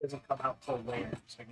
doesn't come out till later. So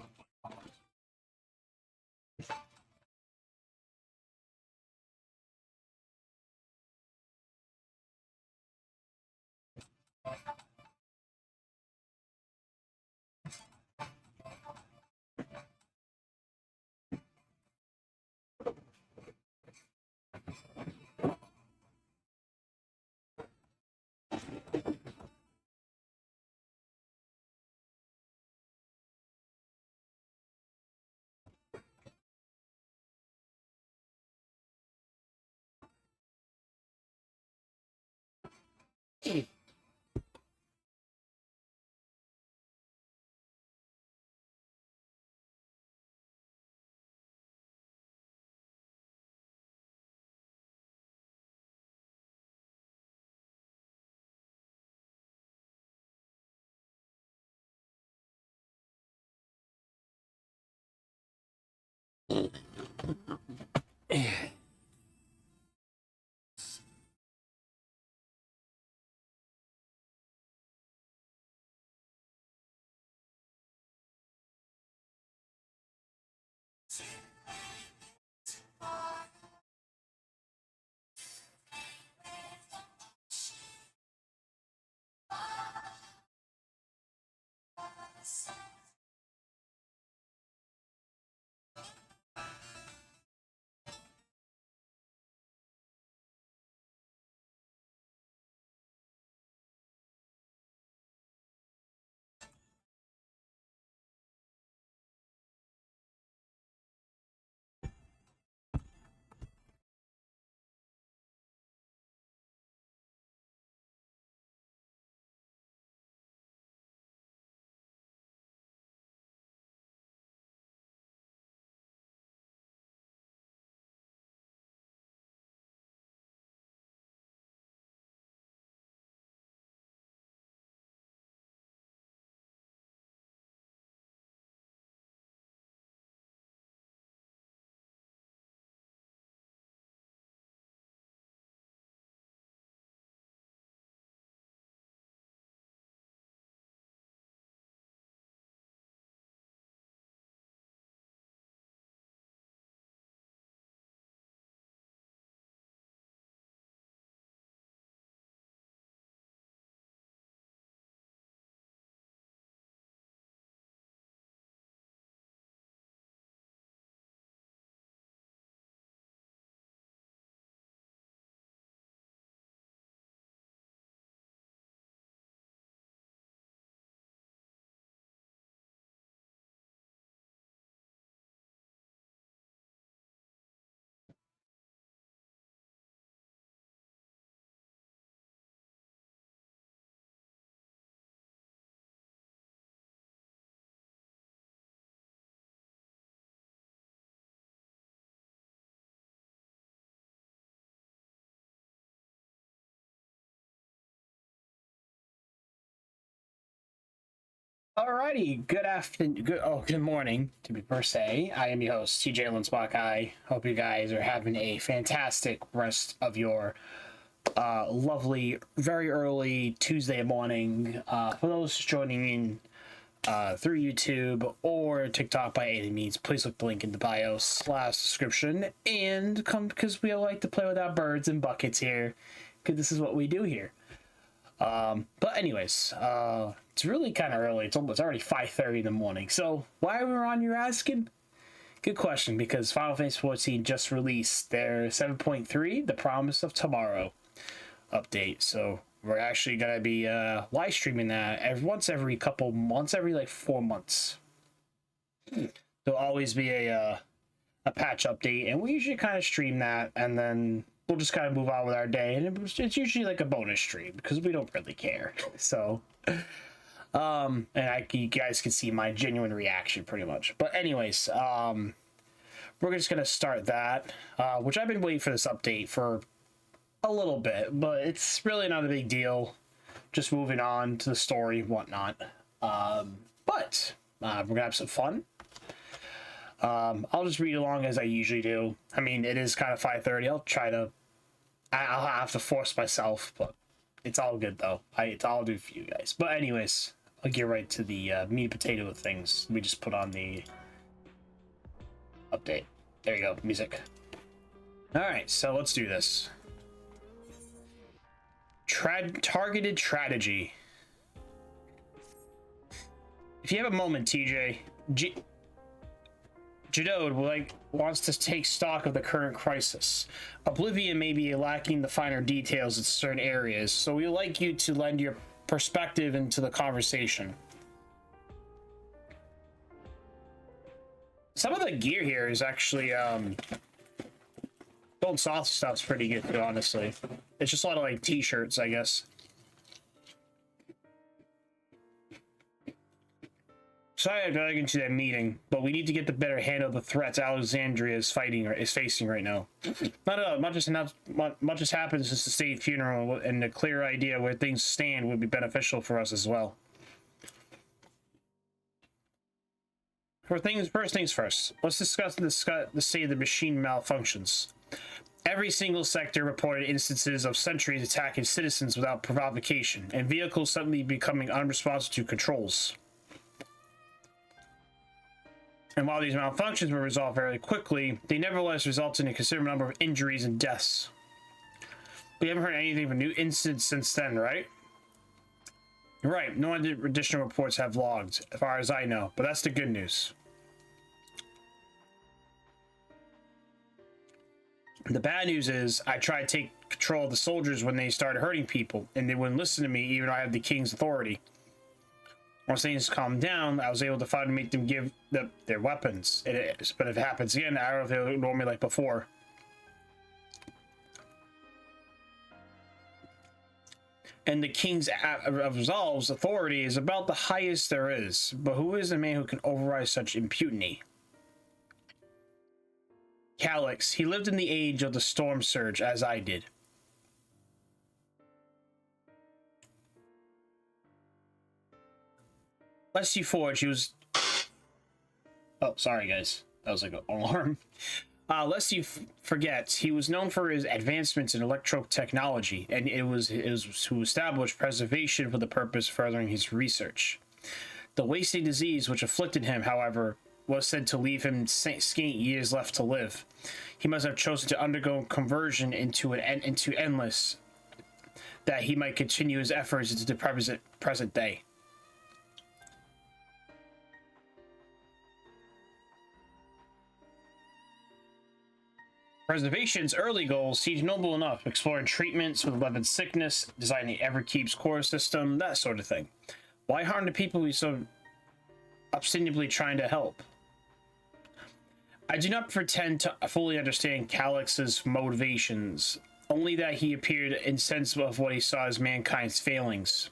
Alrighty, good afternoon. Good morning to be per se. I am your host, TJ Linsbach. I hope you guys are having a fantastic rest of your lovely, very early Tuesday morning. For those joining in through YouTube or TikTok by any means, please look the link in the bio/description and come because we like to play with our birds and buckets here because this is what we do here. But anyways, it's really kind of early. It's already 5:30 in the morning. So why are we on? You're asking. Good question. Because Final Fantasy 14 just released their 7.3, The Promise of Tomorrow update. So we're actually gonna be live streaming that once every couple months, every like 4 months. There'll always be a patch update, and we usually kind of stream that, and then we'll just kind of move on with our day, and it's usually like a bonus stream because we don't really care. So and you guys can see my genuine reaction pretty much. But anyways, we're just gonna start that, which I've been waiting for this update for a little bit, but it's really not a big deal. Just moving on to the story and whatnot. But we're gonna have some fun. I'll just read along as I usually do. I mean, it is kind of 5:30. I'll have to force myself, but it's all good though. It's all do for you guys. But anyways, I'll get right to the meat and potato of things. We just put on the update. There you go, music. All right, so let's do this. Targeted strategy. If you have a moment, TJ, Jadode wants to take stock of the current crisis. Oblivion may be lacking the finer details in certain areas, so we'd like you to lend your perspective into the conversation. Some of the gear here is actually Gold Soft stuff's pretty good too, honestly. It's just a lot of like t-shirts, I guess. Sorry I'm dragging into that meeting, but we need to get the better handle of the threats Alexandria is facing right now. Much has happened since the state funeral, and a clear idea where things stand would be beneficial for us as well. First things first. Let's discuss the state of the machine malfunctions. Every single sector reported instances of sentries attacking citizens without provocation, and vehicles suddenly becoming unresponsive to controls. And while these malfunctions were resolved very quickly, they nevertheless resulted in a considerable number of injuries and deaths. We haven't heard anything from new incidents since then, right? Right, no additional reports have logged, as far as I know, but that's the good news. The bad news is, I tried to take control of the soldiers when they started hurting people, and they wouldn't listen to me even though I have the king's authority. Once things calmed down, I was able to finally make them give their weapons. But if it happens again, I don't know if they'll ignore me like before. And the king's resolves authority is about the highest there is. But who is the man who can override such impunity? Calix. He lived in the age of the storm surge, as I did. Lest you forge, he was... Oh, sorry, guys. That was like an alarm. Lest you forget, he was known for his advancements in electro-technology, and it was to establish preservation for the purpose of furthering his research. The wasting disease which afflicted him, however, was said to leave him scant years left to live. He must have chosen to undergo conversion into endless, that he might continue his efforts into the present day. Preservation's early goals seemed noble enough, exploring treatments for 11 sickness, designing Everkeep's core system, that sort of thing. Why harm the people we so obstinately trying to help? I do not pretend to fully understand Calix's motivations, only that he appeared insensible of what he saw as mankind's failings.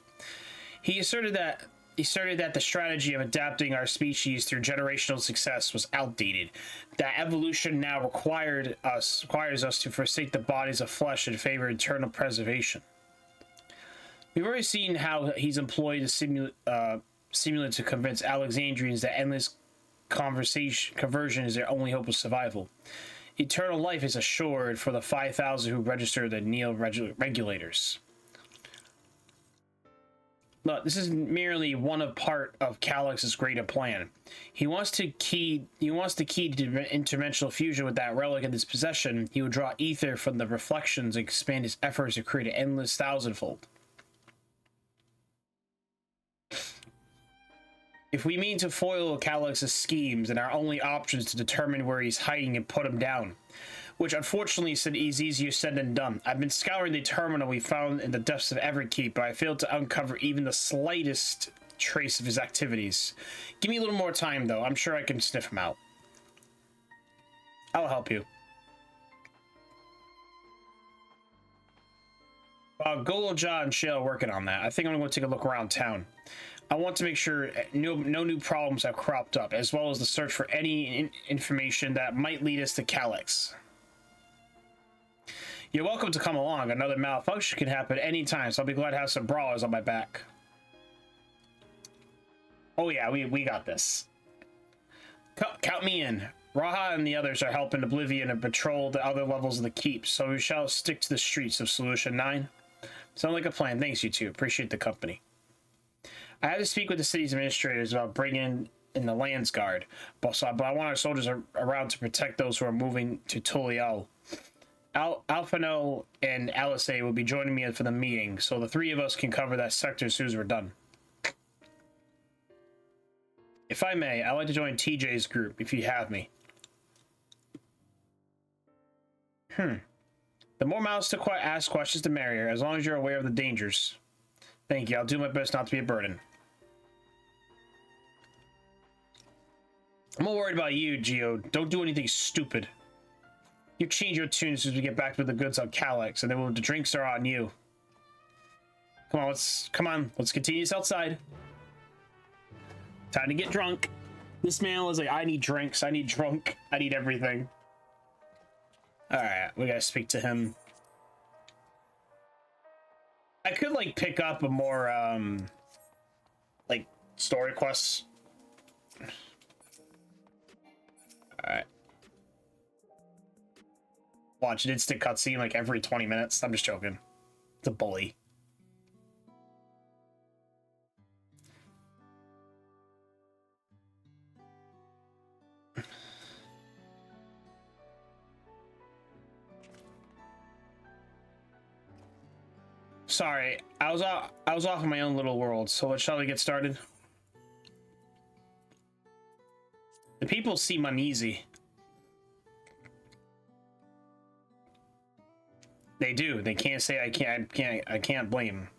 He asserted that the strategy of adapting our species through generational success was outdated, that evolution now requires us to forsake the bodies of flesh in favor of eternal preservation. We've already seen how he's employed a simulant to convince Alexandrians that endless conversion is their only hope of survival. Eternal life is assured for the 5,000 who register the neo-regulators. Look, this is merely one part of Calix's greater plan. He wants the key to interdimensional fusion with that relic in his possession. He would draw ether from the reflections and expand his efforts to create an endless thousandfold. If we mean to foil Calix's schemes, then our only option is to determine where he's hiding and put him down. Which unfortunately is easier said than done. I've been scouring the terminal we found in the depths of Everkeep, but I failed to uncover even the slightest trace of his activities. Give me a little more time, though. I'm sure I can sniff him out. I'll help you. Goloja and Shale are working on that. I think I'm going to go take a look around town. I want to make sure no new problems have cropped up, as well as the search for any information that might lead us to Calix. You're welcome to come along. Another malfunction can happen anytime, so I'll be glad to have some brawlers on my back. Oh yeah, we got this. Count me in. Raha and the others are helping Oblivion and patrol the other levels of the keep, so we shall stick to the streets of Solution 9. Sound like a plan. Thanks, you two. Appreciate the company. I had to speak with the city's administrators about bringing in the Lands Guard, but I want our soldiers around to protect those who are moving to Tuliel. Alphano and Alice will be joining me for the meeting, so the three of us can cover that sector as soon as we're done. If I may, I'd like to join TJ's group, if you have me. The more mouths to ask questions, the merrier, as long as you're aware of the dangers. Thank you, I'll do my best not to be a burden. I'm more worried about you, Geo. Don't do anything stupid. You change your tune as soon as we get back to the goods on Calyx, and then the drinks are on you. Come on, let's continue this outside. Time to get drunk. This man was like, I need drinks, I need drunk, I need everything. Alright, we gotta speak to him. I could like pick up a more like story quests. Alright. Watch an instant cutscene like every 20 minutes. I'm just joking. It's a bully. Sorry, I was off in my own little world, so shall we get started? The people seem uneasy. They do. They can't say I can't blame them.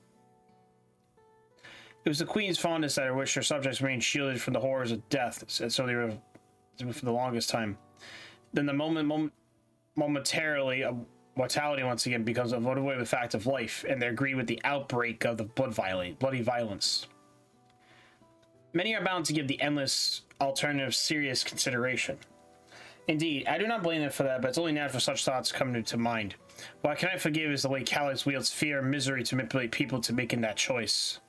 It was the Queen's fondness that I wished her subjects remained shielded from the horrors of death, so they were for the longest time. Then the momentarily mortality once again becomes a avoidable fact of life, and they agree with the outbreak of the bloody violence. Many are bound to give the endless alternative serious consideration. Indeed, I do not blame them for that, but it's only natural for such thoughts to come to mind. What I cannot forgive is the way Calyx wields fear and misery to manipulate people to making that choice.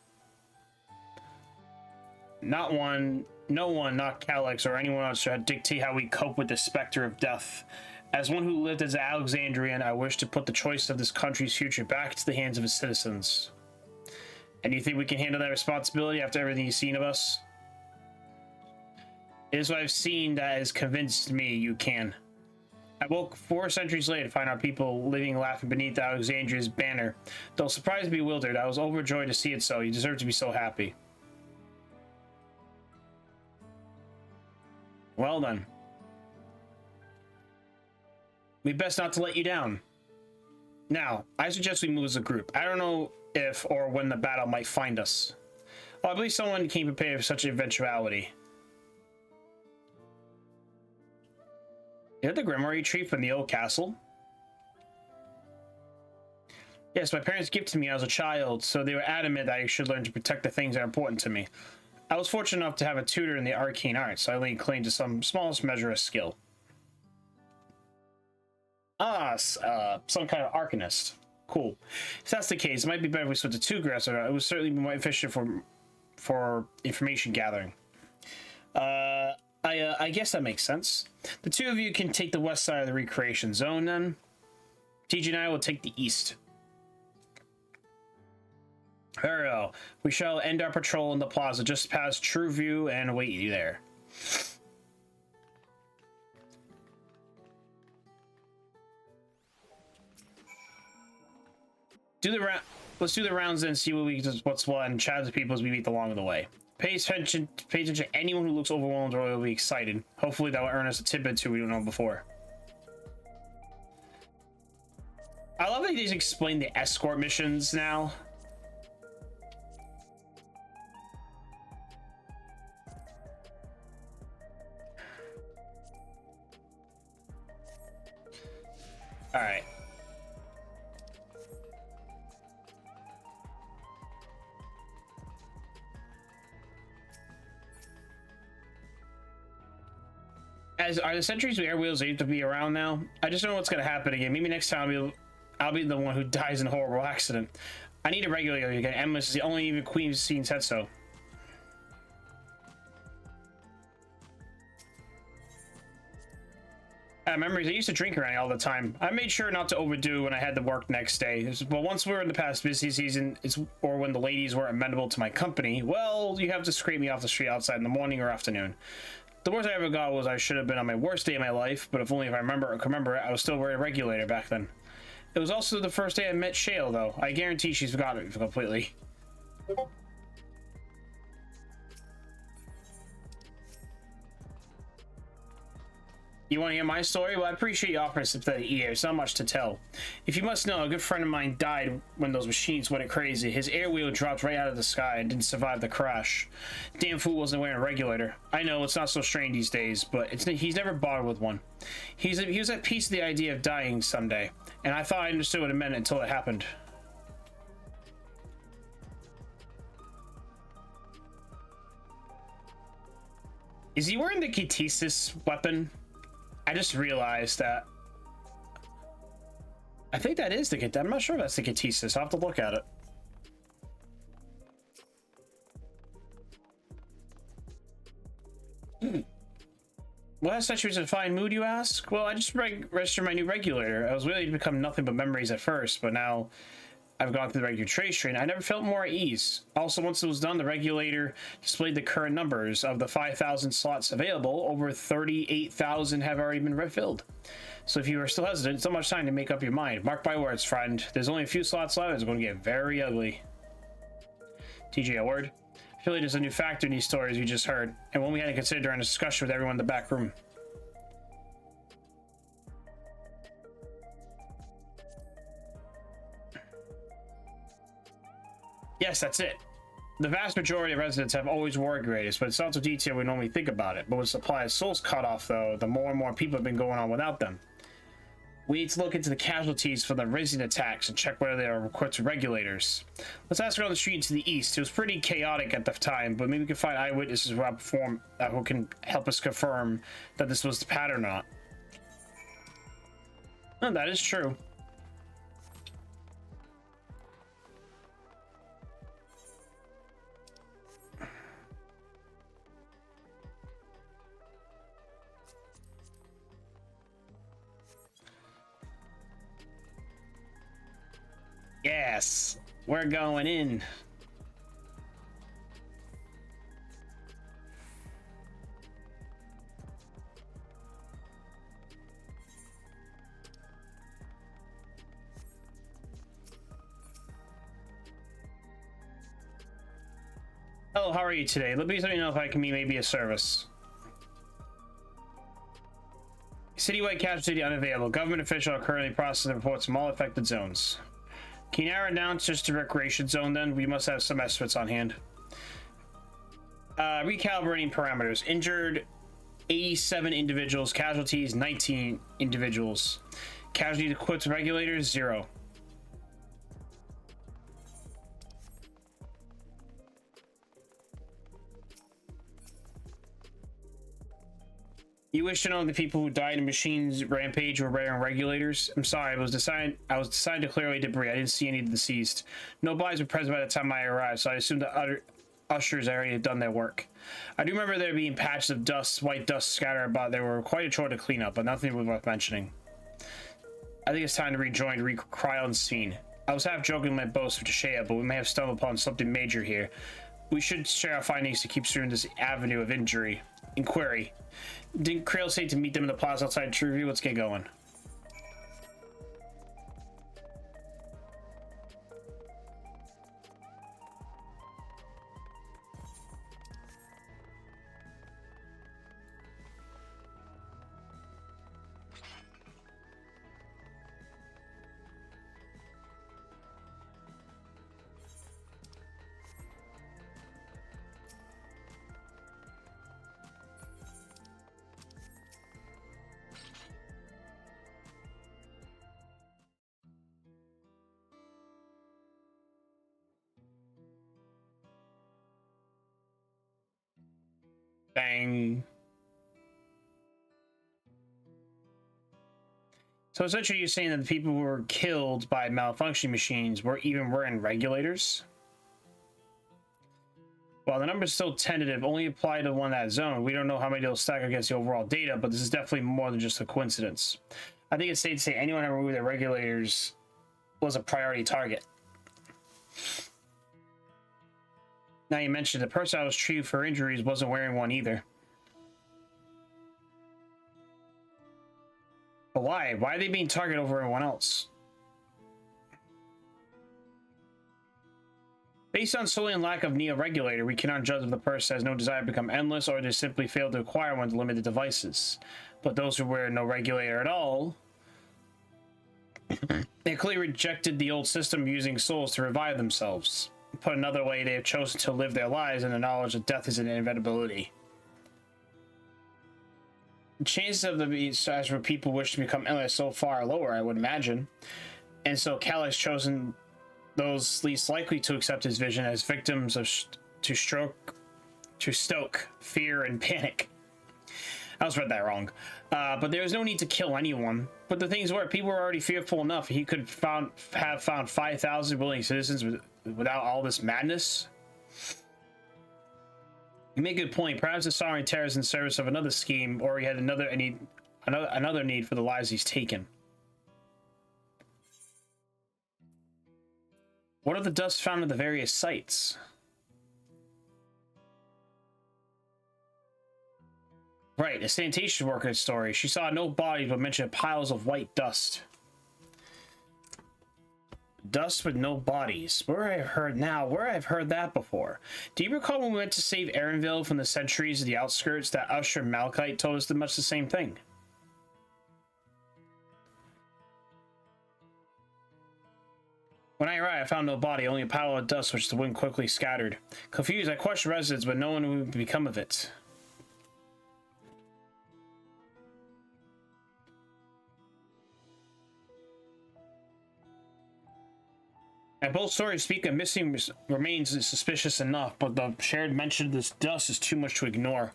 No one, not Calyx or anyone else, should dictate how we cope with the specter of death. As one who lived as an Alexandrian, I wish to put the choice of this country's future back to the hands of its citizens. And you think we can handle that responsibility after everything you've seen of us? It is what I've seen that has convinced me you can. I woke 4 centuries later to find our people living and laughing beneath Alexandria's banner. Though surprised and bewildered, I was overjoyed to see it so. You deserve to be so happy. Well done. We best not to let you down. Now, I suggest we move as a group. I don't know if or when the battle might find us. Well, I believe someone came prepared for such an eventuality. Is it the Grimoire tree from the old castle? Yes, my parents gifted me as a child, so they were adamant that I should learn to protect the things that are important to me. I was fortunate enough to have a tutor in the arcane arts, so I laid claim to some smallest measure of skill. Some kind of arcanist. Cool. If that's the case, it might be better if we switch to 2 graphs. It would certainly be more efficient for information gathering. I guess that makes sense. The 2 of you can take the west side of the recreation zone, then. TJ and I will take the east. Very well. We shall end our patrol in the plaza just past True View and await you there. Let's do the rounds and see what's what and chat to people as we meet along the way. Pay attention to anyone who looks overwhelmed or will be excited. Hopefully that will earn us a tidbit too we don't know before. I love that they just explain the escort missions now. All right. Are the sentries with air wheels able to be around now? I just don't know what's gonna happen again. Maybe next time I'll be the one who dies in a horrible accident. I need it regularly again. Emma is the only even queen seen said so. Memories. I used to drink around all the time. I made sure not to overdo when I had to work next day. But once we were in the past busy season, or when the ladies were amenable to my company, well, you have to scrape me off the street outside in the morning or afternoon. The worst I ever got was I should have been on my worst day of my life, but if only if I could remember it, I was still wearing a regulator back then. It was also the first day I met Shale, though. I guarantee she's forgotten it completely. You want to hear my story? Well, I appreciate you offering sympathetic ear. It's not much to tell. If you must know, a good friend of mine died when those machines went crazy. His air wheel dropped right out of the sky and didn't survive the crash. Damn fool wasn't wearing a regulator. I know, it's not so strange these days, but he's never bothered with one. He was at peace with the idea of dying someday, and I thought I understood what it meant until it happened. Is he wearing the Kinesis weapon? I just realized that. I think that is the. I'm not sure if that's the Kinesis. I'll have to look at it. What has such a fine mood, you ask? Well, I just registered my new regulator. I was really to become nothing but memories at first, but now I've gone through the regular trace train. I never felt more at ease. Also, once it was done, the regulator displayed the current numbers of the 5,000 slots available. Over 38,000 have already been refilled. So if you are still hesitant, it's not much time to make up your mind. Mark my words, friend. There's only a few slots left. It's going to get very ugly. TJ, a word? I feel like there's a new factor in these stories we just heard, and one we had to consider during a discussion with everyone in the back room. Yes, that's it. The vast majority of residents have always war graders, but it's not so detailed we normally think about it. But with the supply of souls cut off, though, the more and more people have been going on without them. We need to look into the casualties for the Risen attacks and check whether they are equipped with regulators. Let's ask around the street to the east. It was pretty chaotic at the time, but maybe we can find eyewitnesses who can help us confirm that this was the pattern or not. No, that is true. Yes, we're going in. Hello, how are you today? Let me know if I can be maybe a service. Citywide casualty unavailable. Government official are currently processing reports from all affected zones. Can you narrow it down just to recreation zone then? We must have some estimates on hand. Recalibrating parameters. Injured 87 individuals. Casualties 19 individuals. Casualty equipped regulators 0. You wish to know the people who died in machines rampage were wearing regulators? I'm sorry, I was deciding to clear away debris. I didn't see any deceased. No bodies were present by the time I arrived, so I assumed the ushers already had done their work. I do remember there being patches of dust, white dust scattered about. They were quite a chore to clean up, but nothing was worth mentioning. I think it's time to rejoin Kryon's scene. I was half joking my boast with Shea, but we may have stumbled upon something major here. We should share our findings to keep through this avenue of inquiry. Didn't Krail say to meet them in the plaza outside Trueview? Let's get going. Bang. So essentially you're saying that the people who were killed by malfunctioning machines were wearing regulators? While the number is still tentative, only apply to one that zone. We don't know how many they'll stack against the overall data, but this is definitely more than just a coincidence. I think it's safe to say anyone who removed their regulators was a priority target. Now you mentioned the person I was treated for injuries wasn't wearing one either. But why? Why are they being targeted over everyone else? Based on solely on lack of need of regulator, we cannot judge if the person has no desire to become endless or they simply failed to acquire one to limited devices. But those who wear no regulator at all, they clearly rejected the old system using souls to revive themselves. Put another way, they have chosen to live their lives in the knowledge that death is an inevitability. The chances of the size for people wish to become endless so far lower, I would imagine. And so Cal has chosen those least likely to accept his vision as victims of to stoke fear and panic. I also read that wrong. But there was no need to kill anyone. But the things were, people were already fearful enough. He could have found 5,000 willing citizens without all this madness. You make a good point. Perhaps the sovereign terror is in service of another scheme, or he had another need for the lives he's taken. What are the dust found at the various sites? Right, a sanitation worker story. She saw no bodies but mentioned piles of white dust. Dust with no bodies. Where I've heard that before. Do you recall when we went to save Aaronville from the sentries of the outskirts that Usher Malachite told us much the same thing? When I arrived, I found no body, only a pile of dust which the wind quickly scattered. Confused, I questioned residents, but no one would become of it. And both stories speak of missing remains is suspicious enough, but the shared mention of this dust is too much to ignore.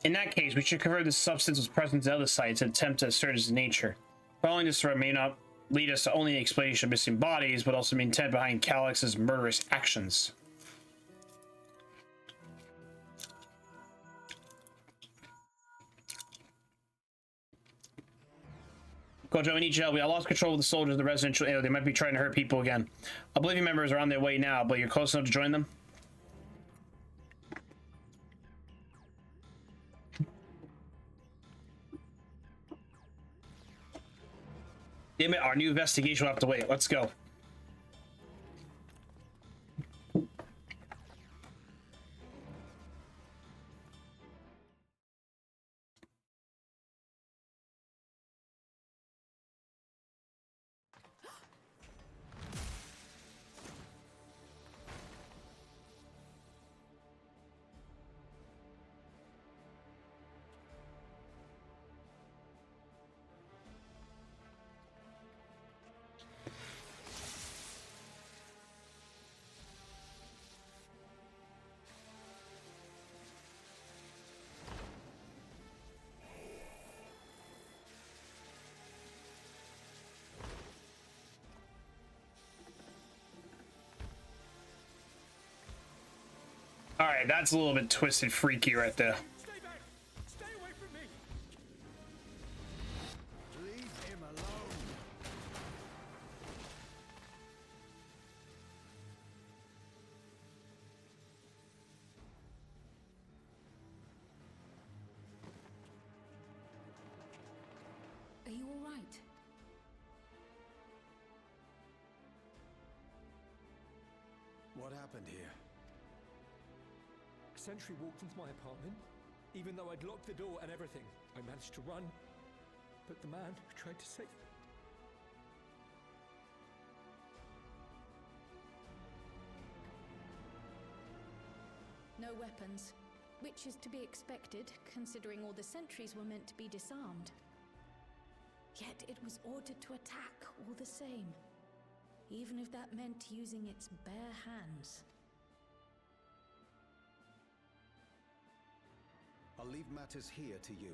In that case, we should confirm this substance was present at other sites and attempt to assert its nature. Following this thread may not lead us to only the explanation of missing bodies, but also the intent behind Calix's murderous actions. Gojo, we need your help. I lost control of the soldiers of the residential area. They might be trying to hurt people again. Oblivion members are on their way now, but you're close enough to join them? Damn it, our new investigation will have to wait. Let's go. All right, that's a little bit twisted, freaky right there. Stay back! Stay away from me! Leave him alone. Are you all right? What happened here? Sentry walked into my apartment, even though I'd locked the door and everything. I managed to run, but the man who tried to save me... No weapons, which is to be expected, considering all the sentries were meant to be disarmed. Yet it was ordered to attack all the same, even if that meant using its bare hands. I'll leave matters here to you.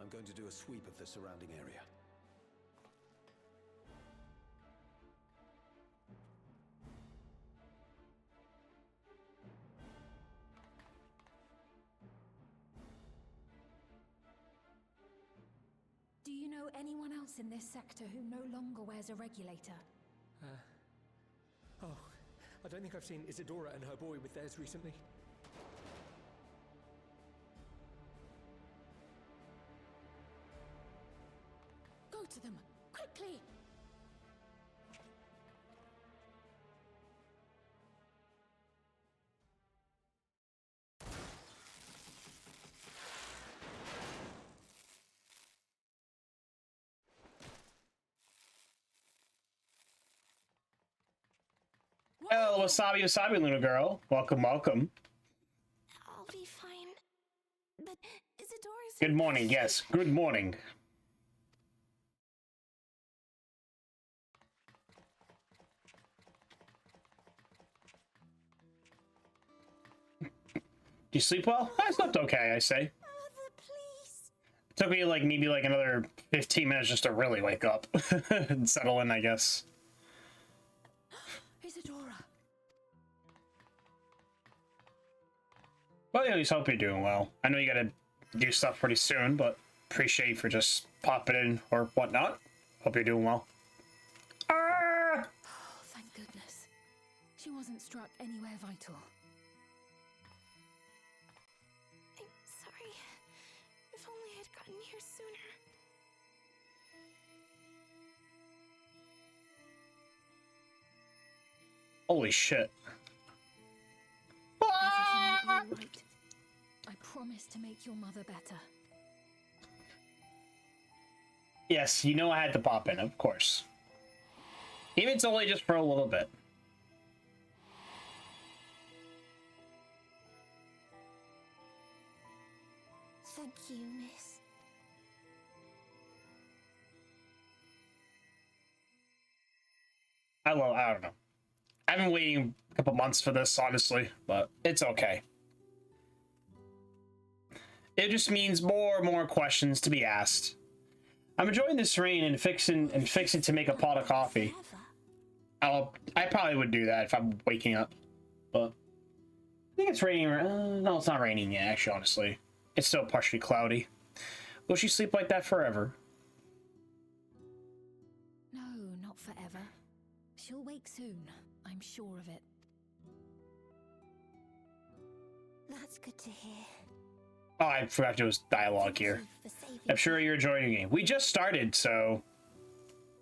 I'm going to do a sweep of the surrounding area. know anyone else in this sector who no longer wears a regulator? Oh, I don't think I've seen Isadora and her boy with theirs recently. Go to them, quickly! Hello, wasabi, wasabi, little girl. Welcome, welcome. I'll be fine. But Isadora's... Good morning, yes, good morning. Do you sleep well? I slept okay, I say. Mother, please. It took me like maybe like another 15 minutes just to really wake up and settle in, I guess. Isadora. Well, I at least hope you're doing well. I know you gotta do stuff pretty soon, but appreciate you for just popping in or whatnot. Hope you're doing well. Oh, thank goodness. She wasn't struck anywhere vital. I'm sorry. If only I'd gotten here sooner. Holy shit. Everything will be all right. I promise to make your mother better. Yes, you know I had to pop in, of course. Even if it's only just for a little bit. Thank you, miss. I don't know. I've been waiting a couple months for this, honestly, but it's okay. It just means more questions to be asked. I'm enjoying this rain and fixing to make a pot of coffee. I probably would do that if I'm waking up, but I think it's raining. No, it's not raining yet, actually, honestly. It's still partially cloudy. Will she sleep like that forever? No, not forever. She'll wake soon. I'm sure of it. That's good to hear. Oh, I forgot to do his dialogue here. I'm sure you're enjoying the game. We just started, so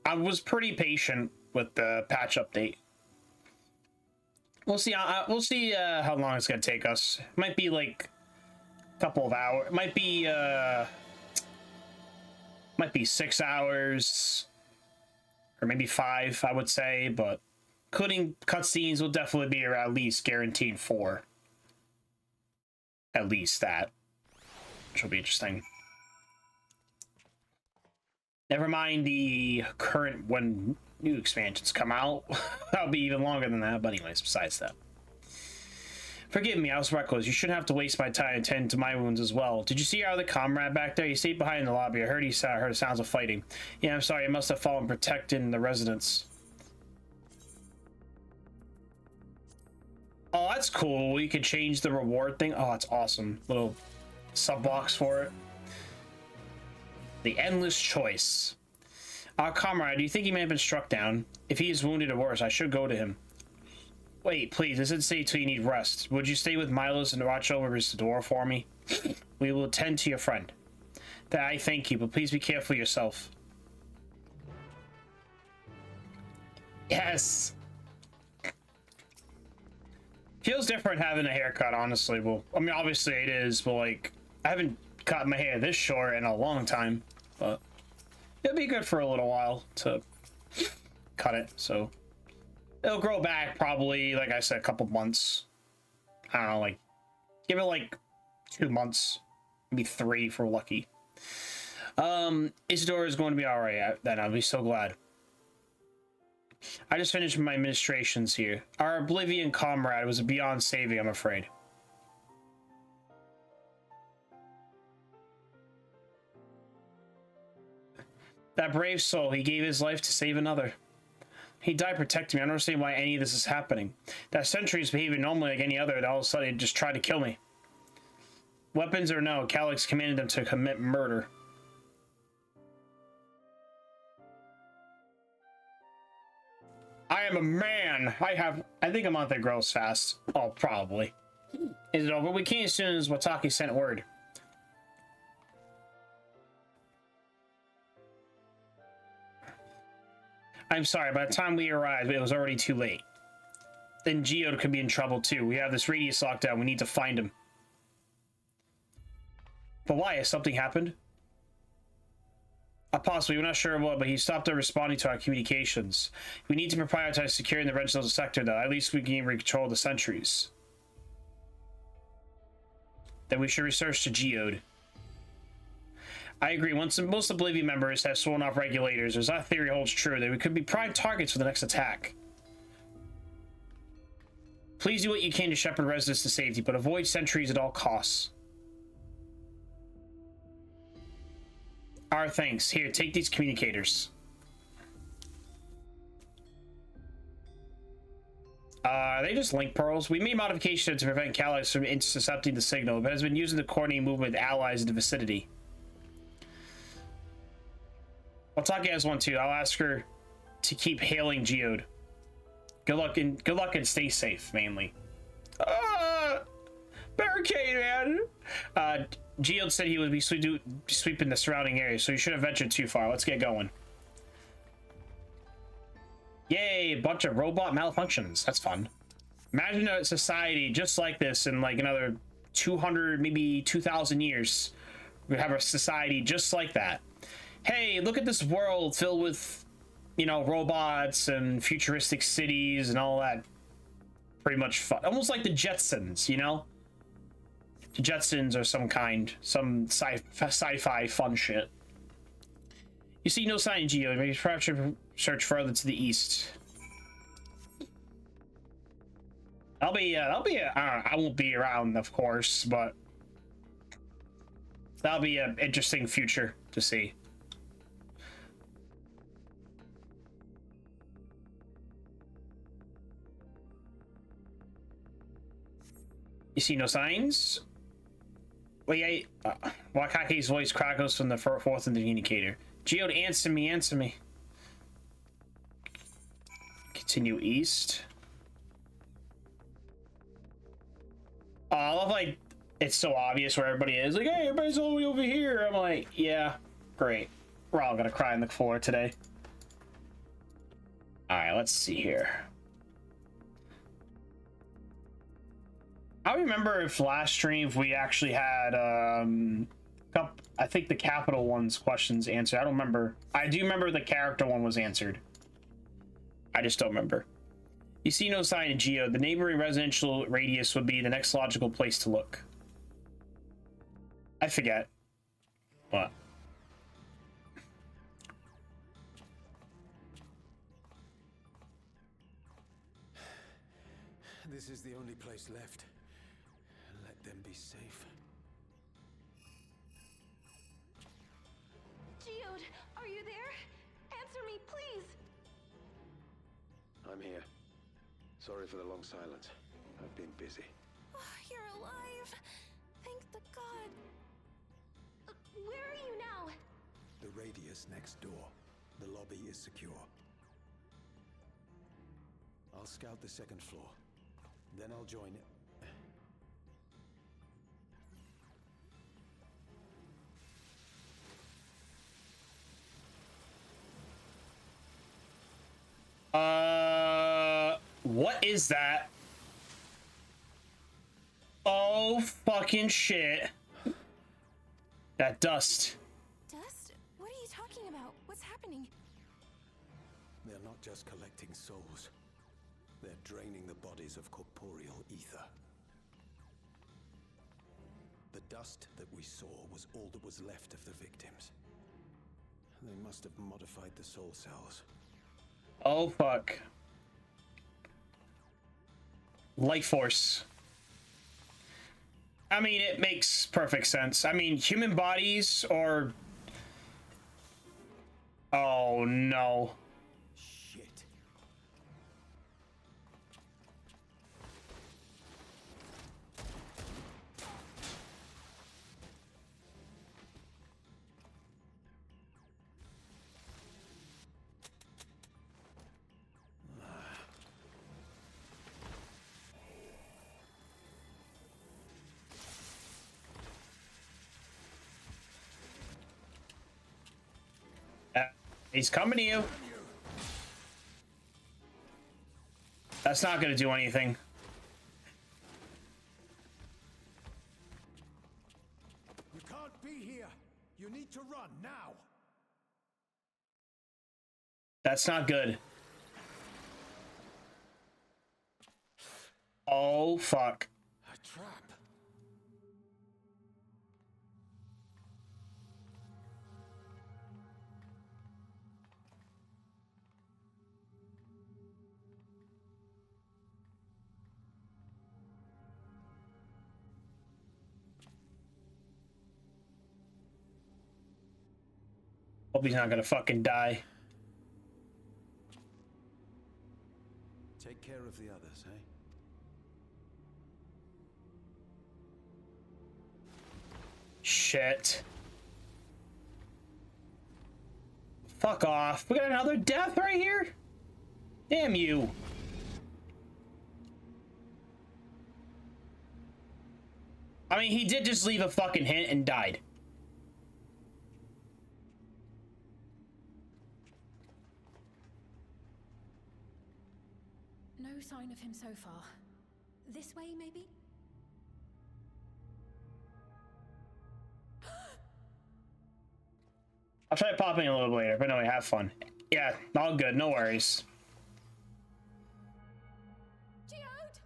I was pretty patient with the patch update. We'll see. We'll see how long it's gonna take us. It might be like a couple of hours. It might be 6 hours, or maybe 5. I would say, but including cutscenes will definitely be at least guaranteed 4. At least that, which will be interesting. Never mind the current when new expansions come out. That'll be even longer than that, but anyways, besides that. Forgive me, I was reckless. You shouldn't have to waste my time attending to my wounds as well. Did you see our other comrade back there? He stayed behind in the lobby. I heard sounds of fighting. Yeah, I'm sorry. I must have fallen protecting the residents. Oh, that's cool. You can change the reward thing. Oh, that's awesome. Little sub box for it. The endless choice. Comrade, do you think he may have been struck down? If he is wounded or worse, I should go to him. Wait, please, this is say till you need rest. Would you stay with Milos and watch over his door for me? We will attend to your friend. That I thank you, but please be careful yourself. Yes. Feels different having a haircut, honestly. Well, I mean, obviously it is, but like, I haven't cut my hair this short in a long time, but it'll be good for a little while to cut it, so it'll grow back probably, like I said, a couple months. I don't know, like, give it like 2 months, maybe 3 if we're lucky. Isadora is going to be all right then. I'll be so glad. I just finished my administrations here. Our Oblivion comrade was beyond saving, I'm afraid. That brave soul, he gave his life to save another. He died protecting me. I don't understand why any of this is happening. That sentry is behaving normally like any other, and all of a sudden he just tried to kill me. Weapons or no, Calyx commanded them to commit murder. I am a man. I think a month that grows fast. Oh, probably. Is it over? We came as soon as Wataki sent word. I'm sorry, by the time we arrived, it was already too late. Then Geode could be in trouble too. We have this radius lockdown. We need to find him. But why? Has something happened? Possibly, we're not sure what, but he stopped responding to our communications. We need to prioritize securing the residential sector, though. At least we can control the sentries. Then we should research to Geode. I agree. Once most Oblivion members have sworn off regulators, as that theory holds true, that we could be prime targets for the next attack. Please do what you can to shepherd residents to safety, but avoid sentries at all costs. Our thanks. Here, take these communicators. Are they just link pearls? We made modifications to prevent Calais from intercepting the signal, but has been using the coordinating movement with allies in the vicinity. Wataki has one too. I'll ask her to keep hailing Geode. Good luck and stay safe, mainly. Barricade, man. Geode said he would be sweeping the surrounding area, so you shouldn't venture too far. Let's get going. Yay, a bunch of robot malfunctions. That's fun. Imagine a society just like this in like another 200, maybe 2,000 years. We have a society just like that. Hey, look at this world filled with, you know, robots and futuristic cities and all that. Pretty much fun. Almost like the Jetsons, you know? The Jetsons are some sci-fi fun shit. You see no sign of Geode. Maybe perhaps should search further to the east. I won't be around, of course, but that'll be an interesting future to see. You see no signs? Wait, Wakaki's voice crackles from the fourth indicator. Geode, answer me, answer me. Continue east. I love, like, it's so obvious where everybody is. Like, hey, everybody's all the way over here. I'm like, yeah, great. We're all gonna cry on the floor today. Alright, let's see here. I remember if last stream if we actually had I think the capital one's questions answered. I don't remember. I do remember the character one was answered. I just don't remember. You see no sign of Geode. The neighboring residential radius would be the next logical place to look. I forget. What? This is the only place left. Let them be safe. Geode, are you there? Answer me, please! I'm here. Sorry for the long silence. I've been busy. Oh, you're alive! Thank the god. Where are you now? The radius next door. The lobby is secure. I'll scout the second floor. Then I'll join it. What is that? Oh, fucking shit. That dust. Dust? What are you talking about? What's happening? They're not just collecting souls. They're draining the bodies of corporeal ether. The dust that we saw was all that was left of the victims. They must have modified the soul cells. Oh, fuck. Life force. I mean, it makes perfect sense. I mean, human bodies or... Oh, no. Shit. He's coming to you. That's not gonna do anything. You can't be here. You need to run now. That's not good. Oh, fuck. A trap. Hope he's not gonna fucking die. Take care of the others, eh? Shit. Fuck off. We got another death right here? Damn you. I mean, he did just leave a fucking hint and died. No sign of him so far. This way, maybe? I'll try popping a little later, but no, have fun. Yeah, all good, no worries. Geode!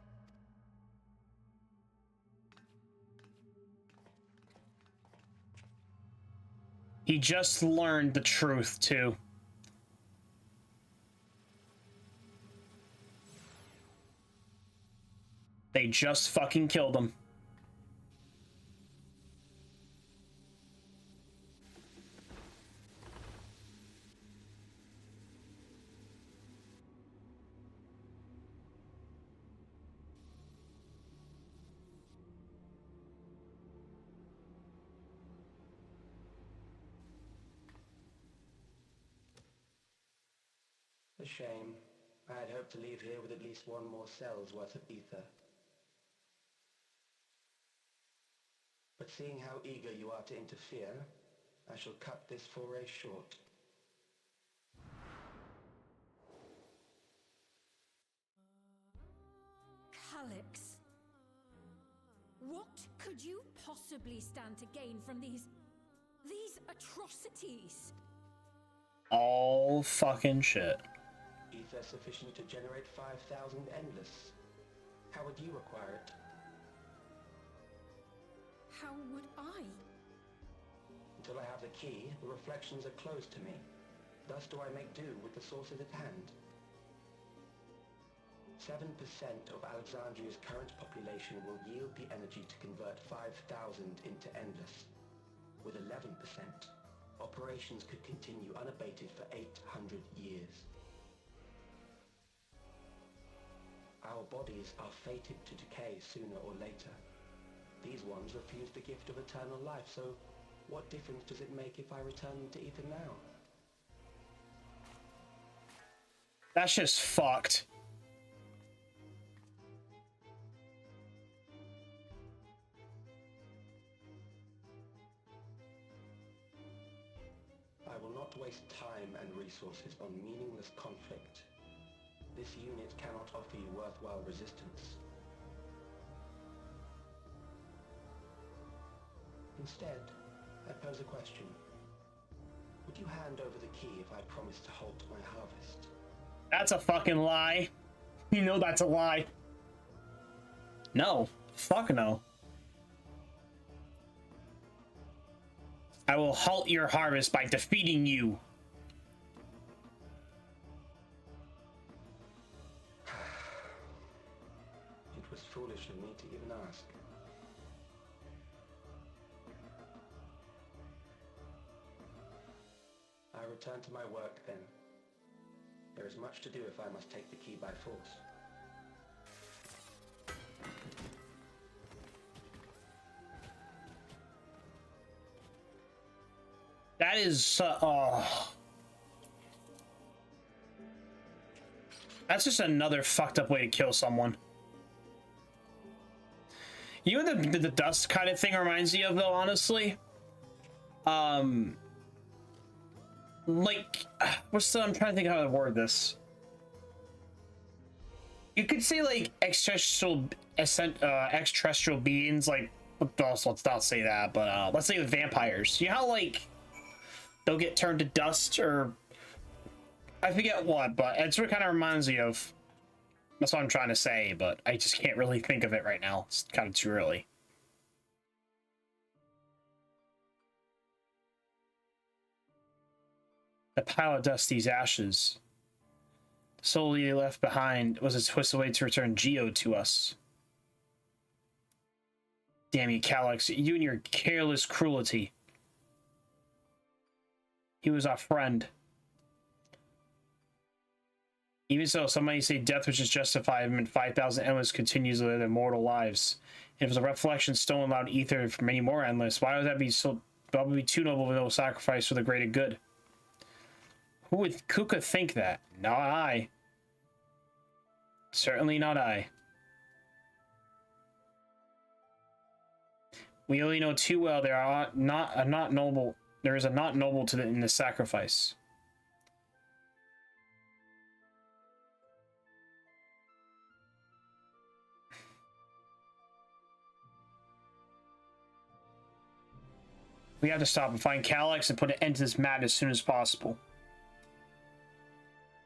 He just learned the truth, too. They just fucking killed him. A shame. I had hoped to leave here with at least one more cell's worth of ether. But seeing how eager you are to interfere, I shall cut this foray short. Calyx. What could you possibly stand to gain from these atrocities? All fucking shit. Ether sufficient to generate 5,000 endless. How would you acquire it? How would I? Until I have the key, the reflections are closed to me. Thus do I make do with the sources at hand. 7% of Alexandria's current population will yield the energy to convert 5,000 into endless. With 11%, operations could continue unabated for 800 years. Our bodies are fated to decay sooner or later. These ones refuse the gift of eternal life, so what difference does it make if I return them to ether now? That's just fucked. I will not waste time and resources on meaningless conflict. This unit cannot offer you worthwhile resistance. Instead, I pose a question. Would you hand over the key if I promise to halt my harvest? That's a fucking lie. You know that's a lie. No. Fuck no. I will halt your harvest by defeating you. It was foolish of me to even ask. I return to my work then. There is much to do if I must take the key by force. That is, oh. That's just another fucked up way to kill someone. You know what the dust kind of thing reminds me of, though, honestly? like, I'm trying to think how to word this. You could say like extraterrestrial beings, like, let's not say that, but let's say the vampires. You know how like they'll get turned to dust, or I forget what, but it's what kind of reminds me of. That's what I'm trying to say, but I just can't really think of it right now. It's kind of too early. The pile of dust, these ashes. The soul he left behind was a twisted way to return Geo to us. Damn you, Calyx, you and your careless cruelty. He was our friend. Even so, somebody say death which is justified and 5,000 endless continues to live their mortal lives. And if it was a reflection stolen loud ether for many more endless, why would that be so? That would be too noble of a noble sacrifice for the greater good. Who could think that? Not I. Certainly not I. We only know too well there are not noble. There is a not noble in the sacrifice. We have to stop and find Calyx and put an end to this madness as soon as possible.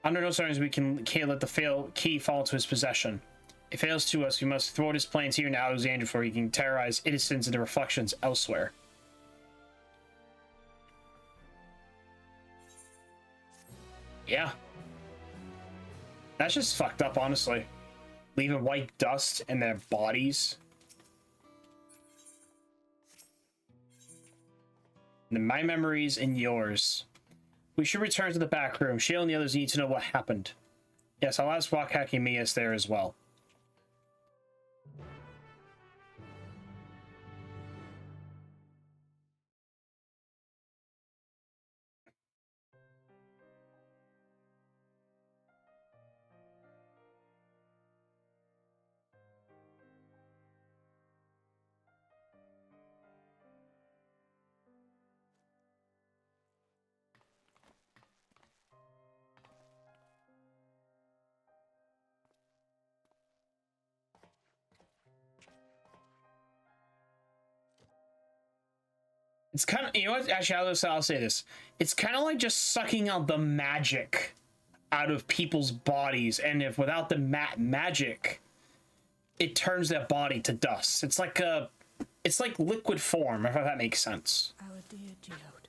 Under no circumstances we can't let the key fall into his possession. If it fails to us, we must thwart his plans here in Alexandria before he can terrorize innocents into reflections elsewhere. Yeah. That's just fucked up, honestly. Leaving white dust in their bodies. My memories and yours. We should return to the back room. Shale and the others need to know what happened. Yes, I'll ask Wakaki meet us there as well. It's kind of, you know what, actually, I'll say this. It's kind of like just sucking out the magic out of people's bodies, and if without the magic, it turns their body to dust. It's like liquid form, if that makes sense. Our dear Geode.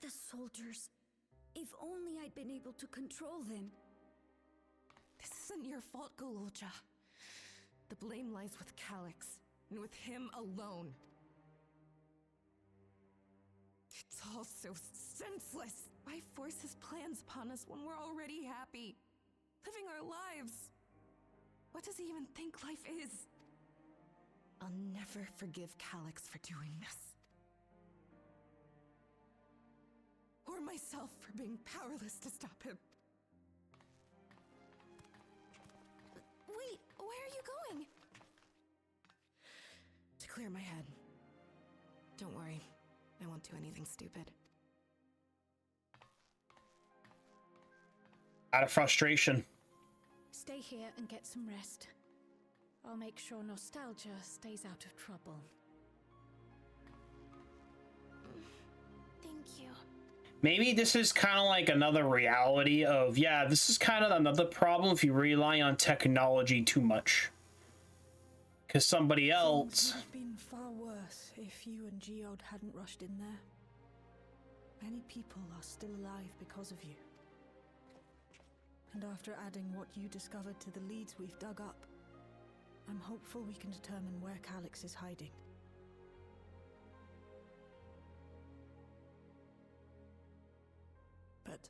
The soldiers. If only I'd been able to control them. This isn't your fault, Gololja. The blame lies with Calyx. And with him alone. It's all so senseless. Why force his plans upon us when we're already happy? Living our lives. What does he even think life is? I'll never forgive Calyx for doing this. Or myself for being powerless to stop him. Wait, where are you going? To clear my head. Don't worry, I won't do anything stupid. Out of frustration. Stay here and get some rest. I'll make sure nostalgia stays out of trouble. Thank you. Maybe this is kind of like another reality of, yeah, this is kind of another problem if you rely on technology too much. Because somebody else... Things would have been far worse if you and Geode hadn't rushed in there. Many people are still alive because of you. And after adding what you discovered to the leads we've dug up, I'm hopeful we can determine where Calyx is hiding. But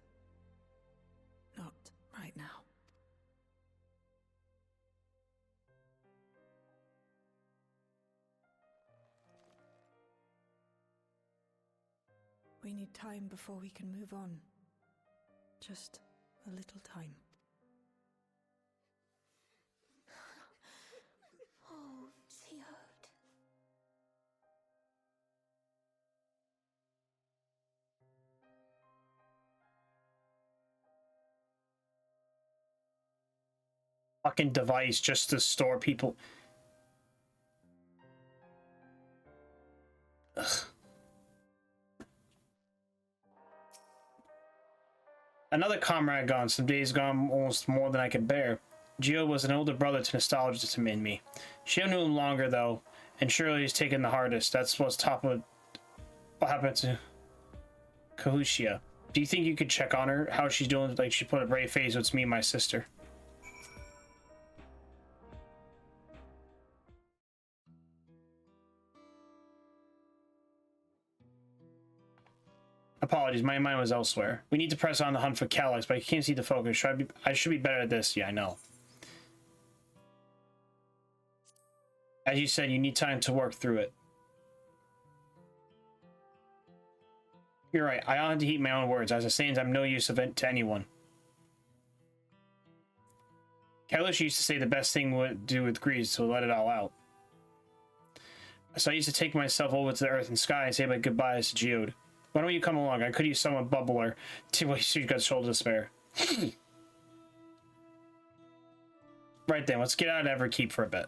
not right now. We need time before we can move on. Just a little time. Oh, Geode. fucking device just to store people. Ugh. Another comrade gone, some days gone, almost more than I could bear. Gio was an older brother to nostalgia to me and me. She knew him longer, though, and surely he's taken the hardest. That's what's top of what happened to Kahushia. Do you think you could check on her? How she's doing? Like, she put a brave face. It's me and my sister. Apologies, my mind was elsewhere. We need to press on the hunt for Calyx, but I can't see the focus. I should be better at this. Yeah, I know. As you said, you need time to work through it. You're right. I ought to heed my own words. As it stands, I'm no use of it to anyone. Calyx used to say the best thing would do with greed is to let it all out. So I used to take myself over to the earth and sky and say my goodbyes to Geode. Why don't you come along? I could use someone bubbler to waste you got shoulder to spare. Right then, let's get out of Everkeep for a bit.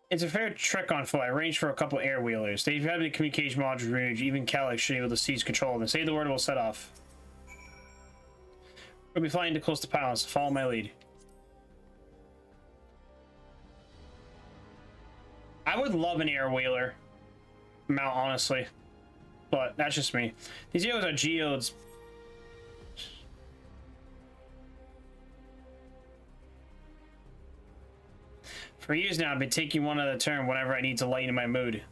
It's a fair trick on foot. I arranged for a couple air wheelers. They've had the communication modules removed. Even Calyx should be able to seize control of them. Say the word, we'll set off. We'll be flying too close to Palace. Follow my lead. I would love an air wheeler mount, honestly, but that's just me. These Geodes are Geodes. For years now, I've been taking one at a turn whenever I need to lighten my mood.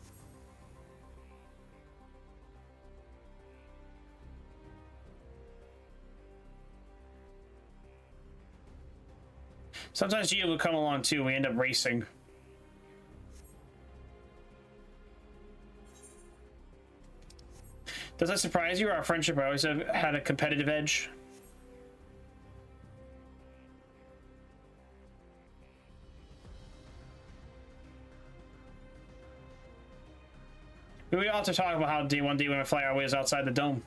Sometimes Geo will come along too. We end up racing. Does that surprise you? Our friendship always have had a competitive edge. We ought to talk about how one day when we fly our ways outside the dome.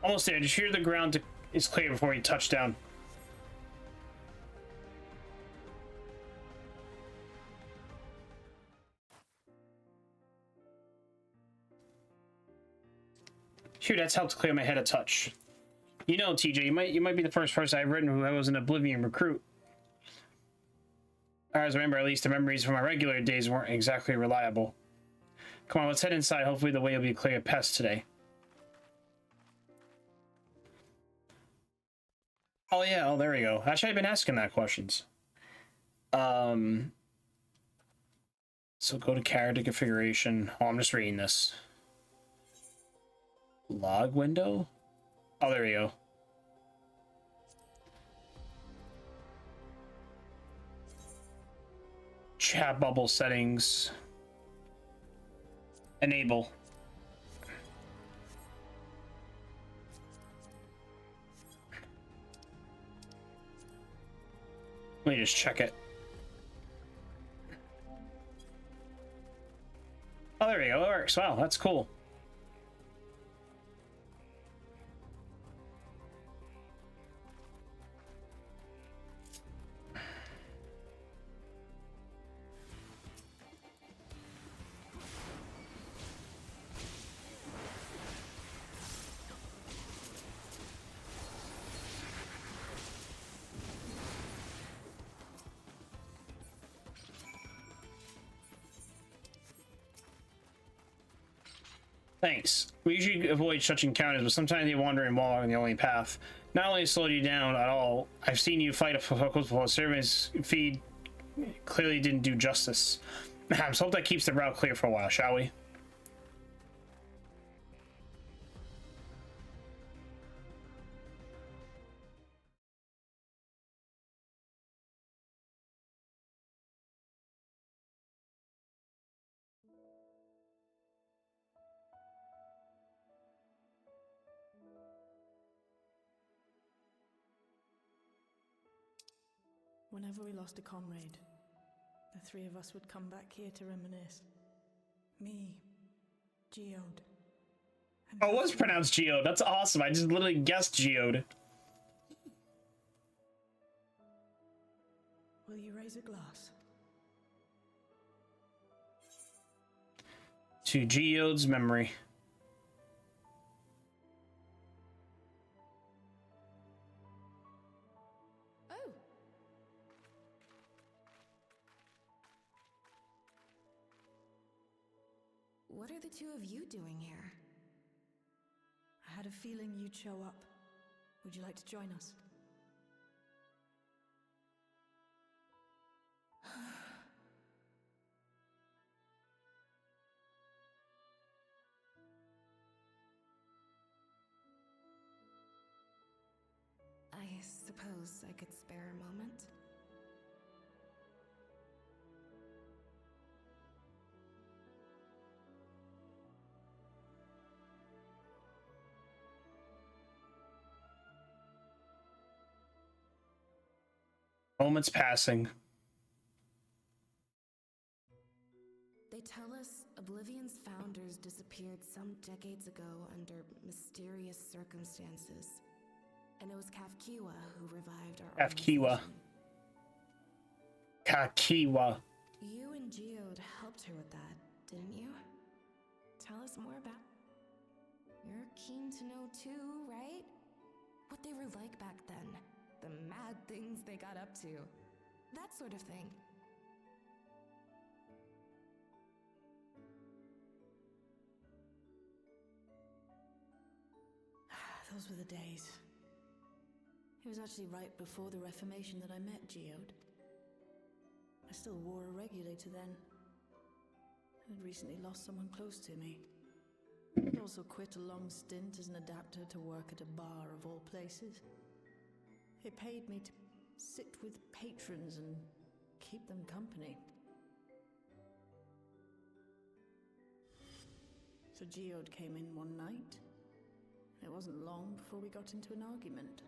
Almost there. Just hear the ground is clear before you touch down. Phew, that's helped clear my head a touch. You know, TJ, you might be the first person I've written who was an Oblivion recruit. As I remember, at least the memories from my regular days weren't exactly reliable. Come on, let's head inside. Hopefully the way will be clear of pests today. Oh yeah, oh there we go. Actually, I've been asking that questions. So go to character configuration. Oh, I'm just reading this. Log window? Oh, there we go. Chat bubble settings. Enable. Let me just check it. Oh, there we go. It works. Wow, that's cool. Thanks. We usually avoid such encounters, but sometimes they wander and walk on the only path. Not only slowed you down at all, I've seen you fight for focus before servants feed clearly didn't do justice. So hope that keeps the route clear for a while, shall we? Whenever we lost a comrade, the three of us would come back here to reminisce. Me, Geode. Oh, it was pronounced Geode. That's awesome. I just literally guessed Geode. Will you raise a glass? To Geode's memory. Oh! What are the two of you doing here? I had a feeling you'd show up. Would you like to join us? I suppose I could spare a moment. Moments passing. They tell us Oblivion's founders disappeared some decades ago under mysterious circumstances. And it was Kafkiwa who revived our Kafkiwa. organization. Kakiwa. You and Geode helped her with that, didn't you? Tell us more about... You're keen to know too, right? What they were like back then. The mad things they got up to. That sort of thing. Those were the days. It was actually right before the Reformation that I met Geode. I still wore a regulator then. I'd recently lost someone close to me. I'd also quit a long stint as an adapter to work at a bar of all places. It paid me to sit with patrons and keep them company. So Geode came in one night. It wasn't long before we got into an argument.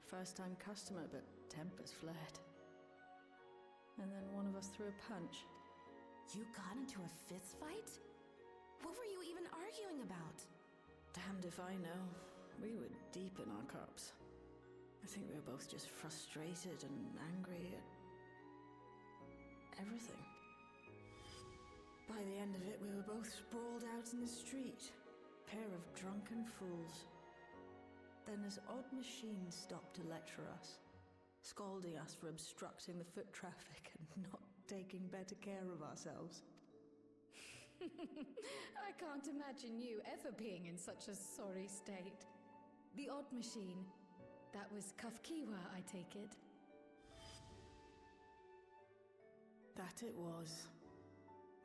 First-time customer, but tempers flared. And then one of us threw a punch. You got into a fist fight? What were you even arguing about? Damned if I know. We were deep in our cups. I think we were both just frustrated and angry at everything. By the end of it, we were both sprawled out in the street. Pair of drunken fools. Then this odd machine stopped to lecture us, scolding us for obstructing the foot traffic and not taking better care of ourselves. I can't imagine you ever being in such a sorry state. The odd machine. That was Kafkiwa, I take it. That it was.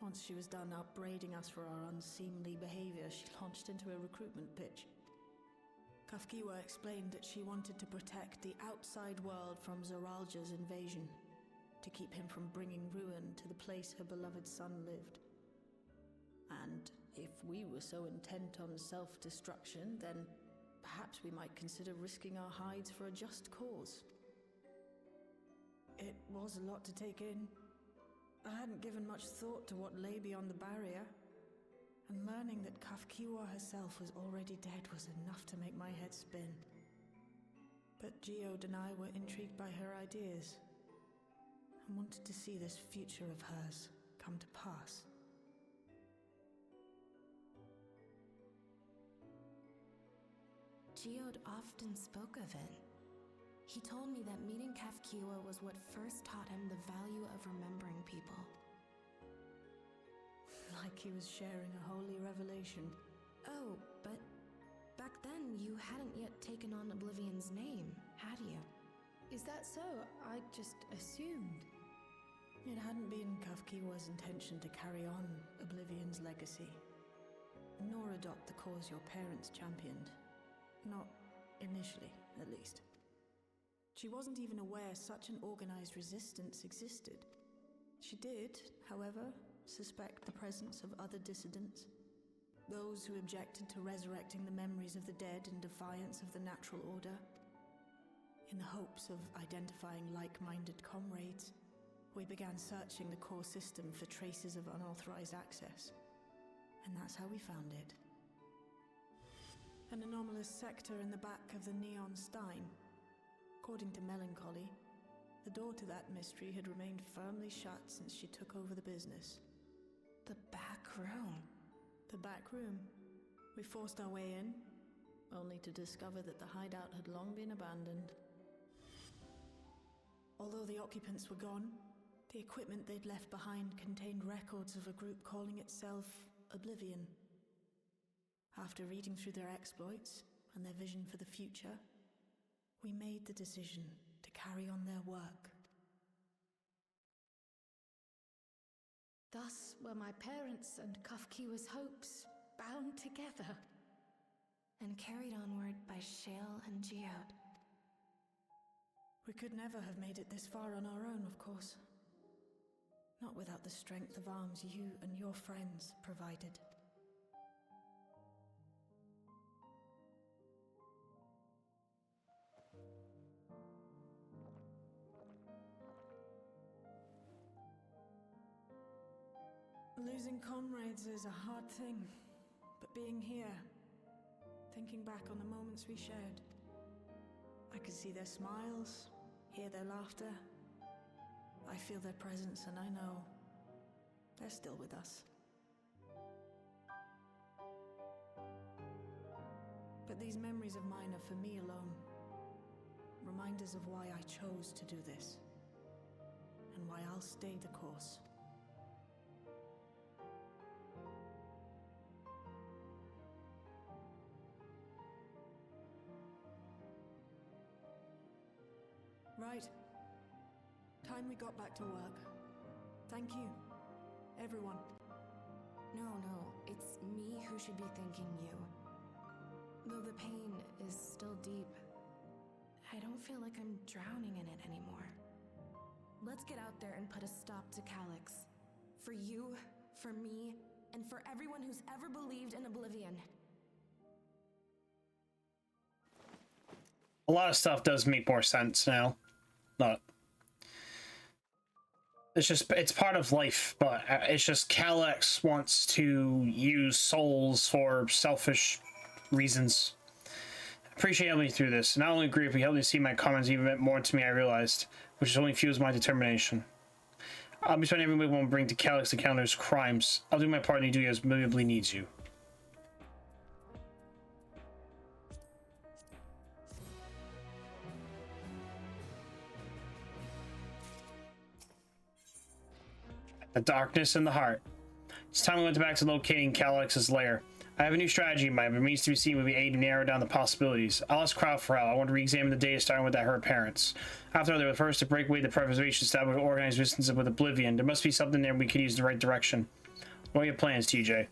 Once she was done upbraiding us for our unseemly behavior, she launched into a recruitment pitch. Kafkiwa explained that she wanted to protect the outside world from Zoralja's invasion, to keep him from bringing ruin to the place her beloved son lived. And if we were so intent on self-destruction, then perhaps we might consider risking our hides for a just cause. It was a lot to take in. I hadn't given much thought to what lay beyond the barrier, and learning that Kafkiwa herself was already dead was enough to make my head spin. But Geode and I were intrigued by her ideas, and wanted to see this future of hers come to pass. Geode often spoke of it. He told me that meeting Kafkiwa was what first taught him the value of remembering people. Like he was sharing a holy revelation. Oh, but back then you hadn't yet taken on Oblivion's name, had you? Is that so? I just assumed. It hadn't been Kafkiwa's intention to carry on Oblivion's legacy, nor adopt the cause your parents championed. Not initially, at least. She wasn't even aware such an organized resistance existed. She did, however, suspect the presence of other dissidents. Those who objected to resurrecting the memories of the dead in defiance of the natural order. In the hopes of identifying like-minded comrades, we began searching the core system for traces of unauthorized access. And that's how we found it. An anomalous sector in the back of the Neon Stein. According to Melancholy, the door to that mystery had remained firmly shut since she took over the business. The back room. The back room. We forced our way in, only to discover that the hideout had long been abandoned. Although the occupants were gone, the equipment they'd left behind contained records of a group calling itself Oblivion. After reading through their exploits and their vision for the future, we made the decision to carry on their work. Thus were my parents' and Kafkiwa's hopes bound together. And carried onward by Shale and Geode. We could never have made it this far on our own, of course. Not without the strength of arms you and your friends provided. Losing comrades is a hard thing, but being here, thinking back on the moments we shared, I could see their smiles, hear their laughter. I feel their presence, and I know they're still with us. But these memories of mine are for me alone. Reminders of why I chose to do this, and why I'll stay the course. Right. Time we got back to work. Thank you, everyone. No, it's me who should be thanking you. Though the pain is still deep, I don't feel like I'm drowning in it anymore. Let's get out there and put a stop to Calyx. For you, for me, and for everyone who's ever believed in Oblivion. A lot of stuff does make more sense now. Not. It's part of life, but it's just Calyx wants to use souls for selfish reasons. Appreciate helping me through this. Not only agree if we help you see my comments even meant more to me, I realized, which only fuels my determination. I'll be spending every week when we bring to Calyx to counter his crimes. I'll do my part and you do as Millionably needs you. The darkness in the heart. It's time we went back to locating Calyx's lair. I have a new strategy in mind, but it remains to be seen when we aid to narrow down the possibilities. I'll ask Crowd for help. I want to re-examine the data starting with her parents. After all, they were the first to break away the preservation established with organized resistance with Oblivion. There must be something there we could use in the right direction. What are your plans, TJ?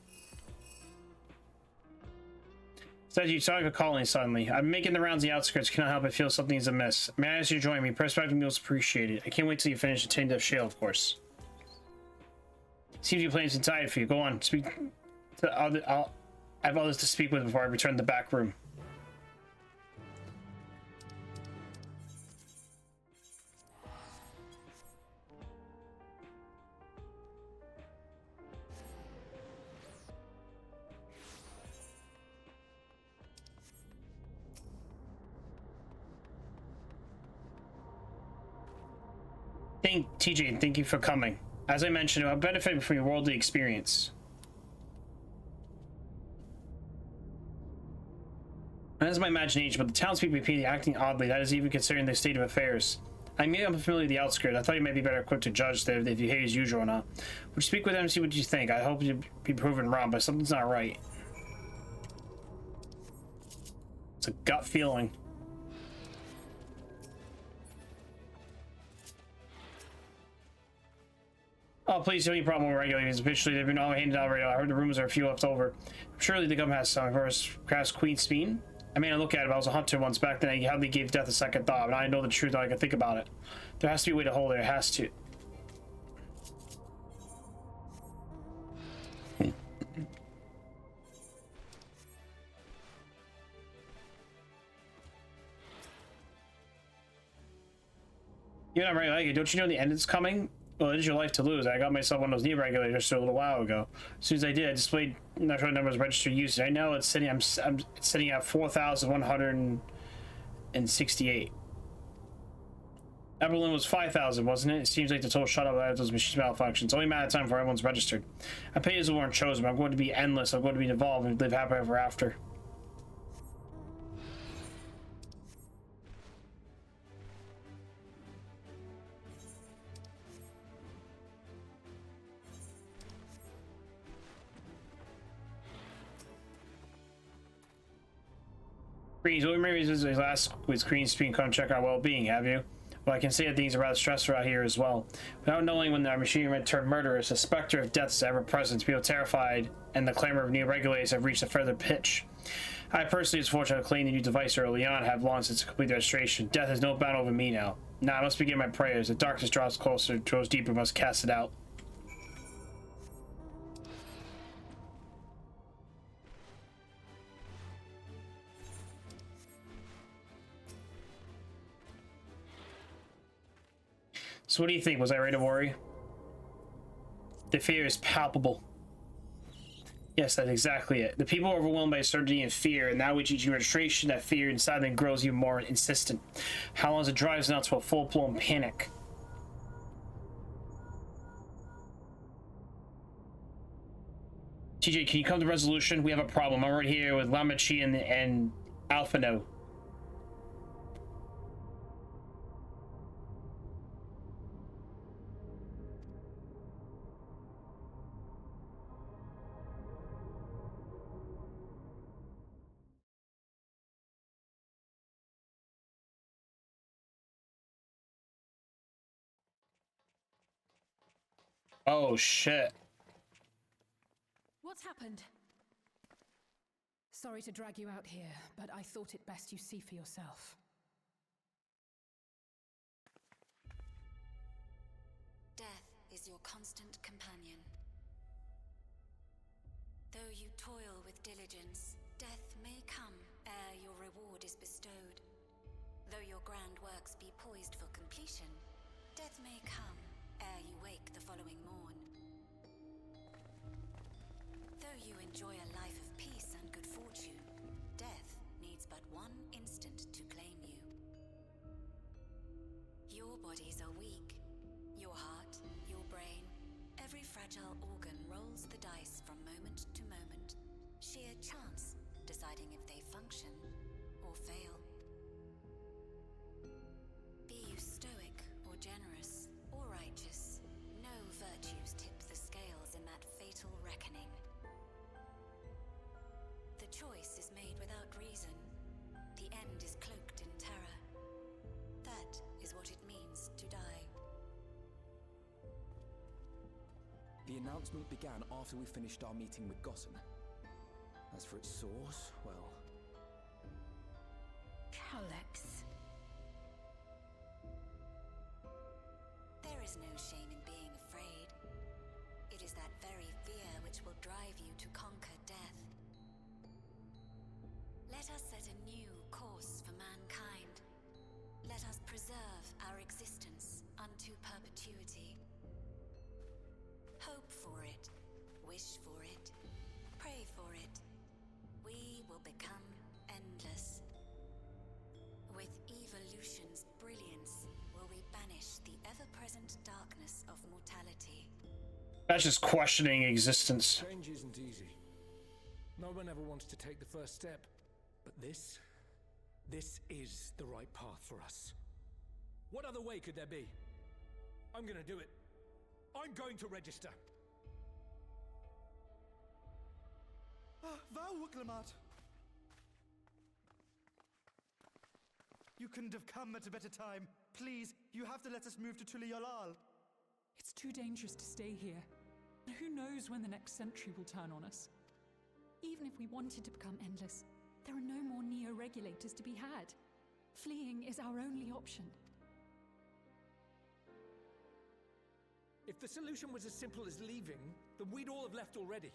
Says you saw a colony suddenly. I'm making the rounds of the outskirts. Cannot help but feel something's amiss. May I ask you to join me? Perspective meals appreciated. I can't wait till you finish attending to Shale, of course. Seems your plan's inside for you. Go on. Speak to other. I have others to speak with before I return to the back room. TJ, thank you for coming. As I mentioned, I'll benefit from your worldly experience. That is my imagination, but the townspeople appear to be acting oddly. That is even considering the state of affairs. I'm familiar with the outskirts. I thought you might be better equipped to judge if they behave as usual or not. Would you speak with them and see what you think? I hope you'd be proven wrong, but something's not right. It's a gut feeling. Oh, please, the only problem with regulators officially they've been all handed out right now. I heard the rumors are a few left over. Surely the government has some. First, crass Queen Speen. I mean, I look at it. I was a hunter once back then. I hardly gave death a second thought, but I know the truth. I can think about it. There has to be a way to hold it. It has to. You're not very like it. Don't you know the end is coming? Well, it is your life to lose. I got myself one of those knee regulators a little while ago. As soon as I did, I displayed natural numbers registered usage. I know it's sitting. I'm sitting at 4,168. Evelyn was 5,000, wasn't it? It seems like the total shut up after those machine malfunctions. It's only a matter of time for everyone's registered. I pay as weren't chosen, but I'm going to be endless. I'm going to be involved and live happy ever after. Greens, what maybe this is last with Green Screen come check our well-being, have you? Well, I can say that things are rather stressful out here as well. Without knowing when our machinery turned murderous, the specter of death is ever present. People terrified, and the clamor of new regulators have reached a further pitch. I personally was fortunate to claim the new device early on, have long since complete registration. Death has no bound over me now. Now I must begin my prayers. The darkness draws closer, draws deeper, must cast it out. So what do you think? Was I right to worry? The fear is palpable. Yes, that's exactly it. The people are overwhelmed by certainty and fear, and now we teach you registration, that fear inside them grows even more insistent. How long as it drives now to a full-blown panic? TJ, can you come to resolution? We have a problem. I'm right here with Lamachi and Alphino. Oh, shit. What's happened? Sorry to drag you out here, but I thought it best you see for yourself. Death is your constant companion. Though you toil with diligence, death may come ere your reward is bestowed. Though your grand works be poised for completion, death may come ere you wake the following morn. Though you enjoy a life of peace and good fortune, death needs but one instant to claim you. Your bodies are weak. Your heart, your brain, every fragile organ rolls the dice from moment to moment. Sheer chance deciding if they function or fail. Be you stoic or generous or righteous, no virtues tip the scales in that fatal reckoning. The choice is made without reason. The end is cloaked in terror. That is what it means to die. The announcement began after we finished our meeting with Gossen. As for its source, well... Alex. There is no shame in being afraid. It is that very fear which will drive you to conquer death. Let us set a new course for mankind. Let us preserve our existence unto perpetuity. Hope for it, wish for it, pray for it. We will become endless. With evolution's brilliance, will we banish the ever-present darkness of mortality. That's just questioning existence. Change isn't easy. No one ever wants to take the first step. But this is the right path for us. What other way could there be? I'm gonna do it. I'm going to register. Bucketman! You couldn't have come at a better time. Please, you have to let us move to Tuliyalal. It's too dangerous to stay here. Who knows when the next century will turn on us? Even if we wanted to become endless, there are no more neo-regulators to be had. Fleeing is our only option. If the solution was as simple as leaving, then we'd all have left already.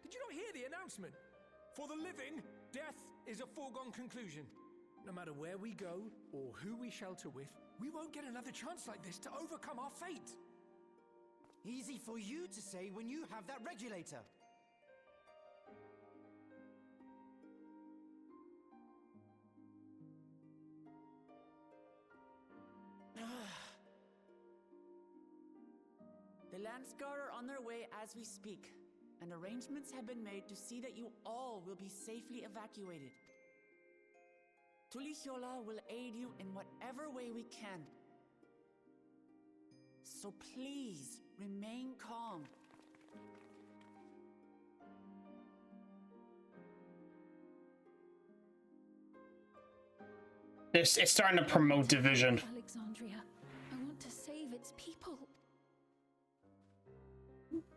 Did you not hear the announcement? For the living, death is a foregone conclusion. No matter where we go, or who we shelter with, we won't get another chance like this to overcome our fate. Easy for you to say when you have that regulator. The Landsguard are on their way as we speak, and arrangements have been made to see that you all will be safely evacuated. Tulichola will aid you in whatever way we can. So please, remain calm. It's starting to promote division. Alexandria, I want to save its people.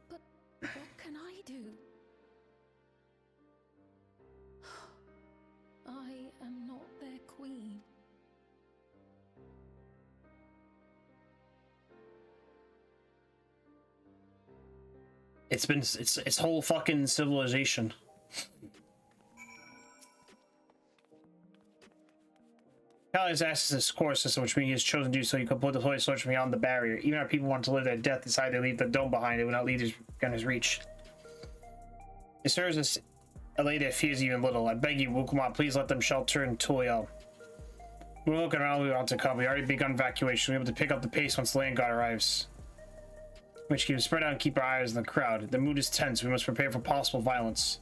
But what can I do? I am not their queen. It's whole fucking civilization. Callias asks this course system, which means he has chosen to do so. You can put the holy switch beyond the barrier. Even if people want to live their death, decide to leave the dome behind, it will not leave his reach. It serves as a lady that fears even little. I beg you, Wukumon, please let them shelter in Tulio. We're looking around, we want to come. We already begun evacuation. We'll be able to pick up the pace once the land guard arrives. Which keeps spread out and keep our eyes on the crowd. The mood is tense. We must prepare for possible violence.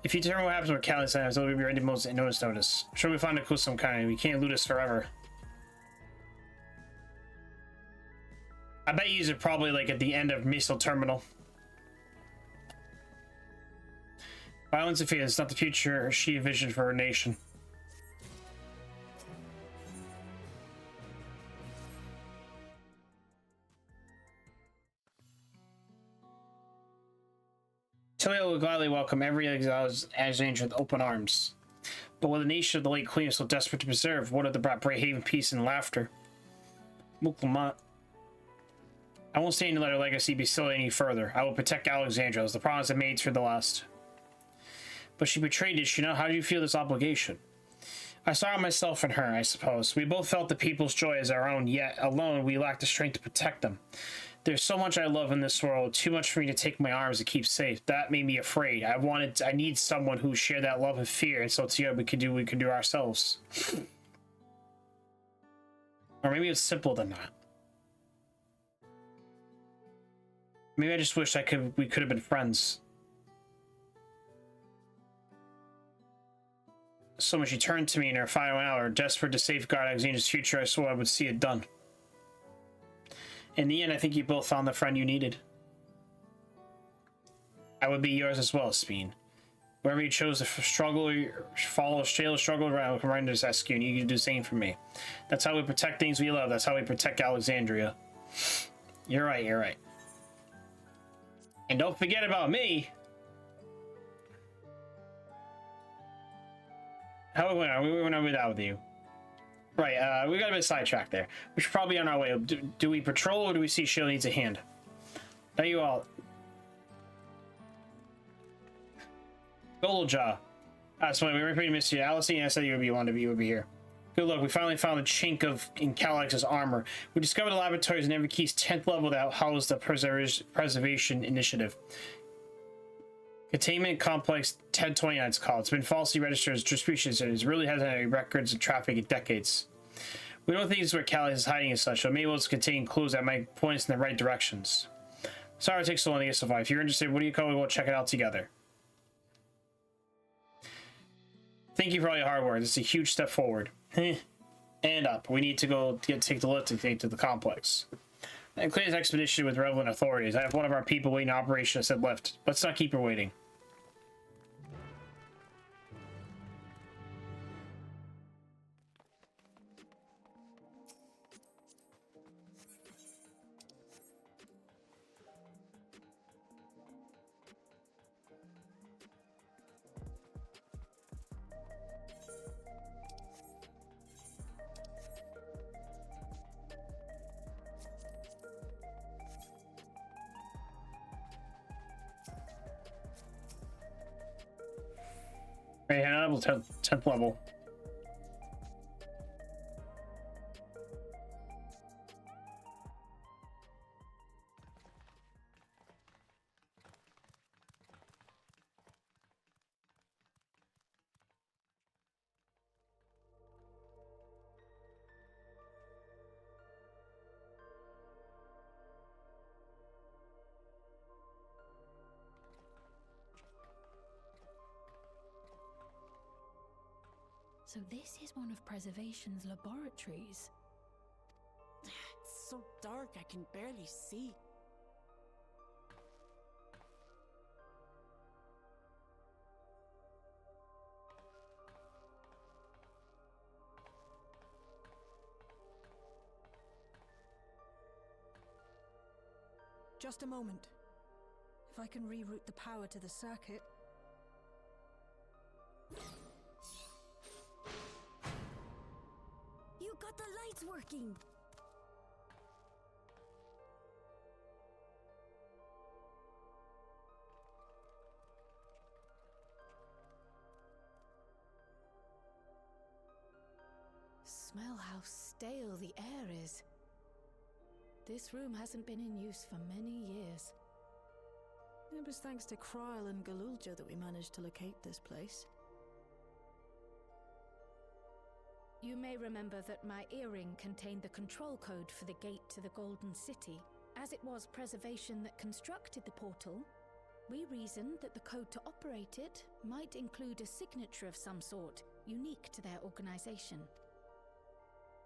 If you determine what happens with Callias and we'll be ready to notice. I'm sure we find a clue some kind. We can't loot us forever. I bet you are probably like at the end of Missile Terminal. Violence and fear is not the future she envisioned for her nation. Tulio will gladly welcome every exiled Alexandria with open arms. But what the nation of the late queen is so desperate to preserve, what of the brought haven, peace, and laughter? Muklamant. I won't stay and let her legacy be still any further. I will protect Alexandria, as the promise I made to the last. But she betrayed, did she not? How do you feel this obligation? I saw myself and her, I suppose. We both felt the people's joy as our own, yet alone we lacked the strength to protect them. There's so much I love in this world, too much for me to take my arms to keep safe. That made me afraid. I need someone who shared that love and fear, and so together we could do ourselves. Or maybe it's simpler than that. Maybe I just wish we could have been friends. So when she turned to me in her final hour, desperate to safeguard Alexandria's future, I swore I would see it done. In the end, I think you both found the friend you needed. I would be yours as well, Speen. Wherever you chose to struggle or follow, struggle around, come right into this rescue, and you can do the same for me. That's how we protect things we love. That's how we protect Alexandria. You're right, you're right. And don't forget about me. How we went over that with you. Right, we got a bit sidetracked there. We should probably be on our way. Do we patrol or do we see Shield needs a hand? Now you all. Golja. So we were pretty missed you. Alice and I said you would be here. Good luck. We finally found a chink in Calix's armor. We discovered the laboratories in every key's 10th level that housed the preservation initiative. Containment Complex 1029 it's called. It's been falsely registered as distribution centers. It really hasn't had any records of traffic in decades. We don't think this is where Calix is hiding as such, so maybe it'll contain clues that might point us in the right directions. Sorry it takes so long to get so far. If you're interested, what do you call it? We'll check it out together. Thank you for all your hard work. This is a huge step forward. And up. We need to go take the lift to take to the complex. And clear this expedition with relevant authorities. I have one of our people waiting in operation that said lift. Let's not keep her waiting. Right, hand level 10th level. So this is one of Preservation's laboratories. It's so dark I can barely see. Just a moment. If I can reroute the power to the circuit. You got the lights working! Smell how stale the air is. This room hasn't been in use for many years. It was thanks to Kryl and Galulja that we managed to locate this place. You may remember that my earring contained the control code for the gate to the Golden City. As it was Preservation that constructed the portal, we reasoned that the code to operate it might include a signature of some sort, unique to their organization.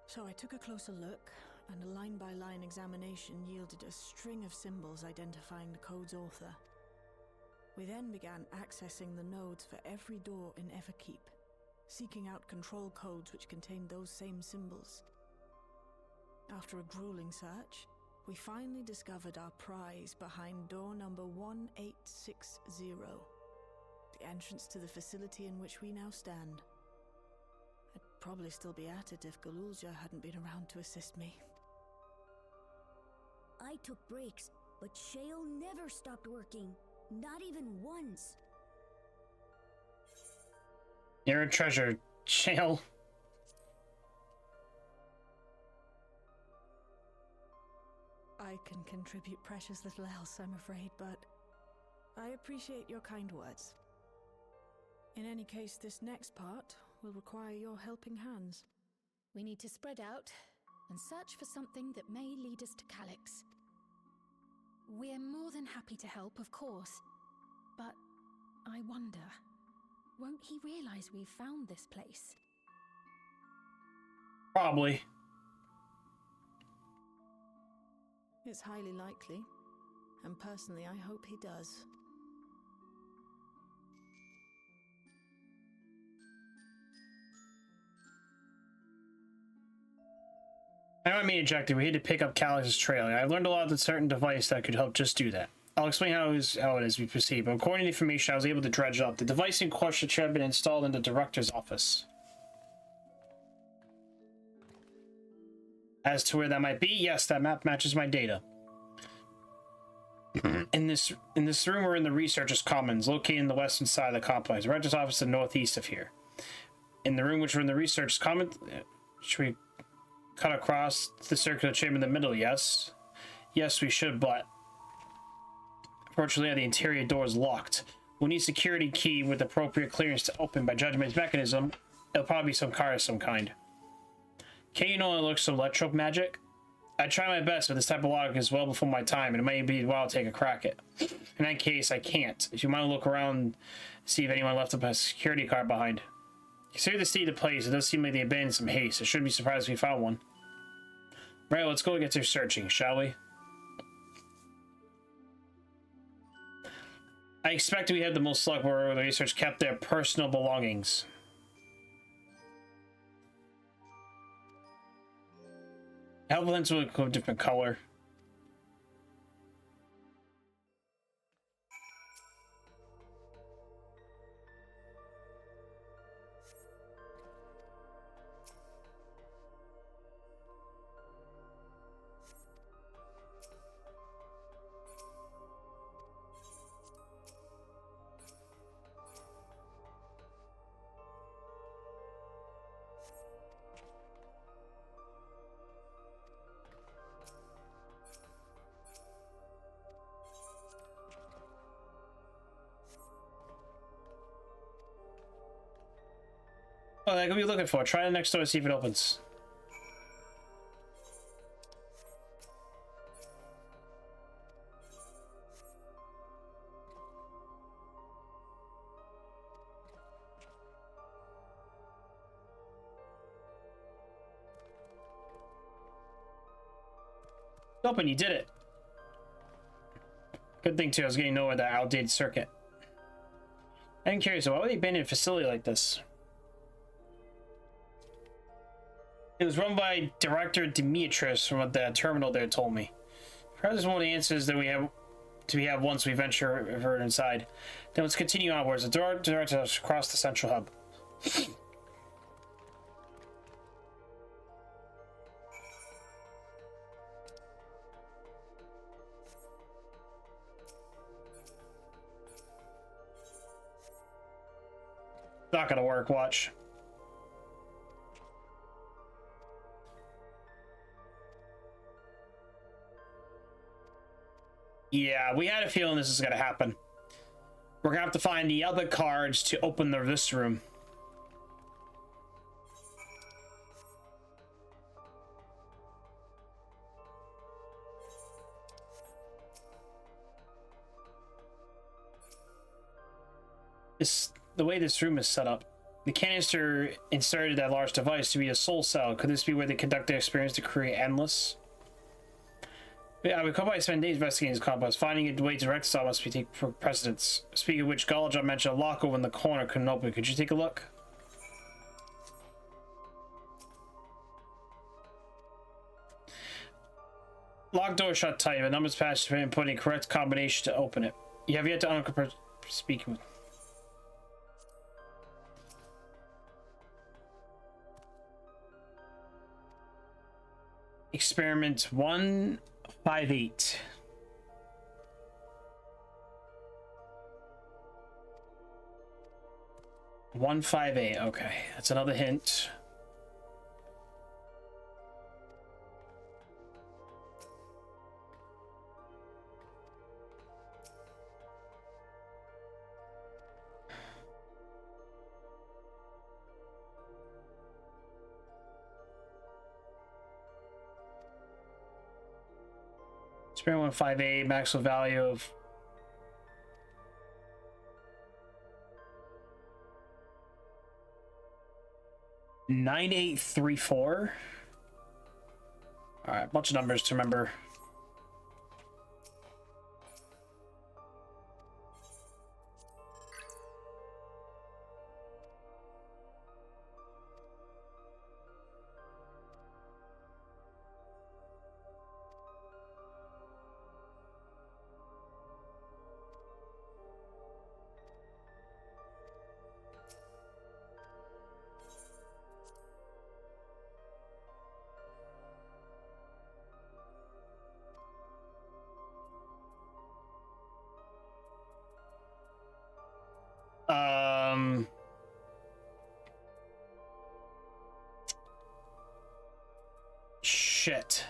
So I took a closer look, and a line-by-line examination yielded a string of symbols identifying the code's author. We then began accessing the nodes for every door in Everkeep, seeking out control codes which contained those same symbols. After a grueling search, we finally discovered our prize behind door number 1860, the entrance to the facility in which we now stand. I'd probably still be at it if Galulja hadn't been around to assist me. I took breaks, but Shale never stopped working. Not even once. You're a treasure, Shale. I can contribute precious little else, I'm afraid, but I appreciate your kind words. In any case, this next part will require your helping hands. We need to spread out and search for something that may lead us to Calyx. We're more than happy to help, of course, but I wonder, won't he realize we've found this place? Probably. It's highly likely, and personally I hope he does. I don't mean ejected. We had to pick up Calyx's trail. I've learned a lot of a certain device that could help just do that. I'll explain how it is we proceed, but according to information I was able to dredge up, the device in question should have been installed in the director's office. As to where that might be, yes, that map matches my data. in this room we're in the Researchers' Commons, located in the western side of the complex. The director's office is the northeast of here. In the room which we're in the Researchers' Commons, should we cut across the circular chamber in the middle? Yes. Yes, we should, but fortunately the interior door is locked. We'll need a security key with appropriate clearance to open. By judgment's mechanism, it'll probably be some card of some kind. Can you know it looks some electro magic? I try my best, but this type of logic is well before my time, and it may be a while to take a crack at. In that case, I can't. If you want to look around, see if anyone left up a security card behind. Consider the state of the place. It does seem like they abandoned some haste. I shouldn't be surprised if we found one. Right, let's go get to searching, shall we? I expect we had the most luck where the research kept their personal belongings. Helpful hints will include a different color. Oh, that could be looking for. Try the next door to see if it opens. Open, you did it. Good thing too, I was getting nowhere with that outdated circuit. I'm curious, why would they abandon a facility like this? It was run by Director Demetrius from what the terminal there told me. Perhaps it's one of the answers that we have once we venture inside. Then let's continue onwards. The door directs us across the central hub. Not gonna work, watch. Yeah, we had a feeling this is gonna happen. We're gonna have to find the other cards to open this room. The way this room is set up. The canister inserted that large device to be a soul cell. Could this be where they conduct their experience to create endless? Yeah, we come by spend days investigating this complex. Finding a way to reconcile must be taken for precedence. Speaking of which, Galladron mentioned a lock over in the corner couldn't open. Could you take a look? Lock door shut tight. The numbers passed and put in correct combination to open it. You have yet to uncompress speaking with. Experiment 158. Okay, that's another hint. Experiment 158, maximum value of 9834. All right, bunch of numbers to remember. Shit.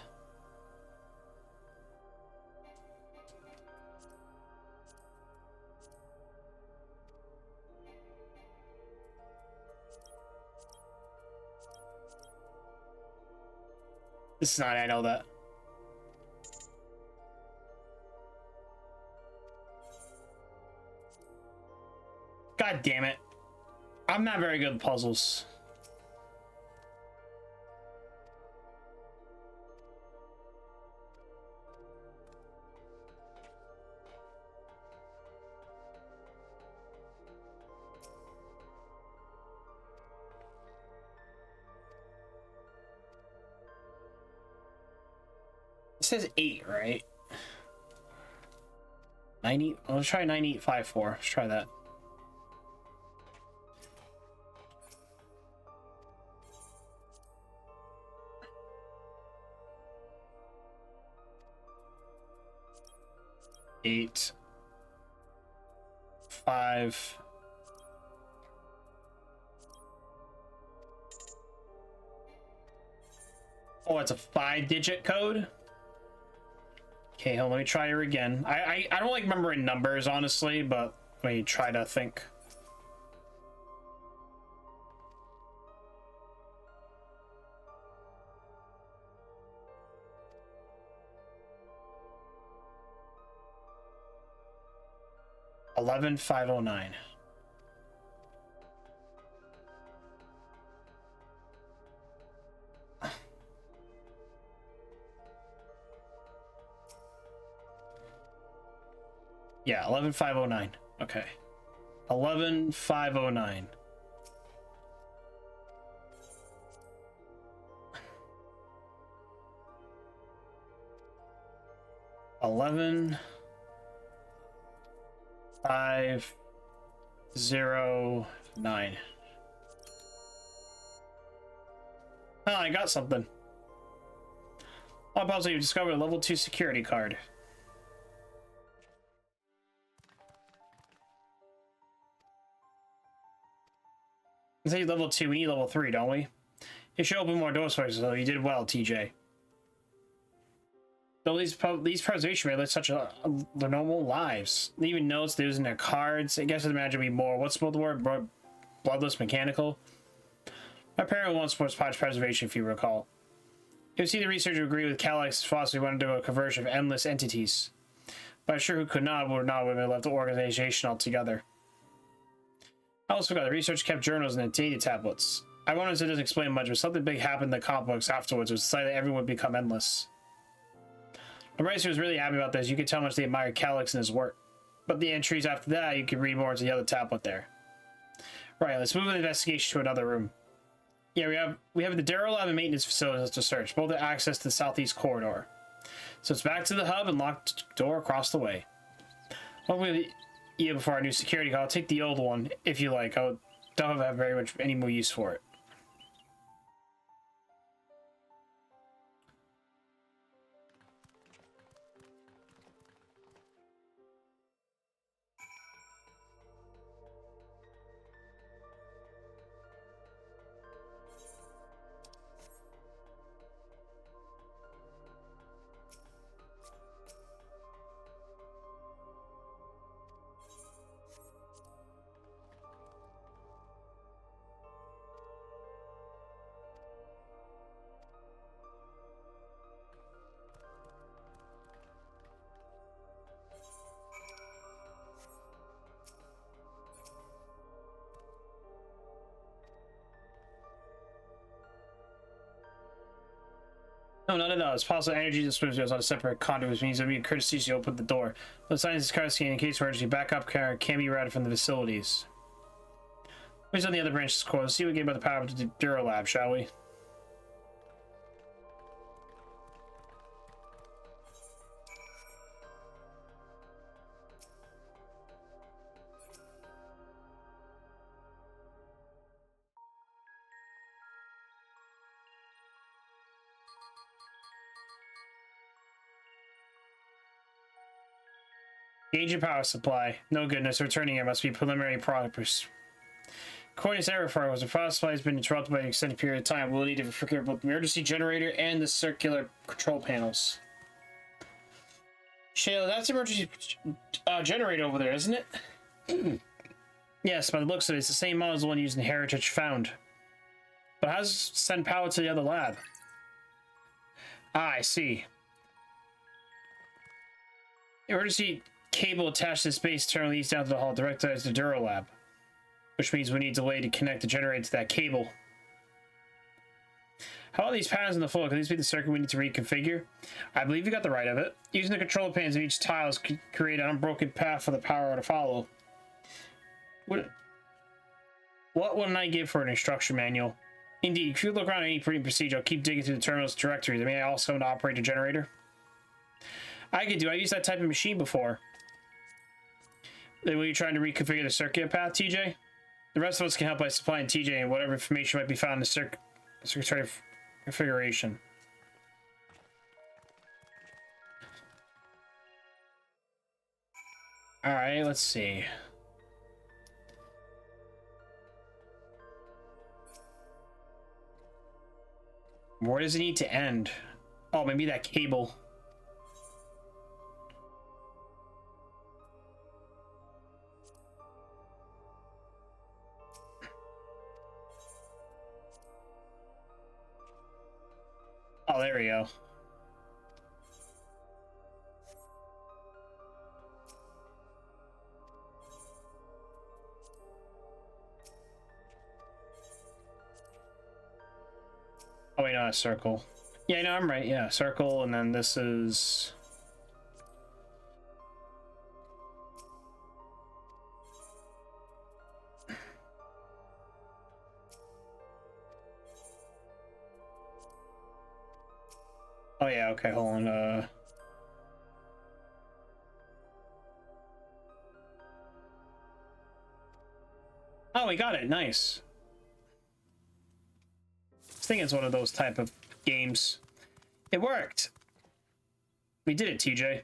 This is not, I know that. God damn it. I'm not very good at puzzles. It says 8, right? 90. Let's try 9854. Let's try that. Eight, 5. Oh, it's a 5-digit code. Okay, hold on, let me try her again. I don't like remembering numbers, honestly, but let me try to think. 11509. Yeah, 11509. Okay. 11509. Eleven 509. Oh, I got something. Oh, possibly you discovered a level 2 security card. I say level 2, we need level 3, don't we? You should open more doors for us, though. You did well, TJ. Though these preservation may live such their normal lives. They even notes they're using their cards. I guess I'd imagine it'd be more, what's the word? Bloodless mechanical? My parent once was potch preservation, if you recall. You see the researcher agree with Calix's philosophy when to do a conversion of endless entities. But I'm sure who could not would not have left the organization altogether. I also forgot the research kept journals and data tablets. I wanted to just explain much, but something big happened in the complex afterwards. It was decided that everyone would become endless. The writer was really happy about this. You could tell how much they admired Calix and his work. But the entries after that, you could read more into the other tablet there. Right, let's move the investigation to another room. Yeah, we have the Darrow Lab and maintenance facilities to search. Both have access to the southeast corridor. So it's back to the hub and locked door across the way. Hopefully, yeah, before our new security call, I'll take the old one if you like. I don't have very much any more use for it. No, none of that. It's possible energy disposal on a separate conduit, which means it would be a courtesy to open the door. The scientist card scan in case emergency backup can be routed from the facilities. Who's on the other branches of the core? Let's see what we get about the power of the Duro Lab, shall we? Gauge of power supply. No goodness, returning it must be preliminary progress. According to error was the power supply has been interrupted by an extended period of time. We'll need to procure both the emergency generator and the circular control panels. Shayla, that's the emergency generator over there, isn't it? Yes, by the looks of it, it's the same model as the one used in Heritage Found. But how does it send power to the other lab? Ah, I see. Emergency cable attached to the space terminal leads down to the hall, directed to the Duro Lab. Which means we need a way to connect the generator to that cable. How are these patterns in the floor? Could these be the circuit we need to reconfigure? I believe you got the right of it. Using the control pans of each tile could create an unbroken path for the power to follow. What wouldn't I give for an instruction manual? Indeed, if you look around any printing procedure, I'll keep digging through the terminal's directories. I mean, I also know to operate a generator. I could do. I used that type of machine before. Then were you trying to reconfigure the circuit path, TJ? The rest of us can help by supplying TJ and whatever information might be found in the circuitry configuration. Alright, let's see. Where does it need to end? Oh, maybe that cable. Oh, there we go. circle. Yeah, no, I'm right. Yeah, circle, and then this is... Oh yeah, okay, hold on. Oh, we got it. Nice. I think it's one of those type of games. It worked. We did it, TJ.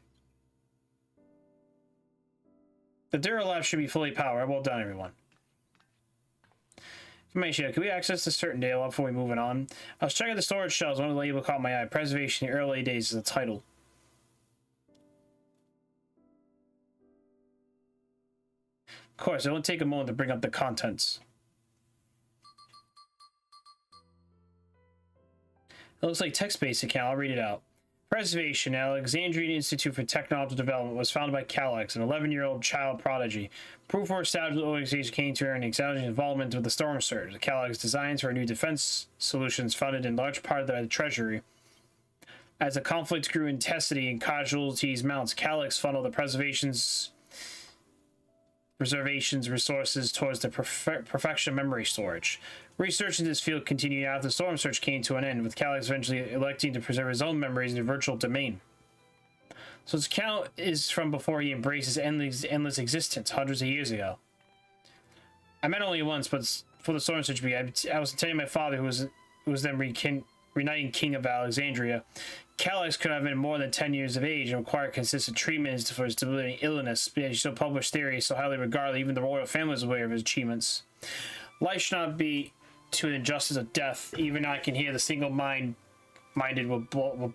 The Duralab should be fully powered. Well done, everyone. Information. Can we access this certain data before we move on? I was checking the storage shelves. One of the label caught my eye. Preservation in the early days is the title. Of course, it won't take a moment to bring up the contents. It looks like text-based account. I'll read it out. Preservation, Alexandrian Institute for Technological Development, was founded by Calyx, an 11-year-old child prodigy. Proof for established organization came to her in Alexandrian's involvement with the Storm Surge. The Calyx designs for new defense solutions funded in large part by the Treasury. As the conflict grew in intensity and casualties mounts, Calyx funneled the preservation's resources towards the perfection memory storage. Research in this field continued after the Storm Surge came to an end, with Calyx eventually electing to preserve his own memories in a virtual domain. So his account is from before he embraced his endless existence, hundreds of years ago. I met only once, but before the Storm Surge began, I was telling my father, who was then reigning king of Alexandria. Calyx could have been more than 10 years of age and required consistent treatment for his debilitating illness, but he still published theories so highly regarded even the royal family was aware of his achievements. Life should not be to an injustice of death. Even I can hear the single-minded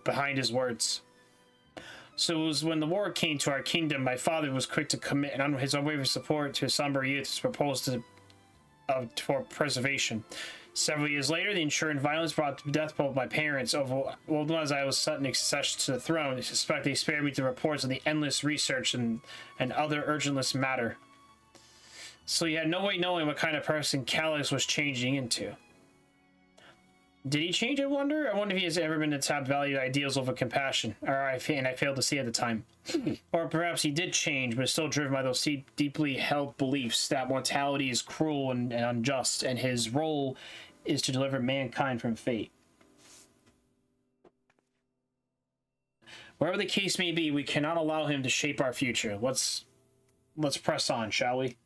behind his words. So it was when the war came to our kingdom, my father was quick to commit his unwavering support to his somber youth's proposal for preservation. Several years later, the ensuing violence brought to death both my parents. Although as I was suddenly succession to the throne, I suspect they spared me the reports of the endless research and other urgentless matter. So you had no way knowing what kind of person Calyx was changing into. Did he change, I wonder? I wonder if he has ever been to tap valued ideals over compassion, and I failed to see at the time. Or perhaps he did change, but is still driven by those deeply held beliefs that mortality is cruel and unjust, and his role is to deliver mankind from fate. Wherever the case may be, we cannot allow him to shape our future. Let's press on, shall we?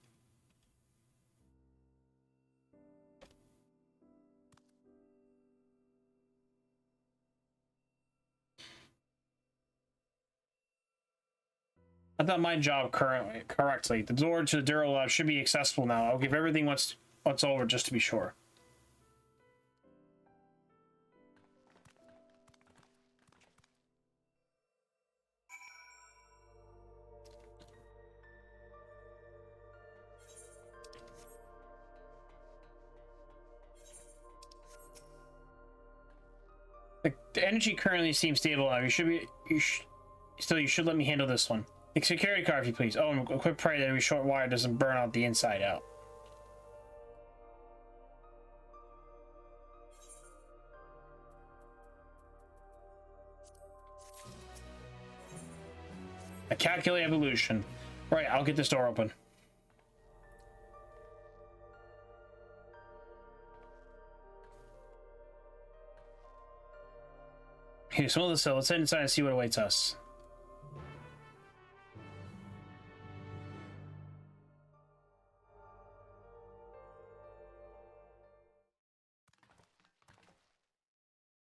I've done my job correctly. The door to the Duralab should be accessible now. I'll give everything once over just to be sure. The energy currently seems stable now. You should let me handle this one. The security card, if you please. Oh, and a quick pray that every short wire doesn't burn out the inside out. A calculate evolution. Right, I'll get this door open. Here, smell the cell. Let's head inside and see what awaits us.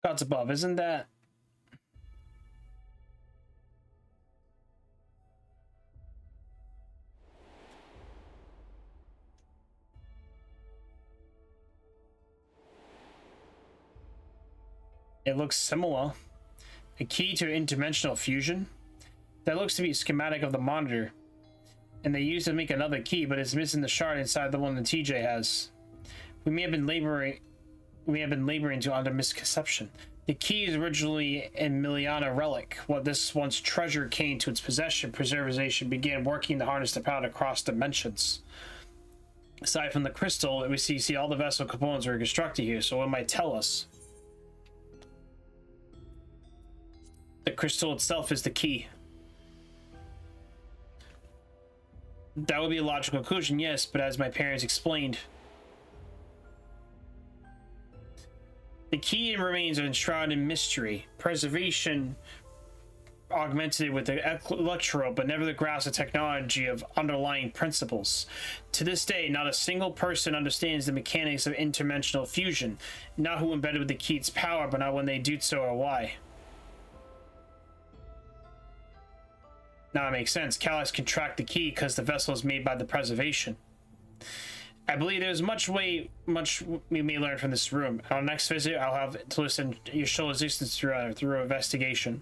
Gods above, isn't that? It looks similar. A key to interdimensional fusion? That looks to be a schematic of the monitor. And they used to make another key, but it's missing the shard inside the one that TJ has. We may have been laboring to under misconception. The key is originally a Miliana relic. What this once treasure came to its possession, preservation began working to harness the power across dimensions. Aside from the crystal, we see all the vessel components are constructed here, so it might tell us. The crystal itself is the key. That would be a logical conclusion, yes, but as my parents explained, the key remains enshrouded in mystery. Preservation augmented it with the electro, but never the grasp of technology of underlying principles. To this day, not a single person understands the mechanics of interdimensional fusion, not who embedded with the key its power, but not when they do so or why. Now it makes sense. Calix can track the key because the vessel is made by the preservation. I believe there's much we may learn from this room. On our next visit, I'll have to listen your show existence through investigation.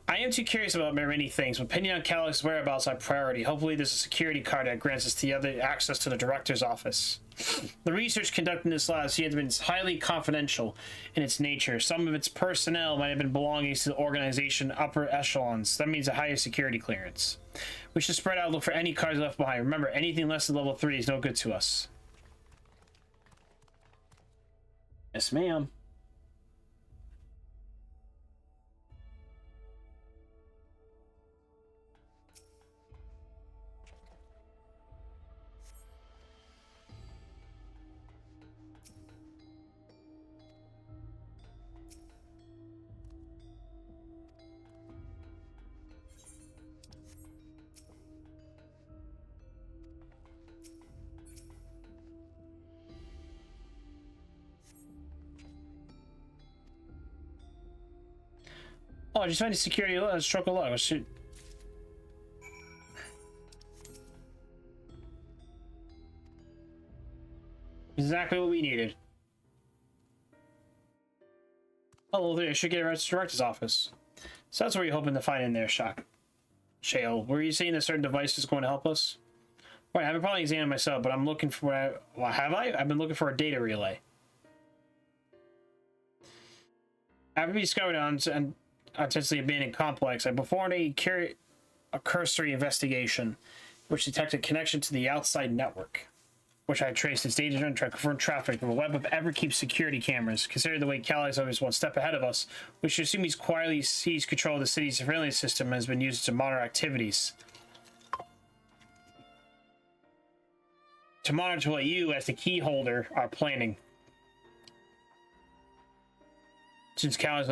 I am too curious about many things, but opinion on Calix's whereabouts are priority. Hopefully there's a security card that grants us the other access to the director's office. The research conducted in this lab seems to have been highly confidential in its nature. Some of its personnel might have been belonging to the organization upper echelons. That means a higher security clearance. We should spread out and look for any cards left behind. Remember, anything less than level 3 is no good to us. Yes, ma'am. Oh, I just found a security stroke of luck. Oh, shoot. Exactly what we needed. Oh, I should get a director's office. So that's what you're hoping to find in there, Shale. Were you saying that certain device is going to help us? Right, I haven't probably examined myself, but I'm looking for... Well, have I? I've been looking for a data relay. After we discovered an intensely abandoned complex, I performed a cursory investigation, which detected connection to the outside network, which I traced its data and tried to confirm traffic with a web of Everkeep security cameras. Considering the way Calix is always one step ahead of us, we should assume he's quietly seized control of the city's surveillance system and has been used to monitor activities. To monitor what you, as the key holder, are planning. Since Calix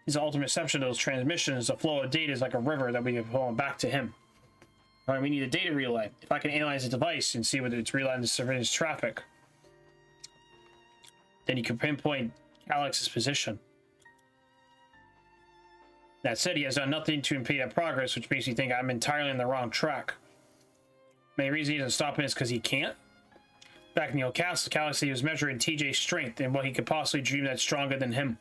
his ultimate reception of those transmissions, the flow of data is like a river that we can pull back to him. All right, we need a data relay. If I can analyze the device and see whether it's relaying the surveillance traffic, then you can pinpoint Alex's position. That said, he has done nothing to impede our progress, which makes me think I'm entirely on the wrong track. Main reason he isn't stopping is because he can't. Back in the old castle, Calix said he was measuring TJ's strength and what he could possibly dream that's stronger than him.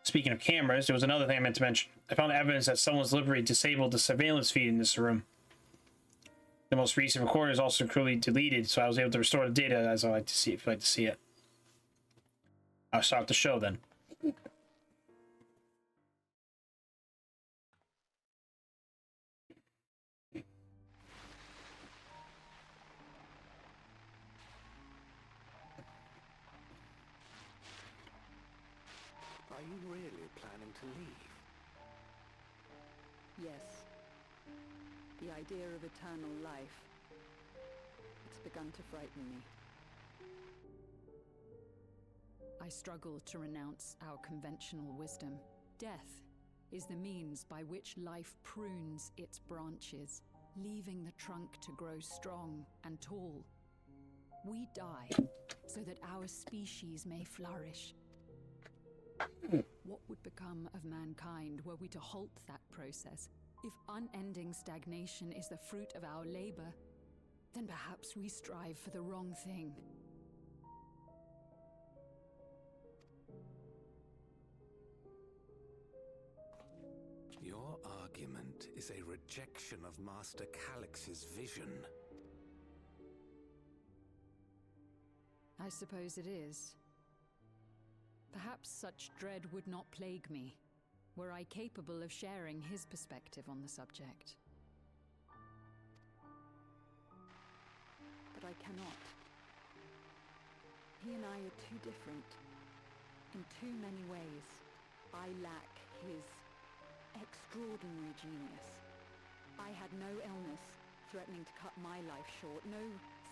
Speaking of cameras, there was another thing I meant to mention. I found evidence that someone's deliberately disabled the surveillance feed in this room. The most recent recorder is also clearly deleted, so I was able to restore the data as I like to see, if you like to see it. I'll start the show then. Are you really planning to leave? Yes. The idea of eternal life. It's begun to frighten me. I struggle to renounce our conventional wisdom. Death is the means by which life prunes its branches, leaving the trunk to grow strong and tall. We die so that our species may flourish. What would become of mankind were we to halt that process? If unending stagnation is the fruit of our labor, then perhaps we strive for the wrong thing. Your argument is a rejection of Master Calix's vision. I suppose it is. Perhaps such dread would not plague me, were I capable of sharing his perspective on the subject. But I cannot. He and I are too different. In too many ways. I lack his extraordinary genius. I had no illness threatening to cut my life short, no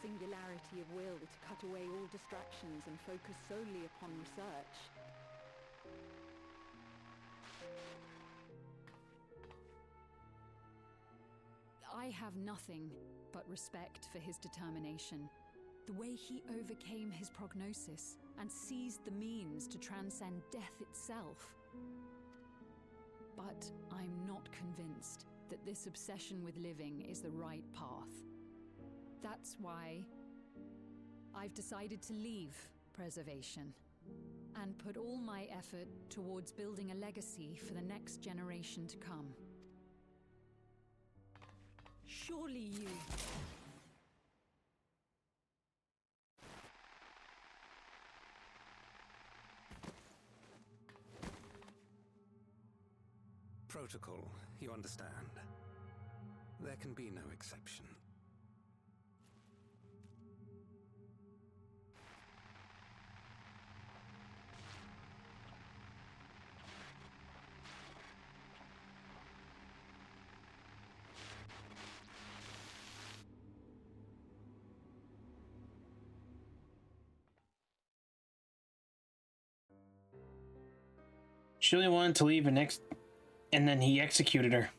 singularity of will to cut away all distractions and focus solely upon research. I have nothing but respect for his determination. The way he overcame his prognosis and seized the means to transcend death itself. But I'm not convinced that this obsession with living is the right path. That's why I've decided to leave preservation and put all my effort towards building a legacy for the next generation to come. Surely you... Protocol, you understand. There can be no exception. She only wanted to leave and then he executed her.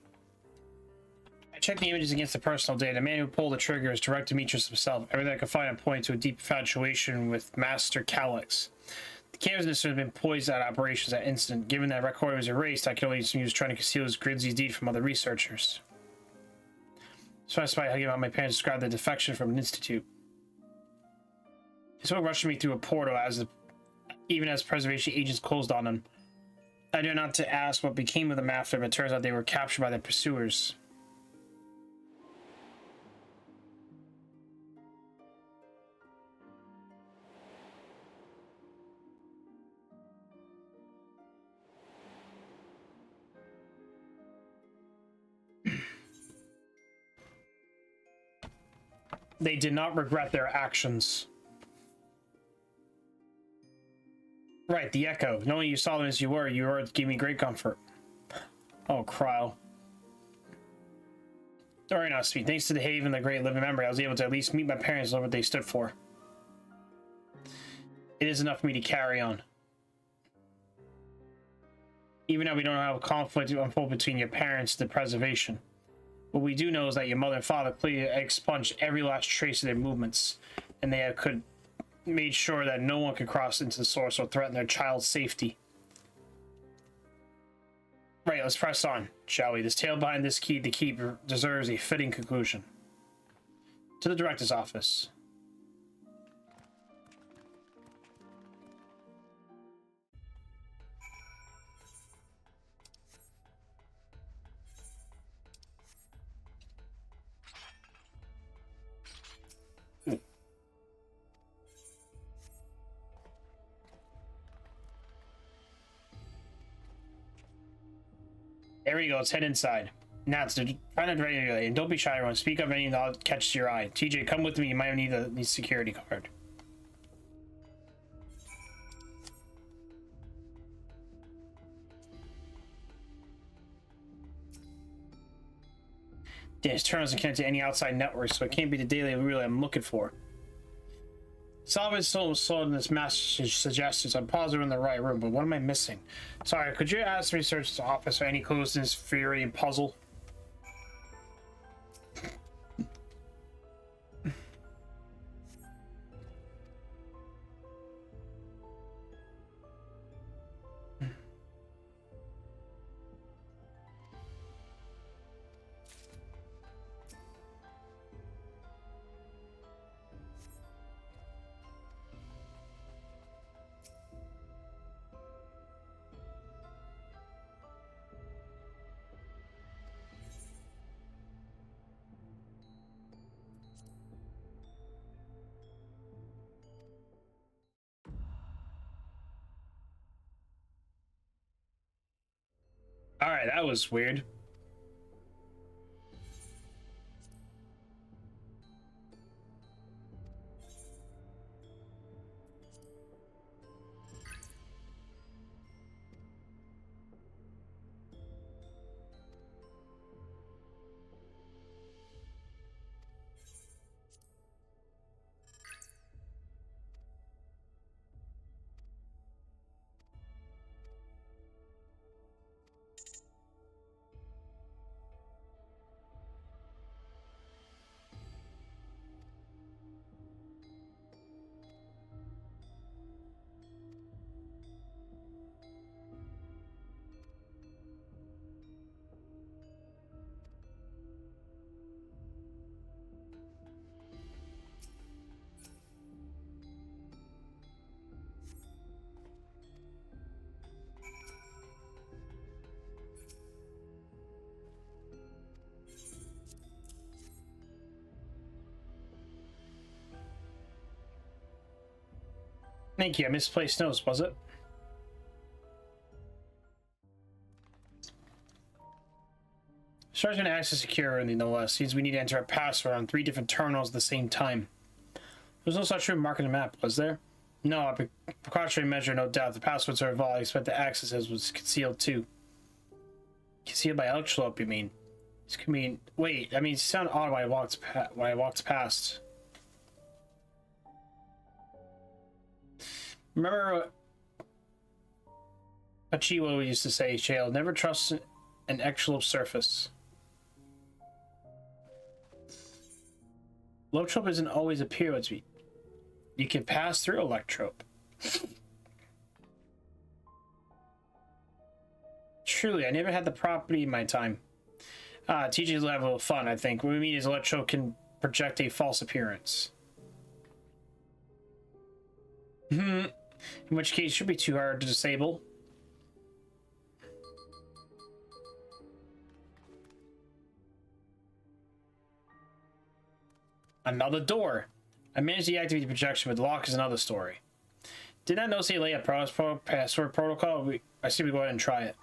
I checked the images against the personal data. The man who pulled the trigger is Direct Demetrius himself. Everything I could find pointed to a deep infatuation with Master Calyx. The cameras in this have been poised at operations at instant. Given that record was erased, I could only assume he was trying to conceal his grisly deed from other researchers. Specify how my parents described the defection from an institute. He spoke rushing me through a portal even as preservation agents closed on him. I dare not to ask what became of them after, but it turns out they were captured by their pursuers. They did not regret their actions. Right, the Echo. Knowing you saw them as you were gave me great comfort. Oh, Cryle. Very not sweet. Thanks to the Haven and the great living memory, I was able to at least meet my parents and know what they stood for. It is enough for me to carry on. Even now we don't know how conflict unfold between your parents and the preservation. What we do know is that your mother and father clearly expunged every last trace of their movements, and they made sure that no one could cross into the source or threaten their child's safety. Right, let's press on, shall we? This tale behind this key, the keeper, deserves a fitting conclusion. To the director's office. There we go, let's head inside. Now, find out regularly, and don't be shy, everyone. Speak up anything that catches your eye. TJ, come with me, you might need the security card. This turn doesn't connect to any outside network, so it can't be the daily relay I'm looking for. Salvage soul was sold in this message suggestions. I'm positive we're in the right room, but what am I missing? Sorry, could you ask the research office for any clues in this infuriating puzzle? Alright, that was weird. Thank you. I misplaced notes, was it? Star's going to access security, no less. Means we need to enter a password on 3 different terminals at the same time. There's no such room marked on the map, was there? No, a precautionary measure, no doubt. The passwords are vault. I expect the access was concealed too. Concealed by Elchlope, you mean? This could mean. Wait, that means it sounded odd when I walked past. Remember what Achiwo used to say, Shale, never trust an Elchlope surface. Electrope doesn't always appear what's me. You can pass through Electrope. Truly, I never had the property in my time. TJ's will have a little fun, I think. What we mean is Electrope can project a false appearance. In which case, it should be too hard to disable. Another door. I managed to deactivate the projection, but the lock is another story. Did not know say lay a password protocol? I say we go ahead and try it.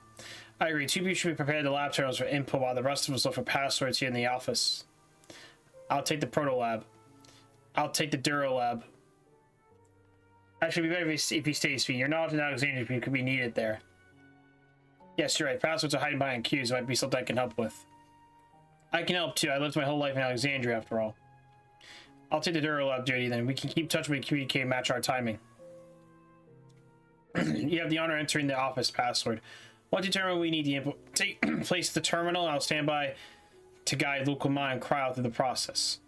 I agree. 2 people should be prepared to lab terminals for input while the rest of us look for passwords here in the office. I'll take the proto lab. I'll take the Duro lab. Actually, it'd be better if he stays for you. Your knowledge in Alexandria could be needed there. Yes, you're right. Passwords are hiding behind queues. It might be something I can help with. I can help too. I lived my whole life in Alexandria after all. I'll take the Duro lab duty then. We can keep touch with communicate and match our timing. You have the honor of entering the office password. Once you determine we need the input, take place the terminal. I'll stand by to guide local mind crowd through the process.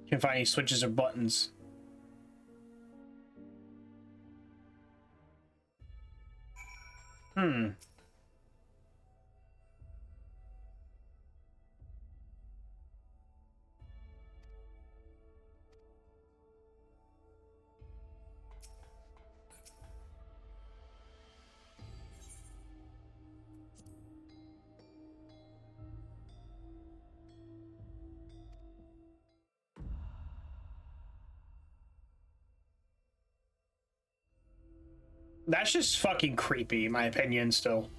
You can find any switches or buttons. That's just fucking creepy, in my opinion, still.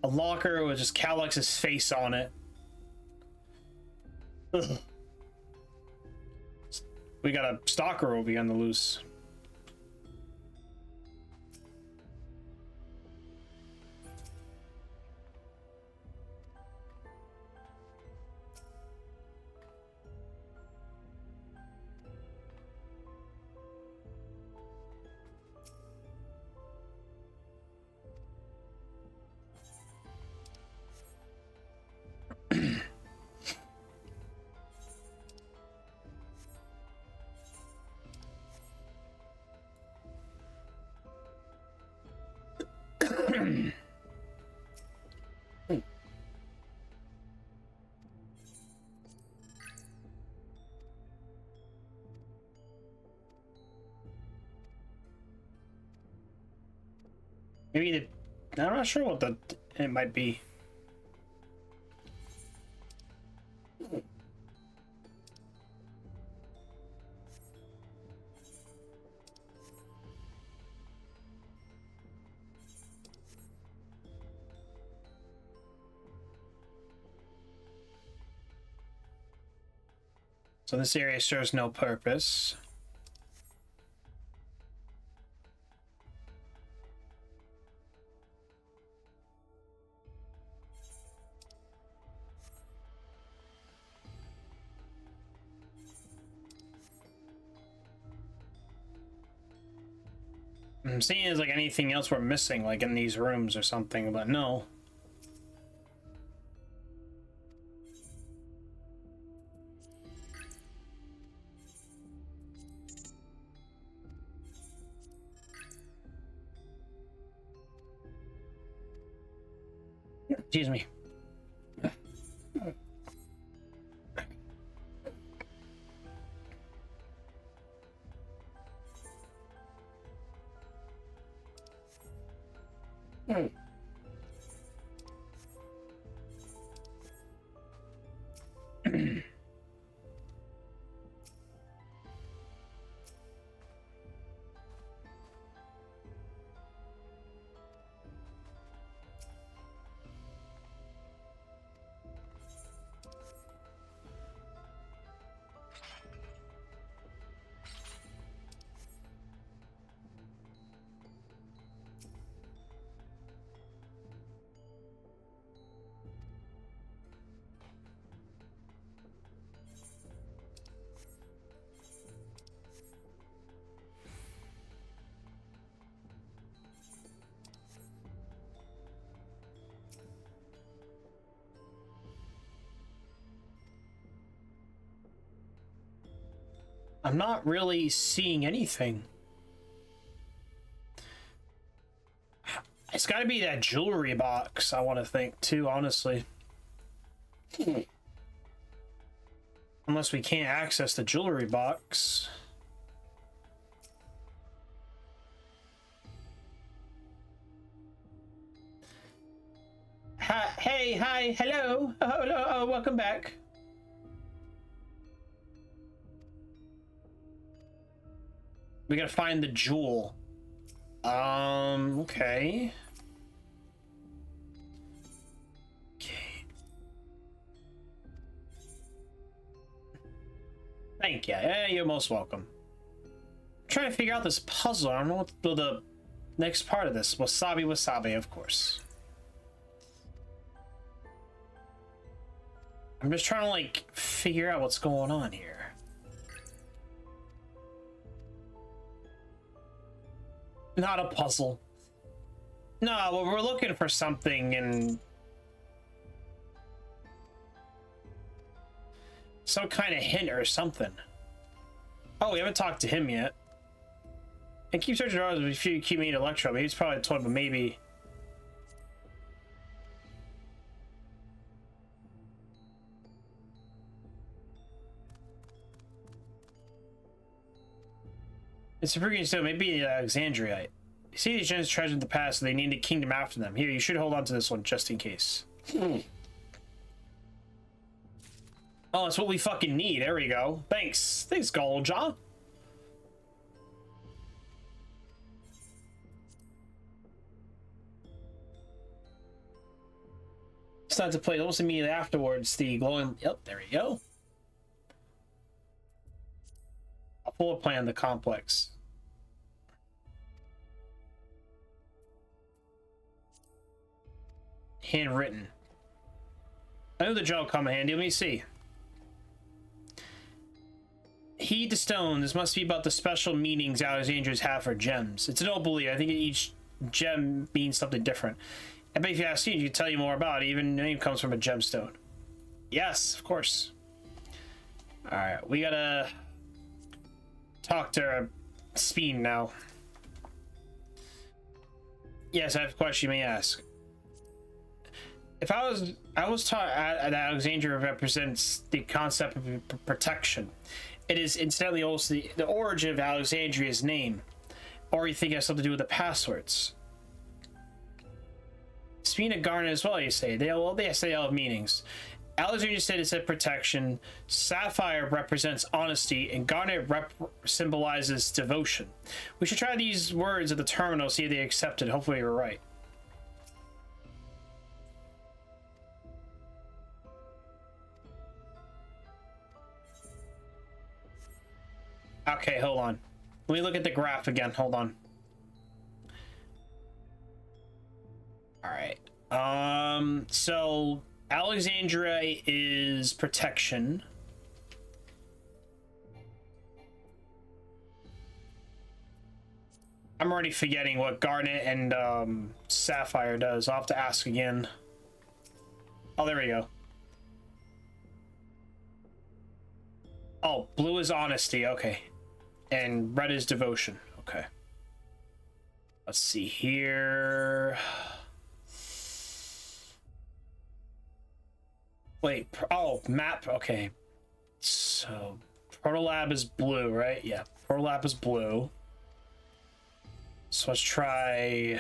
A locker with just Calix's face on it. Ugh. We got a stalker over here on the loose. Maybe I'm not sure what it might be. So this area serves no purpose. I'm seeing is like anything else we're missing, like in these rooms or something, but no. Excuse me. I'm not really seeing anything. It's got to be that jewelry box, I want to think, too, honestly. Unless we can't access the jewelry box. Hi, hey, hi, hello. Oh, welcome back. We gotta find the jewel. Okay. Thank you. Yeah, you're most welcome. I'm trying to figure out this puzzle. I don't know what the next part of this. Wasabi, wasabi, of course. I'm just trying to, like, figure out what's going on here. Not a puzzle. No, well, we're looking for something and some kind of hint or something. Oh, we haven't talked to him yet. And keep searching ours if you keep meeting Electro. Maybe he's probably told him, maybe. It's a freaking stone, maybe Alexandrite. You see these gems treasured in the past, so they named a kingdom after them. Here, you should hold on to this one just in case. Oh, that's what we fucking need. There we go. Thanks. Thanks, Goldjaw. It's time to play almost immediately afterwards. The glowing. Yep, there we go. A full plan, the complex. Handwritten. I know the job will come in handy. Let me see. Heed the stone. This must be about the special meanings Alexandrians have for gems. It's an old belief. I think each gem means something different. I bet if you ask Steve, he can tell you more about it. Even the name comes from a gemstone. Yes, of course. Alright, we gotta talk to Speen now. Yes, I have a question you may ask. If I was taught that Alexandria represents the concept of protection. It is incidentally also the origin of Alexandria's name. Or you think it has something to do with the passwords. Speen and Garnet as well, you say. They all have meanings. Alexandria said it said protection, Sapphire represents honesty, and Garnet symbolizes devotion. We should try these words at the terminal, see if they accept it. Hopefully we're right. Okay, hold on. Let me look at the graph again. Hold on. Alright. So Alexandria is protection. I'm already forgetting what Garnet and Sapphire does. I'll have to ask again. Oh, there we go. Oh, blue is honesty. Okay. And red is devotion. Okay. Let's see here. Wait. Oh, map. Okay. So, Protolab is blue, right? Yeah. Protolab is blue. So let's try.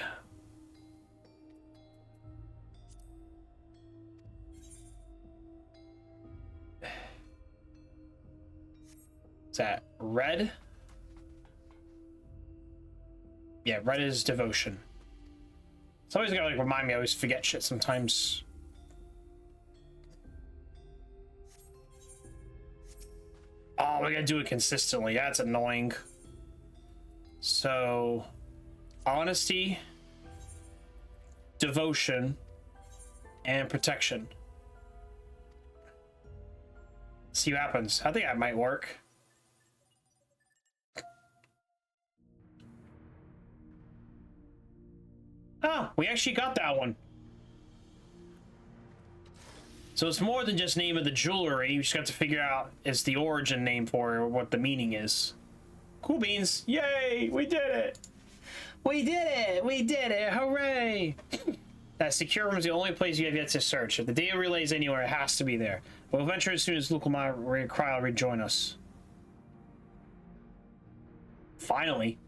Is that red? Yeah, red is devotion. Somebody's gotta like remind me. I always forget shit sometimes. Oh, we gotta do it consistently. That's annoying. So, honesty, devotion, and protection. See what happens. I think that might work. Oh, we actually got that one. So it's more than just name of the jewelry. You just got to figure out it's the origin name for it or what the meaning is. Cool beans. Yay! We did it! We did it! We did it! Hooray! That secure room is the only place you have yet to search. If the data relay is anywhere, it has to be there. We'll venture as soon as local crowd rejoin us. Finally.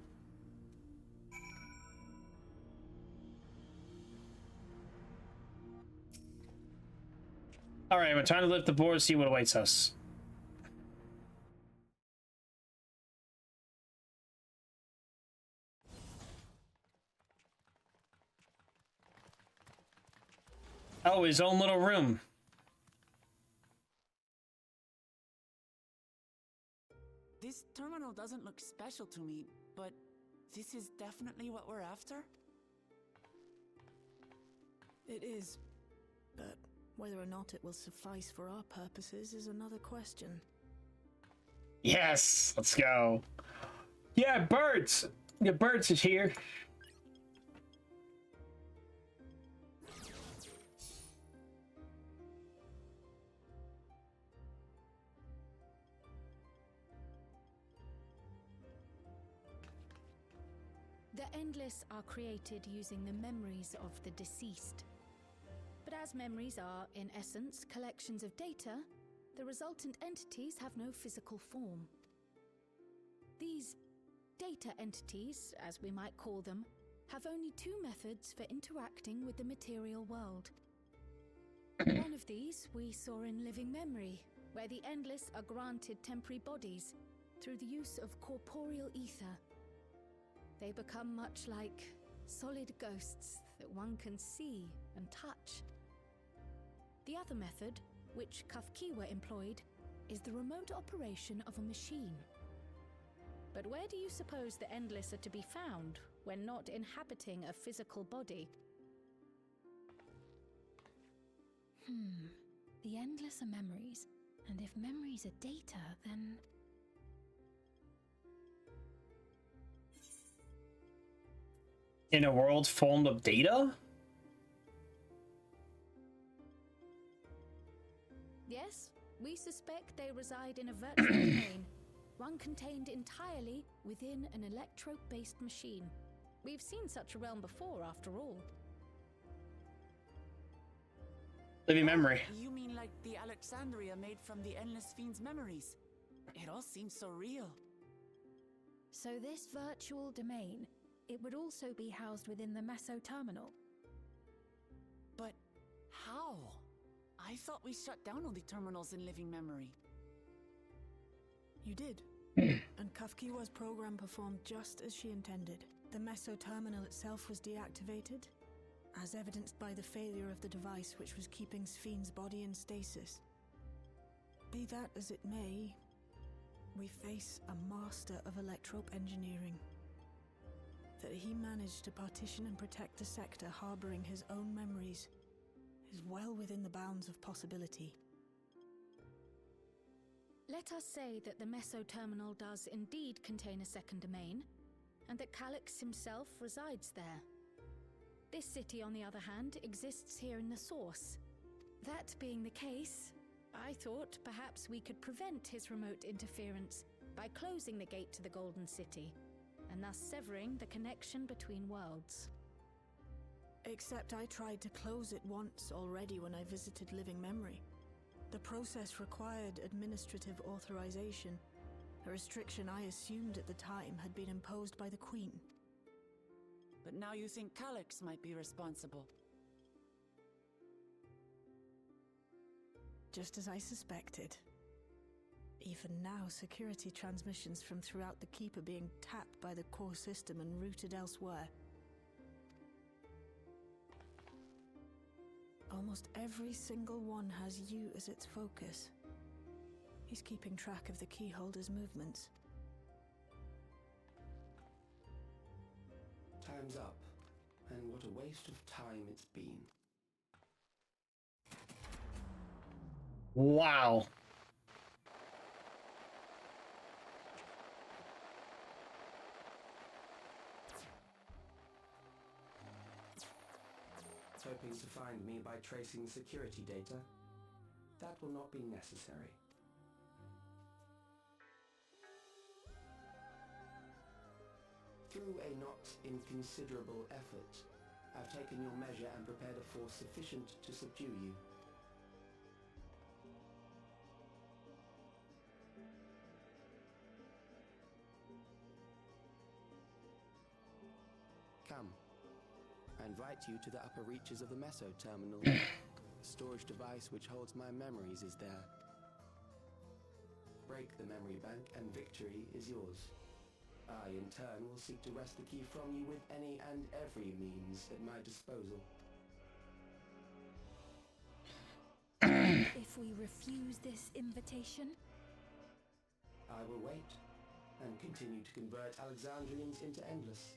Alright, we're time to lift the board and see what awaits us. Oh, his own little room. This terminal doesn't look special to me, but this is definitely what we're after? It is, but whether or not it will suffice for our purposes is another question. Yes, let's go. Yeah, birds. The birds is here. The Endless are created using the memories of the deceased. But as memories are, in essence, collections of data, the resultant entities have no physical form. These data entities, as we might call them, have only two methods for interacting with the material world. One of these we saw in living memory, where the Endless are granted temporary bodies through the use of corporeal ether. They become much like solid ghosts that one can see and touch. The other method, which Kafkiwa employed, is the remote operation of a machine. But where do you suppose the Endless are to be found when not inhabiting a physical body? The Endless are memories, and if memories are data, then... In a world formed of data? Yes, we suspect they reside in a virtual domain, one contained entirely within an electro-based machine. We've seen such a realm before, after all. Living memory. You mean like the Alexandria made from the Endless Fiend's memories? It all seems so real. So this virtual domain, it would also be housed within the Meso terminal. But how? I thought we shut down all the terminals in living memory. You did. And Kafkiwa's program performed just as she intended. The Meso terminal itself was deactivated, as evidenced by the failure of the device which was keeping Spheen's body in stasis. Be that as it may, we face a master of electrope engineering. That he managed to partition and protect the sector harboring his own memories is well within the bounds of possibility. Let us say that the Meso terminal does indeed contain a second domain, and that Calyx himself resides there. This city, on the other hand, exists here in the source. That being the case, I thought perhaps we could prevent his remote interference by closing the gate to the Golden City, and thus severing the connection between worlds. Except I tried to close it once already when I visited Living Memory. The process required administrative authorization, a restriction I assumed at the time had been imposed by the Queen. But now you think Calyx might be responsible. Just as I suspected. Even now, security transmissions from throughout the Keep are being tapped by the core system and routed elsewhere. Almost every single one has you as its focus. He's keeping track of the keyholder's movements. Time's up, and what a waste of time it's been. Wow. Hoping to find me by tracing security data? That will not be necessary. Through a not inconsiderable effort, I've taken your measure and prepared a force sufficient to subdue you. Come. I invite you to the upper reaches of the Meso Terminal. The storage device which holds my memories is there. Break the memory bank and victory is yours. I, in turn, will seek to wrest the key from you with any and every means at my disposal. If we refuse this invitation? I will wait and continue to convert Alexandrians into Endless.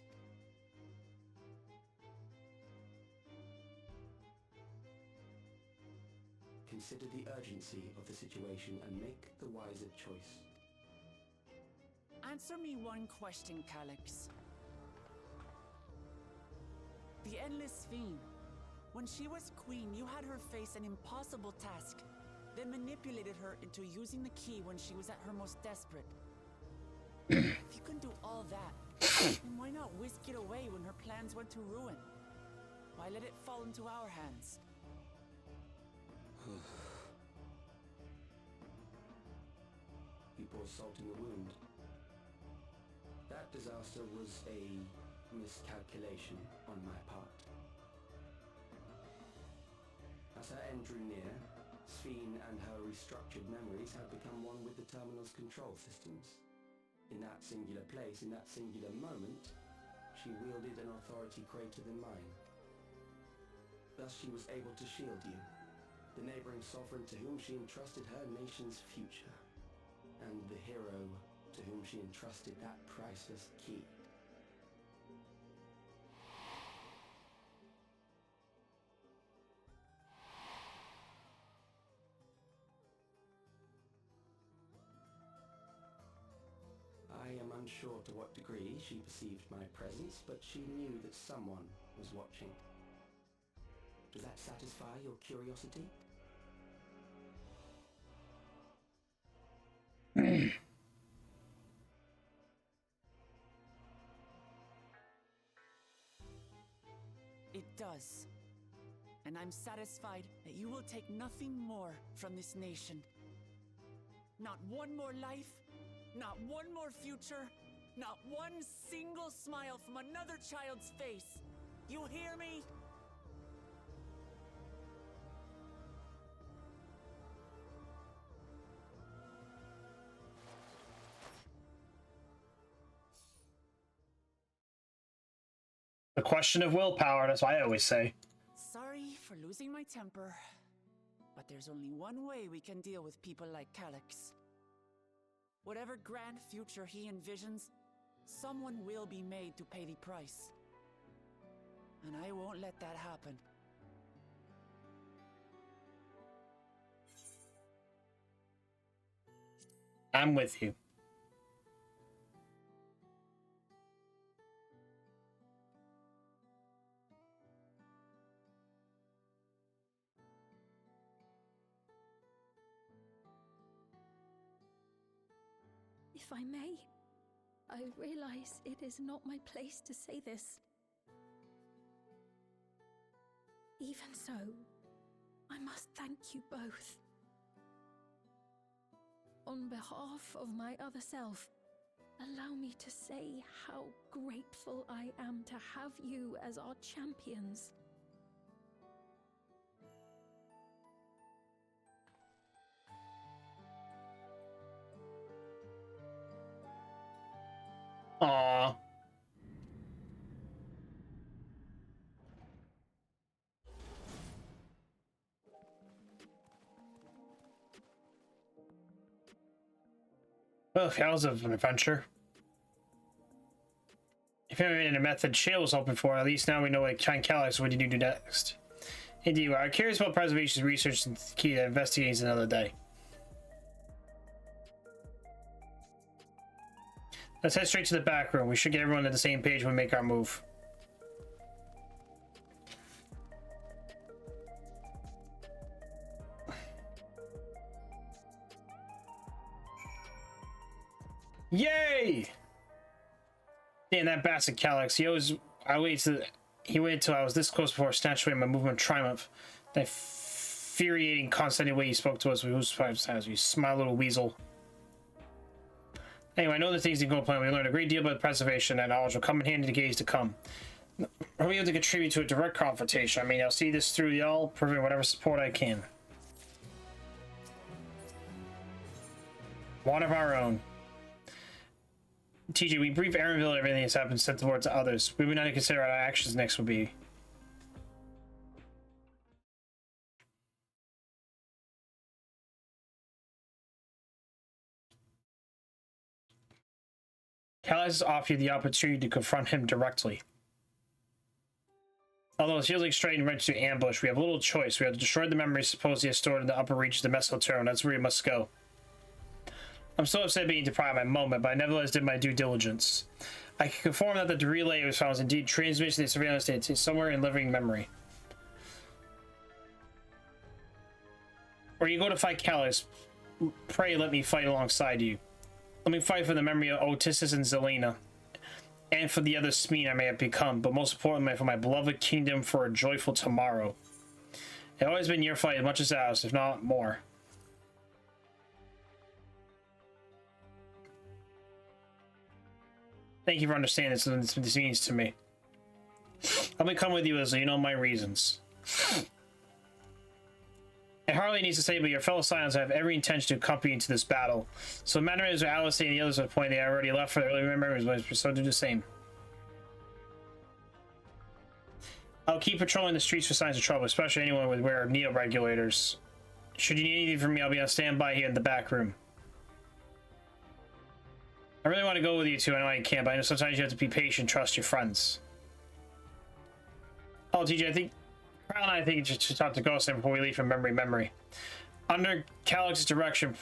Consider the urgency of the situation and make the wiser choice. Answer me one question, Calyx. The Endless Fiend. When she was queen, you had her face an impossible task, then manipulated her into using the key when she was at her most desperate. If you can do all that, then why not whisk it away when her plans went to ruin? Why let it fall into our hands? You pour salt in the wound. That disaster was a miscalculation on my part. As her end drew near, Sphene and her restructured memories had become one with the terminal's control systems. In that singular place, in that singular moment, she wielded an authority greater than mine. Thus she was able to shield you, the neighboring sovereign to whom she entrusted her nation's future, and the hero to whom she entrusted that priceless key. I am unsure to what degree she perceived my presence, but she knew that someone was watching. Does that satisfy your curiosity? It does. And I'm satisfied that you will take nothing more from this nation. Not one more life, not one more future, not one single smile from another child's face. You hear me? The question of willpower, that's what I always say. Sorry for losing my temper, but there's only one way we can deal with people like Calyx. Whatever grand future he envisions, someone will be made to pay the price. And I won't let that happen. I'm with you. If I may, I realize it is not my place to say this. Even so, I must thank you both. On behalf of my other self, allow me to say how grateful I am to have you as our champions. Aww. Well, that was an adventure. If you haven't made a method Shale was hoping for, at least now we know what kind of Calyx would you do next. Indeed, we are curious about preservation's research and key to investigating another day. Let's head straight to the back room. We should get everyone on the same page when we make our move. Yay! Damn, that bastard Calyx. He waited till I was this close before snatching away my movement of triumph. That infuriating, condescending way he spoke to us. You smile, little weasel. Anyway, I know the things didn't go plan. We learned a great deal about preservation, and knowledge will come in handy in the days to come. I'll be able to contribute to a direct confrontation. I mean, I'll see this through y'all, providing whatever support I can. One of our own. TJ, we brief Aaronville everything that's happened, sent the word to others. We would not consider what our actions next would be. Calais has offered you the opportunity to confront him directly. Although it feels like straight right to ambush, we have little choice. We have to destroy the memories supposedly stored in the upper reaches of the Mesotero. That's where we must go. I'm so upset being deprived of my moment, but I nevertheless did my due diligence. I can confirm that the relay was found was indeed transmitted to the surveillance data somewhere in living memory. Or you go to fight Calais, pray let me fight alongside you. Let me fight for the memory of Otissus and Zelena, and for the other Smeen I may have become, but most importantly for my beloved kingdom, for a joyful tomorrow. It's always been your fight as much as ours, if not more. Thank you for understanding what this means to me. Let me come with you, Izzy. You know my reasons. It hardly needs to say, but your fellow Scions have every intention to accompany you into this battle. So the matter is, Alice and the others at the point they already left for the early memories, but so do the same. I'll keep patrolling the streets for signs of trouble, especially anyone with aware of neo-regulators. Should you need anything from me, I'll be on standby here in the back room. I really want to go with you too. I know I can't, but I know sometimes you have to be patient, trust your friends. Oh, TJ, I think Crown and I think you should talk to Ghost before we leave from memory. Under Calix's direction,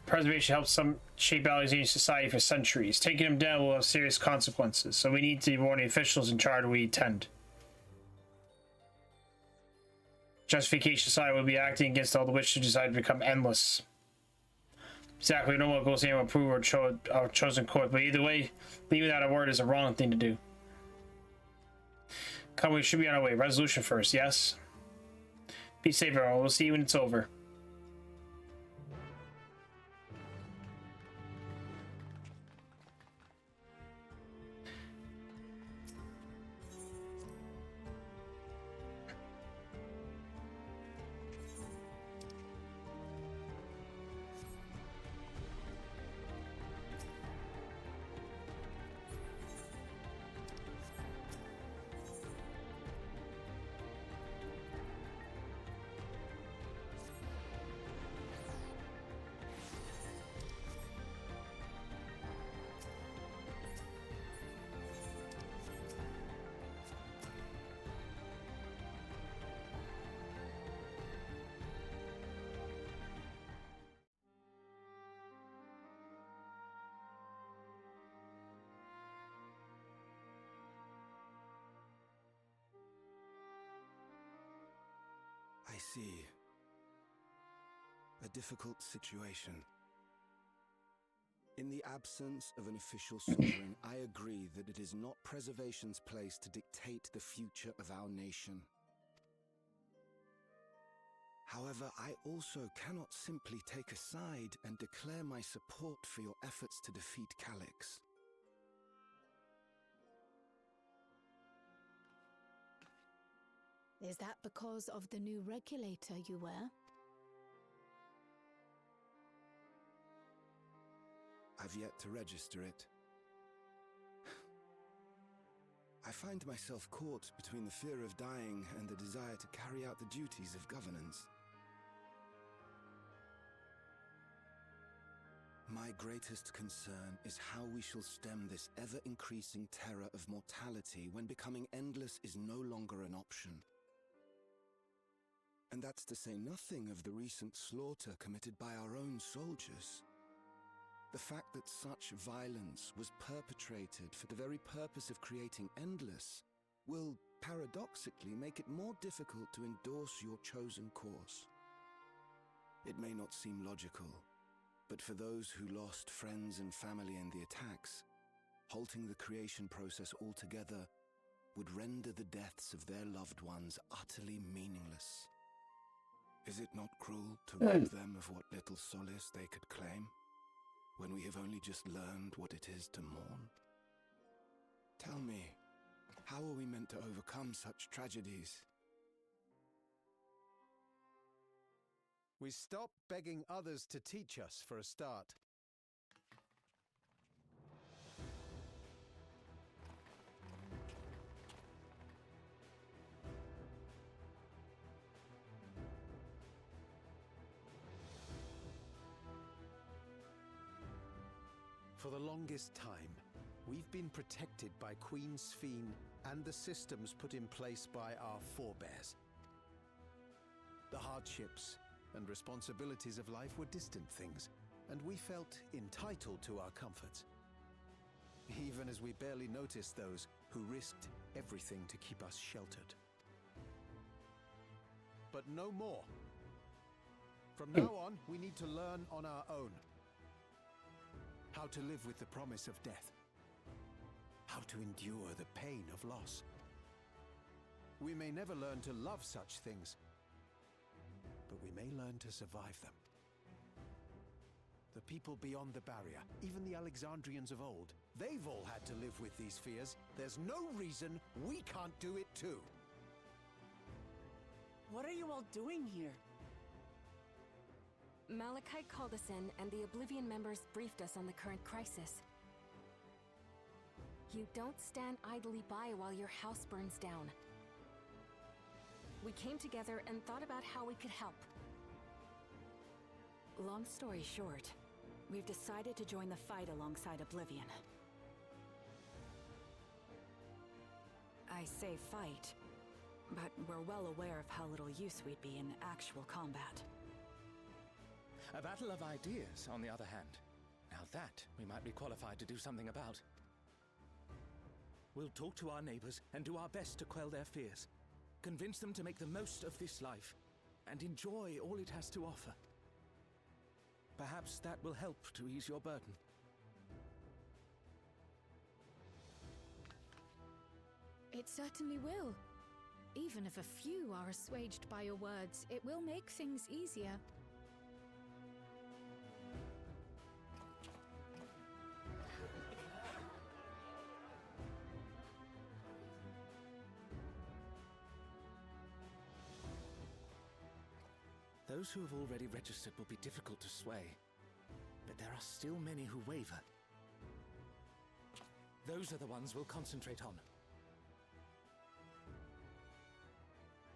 preservation helped some shape Alexandrian society for centuries. Taking him down will have serious consequences, so we need to warn the officials in charge we attend. Justification side will be acting against all the witches who decide to become endless. Exactly, no one goes in and approve our chosen court, but either way, leaving without a word is a wrong thing to do. Come, we should be on our way. Resolution first, yes? Be safe, everyone. We'll see you when it's over. I see. A difficult situation. In the absence of an official sovereign, I agree that it is not preservation's place to dictate the future of our nation. However, I also cannot simply take a side and declare my support for your efforts to defeat Calix. Is that because of the new regulator you wear? I've yet to register it. I find myself caught between the fear of dying and the desire to carry out the duties of governance. My greatest concern is how we shall stem this ever-increasing terror of mortality when becoming endless is no longer an option. And that's to say nothing of the recent slaughter committed by our own soldiers. The fact that such violence was perpetrated for the very purpose of creating Endless will, paradoxically, make it more difficult to endorse your chosen course. It may not seem logical, But for those who lost friends and family in the attacks, halting the creation process altogether would render the deaths of their loved ones utterly meaningless. Is it not cruel to rob them of what little solace they could claim, when we have only just learned what it is to mourn? Tell me, how are we meant to overcome such tragedies? We stop begging others to teach us for a start. For the longest time, we've been protected by Queen Sphene and the systems put in place by our forebears. The hardships and responsibilities of life were distant things, and we felt entitled to our comforts, even as we barely noticed those who risked everything to keep us sheltered. But no more. From now on, we need to learn on our own. How to live with the promise of death. How to endure the pain of loss. We may never learn to love such things, but we may learn to survive them. The people beyond the barrier, even the Alexandrians of old, they've all had to live with these fears. There's no reason we can't do it too. What are you all doing here? Malachite called us in, and the Oblivion members briefed us on the current crisis. You don't stand idly by while your house burns down. We came together and thought about how we could help. Long story short, we've decided to join the fight alongside Oblivion. I say fight, but we're well aware of how little use we'd be in actual combat. A battle of ideas, on the other hand. Now that we might be qualified to do something about. We'll talk to our neighbors and do our best to quell their fears. Convince them to make the most of this life and enjoy all it has to offer. Perhaps that will help to ease your burden. It certainly will. Even if a few are assuaged by your words, it will make things easier. Those who have already registered will be difficult to sway, but there are still many who waver. Those are the ones we'll concentrate on.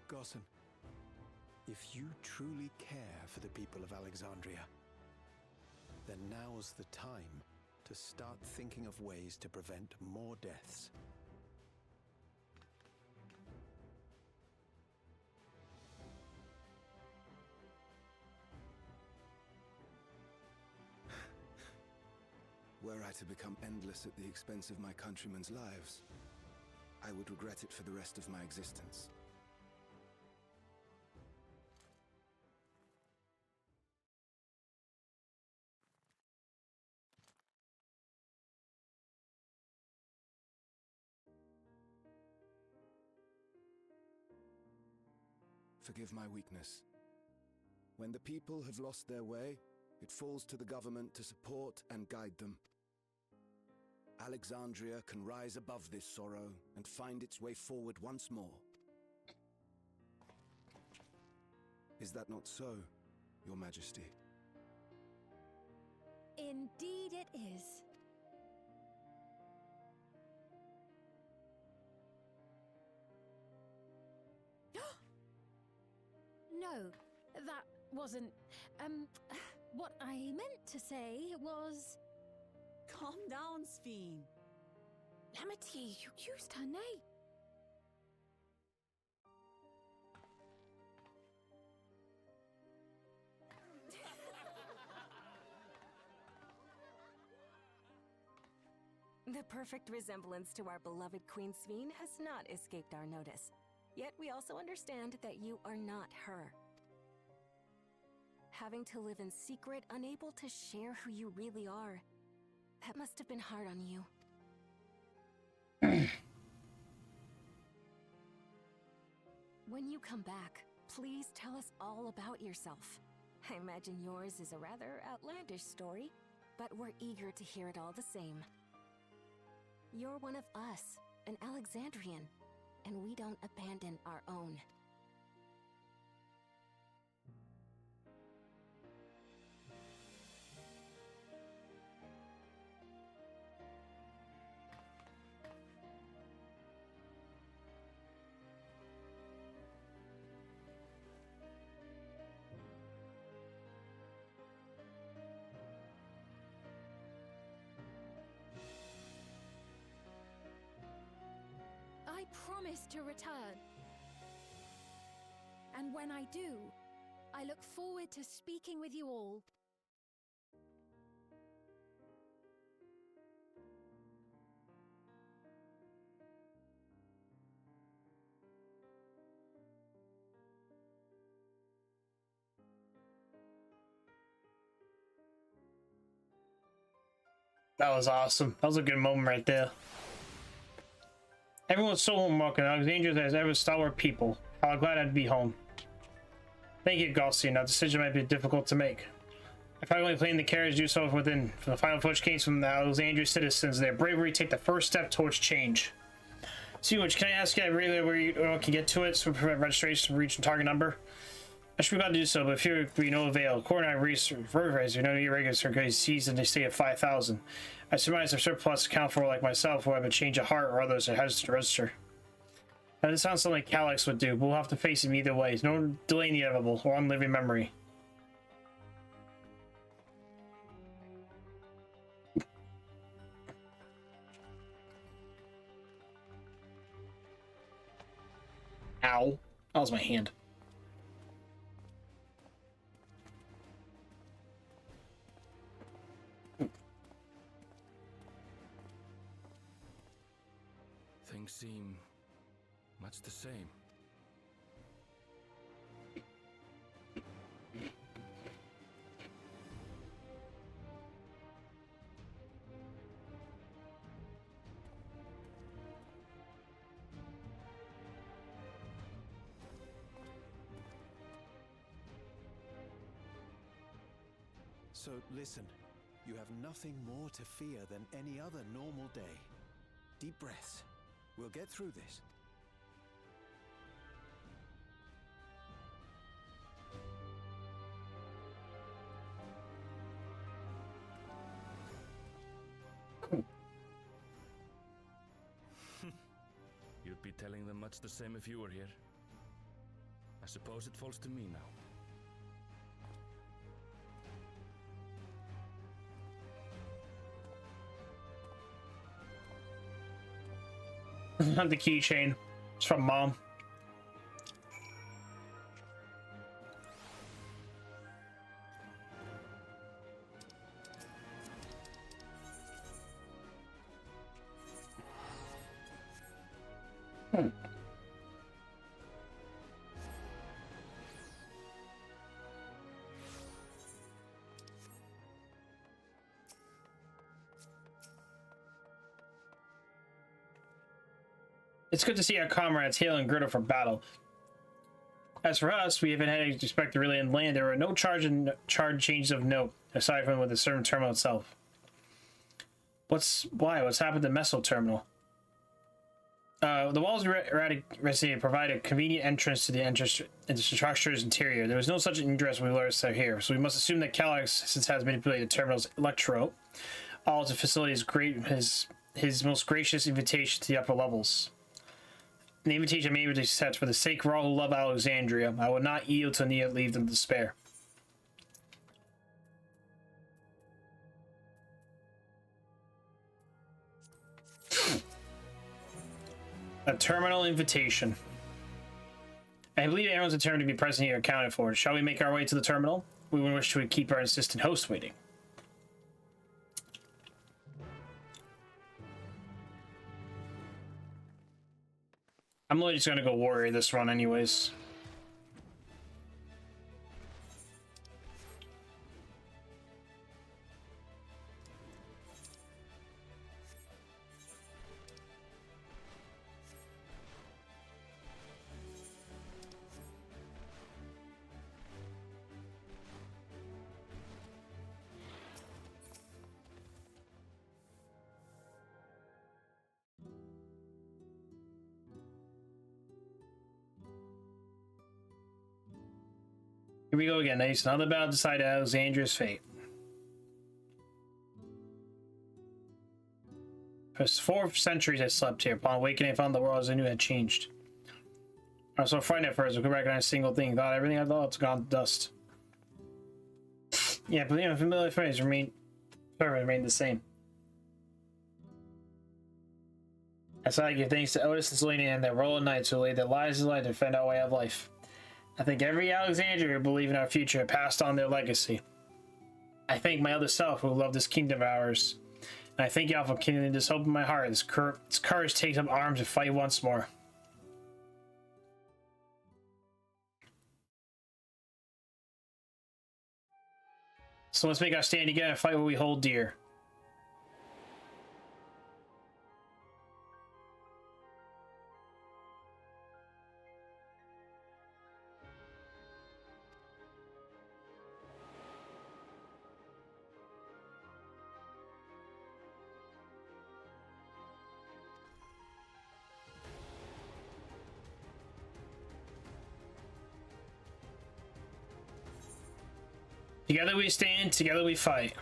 Gossan, if you truly care for the people of Alexandria, then now's the time to start thinking of ways to prevent more deaths. Were I to become endless at the expense of my countrymen's lives, I would regret it for the rest of my existence. Forgive my weakness. When the people have lost their way, it falls to the government to support and guide them. Alexandria can rise above this sorrow and find its way forward once more. Is that not so, Your Majesty? Indeed it is. No, that wasn't... what I meant to say was... Calm down, Sphene. Lamity, you used her name. The perfect resemblance to our beloved Queen Sphene has not escaped our notice. Yet we also understand that you are not her. having to live in secret, unable to share who you really are. That must have been hard on you. When you come back, please tell us all about yourself. I imagine yours is a rather outlandish story, but we're eager to hear it all the same. You're one of us, an Alexandrian, and we don't abandon our own. I promise to return. And when I do, I look forward to speaking with you all. That was awesome. That was a good moment right there. Everyone's so welcome. Alexandria has ever stalwart people. How glad I'd be home. Thank you, Gaussian. That decision might be difficult to make. I finally playing the carriage do so within. From the final push came from the Alexandria citizens. Their bravery take the first step towards change. See, which can I ask you really where you can get to it so we prevent registration from reaching target number? I should be glad to do so, but if you're be no avail. According to research, no irregulars are going to seize and they stay at 5,000. I surmise their surplus account for like myself who have a change of heart or others that has to register. Now, this sounds something like Calyx would do, but we'll have to face him either way. No delay in the inevitable or on living memory. Ow. That was my hand. Things seem much the same. So listen, you have nothing more to fear than any other normal day. Deep breaths. We'll get through this. You'd be telling them much the same if you were here. I suppose it falls to me now. The keychain. It's from Mom. It's good to see our comrades hail and girdle for battle. As for us, we haven't had any respect to really land. There were no charge changes of note, aside from with the certain terminal itself. What's happened to Meso Terminal? The walls resident provide a convenient entrance to the structure's interior. There was no such ingress when we learned that here, so we must assume that Calyx, since has manipulated the terminal's electro, all the facilities his most gracious invitation to the upper levels. The invitation may be accepted for the sake of all who love Alexandria. I will not yield to leave them in despair. A terminal invitation. I believe everyone's determined to be present here accounted for. Shall we make our way to the terminal? We would wish to keep our insistent host waiting. I'm really just gonna go warrior this run anyways. Here we go again. Nice. Another battle decided Alexandria's fate. For 4 centuries I slept here. Upon awakening, I found the world as I knew had changed. I was so frightened at first, I could recognize a single thing. Thought everything I thought was gone to dust. Yeah, but familiar phrase remained the same. That's why I give thanks to Otis and Selene and their royal knights who laid their lives in life to defend our way of life. I think every Alexandria who believed in our future passed on their legacy. I thank my other self who loved this kingdom of ours. And I thank y'all for kindling this hope in my heart. This courage takes up arms to fight once more. So let's make our stand together and fight what we hold dear. Together we stand, together we fight.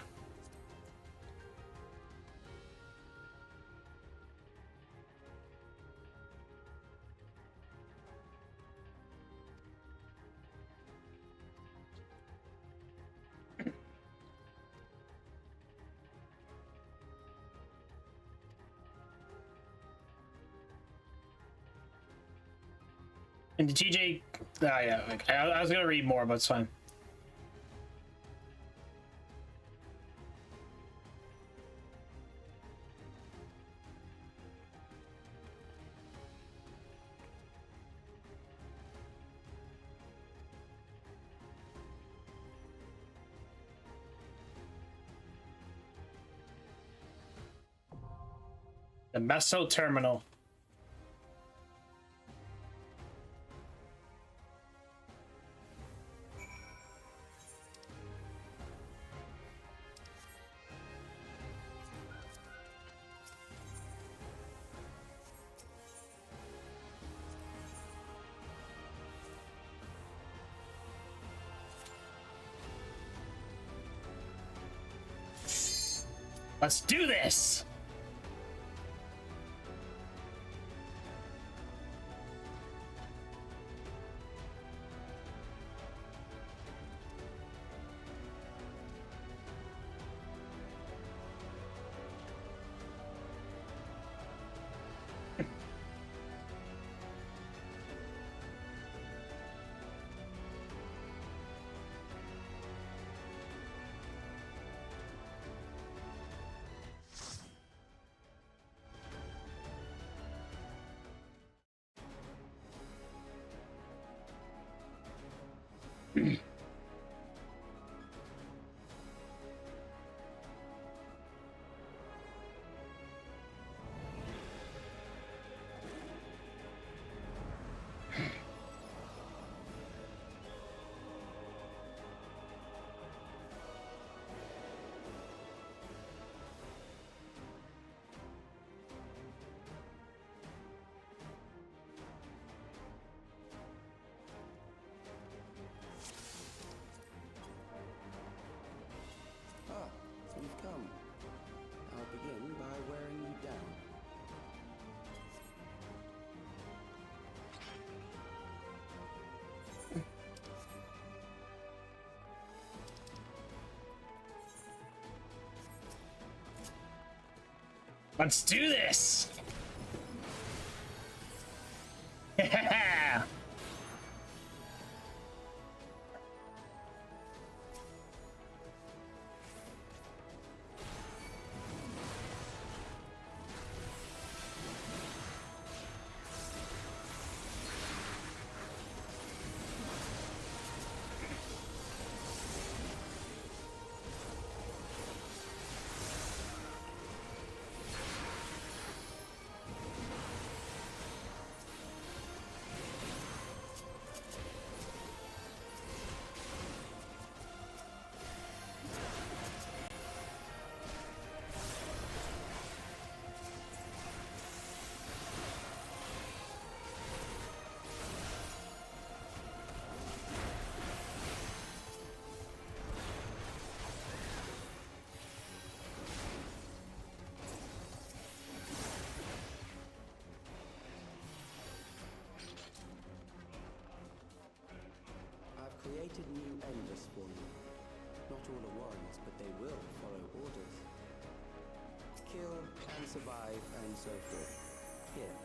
And the TJ, yeah, I was gonna read more, but it's fine. The Meso Terminal. Let's do this! You've come. I'll begin by wearing you down. Let's do this! Yeah! created new Endless for you. Not all are warriors, but they will follow orders. Kill and survive and so forth. Here,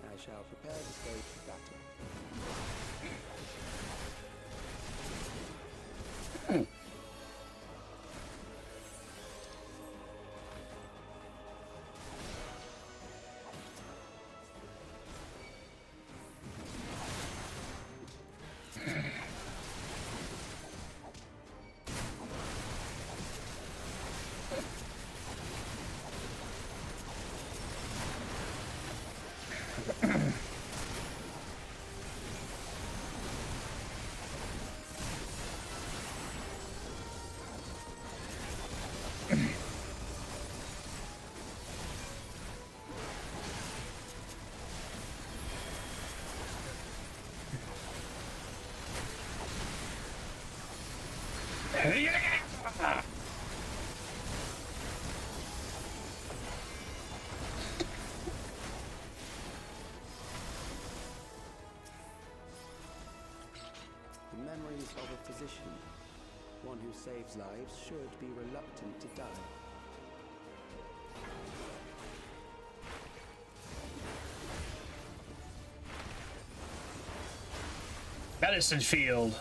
I shall prepare the stage for battle. The memories of a physician. One who saves lives should be reluctant to die. Medicine field.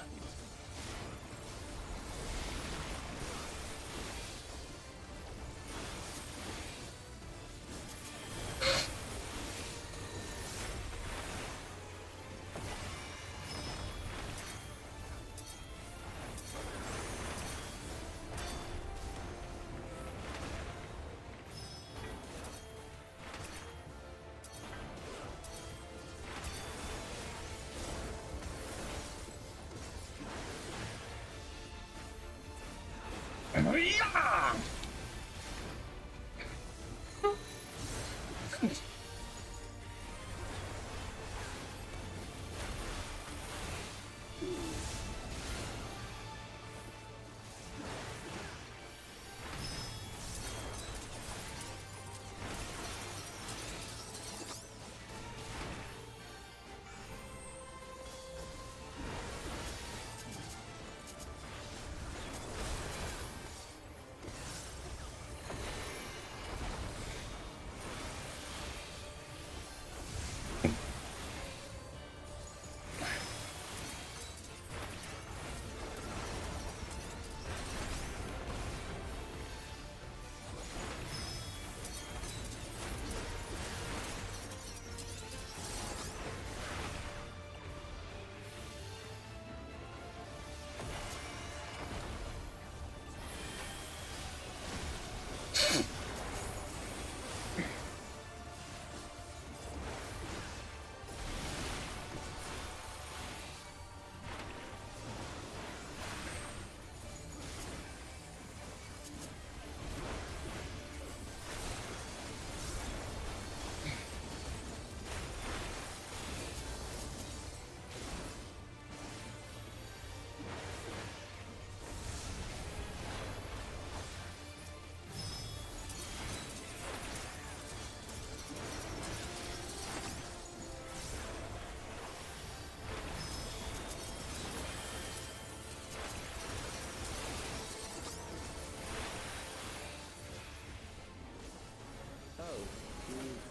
Yeah!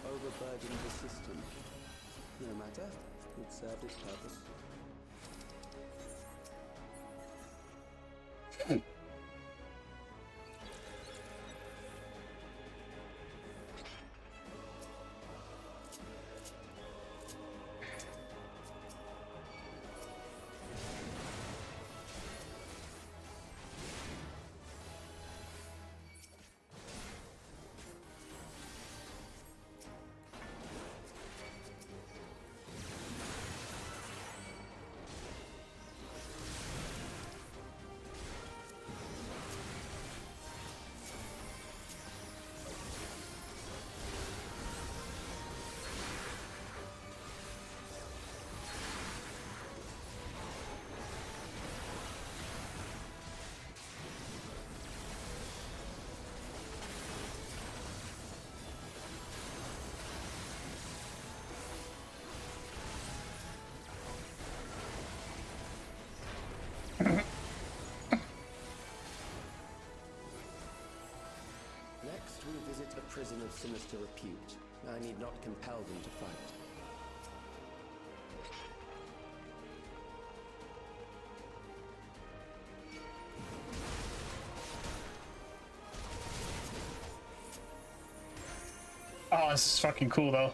Overburdened the system. No matter, it served its purpose. prison of sinister repute. I need not compel them to fight. Oh, this is fucking cool though.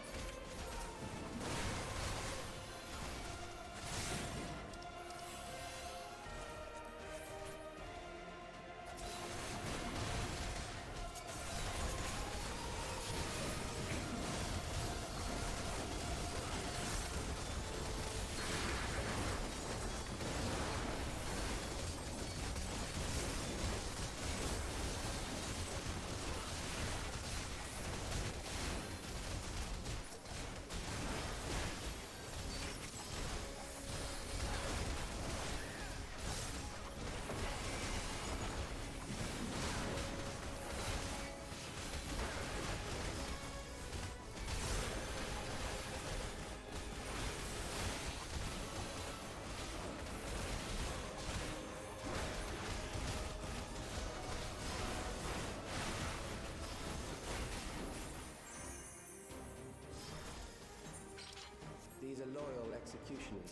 These are loyal executioners.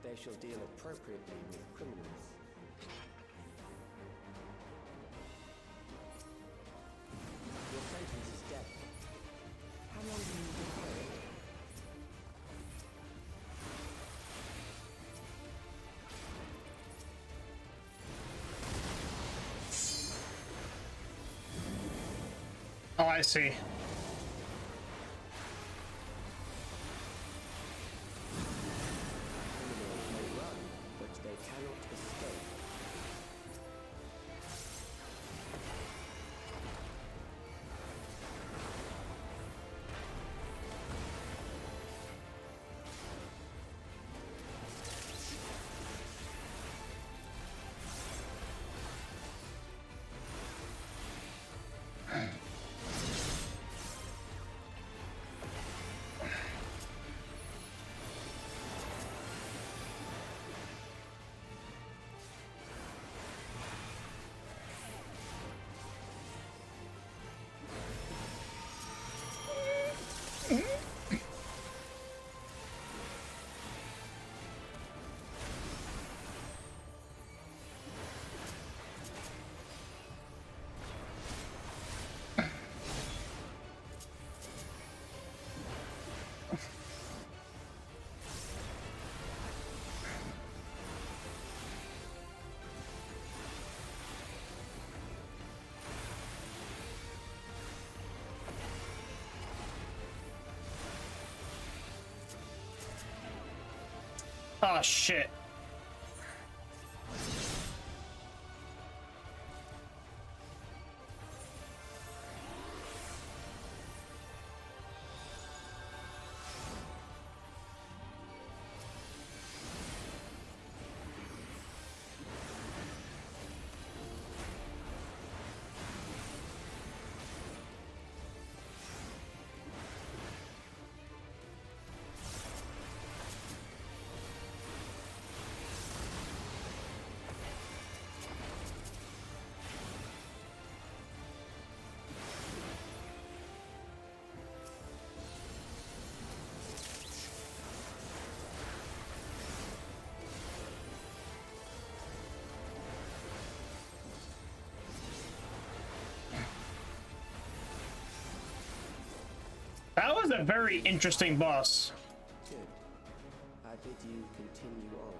They shall deal appropriately with criminals. Your sentence is death. How long do you require? Oh, I see. Oh shit. That was a very interesting boss. Good. I bid you continue on.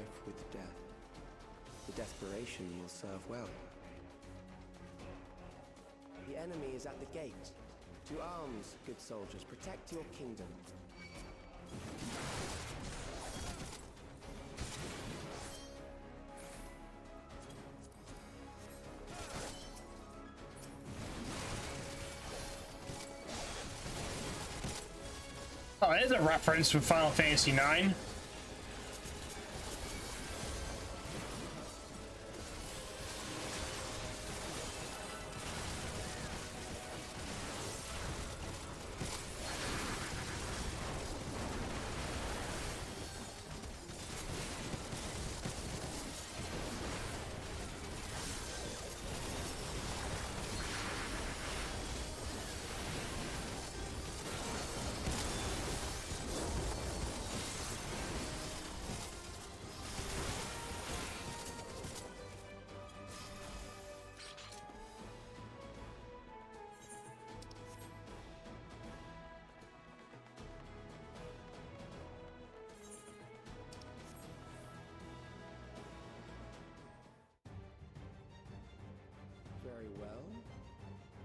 life with death. The desperation will serve well. The enemy is at the gate. To arms, good soldiers, protect your kingdom. Oh, it is a reference from Final Fantasy IX. Very well.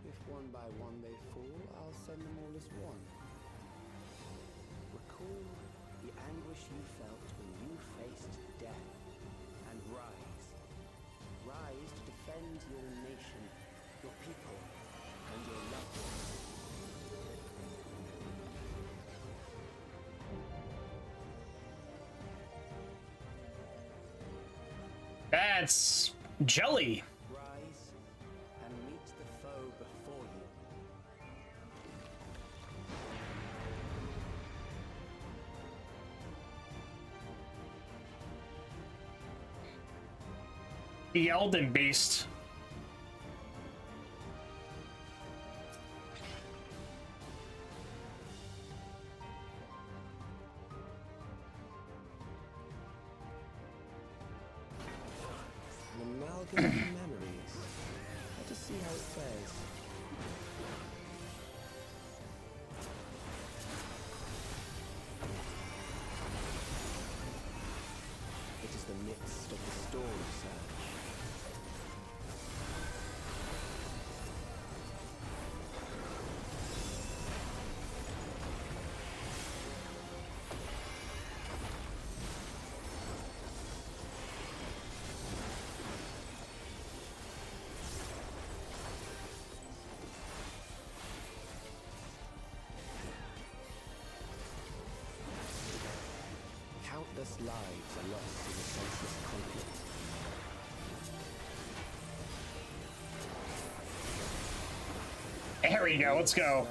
If one by one they fall, I'll send them all as one. Recall the anguish you felt when you faced death, and rise. Rise to defend your nation, your people, and your loved ones. That's jelly. Rise and meet the foe before you. The Elden Beast. An amalgam of memories. Let us see how it fares. It is the midst of the storm surge. Countless lives are lost in the senseless conflict. There we go, let's go.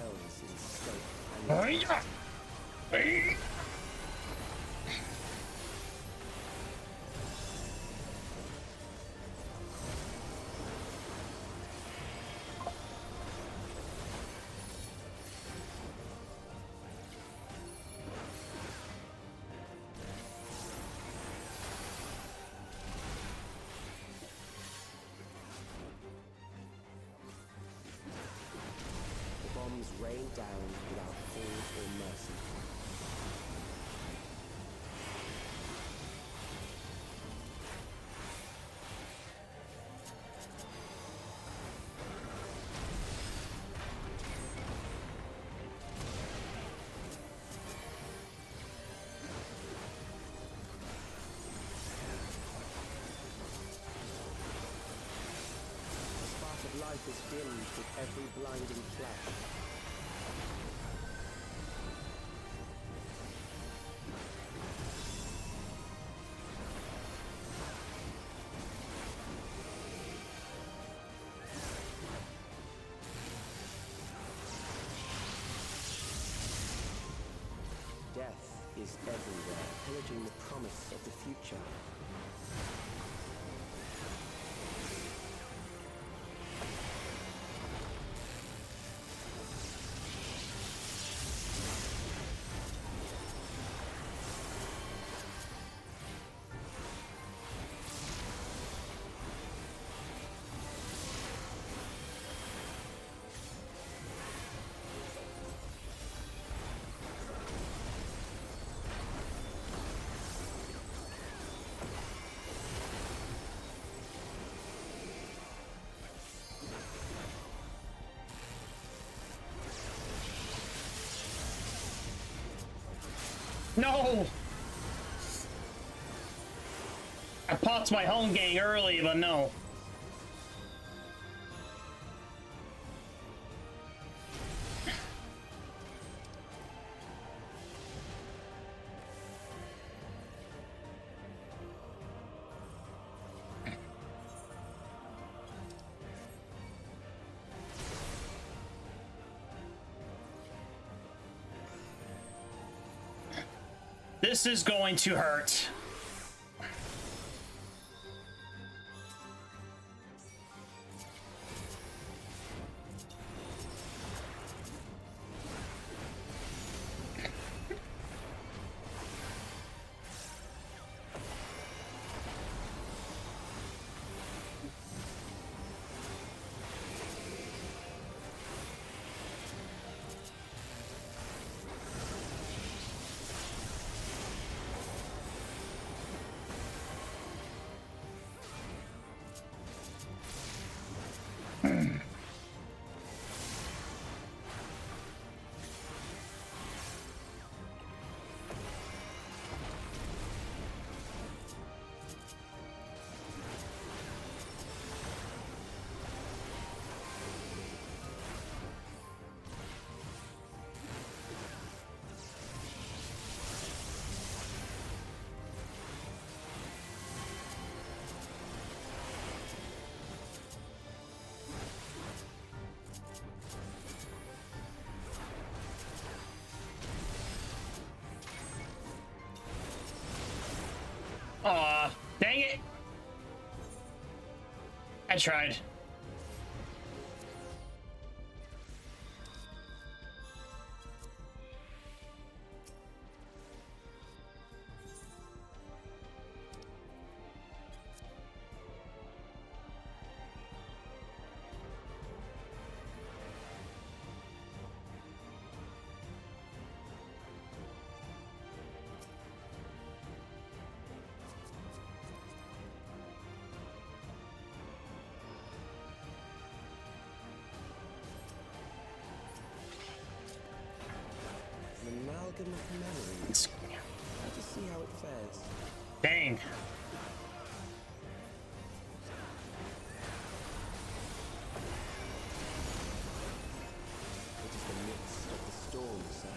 The bombs rain down without pause or mercy. The spark of life is dimmed with every blinding flash. Death is everywhere, pillaging the promise of the future. No! I popped my home gang early, but no. This is going to hurt. Aw, dang it. I tried. Amalgam of memories. Let us see how it fares. Dang. It is the midst of the storm, sir.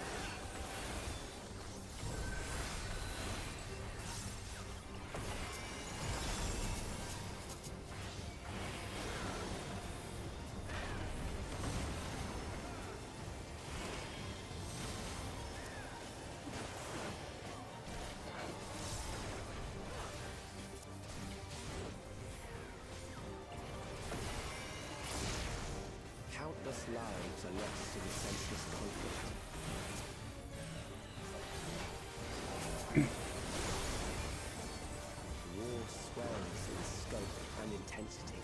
Countless lives are lost in senseless conflict. War swells in scope and intensity.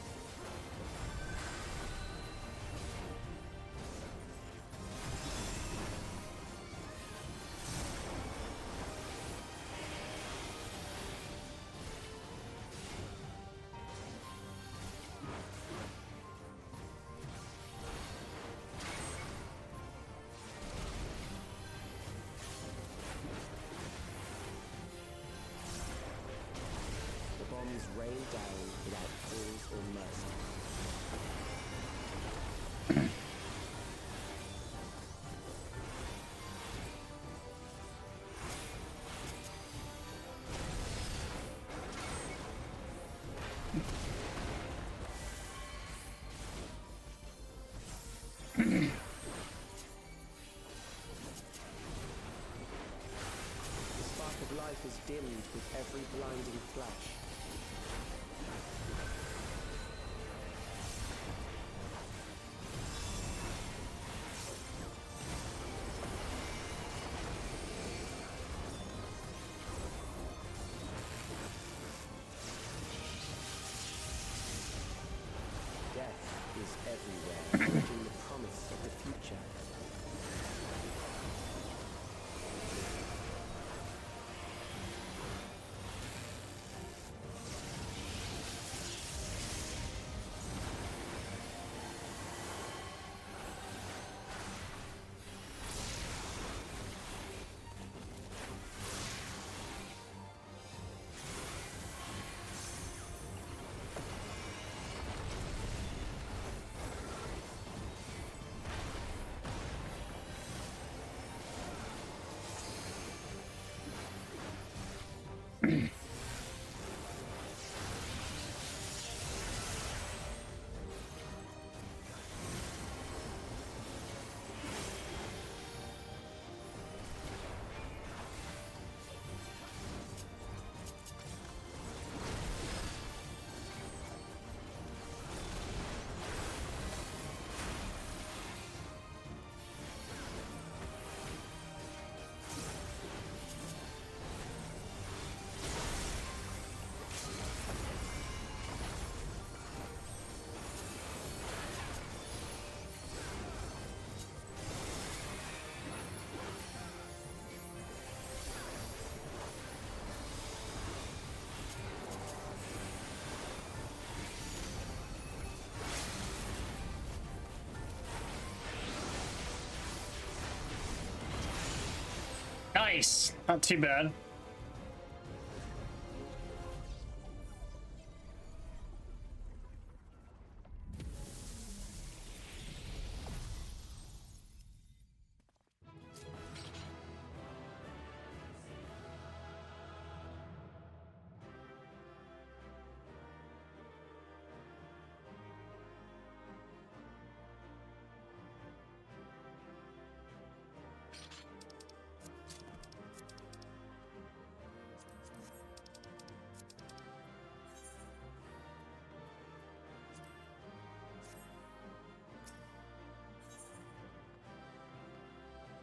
Bombs rain down without pause or mercy. The spark of life is dimmed with every blinding flash. Death is everywhere, bridging the promise of the future. Nice. Not too bad.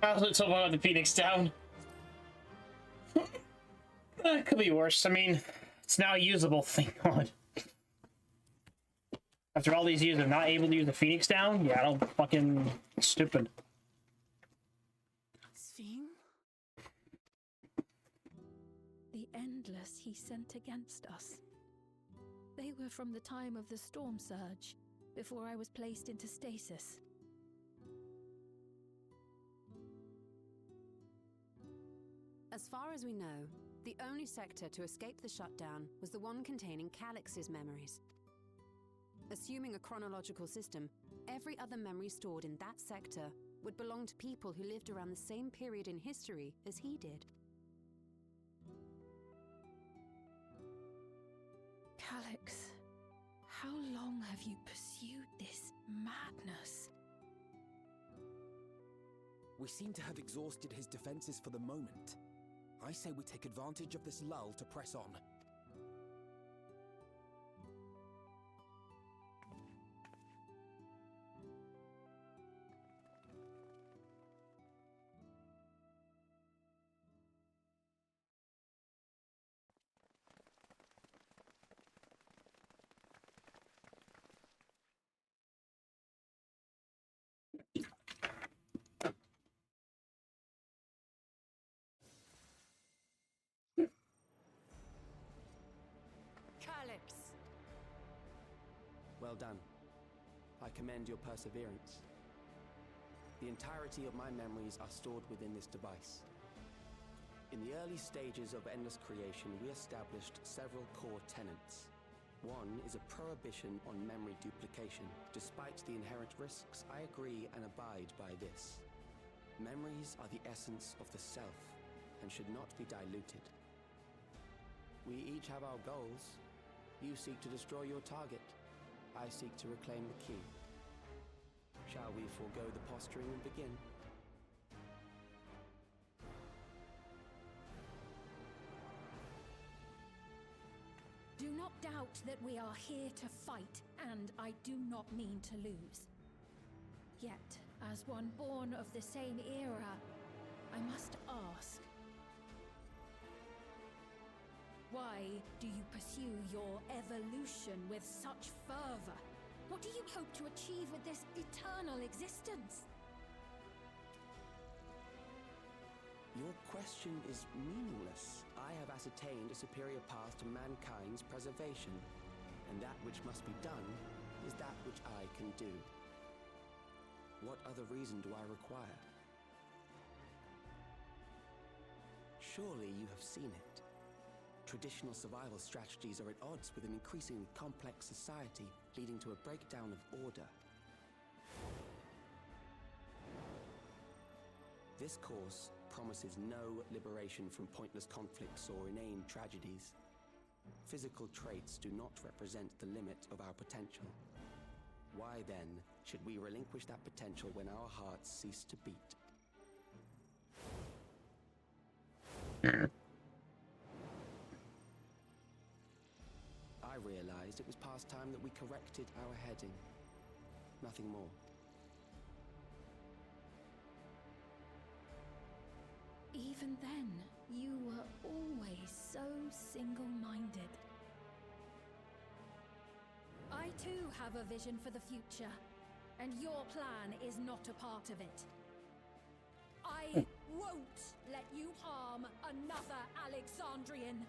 I was talking about the Phoenix down. It could be worse. I mean, it's now usable, thank God. After all these years of not able to use the Phoenix down, yeah, I don't fucking stupid. Sphene? The Endless he sent against us. They were from the time of the storm surge, before I was placed into stasis. As far as we know, the only sector to escape the shutdown was the one containing Calix's memories. Assuming a chronological system, every other memory stored in that sector would belong to people who lived around the same period in history as he did. Calix, how long have you pursued this madness? We seem to have exhausted his defenses for the moment. I say we take advantage of this lull to press on. Well done. I commend your perseverance. The entirety of my memories are stored within this device. In the early stages of Endless Creation, we established several core tenets. One is a prohibition on memory duplication. Despite the inherent risks, I agree and abide by this. Memories are the essence of the self and should not be diluted. We each have our goals. You seek to destroy your target. I seek to reclaim the key. Shall we forego the posturing and begin? Do not doubt that we are here to fight, and I do not mean to lose. Yet, as one born of the same era, I must ask, why do you pursue your evolution with such fervor? What do you hope to achieve with this eternal existence? Your question is meaningless. I have ascertained a superior path to mankind's preservation, and that which must be done is that which I can do. What other reason do I require? Surely you have seen it. Traditional survival strategies are at odds with an increasingly complex society, leading to a breakdown of order. This course promises no liberation from pointless conflicts or inane tragedies. Physical traits do not represent the limit of our potential. Why then should we relinquish that potential when our hearts cease to beat? I realized it was past time that we corrected our heading. Nothing more. Even then, you were always so single-minded. I too have a vision for the future, and your plan is not a part of it. I won't let you harm another Alexandrian.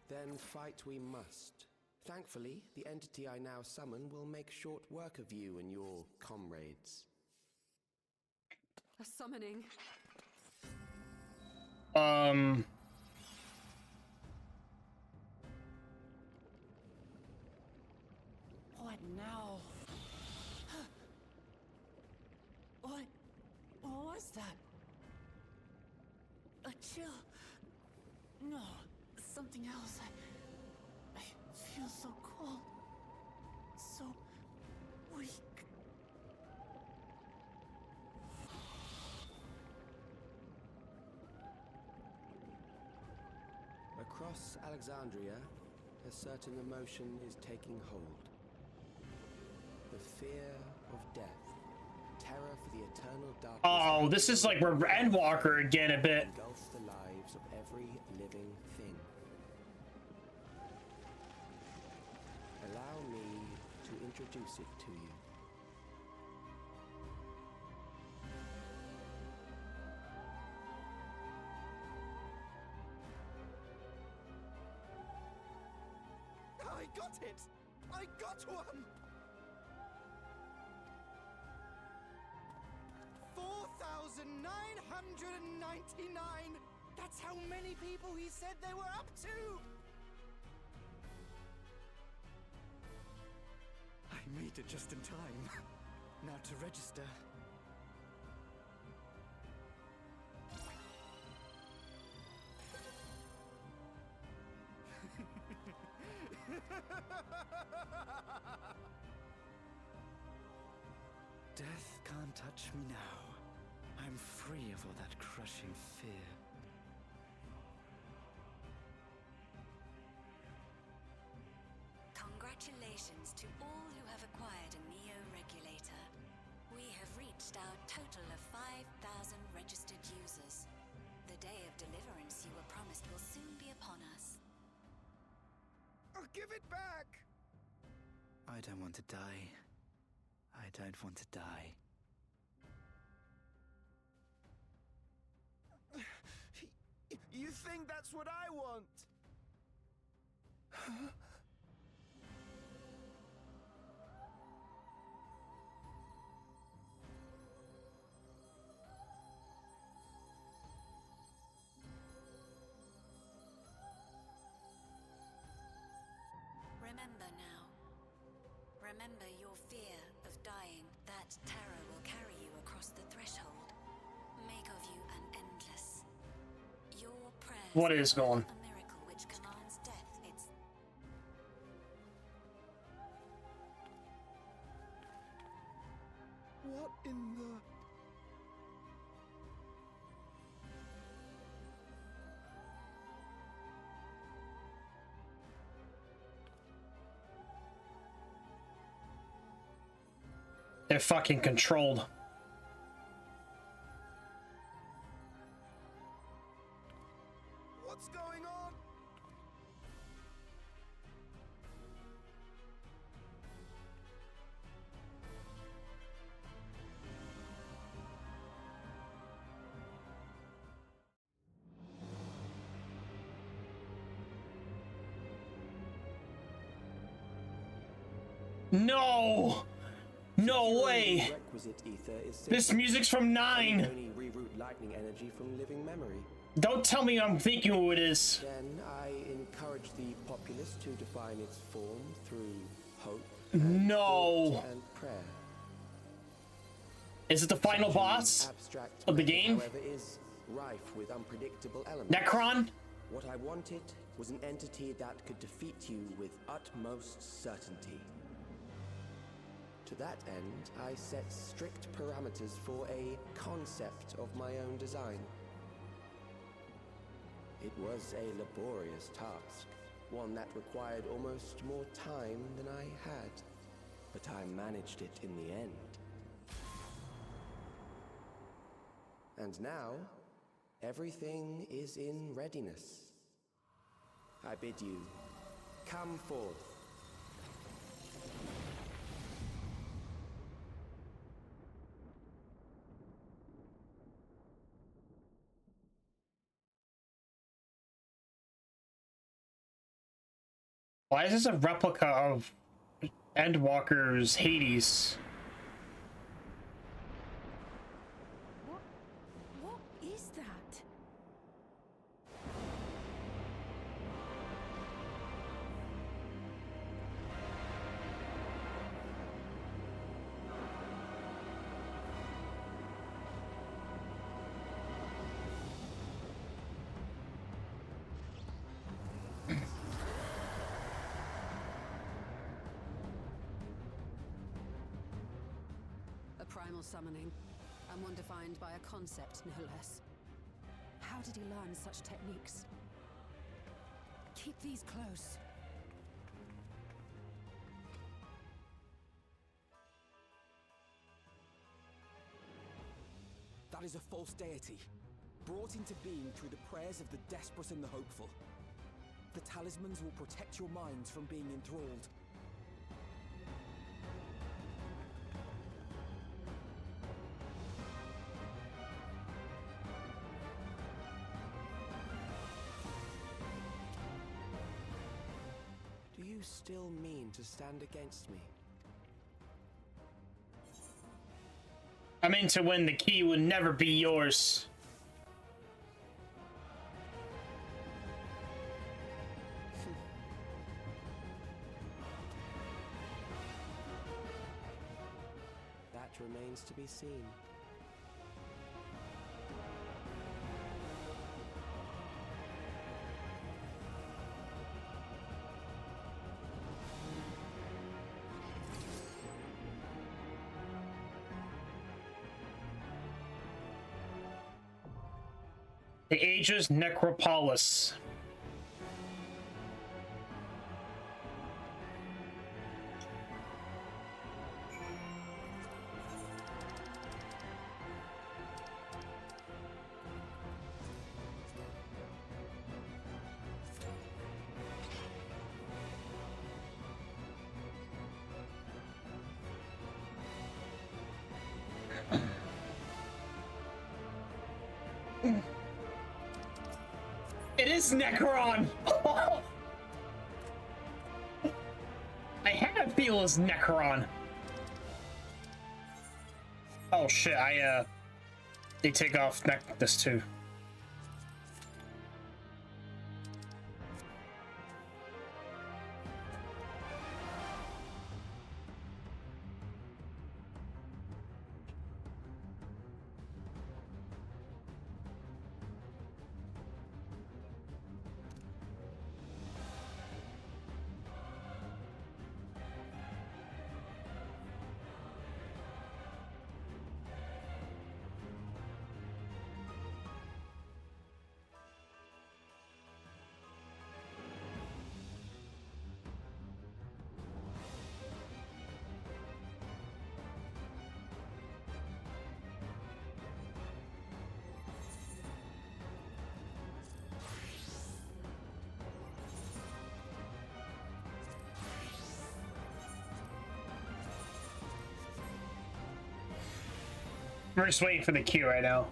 Then fight we must. Thankfully, the entity I now summon will make short work of you and your comrades. A summoning. What now? What was that? A chill? No, something else. I feel so cold. So weak. Across Alexandria, a certain emotion is taking hold. The fear of death. Terror for the eternal darkness. Oh, this is like we're Endwalker again a bit. Engulfs the lives of every living thing. Allow me to introduce it to you. I got it! I got one! 4,999! That's how many people he said they were up to! I made it just in time. Now to register. Death can't touch me now. I'm free of all that crushing fear. Congratulations to all who have acquired a Neo-Regulator. We have reached our total of 5,000 registered users. The day of deliverance you were promised will soon be upon us. Oh, give it back! I don't want to die. I don't want to die. You think that's what I want? Remember now. Remember your fear of dying. That terror will carry you across the threshold. Make of you an endless. Your prayers. What is going? A miracle which commands death. It's What in the... They're fucking controlled. What's going on? No! No way! This music's from 9! Only reroute lightning energy from living memory. Don't tell me I'm thinking who it is. Then I encourage the populace to define its form through hope, No! and prayer. Is it the final boss Abstract of the method, game? however, is rife with unpredictable elements. Necron? What I wanted was an entity that could defeat you with utmost certainty. To that end, I set strict parameters for a concept of my own design. It was a laborious task, one that required almost more time than I had, but I managed it in the end. And now, everything is in readiness. I bid you, come forth. Why is this a replica of Endwalker's Hades? Primal summoning, and one defined by a concept, no less. How did he learn such techniques? Keep these close. That is a false deity, brought into being through the prayers of the desperate and the hopeful. The talismans will protect your minds from being enthralled. Do you still mean to stand against me? I mean to win, the key would never be yours. That remains to be seen. The Aegis Necropolis. It is Necron! I had a feel it was Necron. Oh shit, they take off this too. We're just waiting for the queue right now.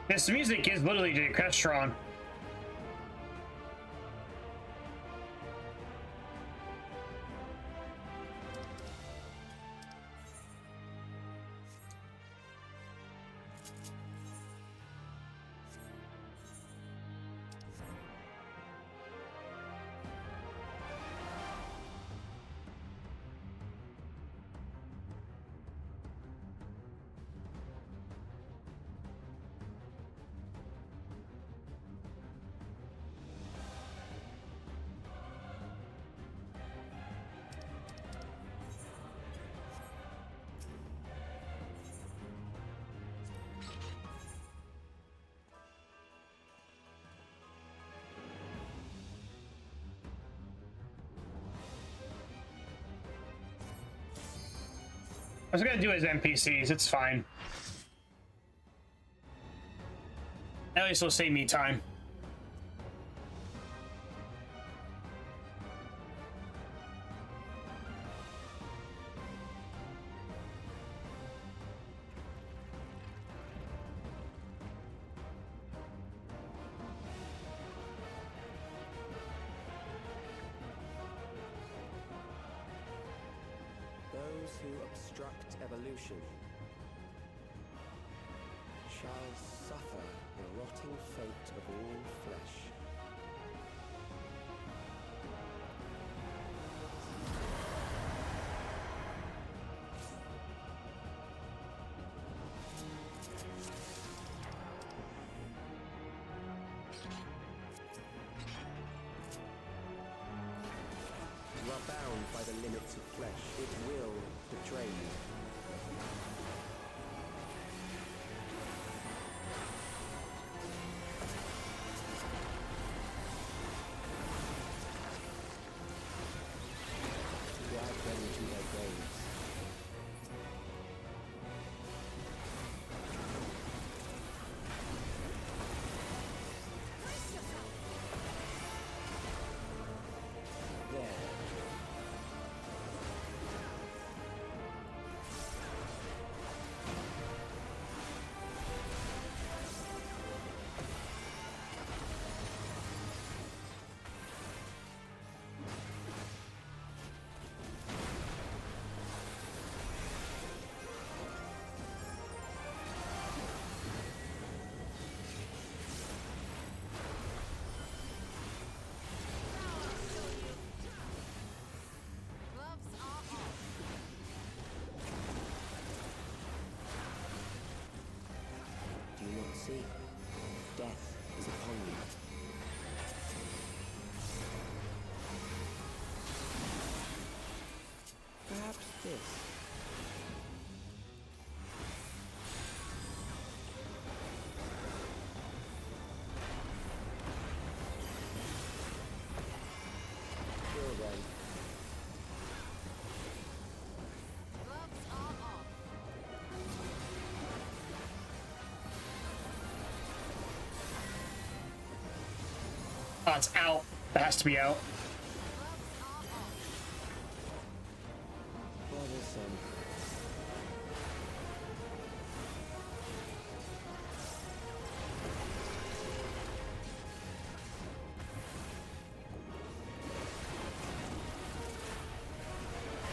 This music is literally the Crestron. was gonna do his NPCs, it's fine. At least it'll save me time. Those who obstruct evolution shall suffer the rotting fate of all flesh. You are bound by the limits of flesh. It will betray you. Drag them to their graves. There. Do you not see? Death is upon you. Perhaps this. Kill them. Oh, it's out. That has to be out. Bothersome.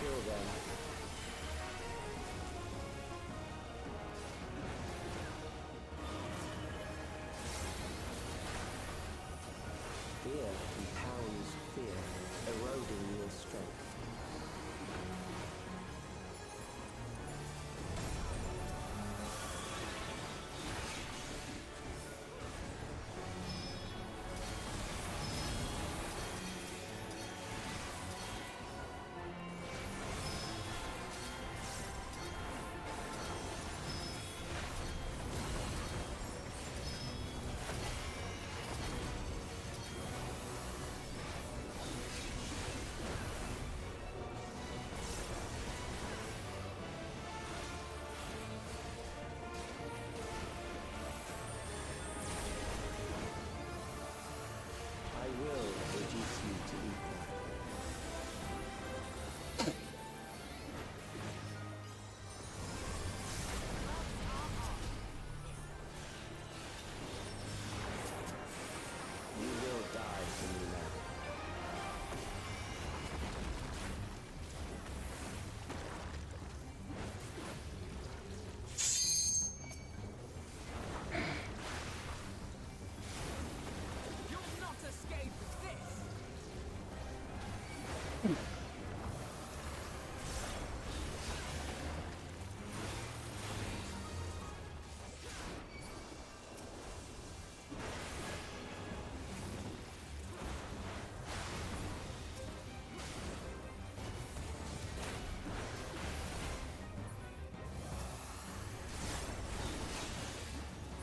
Kill them. Fear compounds fear, eroding your strength. I will reduce you to ether. You will die for me now. You'll not escape this!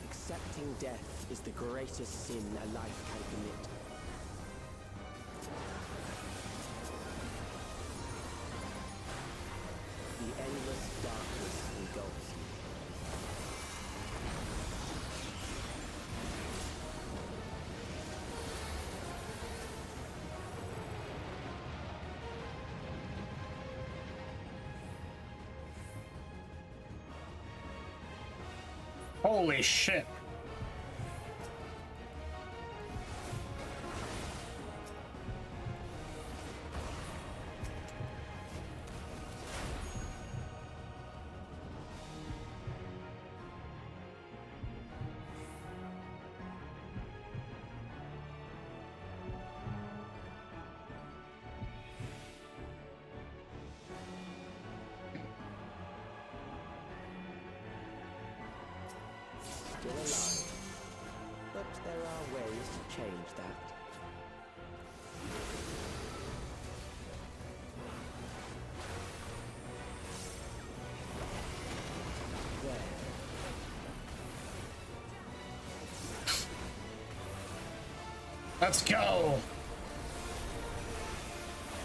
Accepting death is the greatest sin a life can commit. The endless darkness Holy shit. Still alive. But there are ways to change that. There. Let's go!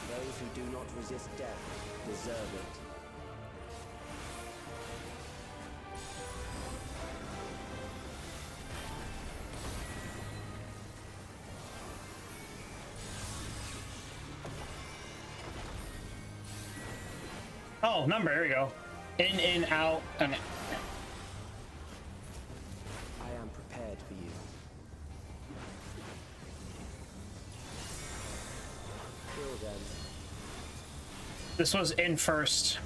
Those who do not resist death deserve it. Oh, number, here we go. In, out, and... I am prepared for you. Kill them. This was in first.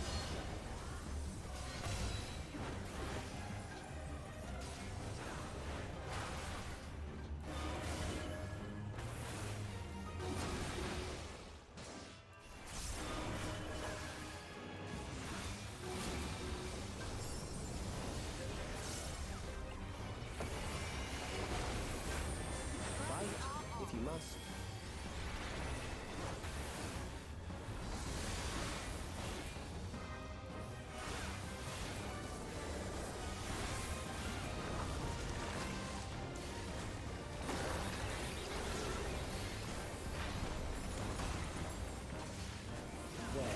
If you must.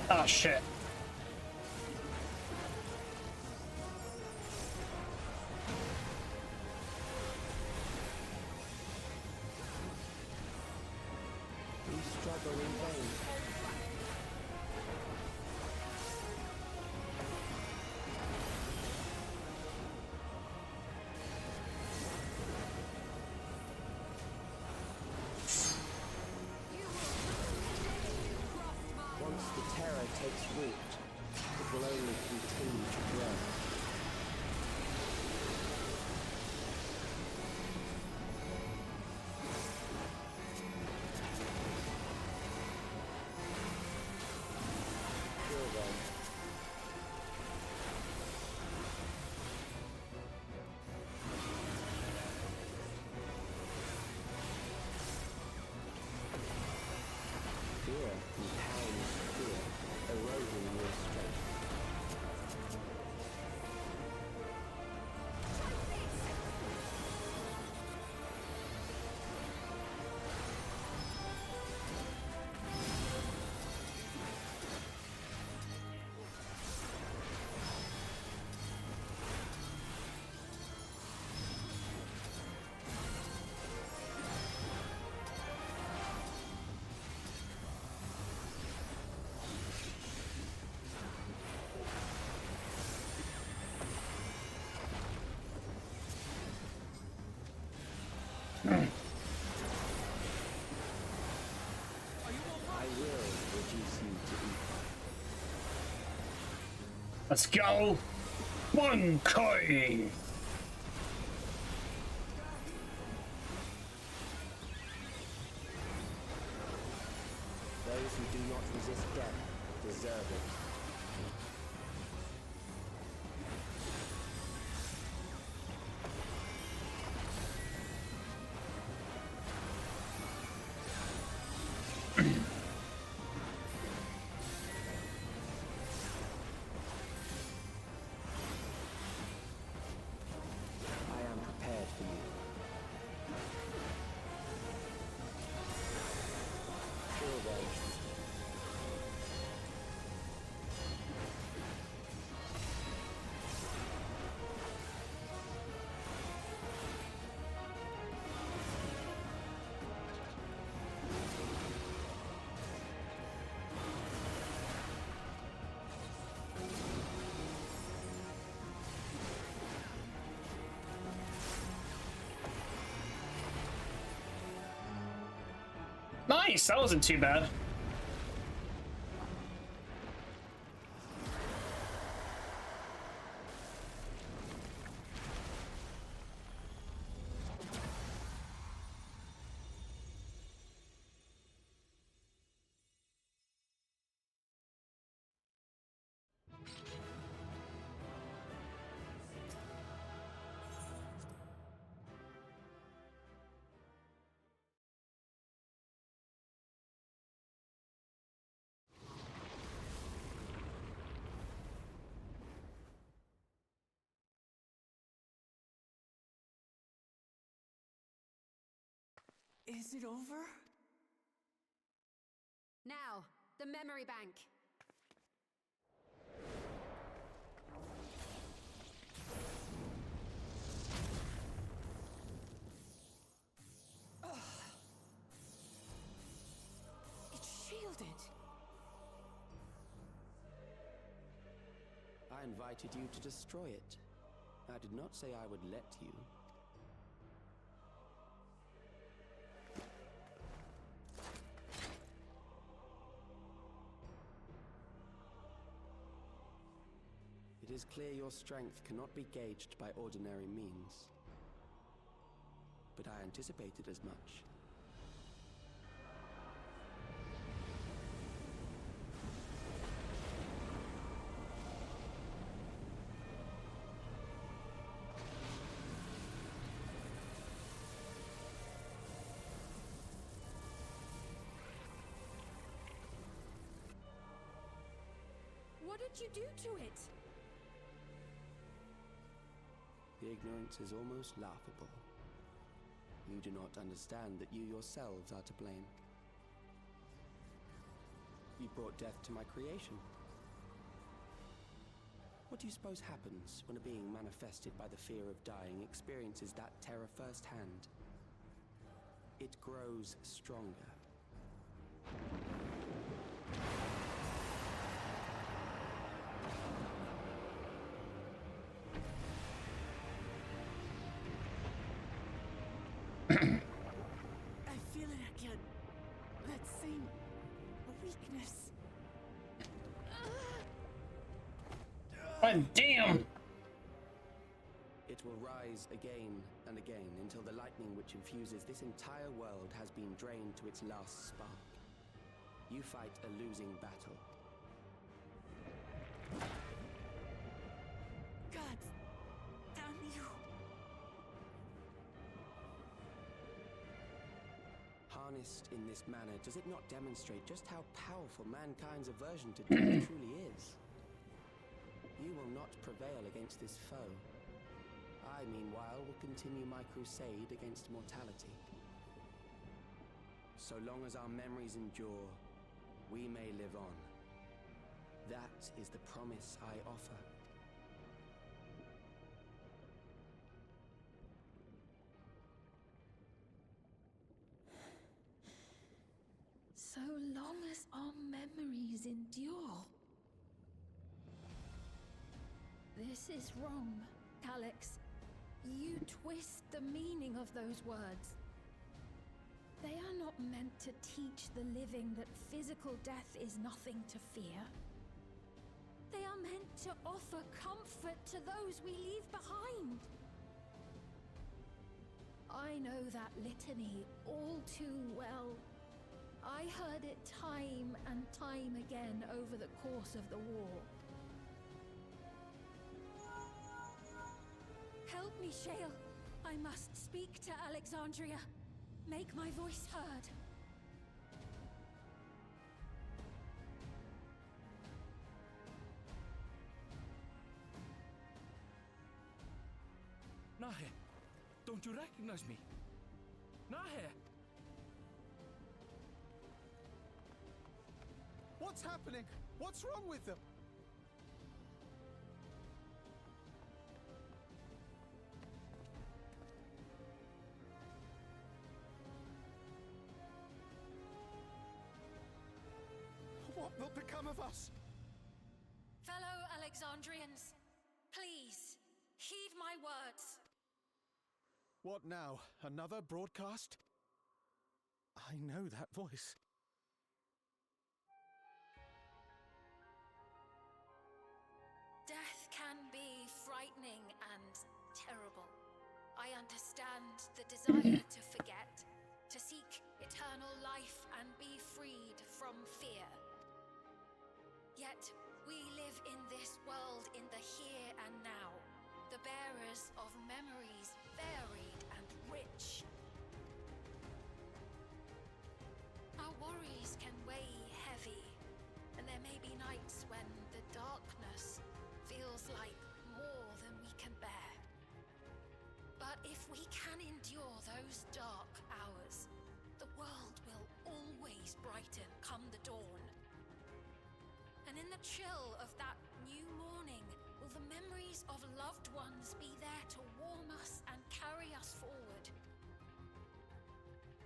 Oh shit. Struggle in vain. Once the terror takes root, it will only continue to grow. Fear compounds fear, eroding your strength. I will reduce you to ether. Let's go! One coin! Those who do not resist death deserve it. I am prepared for you. Kill them. Nice, that wasn't too bad. Is it over? Now, the memory bank. It's shielded. I invited you to destroy it. I did not say I would let you. It is clear your strength cannot be gauged by ordinary means. But I anticipated as much. What did you do to it? The ignorance is almost laughable. You do not understand that you yourselves are to blame. You brought death to my creation. What do you suppose happens when a being manifested by the fear of dying experiences that terror firsthand? It grows stronger. I feel it again. That same weakness. God damn! It will rise again and again until the lightning which infuses this entire world has been drained to its last spark. You fight a losing battle. God damn you. Harnessed in this manner, does it not demonstrate just how powerful mankind's aversion to death truly is? You will not prevail against this foe. I, meanwhile, will continue my crusade against mortality. So long as our memories endure, we may live on. That is the promise I offer. So long as our memories endure. This is wrong, Alex. You twist the meaning of those words. They are not meant to teach the living that physical death is nothing to fear. They are meant to offer comfort to those we leave behind. I know that litany all too well. I heard it time and time again over the course of the war. Help me, Shale. I must speak to Alexandria. Make my voice heard. Nahe, don't you recognize me? Nahe! What's happening? What's wrong with them? What will become of us? Fellow Alexandrians, please, heed my words. What now? Another broadcast? I know that voice. Death can be frightening and terrible. I understand the desire to forget, to seek eternal life and be freed from fear. Yet, we live in this world in the here and now, the bearers of memories varied and rich. Our worries can weigh heavy, and there may be nights when the darkness feels like more than we can bear. But if we can endure those dark hours, the world will always brighten come the dawn. And in the chill of that new morning, will the memories of loved ones be there to warm us and carry us forward?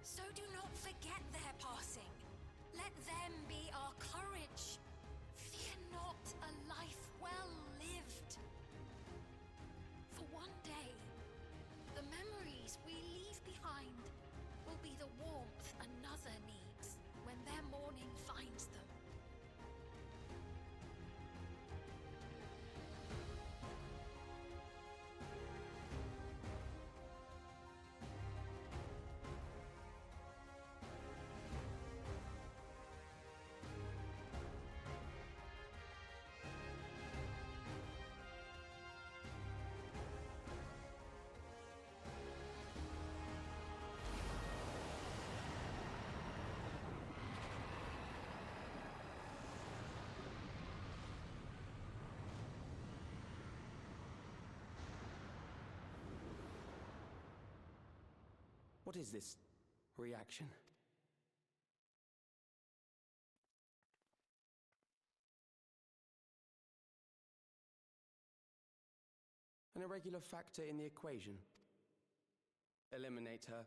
So do not forget their passing. Let them be our courage. Fear not a life well lived. For one day, the memories we leave behind will be the warmth another needs when their morning finds them. What is this reaction? An irregular factor in the equation. Eliminate her.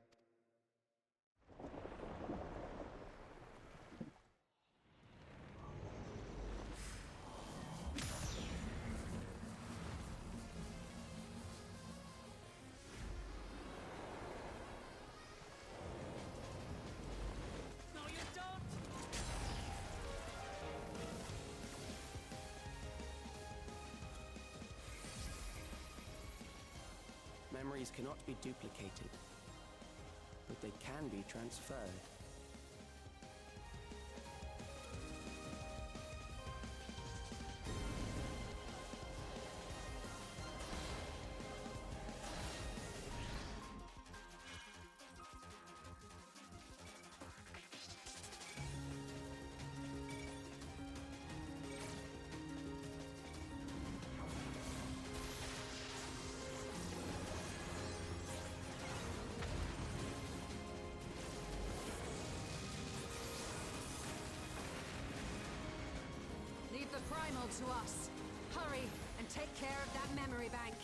Memories cannot be duplicated, but they can be transferred. Leave the primal to us. Hurry and take care of that memory bank.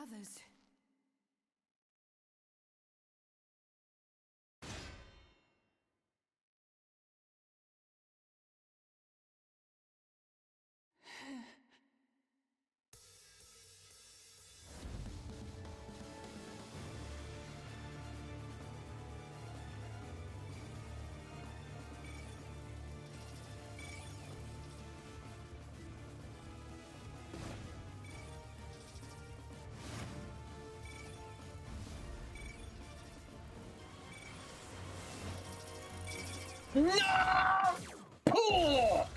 others. No! Pull!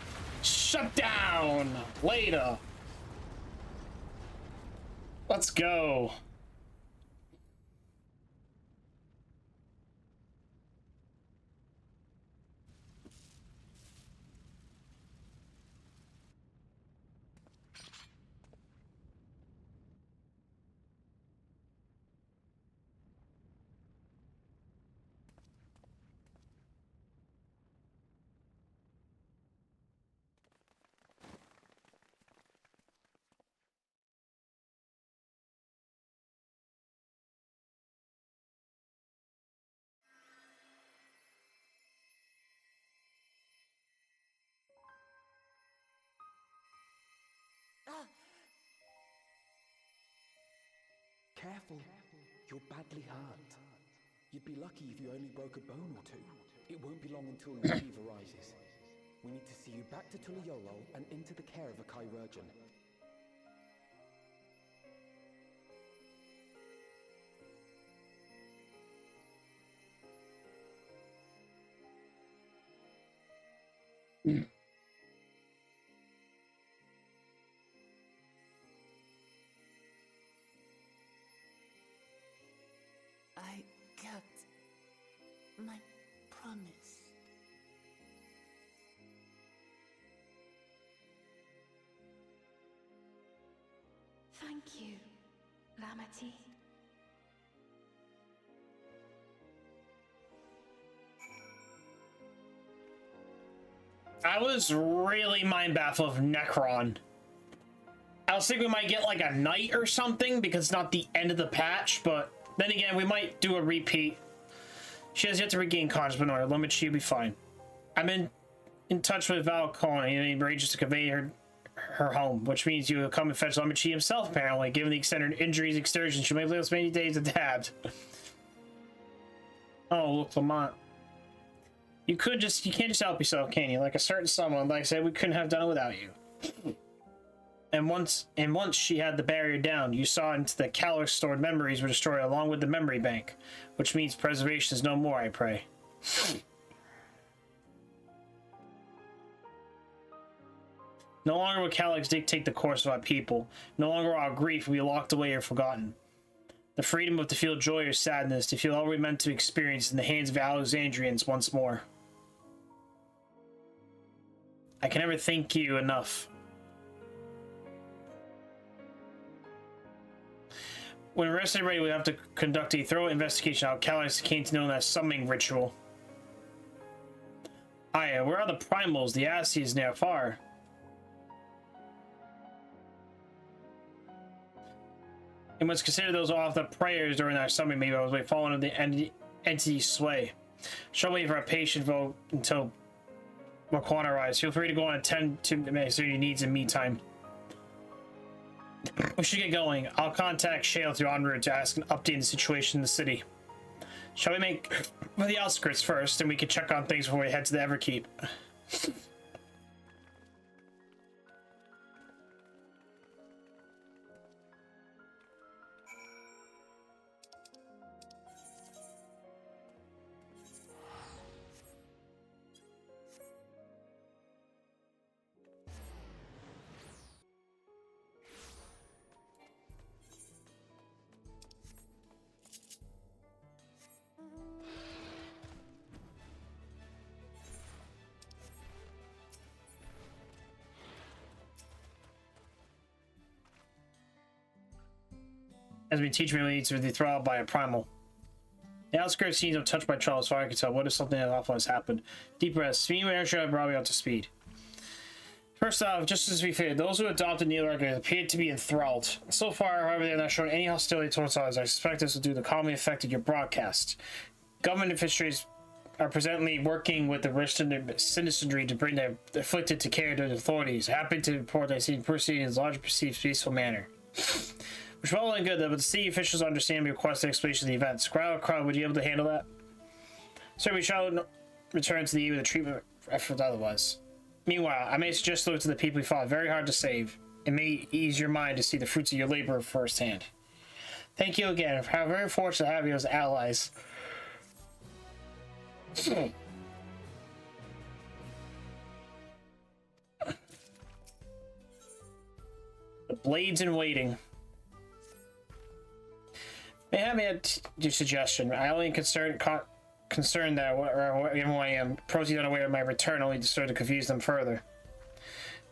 Shut down! Later. Let's go. Careful, you're badly hurt. You'd be lucky if you only broke a bone or two. It won't be long until your fever rises. We need to see you back to Tulayolo and into the care of a chirurgeon. I kept my promise. Thank you, Lamity. I was really mind baffled of Necron. I was thinking we might get like a night or something because it's not the end of the patch, but then again, we might do a repeat. She has yet to regain consciousness, but no, she'll be fine. I'm in touch with Val Colony, and he arranges to convey her home, which means you will come and fetch Lamachie himself, apparently. Given the extended injuries, excursions, she may live as many days adapt. Oh, look, Lamont. You can't just help yourself, can you? Like a certain someone, like I said, we couldn't have done it without you. And once she had the barrier down, you saw into the Calor stored memories were destroyed along with the memory bank, which means preservation is no more, I pray. No longer will Calyx dictate the course of our people. No longer will our grief will be locked away or forgotten. The freedom of to feel joy or sadness, to feel all we meant to experience in the hands of Alexandrians once more. I can never thank you enough. When we're ready, we have to conduct a thorough investigation on how Calyx came to know that summoning ritual. Aya, where are the primals, the Asses near far? It must consider those off the prayers during our summoning, maybe as we fall under the entity's sway. Shall wait for our patient vote until Marquand arrives. Feel free to go and attend to your needs in meantime. We should get going. I'll contact Shale through en route to ask an update on the situation in the city. Shall we make for the outskirts first, and we can check on things before we head to the Everkeep? As we teach me, we need to be throttled by a primal. The outskirts seems untouched by trouble as far as I can tell. What if something awful has happened? Deep breaths. Speed inertia brought me up to speed. First off, just as we feared, those who adopted new records appeared to be enthralled. So far, however, they have not shown any hostility towards us. I suspect this will due to the calmly affected your broadcast. Government officials are presently working with the citizenry to bring the afflicted to care to the authorities. Happy to report I see proceeding in a large perceived peaceful manner. Which is well and good, though, but the city officials understand me request an explanation of the events. Crowd, would you be able to handle that? Sir, we shall return to the treatment effort otherwise. Meanwhile, I may suggest look to the people we fought very hard to save. It may ease your mind to see the fruits of your labor firsthand. Thank you again. How very fortunate to have you as allies. The blades in waiting. May I have a suggestion? I only concerned that wherever I am, proceed unaware of my return only to sort of confuse them further.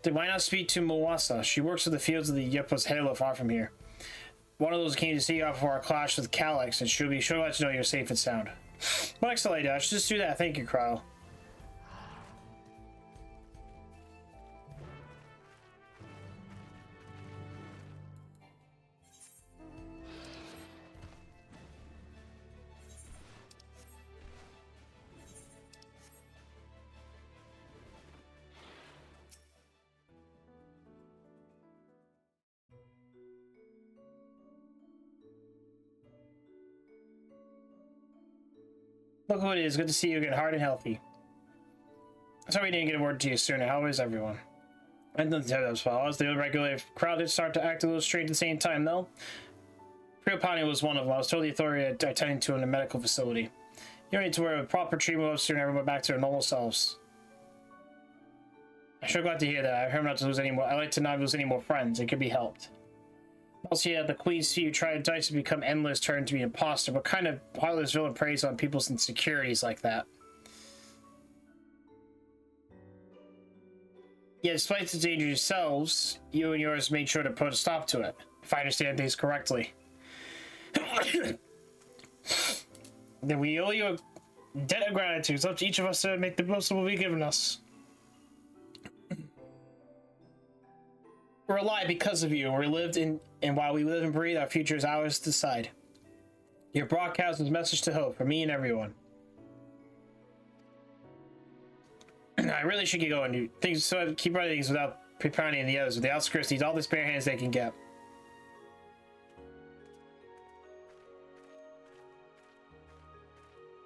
Then why not speak to Moasa? She works in the fields of the Yippa's Halo far from here. One of those came to see you before our clash with Calyx, and she'll be sure to let you know you're safe and sound. Well, excellent, I should just do that. Thank you, Crow. Look who it is. Good to see you again, hard and healthy. Sorry we didn't get a word to you sooner. How is everyone? I didn't tell you as well. As the irregular crowd did start to act a little strange at the same time, though. Priopani was one of them. I was told the authority I attended to in a medical facility. You don't need to worry. With proper treatment, we'll soon everyone back to their normal selves. I'm sure glad to hear that. I heard not to lose any more. I like to not lose any more friends. It could be helped. Also, yeah, the Queen's few tried dice to become endless, turned to be an imposter. What kind of heartless villain preys on people's insecurities like that? Yeah, despite the danger yourselves, you and yours made sure to put a stop to it, if I understand things correctly. Then we owe you a debt of gratitude. It's up to each of us to make the most of what we've given us. We're alive because of you, and we lived in, and while we live and breathe, our future is ours to decide. Your broadcast is a message to hope for me and everyone. I really should get going. Things so keep running things without preparing any of the others. With the outskirts needs all the spare hands they can get.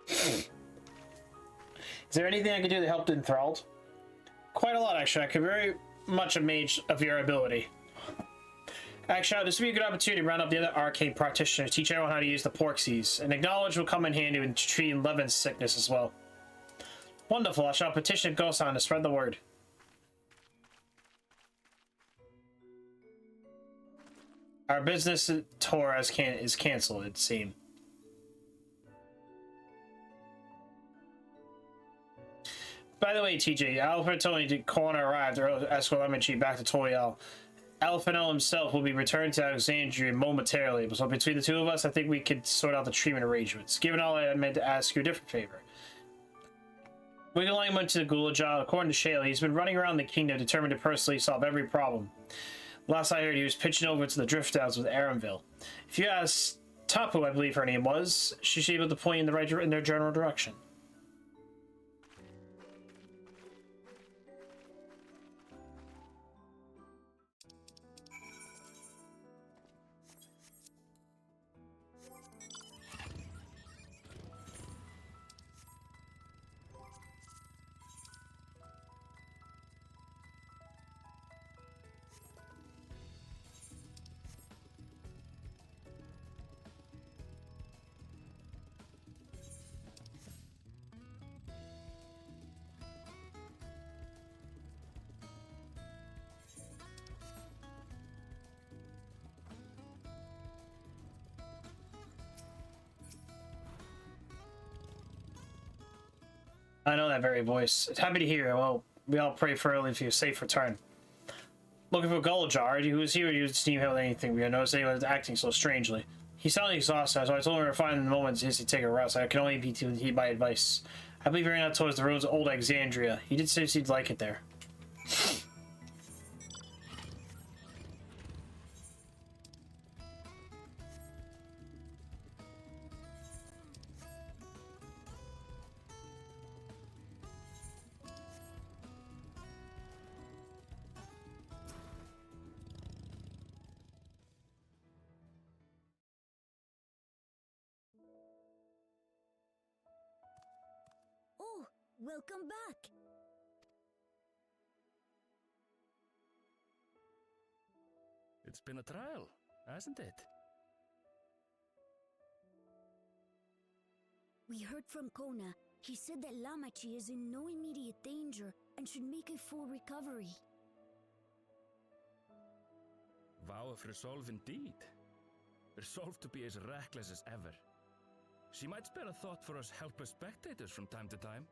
Is there anything I can do to help the enthralled? Quite a lot, actually. I could very much a mage of your ability. Actually, this would be a good opportunity to round up the other arcane practitioners, teach everyone how to use the Porxies, and knowledge will come in handy in treating Levin's sickness as well. Wonderful, I shall petition Gosan to spread the word. Our business tour is cancelled, it seems. By the way, TJ, Alfred told me the coroner arrived to escort Lemon back to Toriel. Alphanel himself will be returned to Alexandria momentarily, so between the two of us, I think we could sort out the treatment arrangements. Given all that, I meant to ask you a different favor. Wiggling went to the Gulajal. According to Shale, he's been running around the kingdom determined to personally solve every problem. Last I heard, he was pitching over to the Drift Downs with Aramville. If you ask Tapu, I believe her name was, she should be able to point in their general direction. I know that very voice. Happy to hear. Well, we all pray for your safe return. Looking for Guljar, who was here, you didn't seem to have anything. We had noticed anyone was acting so strangely. He sounded exhausted, so I told him to find the moments to take a rest. I can only be to heed my advice. I believe he ran out towards the roads of old Alexandria. He did say he'd like it there. Welcome back. It's been a trial, hasn't it? We heard from Kona. He said that Lamachi is in no immediate danger and should make a full recovery. Vow of resolve indeed. Resolved to be as reckless as ever. She might spare a thought for us helpless spectators from time to time.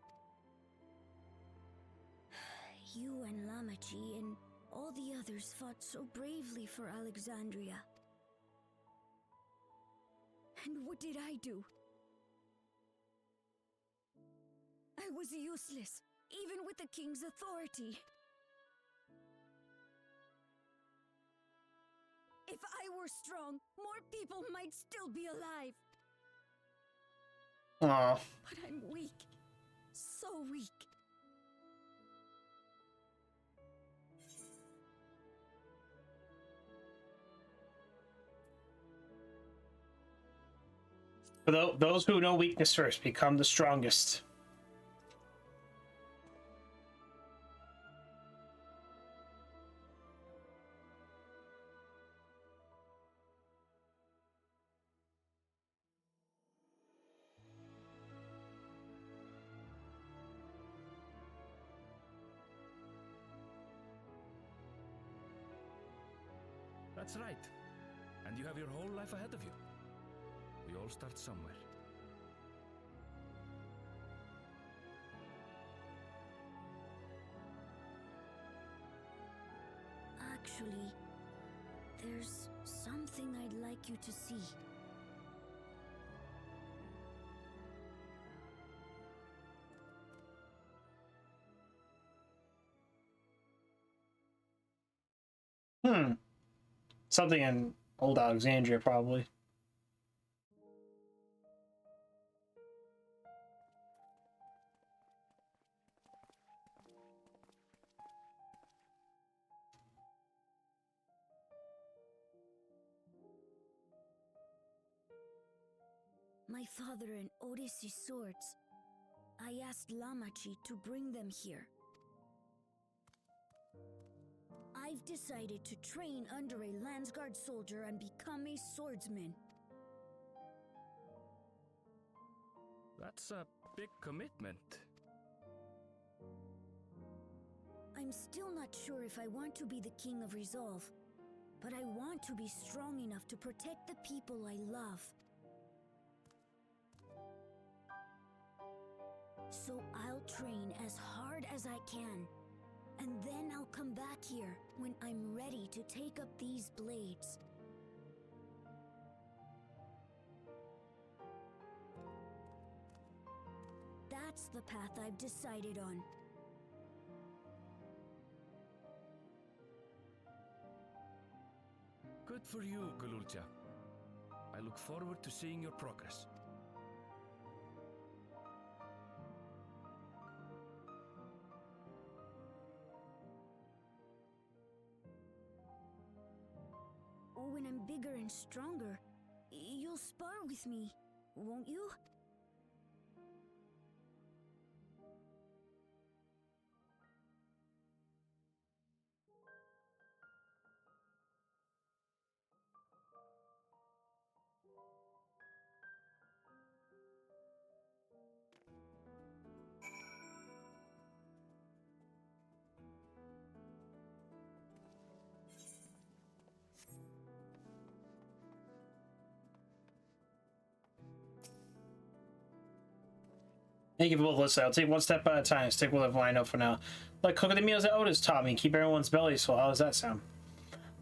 You and Lamachi and all the others fought so bravely for Alexandria. And what did I do? I was useless, even with the king's authority. If I were strong, more people might still be alive. Aww. But I'm weak. So weak. For those who know weakness first become the strongest. That's right. And you have your whole life ahead of you. We all start somewhere. Actually, there's something I'd like you to see. Something in old Alexandria, probably. My father and Odyssey's swords. I asked Lamachi to bring them here. I've decided to train under a Landsguard soldier and become a swordsman. That's a big commitment. I'm still not sure if I want to be the King of Resolve, but I want to be strong enough to protect the people I love. So I'll train as hard as I can, and then I'll come back here when I'm ready to take up these blades. That's the path I've decided on. Good for you, Galulcha. I look forward to seeing your progress. When I'm bigger and stronger, you'll spar with me, won't you? Thank you for both listening. I'll take one step at a time. Stick with what I know for now. Like cooking the meals that Otis taught me. Keep everyone's bellies full. How does that sound?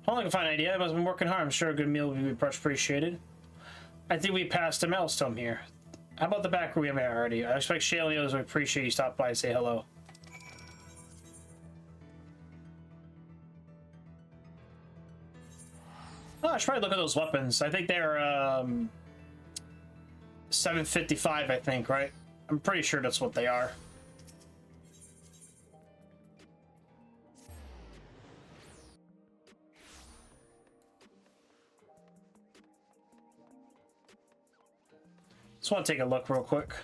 Only can find an idea. I must have been working hard. I'm sure a good meal will be much appreciated. I think we passed a milestone here. How about the back room we haven't already? I expect Shale and the others would appreciate you stop by and say hello. Oh, I should probably look at those weapons. I think they're 755, I think, right? I'm pretty sure that's what they are. Just want to take a look real quick.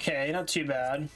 okay, not too bad.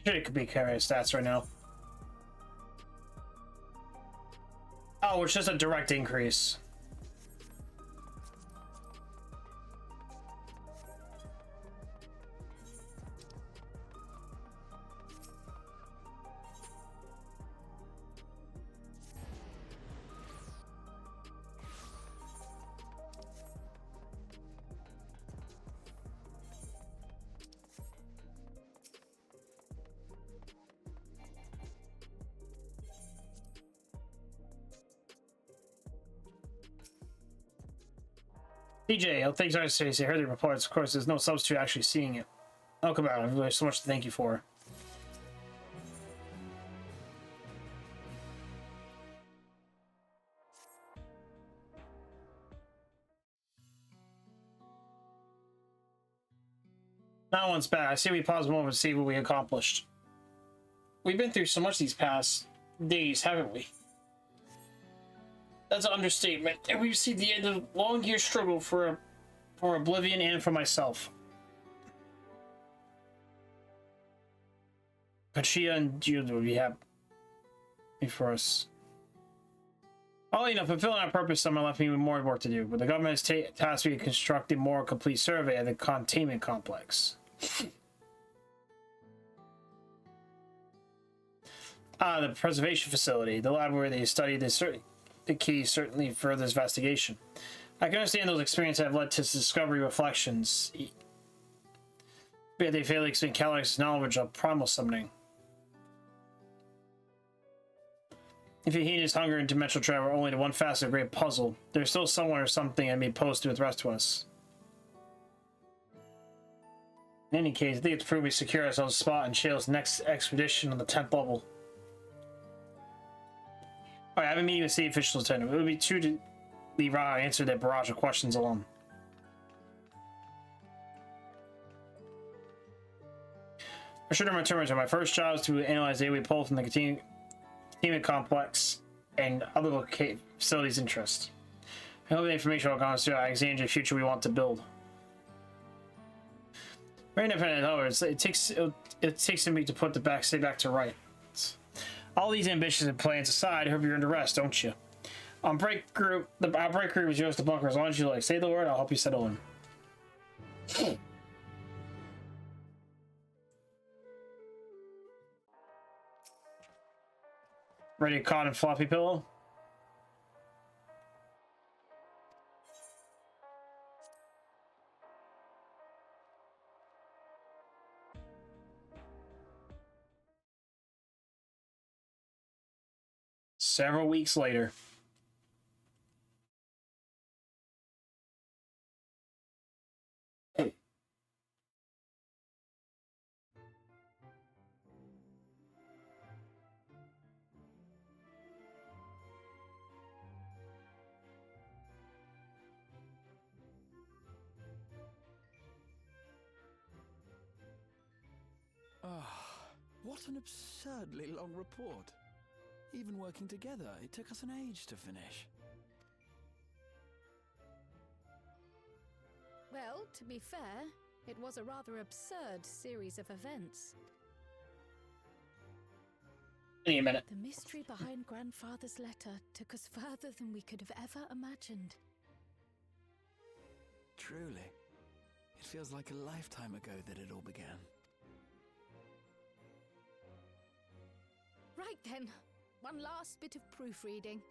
It could be carrying stats right now. Oh, it's just a direct increase. DJ, thanks for saying. I heard the reports. Of course, there's no substitute actually seeing it. Oh, come on. There's so much to thank you for. Not once back. I see we pause a moment to see what we accomplished. We've been through so much these past days, haven't we? That's an understatement. And we've seen the end of a long year struggle for Oblivion and for myself. Kachia and Jude would be happy for us. Oh, you know, fulfilling our purpose, someone left me with more work to do. But the government has tasked me to construct a more complete survey of the containment complex. The preservation facility, the lab where they studied the key, certainly for this investigation. I can understand those experiences have led to discovery reflections. But they fail to explain Calyx's knowledge of primal summoning. If you heat his hunger and dimensional travel only to one facet of a great puzzle, there's still someone or something that may pose to the rest of us. In any case, I think it's prudent we secure ourselves a spot in Shale's next expedition on the 10th level. Alright, I have a meeting with state officials attendant. It would be true to leave Ra answer that barrage of questions alone. I should return to my first job is to analyze the data we pull from the containment complex and other facilities' interest. I hope the information will go on to Alexandria future we want to build. Very independent, however, it takes a week to put the state back to rights. All these ambitions and plans aside, I hope you're under rest, don't you? Our break group is yours to bunker as long as you like. Say the word, I'll help you settle in. Ready to cotton floppy pillow? Several weeks later. What an absurdly long report. Even working together, it took us an age to finish. Well, to be fair, it was a rather absurd series of events. Give me a minute. The mystery behind Grandfather's letter took us further than we could have ever imagined. Truly. It feels like a lifetime ago that it all began. Right then, one last bit of proofreading.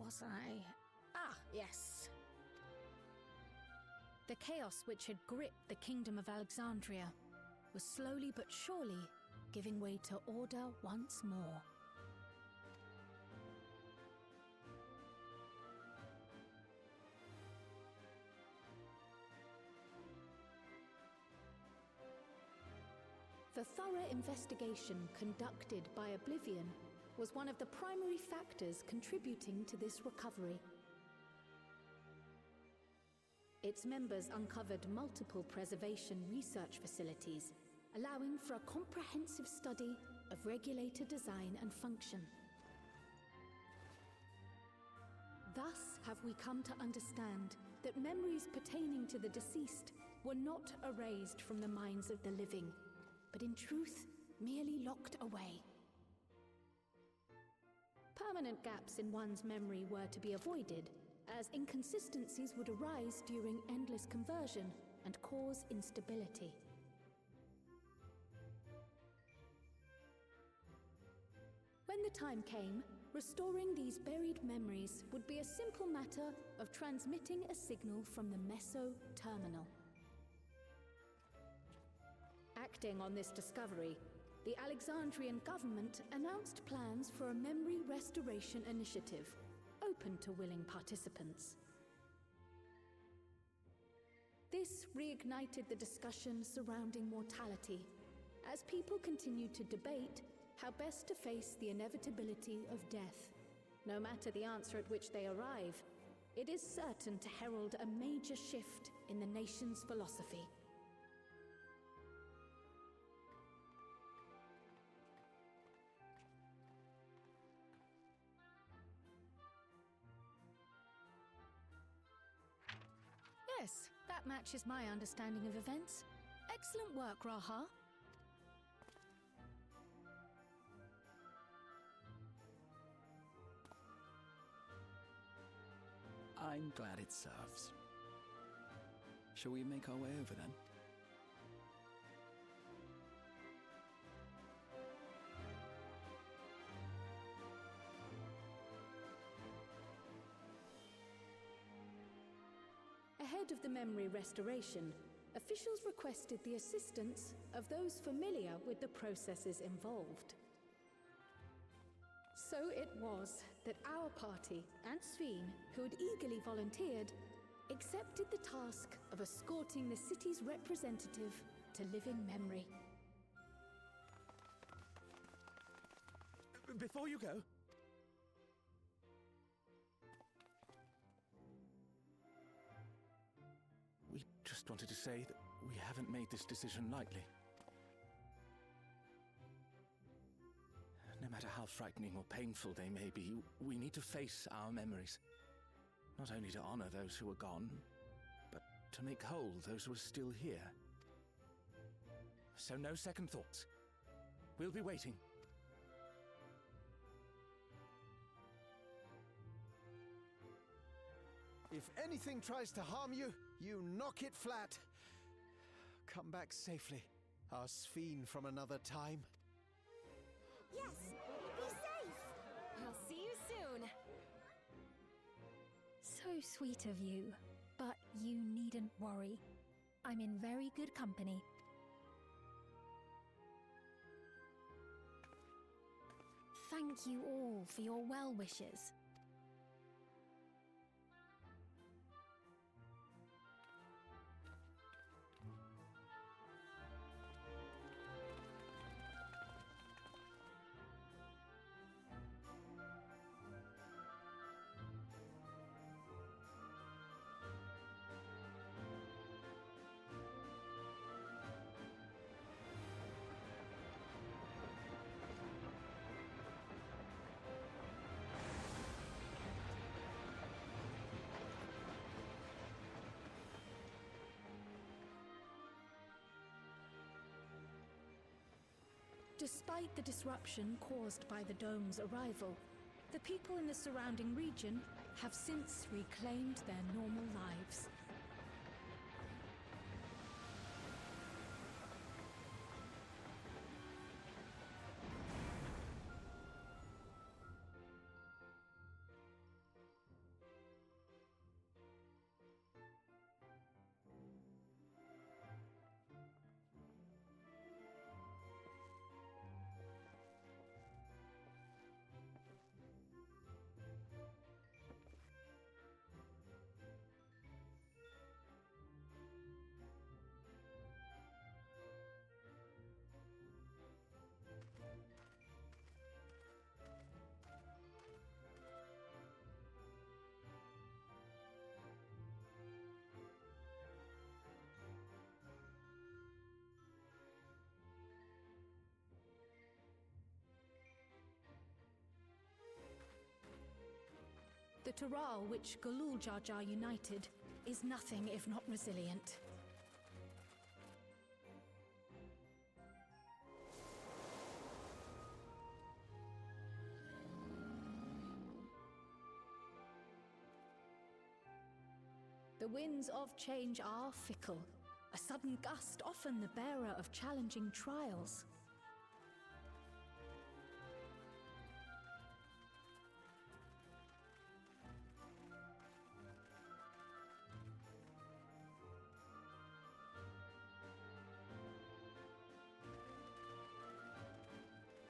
was I? Ah, yes. The chaos which had gripped the kingdom of Alexandria was slowly but surely giving way to order once more. The thorough investigation conducted by Oblivion was one of the primary factors contributing to this recovery. Its members uncovered multiple preservation research facilities, allowing for a comprehensive study of regulator design and function. Thus have we come to understand that memories pertaining to the deceased were not erased from the minds of the living, but in truth, merely locked away. Permanent gaps in one's memory were to be avoided, as inconsistencies would arise during endless conversion and cause instability. When the time came, restoring these buried memories would be a simple matter of transmitting a signal from the Meso Terminal. Acting on this discovery, the Alexandrian government announced plans for a memory restoration initiative, open to willing participants. This reignited the discussion surrounding mortality, as people continued to debate how best to face the inevitability of death. No matter the answer at which they arrive, it is certain to herald a major shift in the nation's philosophy. Yes, that matches my understanding of events. Excellent work, Raha. I'm glad it serves. Shall we make our way over then? Ahead of the memory restoration, officials requested the assistance of those familiar with the processes involved. So it was that our party and Sveen, who had eagerly volunteered, accepted the task of escorting the city's representative to living memory. Before you go, we just wanted to say that we haven't made this decision lightly. No matter how frightening or painful they may be, we need to face our memories. Not only to honor those who are gone, but to make whole those who are still here. So no second thoughts. We'll be waiting. If anything tries to harm you, you knock it flat. Come back safely, our Sveen from another time. Yes! Be safe! I'll see you soon! So sweet of you, but you needn't worry. I'm in very good company. Thank you all for your well wishes. Despite the disruption caused by the dome's arrival, the people in the surrounding region have since reclaimed their normal lives. The Tural, which Galul Jar Jar united, is nothing if not resilient. The winds of change are fickle. A sudden gust, often the bearer of challenging trials.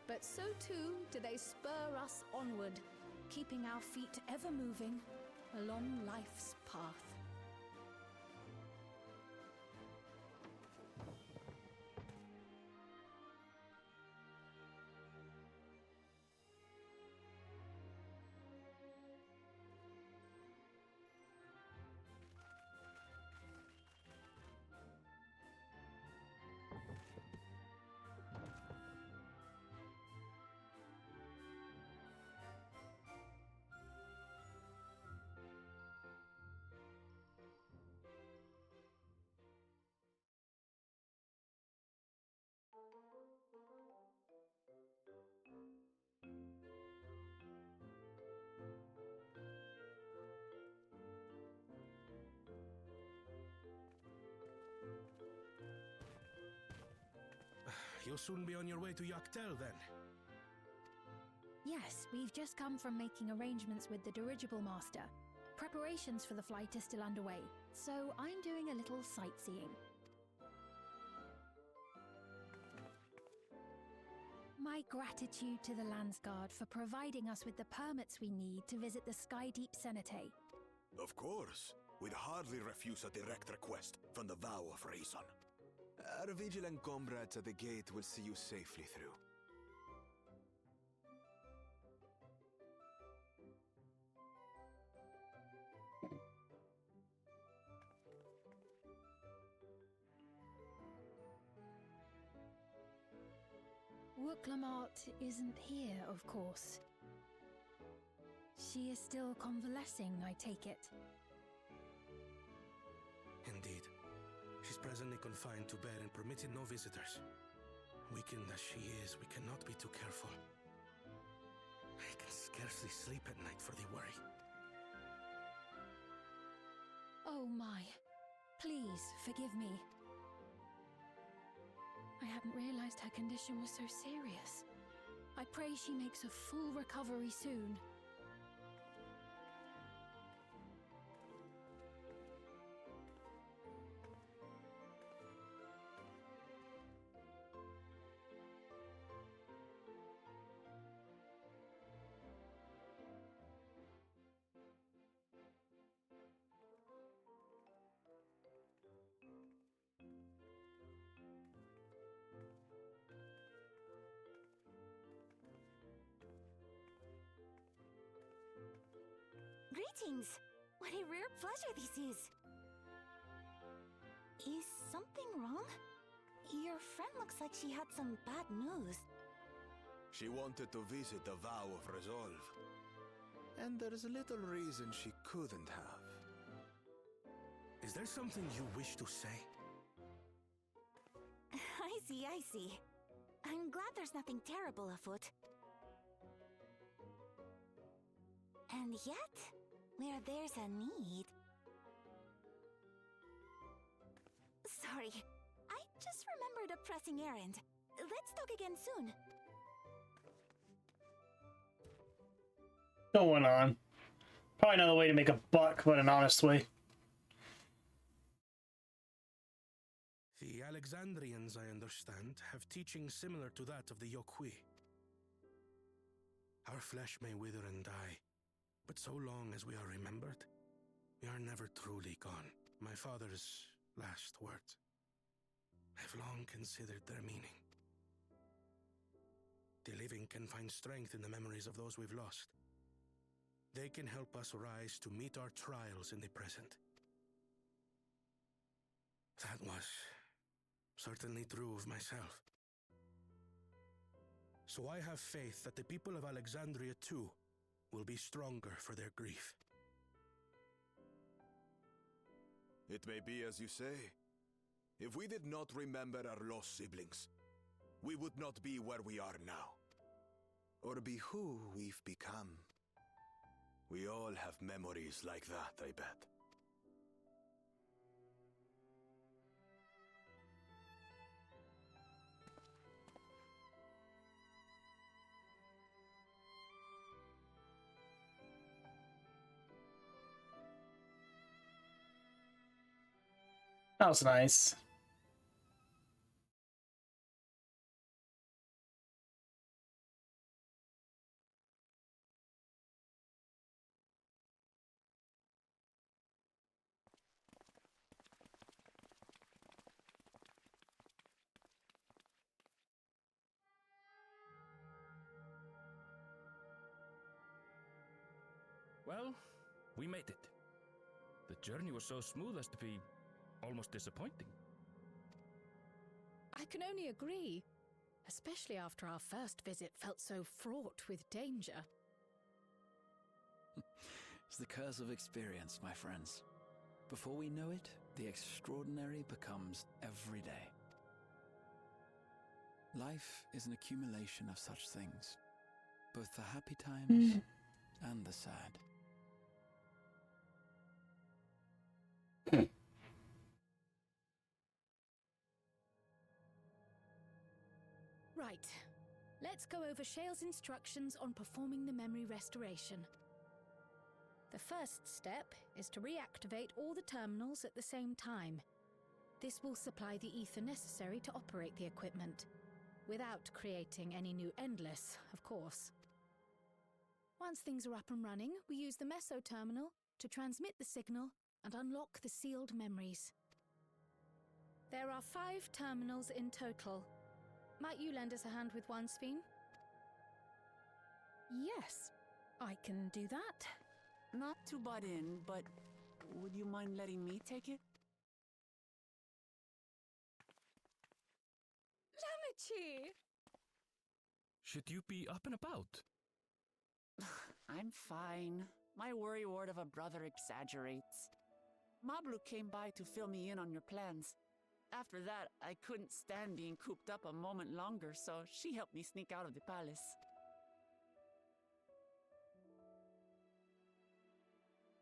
But so too do they spur us onward, keeping our feet ever moving along life's path. You'll soon be on your way to Yaktel, then? Yes, we've just come from making arrangements with the dirigible master. Preparations for the flight are still underway, so I'm doing a little sightseeing. My gratitude to the Landsguard for providing us with the permits we need to visit the Skydeep Cenotaph. Of course. We'd hardly refuse a direct request from the vow of reason. Our vigilant comrades at the gate will see you safely through. Wooklamart isn't here, of course. She is still convalescing, I take it. Indeed. She's presently confined to bed and permitted no visitors. Weakened as she is, we cannot be too careful. I can scarcely sleep at night for the worry. Oh my. Please, forgive me. I hadn't realized her condition was so serious. I pray she makes a full recovery soon. Greetings! What a rare pleasure this is! Is something wrong? Your friend looks like she had some bad news. She wanted to visit the vow of resolve. And there's little reason she couldn't have. Is there something you wish to say? I see. I'm glad there's nothing terrible afoot. And yet, where there's a need... Sorry, I just remembered a pressing errand. Let's talk again soon. Going on. Probably another way to make a buck, but an honest way. The Alexandrians, I understand, have teachings similar to that of the Yokui. Our flesh may wither and die, but so long as we are remembered, we are never truly gone. My father's last words. I've long considered their meaning. The living can find strength in the memories of those we've lost. They can help us rise to meet our trials in the present. That was certainly true of myself. So I have faith that the people of Alexandria too will be stronger for their grief. It may be as you say. If we did not remember our lost siblings, we would not be where we are now. Or be who we've become. We all have memories like that, I bet. That was nice. Well, we made it. The journey was so smooth as to be almost disappointing. I can only agree, especially after our first visit felt so fraught with danger. It's the curse of experience, my friends. Before we know it, the extraordinary becomes every day. Life is an accumulation of such things, both the happy times and the sad. Right. Let's go over Shale's instructions on performing the memory restoration. The first step is to reactivate all the terminals at the same time. This will supply the ether necessary to operate the equipment, without creating any new Endless, of course. Once things are up and running, we use the Meso terminal to transmit the signal and unlock the sealed memories. There are 5 terminals in total. Might you lend us a hand with one, Sphene? Yes, I can do that. Not to butt in, but would you mind letting me take it? Lamichi! Should you be up and about? I'm fine. My worrywart of a brother exaggerates. Mablu came by to fill me in on your plans. After that, I couldn't stand being cooped up a moment longer, so she helped me sneak out of the palace.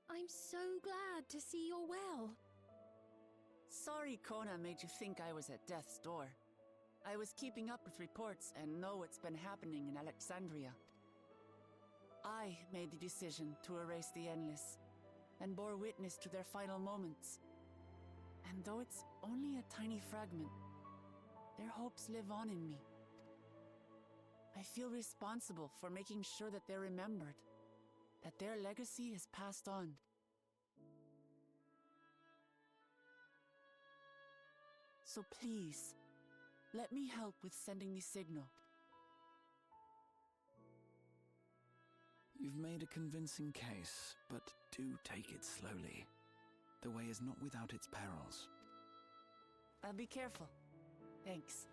I'm so glad to see you're well. Sorry Kona made you think I was at death's door. I was keeping up with reports and know what's been happening in Alexandria. I made the decision to erase the Endless, and bore witness to their final moments. And though it's only a tiny fragment, their hopes live on in me. I feel responsible for making sure that they're remembered, that their legacy is passed on. So please, let me help with sending the signal. You've made a convincing case, but do take it slowly. The way is not without its perils. I'll be careful. Thanks.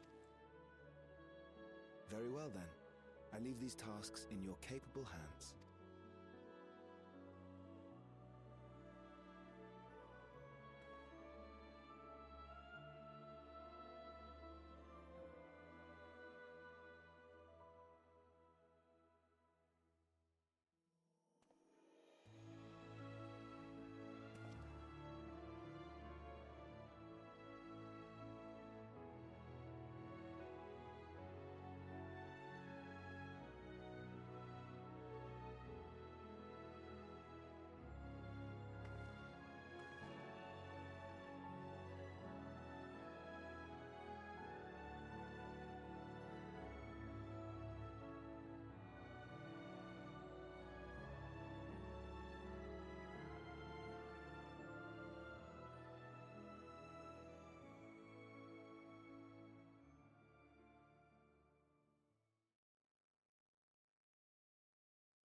Very well then. I leave these tasks in your capable hands.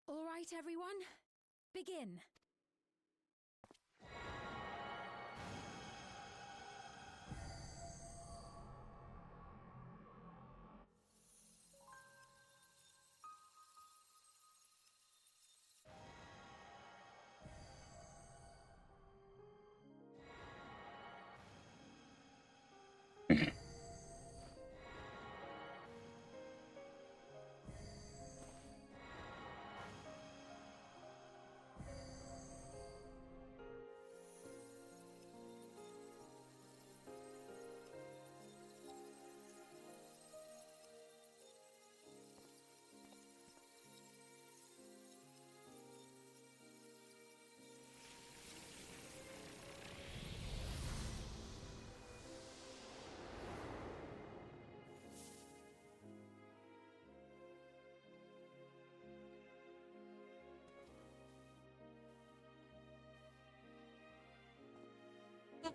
All right, everyone. Begin.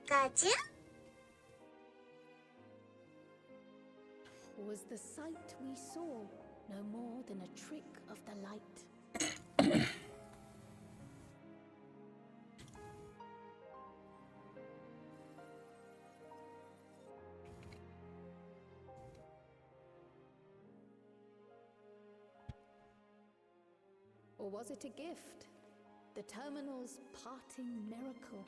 Gotcha. Was the sight we saw no more than a trick of the light? Or was it a gift? The terminal's parting miracle?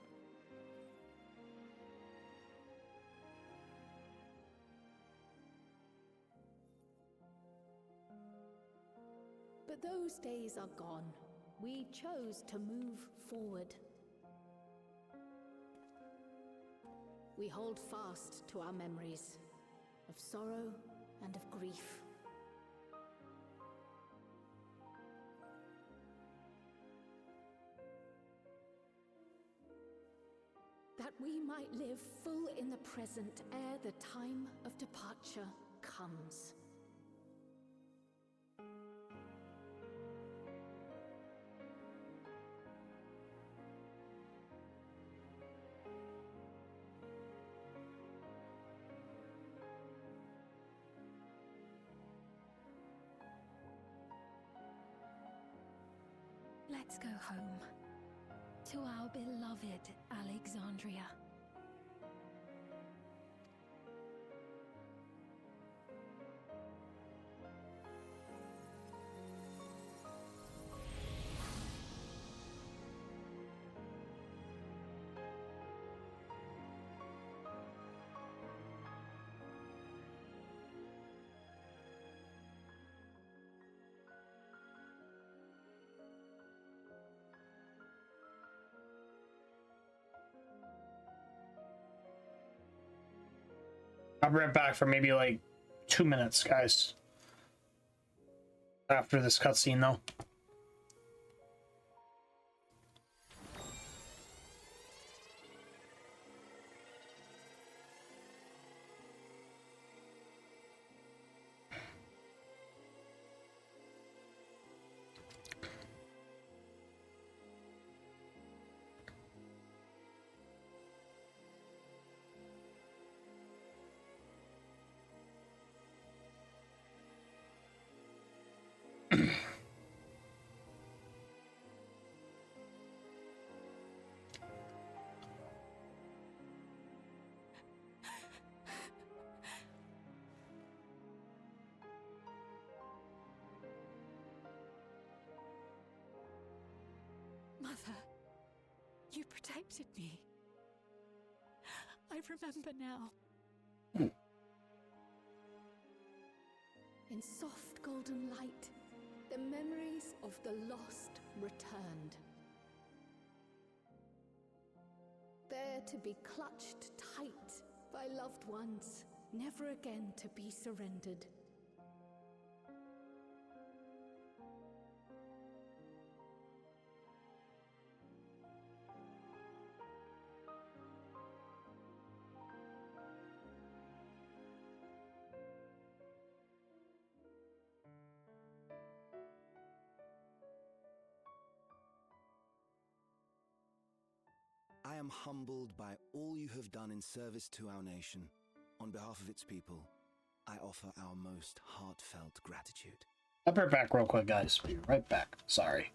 But those days are gone. We chose to move forward. We hold fast to our memories of sorrow and of grief. That we might live full in the present ere the time of departure comes. Let's go home, to our beloved Alexandria. I'll be right back for maybe like 2 minutes, guys. After this cutscene, though. Mother, you protected me. I remember now. In soft golden light, the memories of the lost returned. There to be clutched tight by loved ones, never again to be surrendered. I am humbled by all you have done in service to our nation. On behalf of its people, I offer our most heartfelt gratitude. I'll be right back real quick, guys. Be right back. Sorry.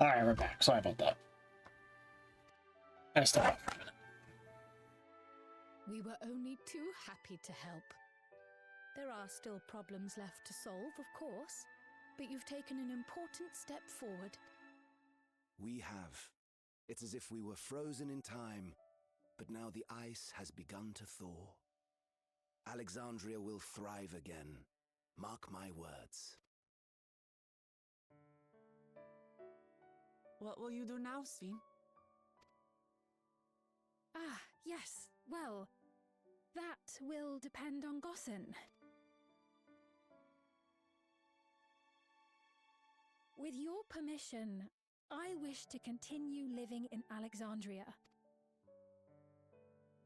Alright, we're back. Sorry about that. I stepped off for a minute. We were only too happy to help. There are still problems left to solve, of course, but you've taken an important step forward. We have. It's as if we were frozen in time, but now the ice has begun to thaw. Alexandria will thrive again. Mark my words. What will you do now, Sven? Ah, yes. Well, that will depend on Gossen. With your permission, I wish to continue living in Alexandria.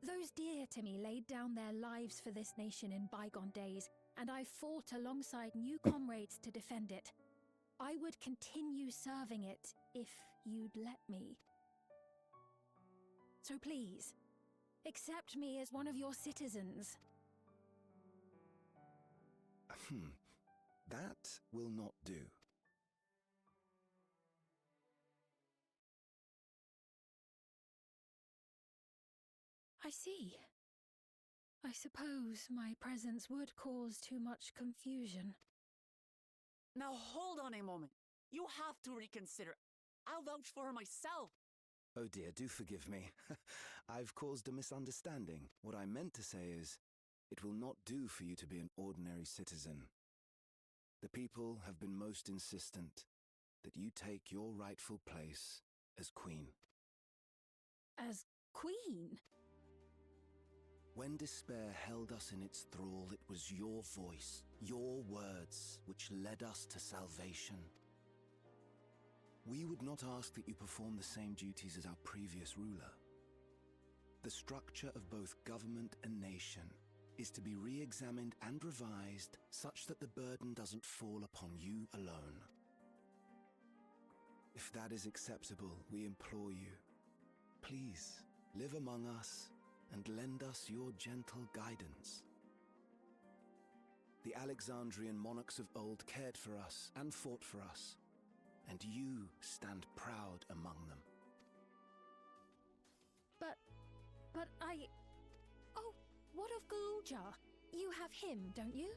Those dear to me laid down their lives for this nation in bygone days, and I fought alongside new comrades to defend it. I would continue serving it if you'd let me. So please, accept me as one of your citizens. That will not do. I see. I suppose my presence would cause too much confusion. Now hold on a moment. You have to reconsider. I'll vouch for her myself. Oh dear, do forgive me. I've caused a misunderstanding. What I meant to say is, it will not do for you to be an ordinary citizen. The people have been most insistent that you take your rightful place as queen. As queen? When despair held us in its thrall, it was your voice, your words, which led us to salvation. We would not ask that you perform the same duties as our previous ruler. The structure of both government and nation is to be re-examined and revised such that the burden doesn't fall upon you alone. If that is acceptable, we implore you, please live among us and lend us your gentle guidance. The Alexandrian monarchs of old cared for us and fought for us, and you stand proud among them. But I... Oh, what of Galuja? You have him, don't you?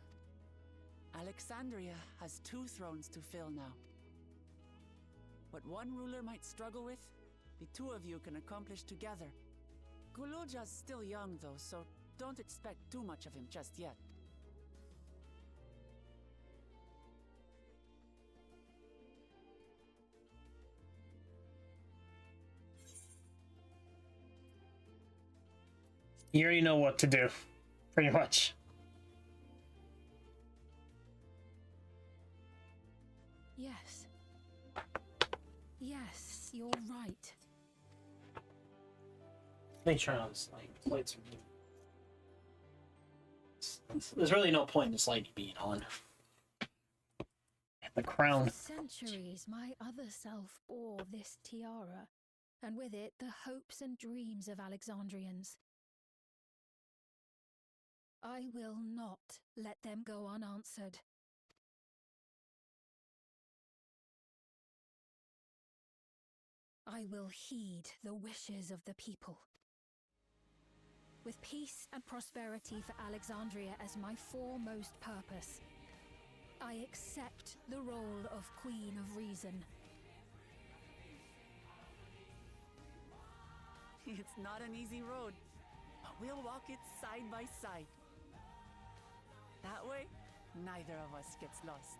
Alexandria has 2 thrones to fill now. What one ruler might struggle with, the 2 of you can accomplish together. Guluja's still young though, so don't expect too much of him just yet. You already know what to do, pretty much. Yes. Yes, you're right. Make sure this lights are... There's really no point in this light being on. The crown. For centuries, my other self bore this tiara, and with it the hopes and dreams of Alexandrians. I will not let them go unanswered. I will heed the wishes of the people. With peace and prosperity for Alexandria as my foremost purpose, I accept the role of Queen of Reason. It's not an easy road, but we'll walk it side by side. That way, neither of us gets lost.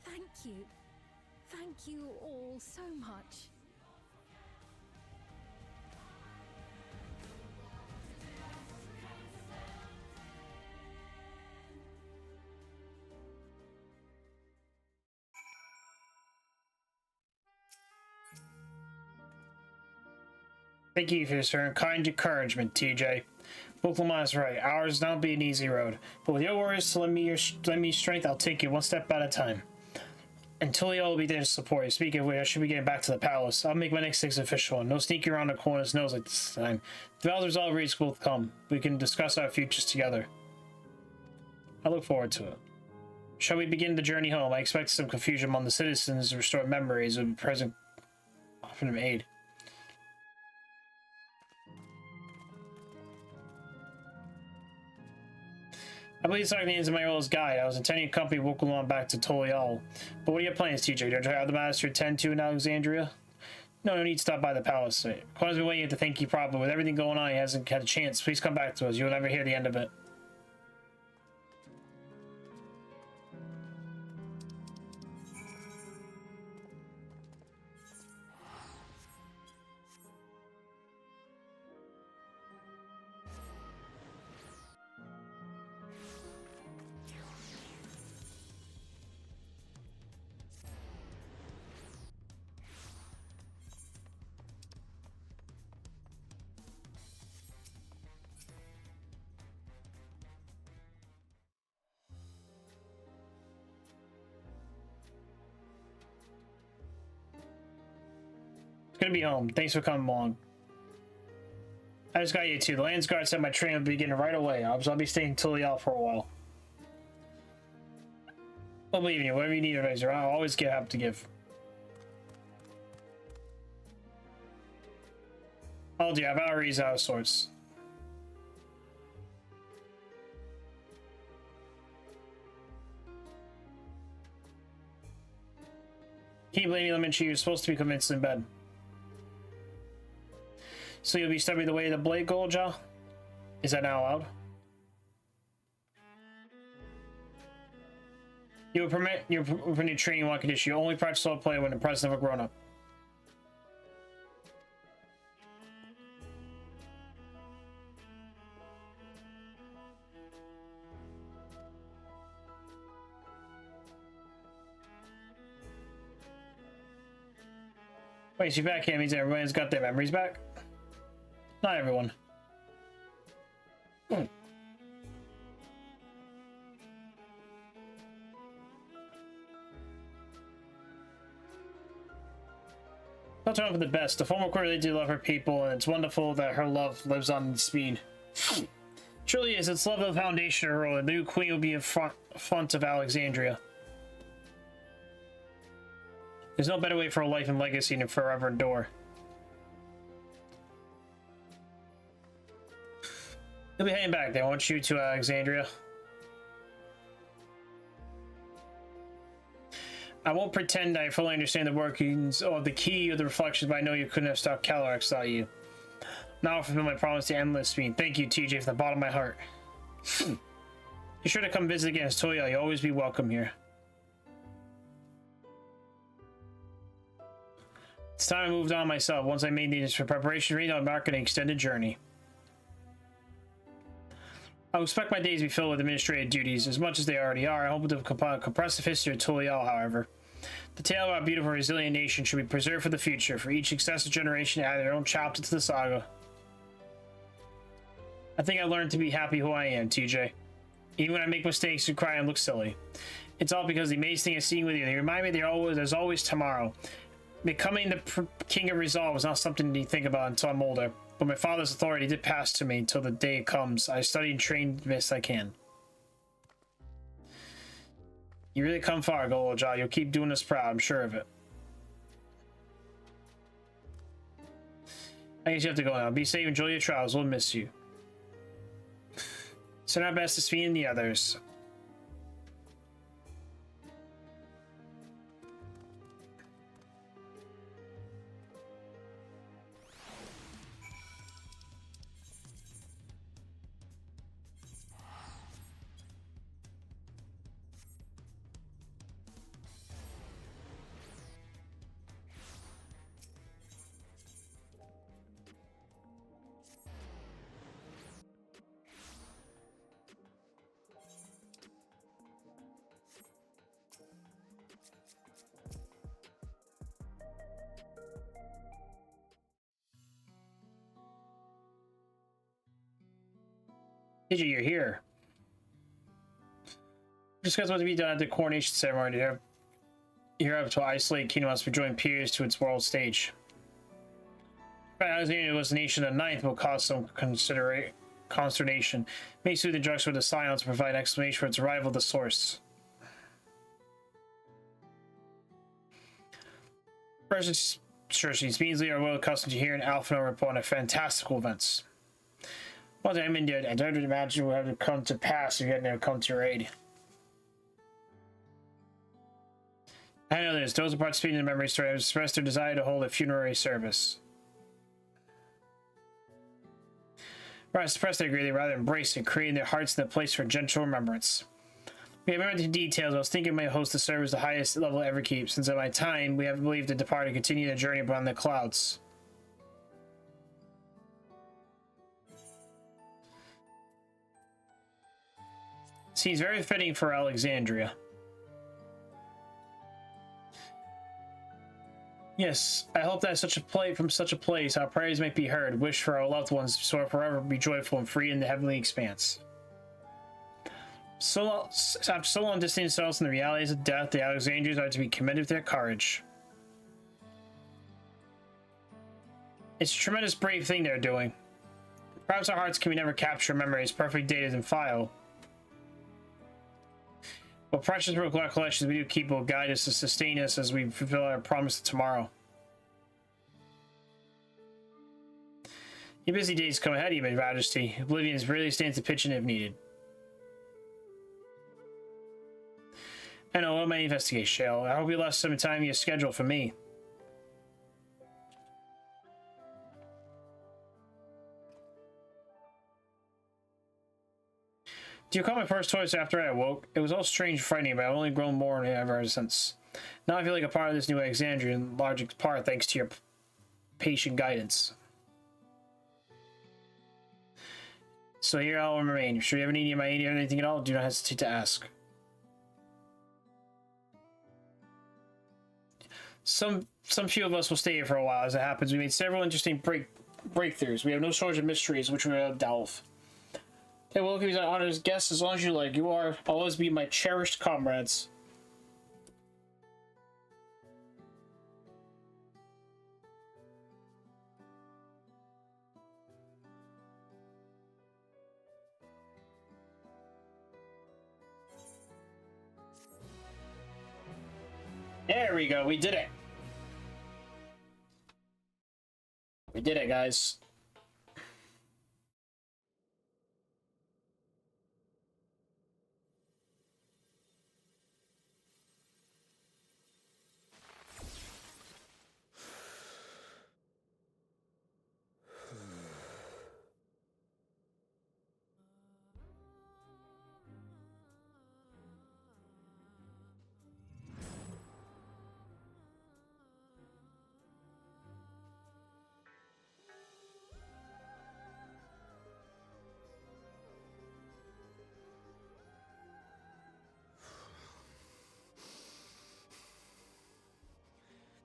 Thank you. Thank you all so much. Thank you for your kind encouragement, TJ. Bucketman is right. Ours not be an easy road, but with your words to lend me strength, I'll take it one step at a time. And Tulio will be there to support you. Speaking of which, I should be getting back to the palace. I'll make my next six official. No sneaking around the corner's nose like this time. The Valor's all reads will come. We can discuss our futures together. I look forward to it. Shall we begin the journey home? I expect some confusion among the citizens to restore memories of present offering them aid. I believe it's like the ends of my oldest guide. I was intending to accompany Wokulon back to Tolial. But what are your plans, TJ? Don't you have the matters to attend to in Alexandria? No need to stop by the palace. Quan's been waiting to thank you properly. With everything going on, he hasn't had a chance. Please come back to us. You'll never hear the end of it. Gonna be home. Thanks for coming along. I just got you too. The Landsguard said my train will be beginning right away. I'll be staying till y'all for a while. I'll believe in you. Whatever you need, Razor, I'll always have to give. Oh dear, Valerie's out of sorts. Keep blaming them, and she was supposed to be convinced in bed. So you'll be studying the way of the blade, Golja? Is that now allowed? You will permit your training in one condition. You only practice solo play when in presence of a grown-up. Wait, she's back here. Means everyone's got their memories back? Not everyone. Don't turn for the best. The former queen really did love her people, and it's wonderful that her love lives on in speed. Truly is. It's love of the foundation of her role. The new queen will be in front of Alexandria. There's no better way for a life and legacy to forever endure. You'll be heading back. They want you to Alexandria. I won't pretend I fully understand the workings of the key or the reflections, but I know you couldn't have stopped Calyrex without you. Now I'll fulfill my promise to Endless Fiend. Thank you, TJ, from the bottom of my heart. Be sure to come visit again. As Toya, you'll always be welcome here. It's time I moved on myself. Once I made these for preparation, read on mark an extended journey. I expect my days to be filled with administrative duties, as much as they already are. I hope to compile a compressive history of Tolial, however. The tale of our beautiful, resilient nation should be preserved for the future, for each successive generation to add their own chapter to the saga. I think I learned to be happy who I am, TJ. Even when I make mistakes and cry and look silly. It's all because the amazing thing is seeing with you. They remind me there's always tomorrow. Becoming the King of Resolve is not something to think about until I'm older. But my father's authority did pass to me until the day comes. I study and train the best I can. You really come far, Golja. You'll keep doing us proud, I'm sure of it. I guess you have to go now. Be safe, enjoy your travels. We'll miss you. Send our best to Sven and the others. TJ, you're here. Discuss what to be done at the coronation ceremony. Europe to isolate kingdom must rejoin peers to its world stage. Alexandria was the nation of the ninth will cause some consternation. May soothe the junction with the silence and provide an explanation for its arrival at the source. President Cersei, Beasley are well accustomed to hearing Alpha report on fantastical events. What I'm in I don't imagine what would have come to pass if you had never come to your aid. I know this. Those who participated in the memory story have expressed their desire to hold a funerary service. Rather suppress their greed, they rather embrace it, creating their hearts in the place for gentle remembrance. We have remembered the details. I was thinking we might host the service the highest level ever keep, since at my time we have believed the departed continue their journey beyond the clouds. Seems very fitting for Alexandria. Yes, I hope that from such a place, our prayers might be heard. Wish for our loved ones so forever be joyful and free in the heavenly expanse. After so long distancing themselves from the realities of death, the Alexandrians are to be commended for their courage. It's a tremendous brave thing they're doing. Perhaps our hearts can never capture memories, perfect data and file. But precious recollections we do keep will guide us to sustain us as we fulfill our promise of tomorrow. Your busy days come ahead of you, Your Majesty. Oblivion really stands to pitch in if needed. I know, what my investigation, Shale. I hope you left some time in your schedule for me. Do you recall my first choice after I awoke? It was all strange and frightening, but I've only grown more ever since. Now I feel like a part of this new Alexandria, in large part thanks to your patient guidance. So here I'll remain. Should you ever need my aid or anything at all, do not hesitate to ask. Some few of us will stay here for a while. As it happens, we made several interesting breakthroughs. We have no shortage of mysteries which we will delve. Hey, welcome as honored guests as long as you like. You are always be my cherished comrades. There we go. We did it. We did it, guys.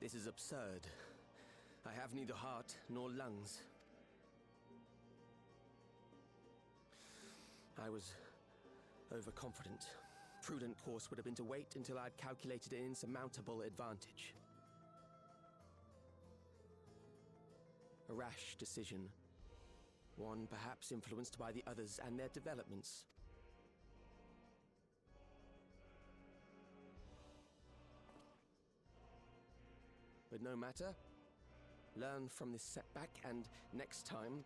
This is absurd. I have neither heart nor lungs. I was overconfident. Prudent course would have been to wait until I'd calculated an insurmountable advantage. A rash decision. One perhaps influenced by the others and their developments. But no matter. Learn from this setback, and next time...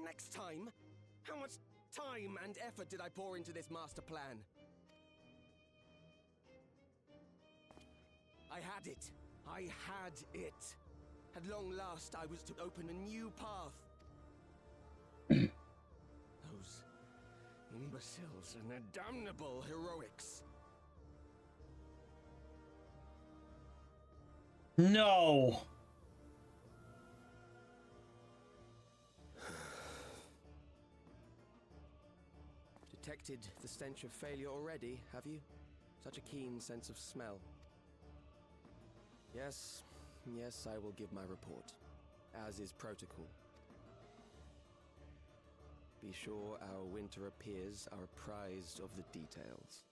Next time? How much time and effort did I pour into this master plan? I had it. I had it. At long last, I was to open a new path. Those imbeciles and their damnable heroics. No. Detected the stench of failure already, have you? Such a keen sense of smell. Yes, I will give my report, as is protocol. Be sure our winter peers are apprised of the details.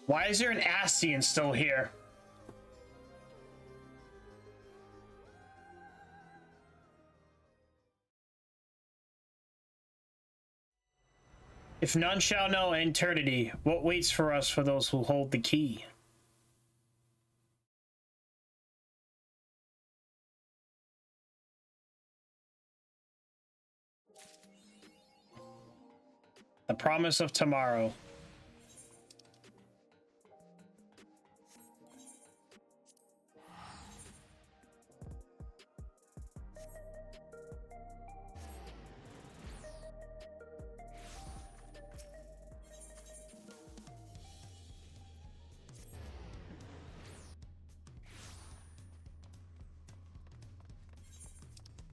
Why is there an Ascian still here? If none shall know in eternity, what waits for us for those who hold the key? The promise of tomorrow.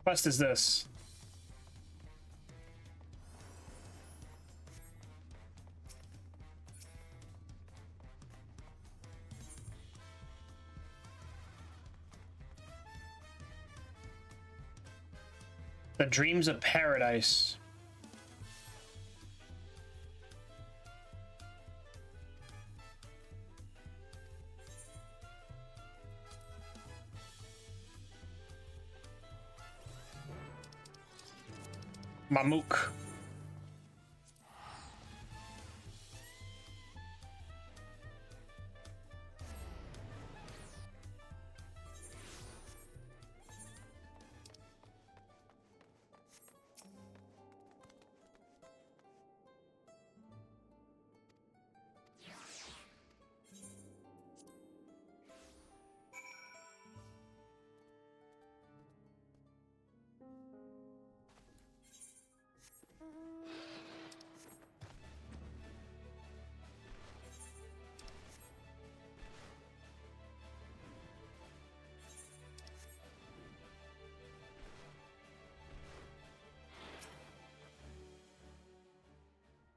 What quest is this? The Dreams of Paradise. Mamuk.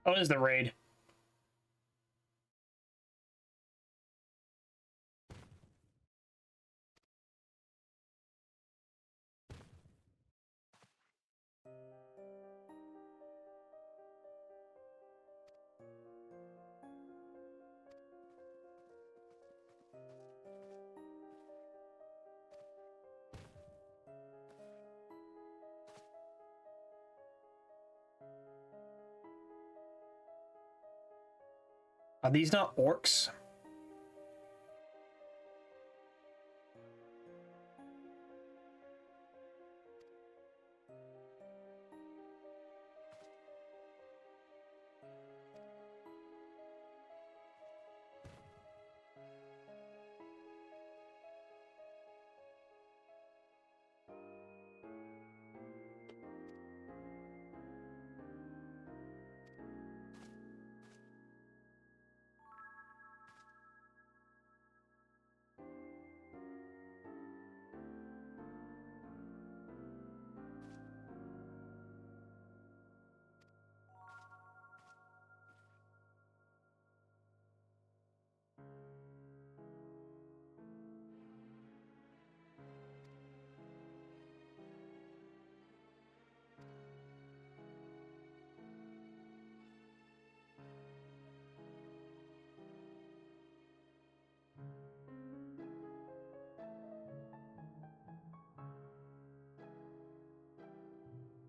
Oh, is the raid? Are these not orcs?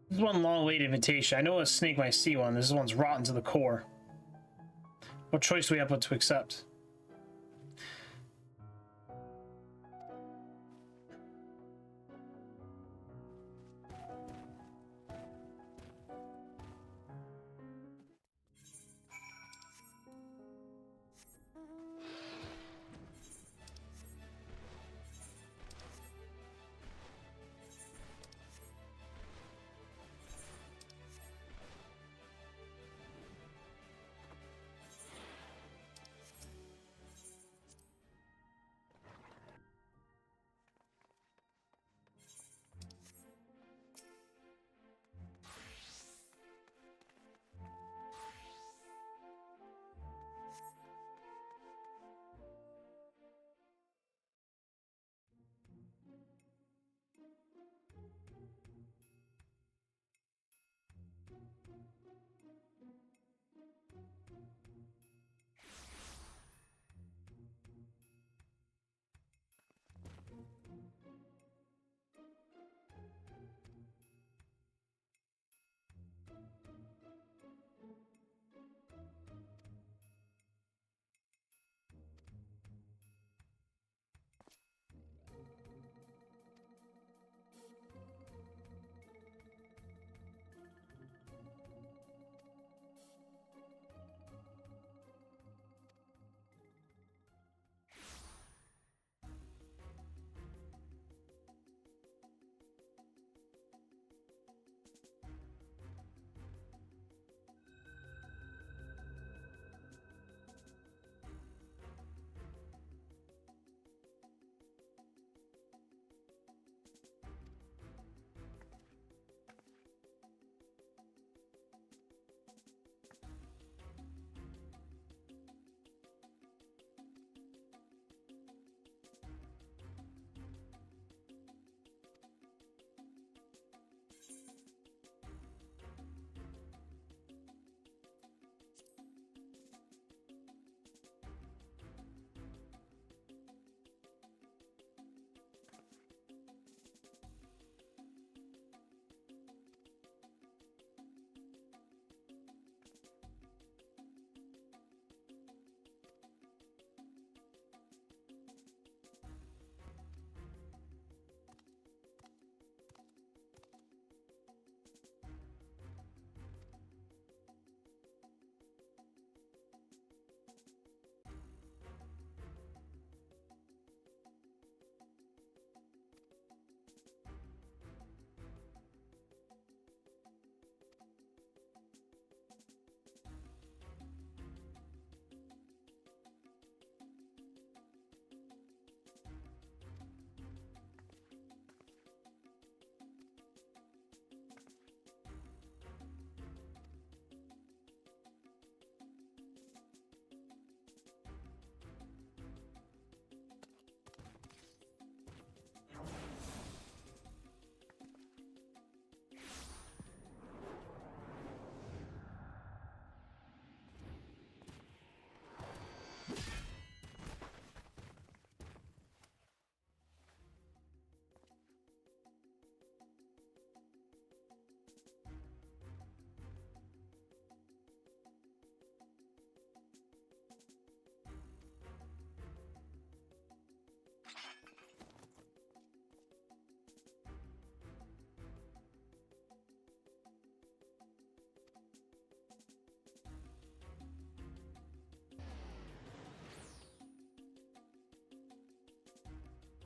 This is one long-awaited invitation. I know a snake might see one. This one's rotten to the core. What choice do we have but to accept?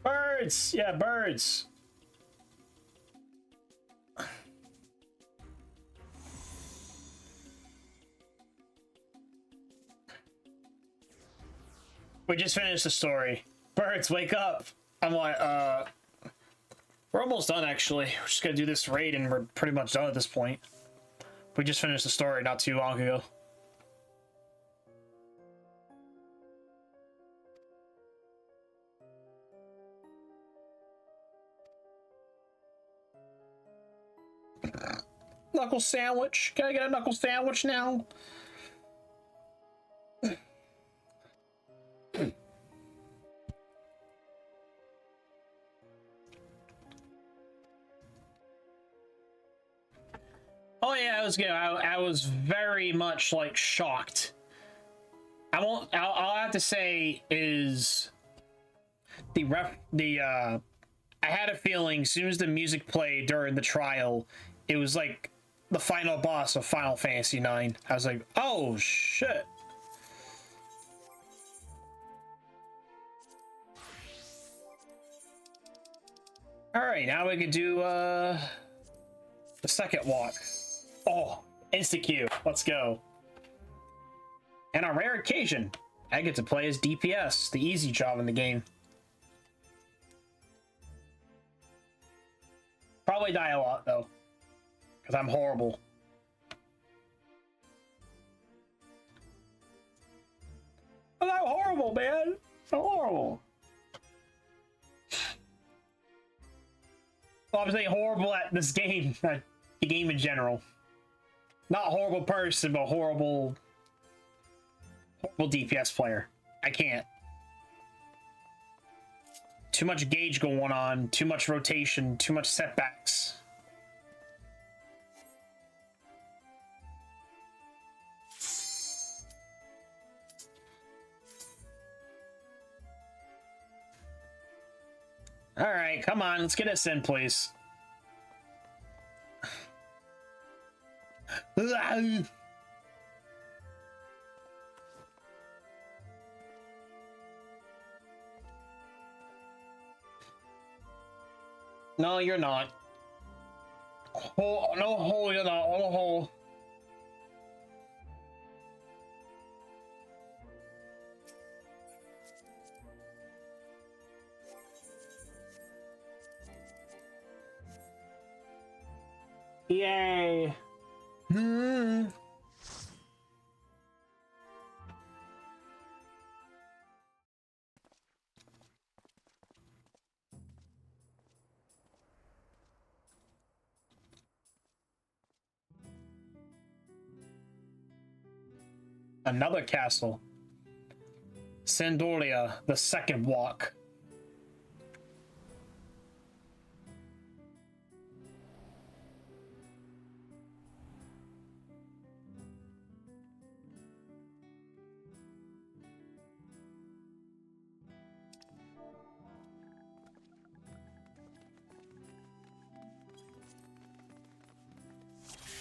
Birds! Yeah, birds. We just finished the story. Birds, wake up! I'm like, we're almost done, actually. We're just gonna do this raid and we're pretty much done at this point. We just finished the story not too long ago. Knuckle sandwich. Can I get a knuckle sandwich now? Oh yeah, I was very much like shocked. I'll have to say is I had a feeling as soon as the music played during the trial, it was like the final boss of Final Fantasy IX. I was like, oh shit. Alright, now we can do the second walk. Oh, insta-Q. Let's go. And on rare occasion, I get to play as DPS, the easy job in the game. Probably die a lot, though. Because I'm horrible. I'm horrible, man. I'm horrible. Well, I'm saying horrible at this game. At the game in general. Not a horrible person, but horrible DPS player. I can't. Too much gauge going on, too much rotation, too much setbacks. All right, come on, let's get us in, please. No, you're not. Oh, no hole, you're not. Oh, hole. Yay. Another castle. Sandoria, the second walk.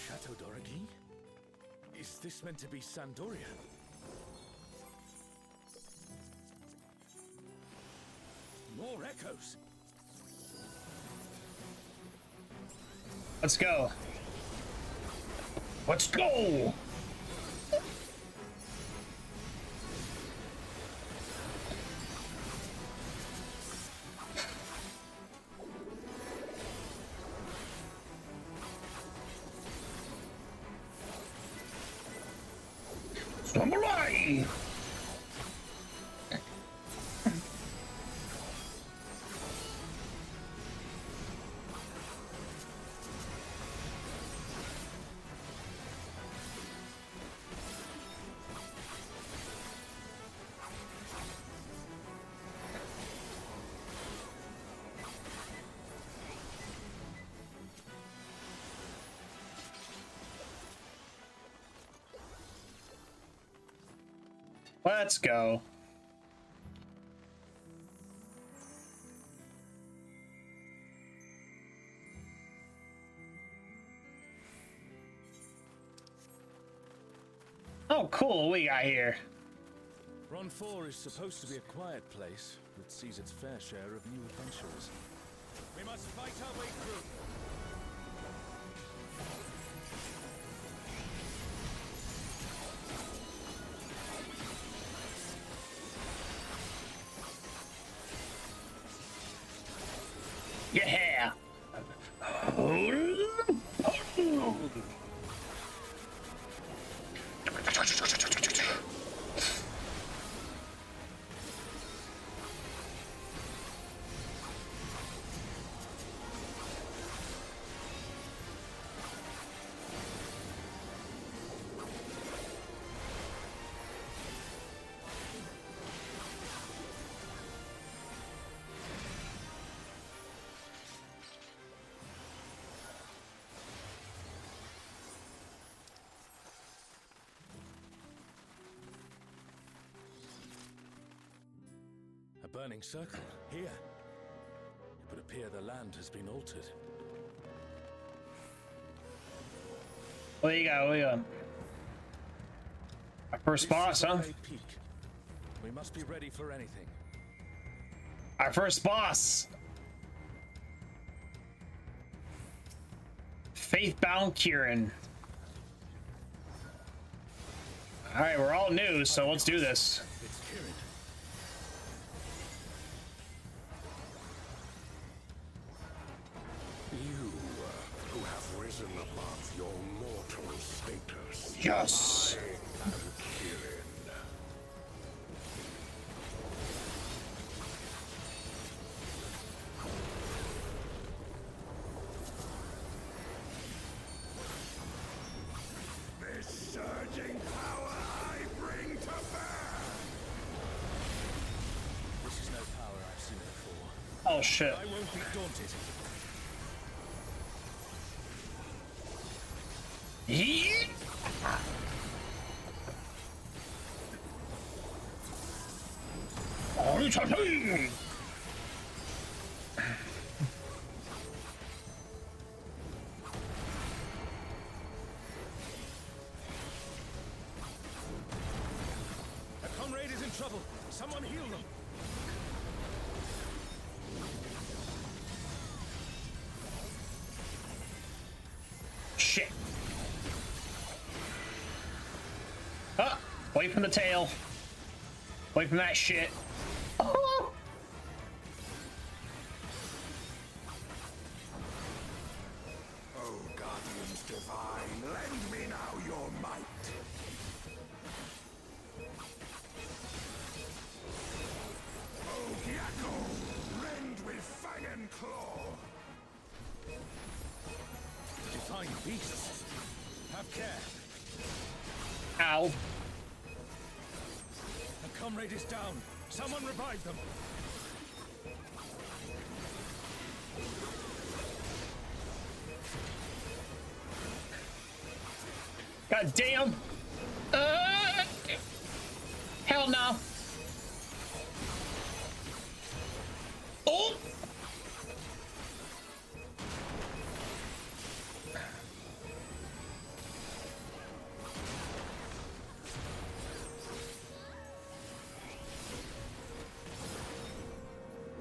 Chateau d'Origny? Is this meant to be Sandoria? More echoes. Let's go. Let's go. Samurai. Let's go. Oh, cool. What we got here? Ron 4 is supposed to be a quiet place, that sees its fair share of new adventures. We must fight our way through. Yeah. A burning circle, here. It would appear the land has been altered. What you got? What you got? Our first boss, huh? Peak. We must be ready for anything. Our first boss. Faithbound Kieran. All right, we're all new, so let's do this. It's Kieran. You, who have risen above your mortal status. Yes. I am Kieran. This surging power I bring to bear. This is no power I've seen before. Oh shit. I won't be daunted. A comrade is in trouble. Someone heal them. Shit. Ah, away from the tail. Away from that shit. Oh. Oh, guardians divine, lend me now your might. Oh, Gyakko, rend with fang and claw. Define beasts. Have care. Ow. A comrade is down. Someone revive them. God damn. Hell no. Oh.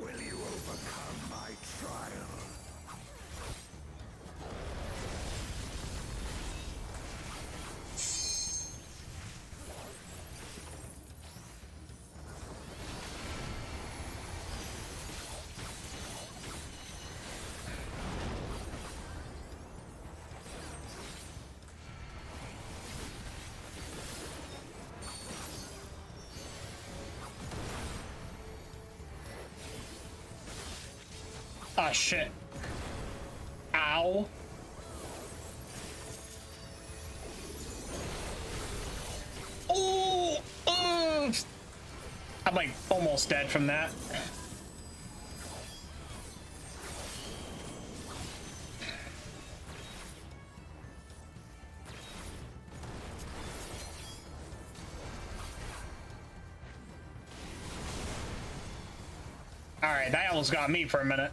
Will you overcome my trial? Ah, shit. Ow. Oh, I'm like almost dead from that. All right, that almost got me for a minute.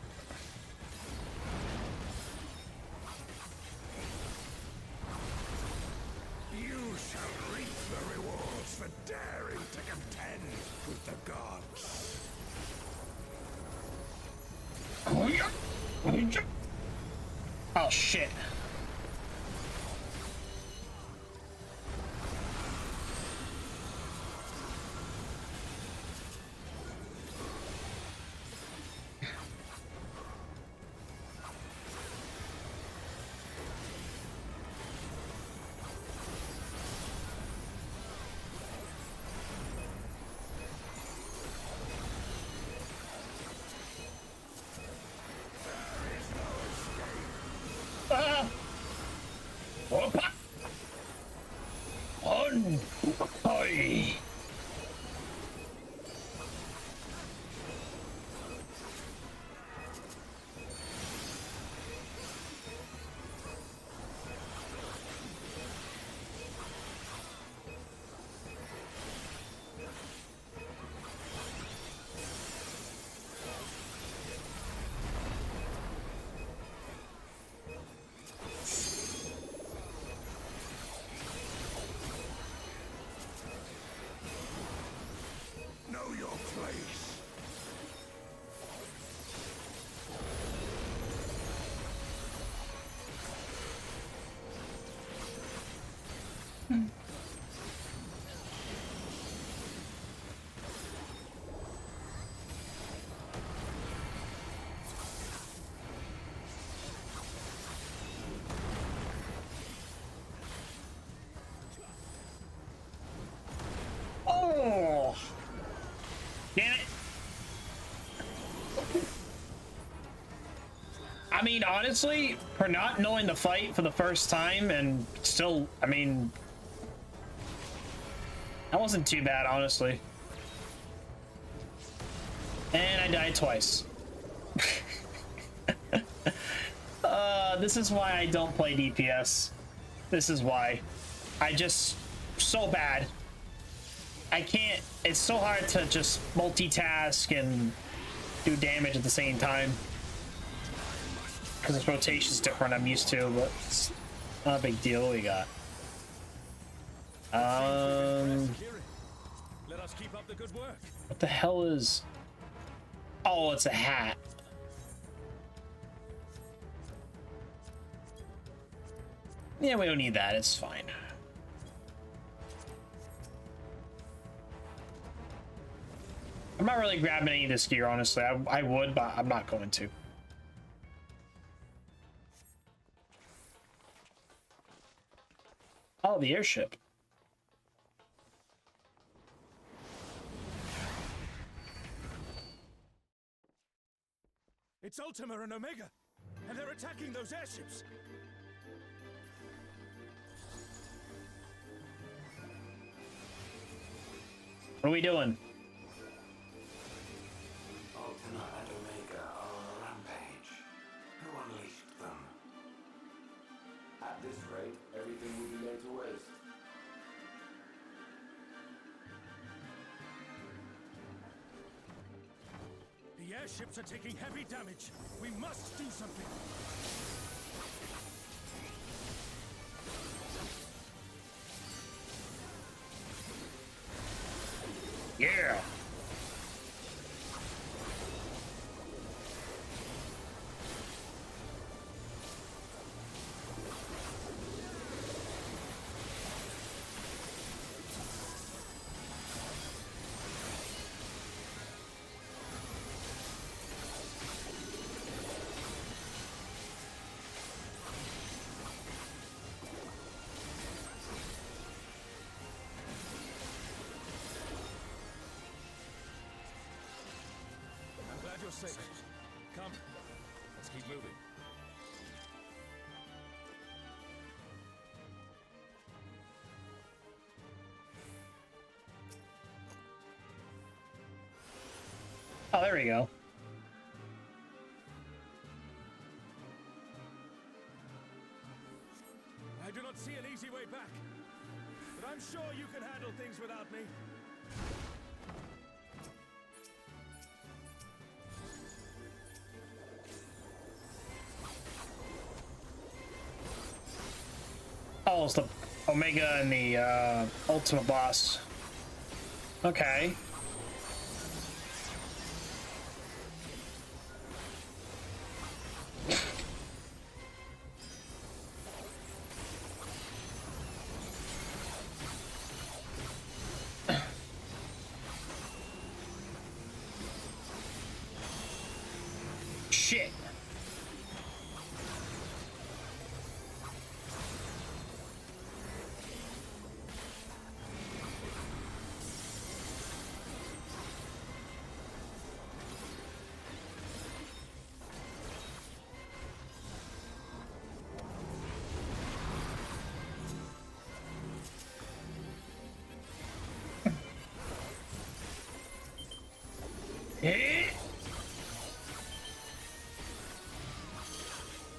You shall reap the rewards for daring to contend with the gods. Oh shit. Know your place. Oh! Damn it. I mean, honestly, for not knowing the fight for the first time and still, I mean, that wasn't too bad, honestly. And I died twice. This is why I don't play DPS. This is why. I just, so bad. I can't, it's so hard to just multitask and do damage at the same time. Because its rotation's different, I'm used to, but it's not a big deal. What we got? Let us keep up the good work. What the hell is... Oh, it's a hat. Yeah, we don't need that, it's fine. I'm not really grabbing any of this gear, honestly. I would, but I'm not going to. Oh, the airship. It's Ultima and Omega, and they're attacking those airships. What are we doing? Ultima and Omega are on a rampage. Who unleashed them? At this rate, everything will be laid to waste. The airships are taking heavy damage. We must do something. Yeah. Safe. Come, let's keep moving. Oh, there we go. I do not see an easy way back, but I'm sure you can handle things without me. Oh, it's the Omega and the Ultima boss. Okay. shit.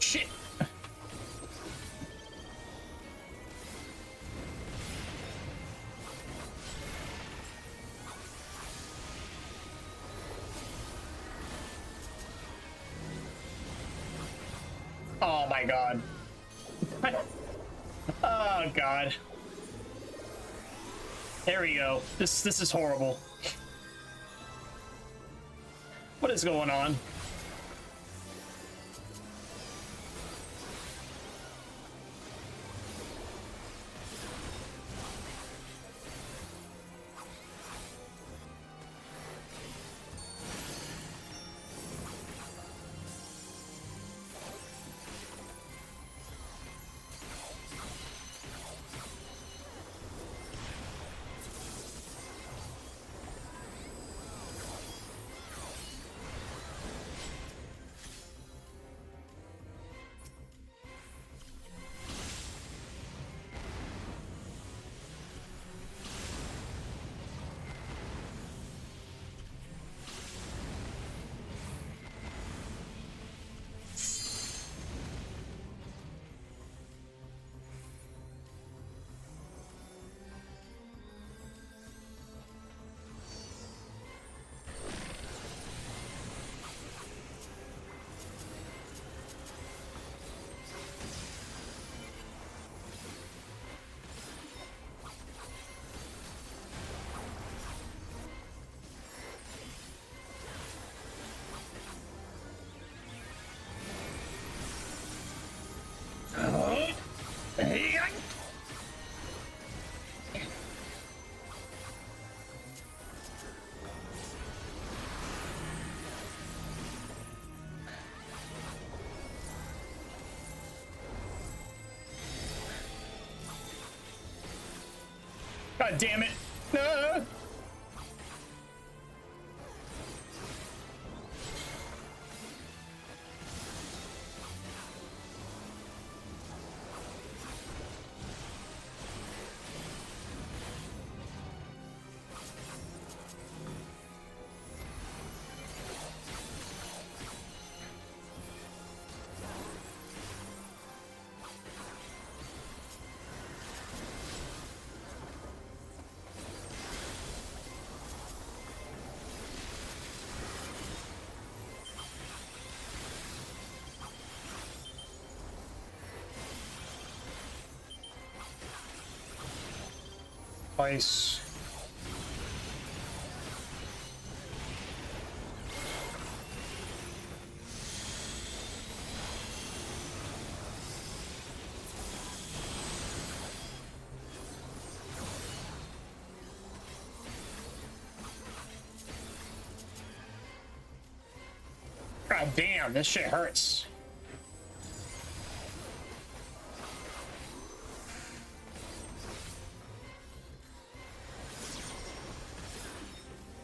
Shit. Oh my god. Oh god. There we go. This is horrible. What is going on? God damn it. No. Twice. God damn, this shit hurts.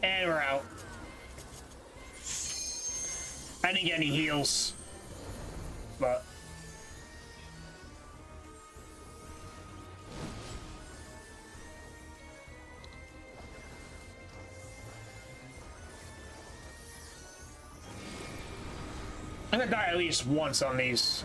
And we're out. I didn't get any heals, but I'm gonna die at least once on these.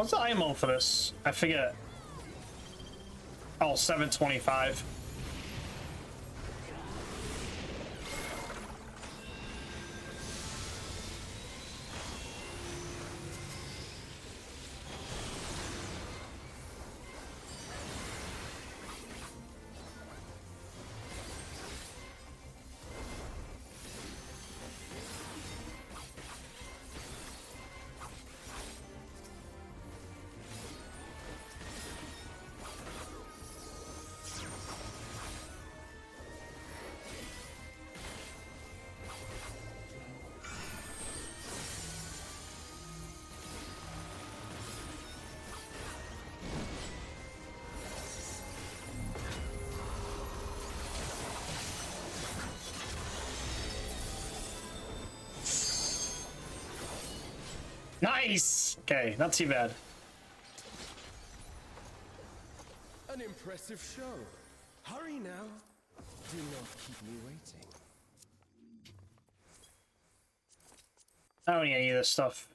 What's the IMO for this? I forget. Oh, 725. Nice! Okay, not too bad. An impressive show. Hurry now. Do not keep me waiting. I don't need any of this stuff.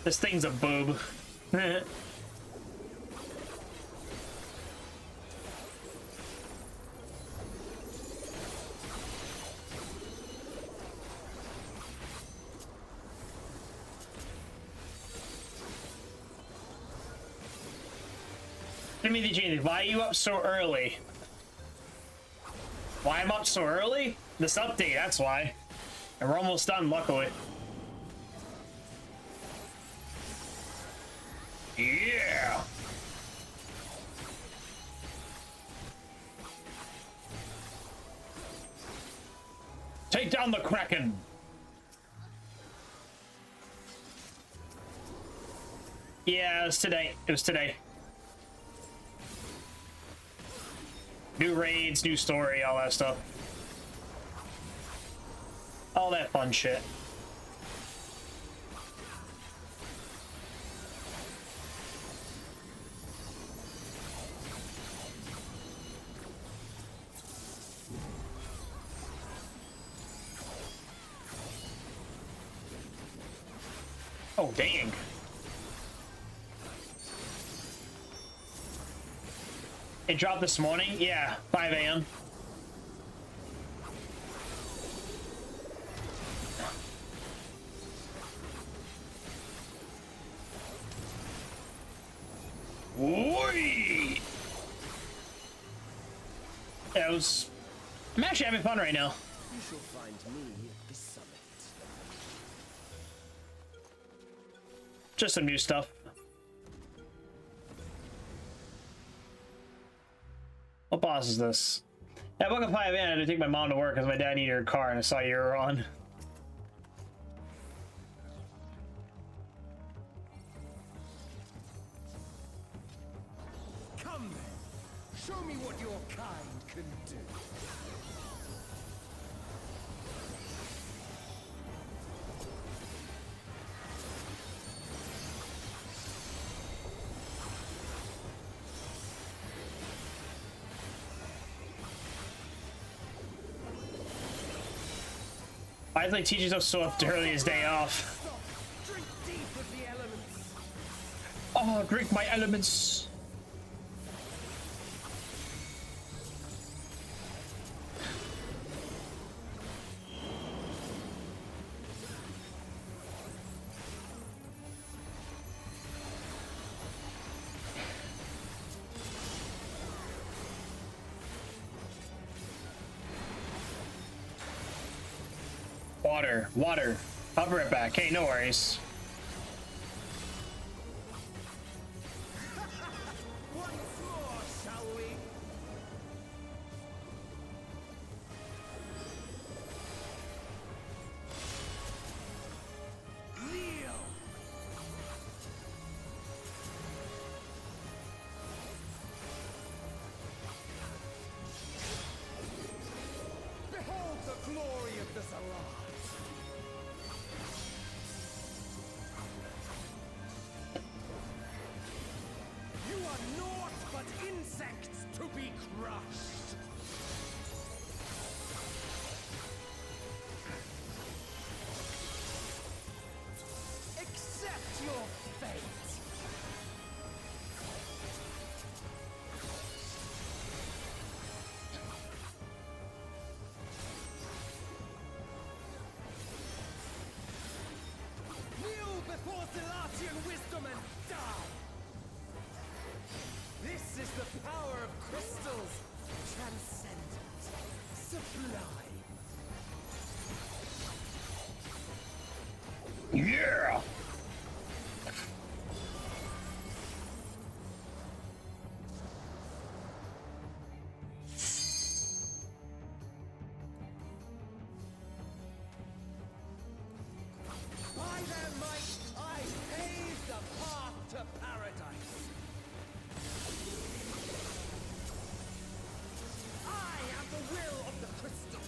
This thing's a boob. Jimmy the Genie, why are you up so early? Why I'm up so early? This update, that's why. And we're almost done, luckily. Yeah! Take down the Kraken! Yeah, it was today. It was today. New raids, new story, all that stuff. All that fun shit. Oh, dang. It dropped this morning? Yeah, 5 a.m. Whee! Yeah, I'm actually having fun right now. You shall find me at the summit. Just some new stuff. What boss is this? At Bucketman, I had to take my mom to work because my dad needed her car and I saw you were on. Come then. Show me what your kind can do. Why is like teaching so swift early his day off? Drink deep of the elements. Oh, drink my elements. Water. I'll be right back. Hey, no worries. Once more shall crushed. Accept your fate. Kneel before Zilatian wisdom and die. This is the power of crystals, transcendent, sublime. Yeah. By their might, I pave the path to paradise. I am the will of the crystal.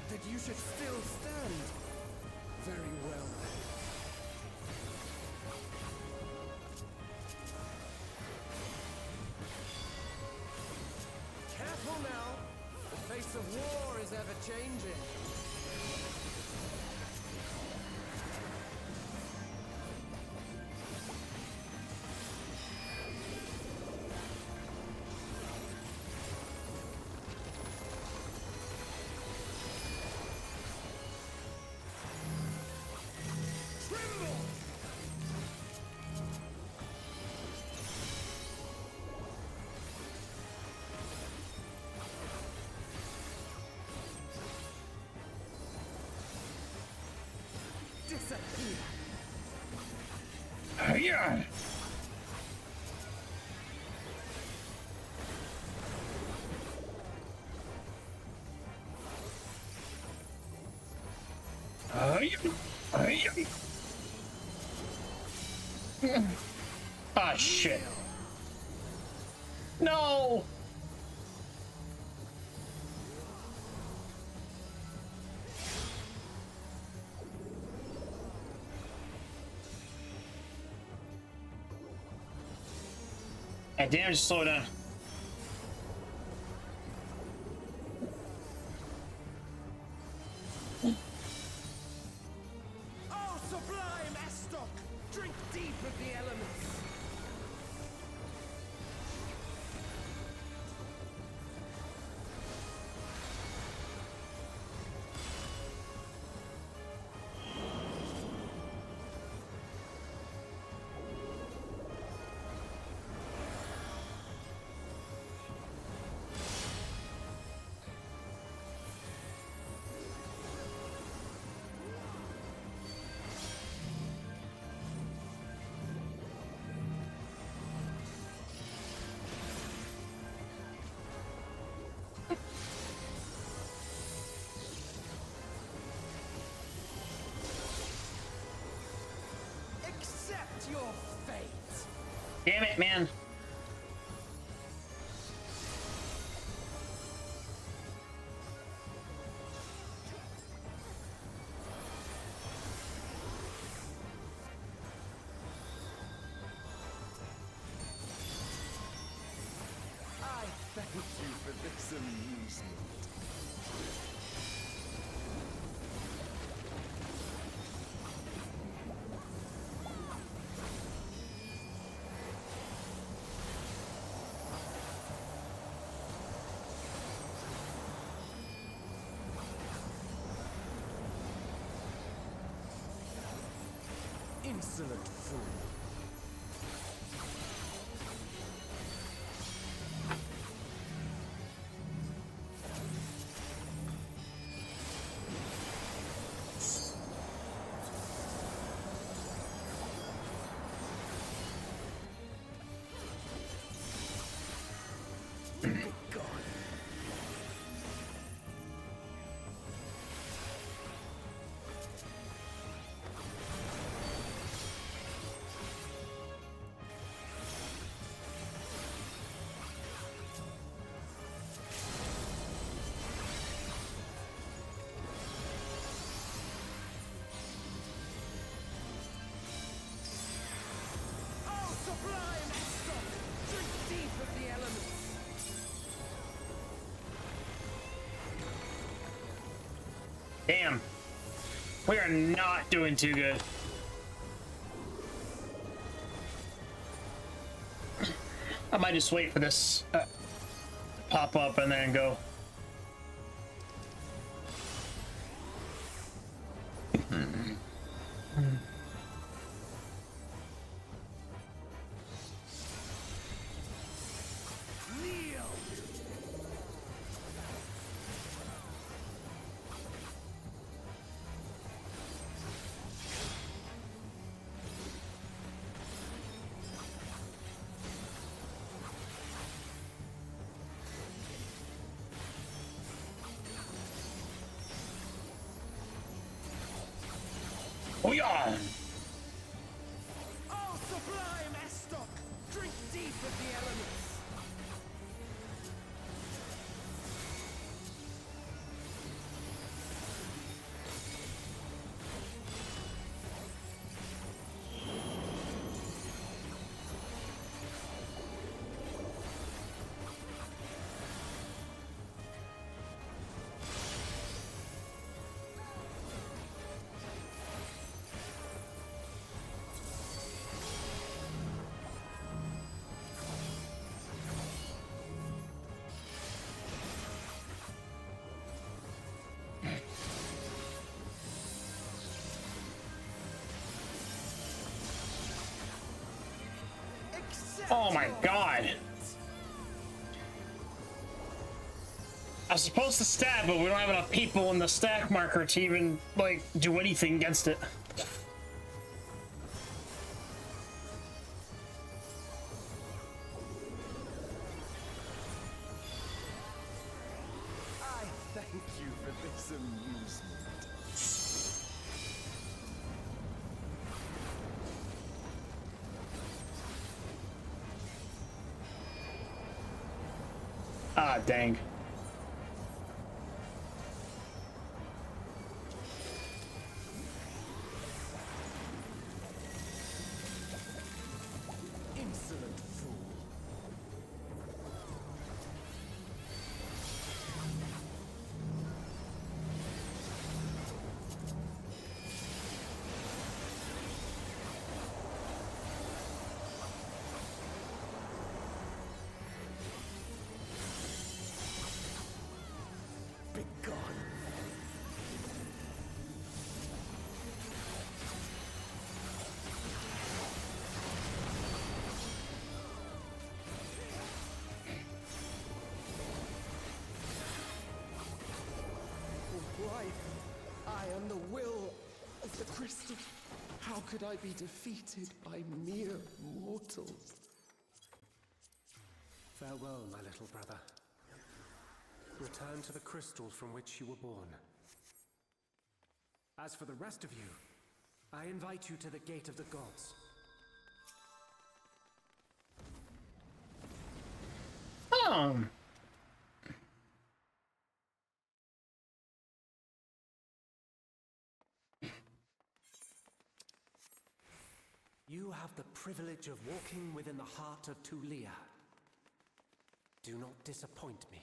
That you should still stand. Very well. Careful now. The face of war is ever changing. Tremble! Disappear! Yeah. Ah, shit. No! Hey, damn, just slow down. Oh, sublime Estok! Drink deep of the elements! Accept your fate! Damn it, man. I thank you for this amusement. Insolent fool. We are not doing too good. I might just wait for this to pop up and then go. Oh yeah! Oh, sublime Estoc! Drink deep of the elements! Oh my god! I was supposed to stab, but we don't have enough people in the stack marker to even, like, do anything against it. I thank you for this amusement. Ah, dang. Insolent fool. Be gone. Why? I am the will of the crystal. How could I be defeated by mere mortals? Farewell, my little brother. Return to the crystal from which you were born. As for the rest of you, I invite you to the Gate of the Gods. You have the privilege of walking within the heart of Tulia. Do not disappoint me.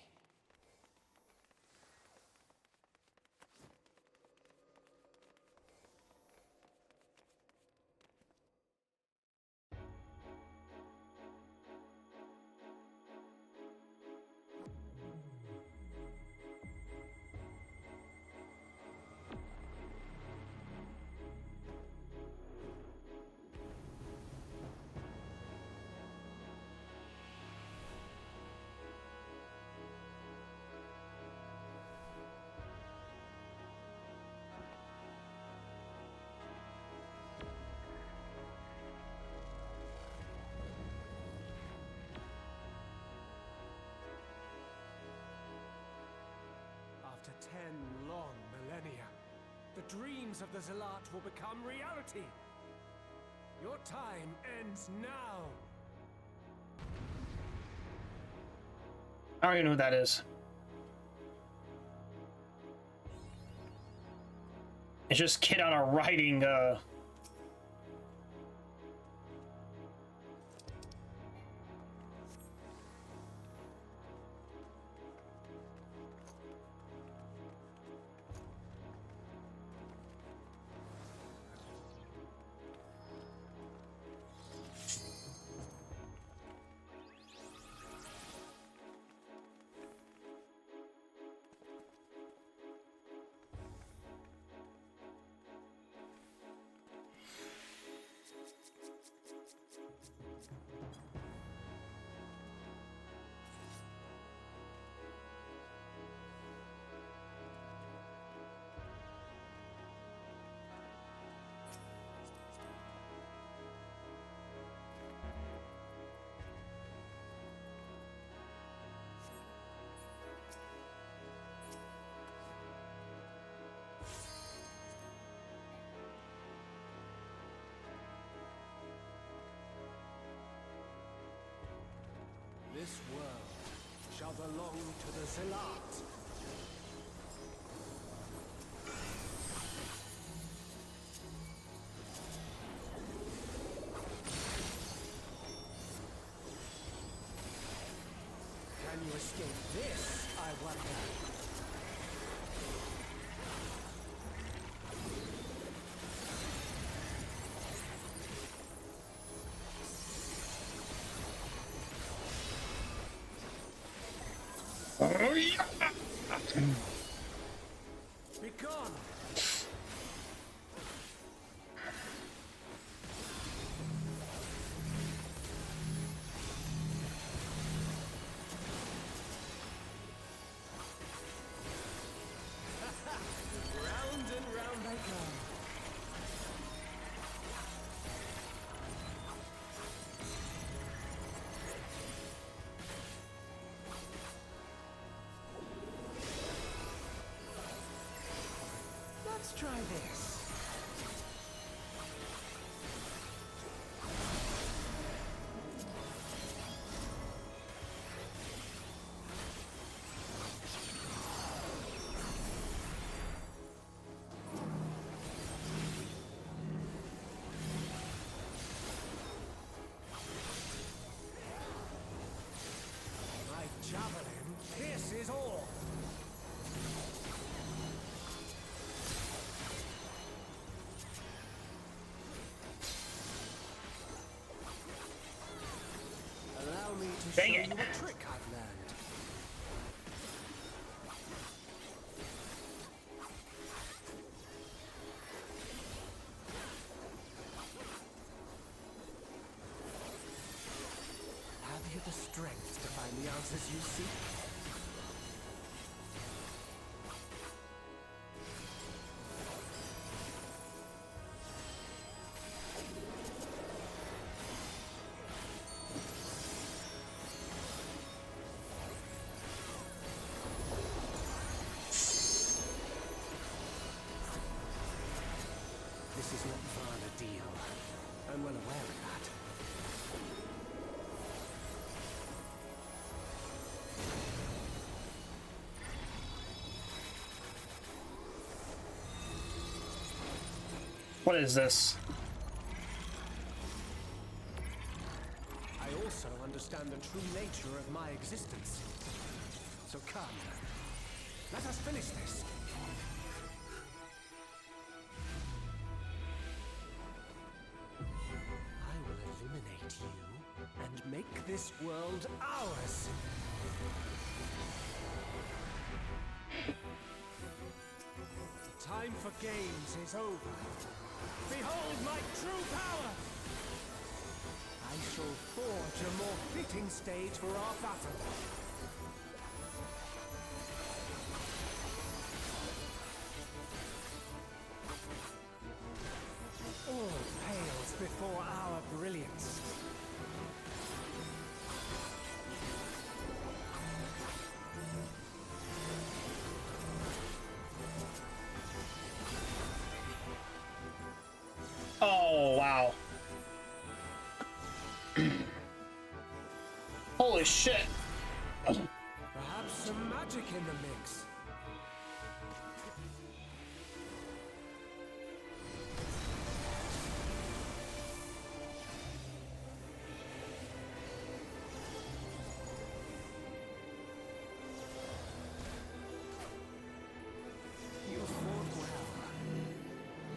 After 10 long millennia, the dreams of the Zealot will become reality. Your time ends now. I don't even know who that is. It's just kid on a riding, This world shall belong to the Zealot. Can you escape this, I wonder? Oh, yeah. Be gone! Round and round I go. Let's try this. My javelin pierces all. Allow me to Dang show it. you a trick I've learned. Have you the strength to find the answers you seek? This is not Vana'diel. I'm well aware of that. What is this? I also understand the true nature of my existence. So come, let us finish this. I will eliminate you and make this world ours. The time for games is over. Behold my true power! I shall forge a more fitting stage for our battle. All pales before our brilliance. Oh, wow. Holy shit. Perhaps some magic in the mix. You fought well,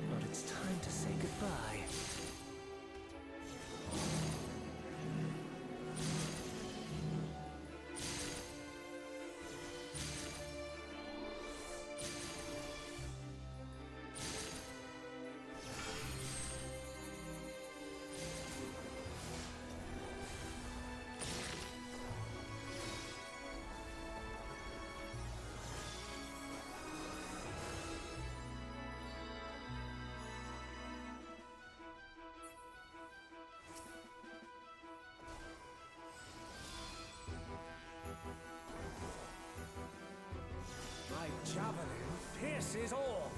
but it's time to say goodbye. My javelin pierces all.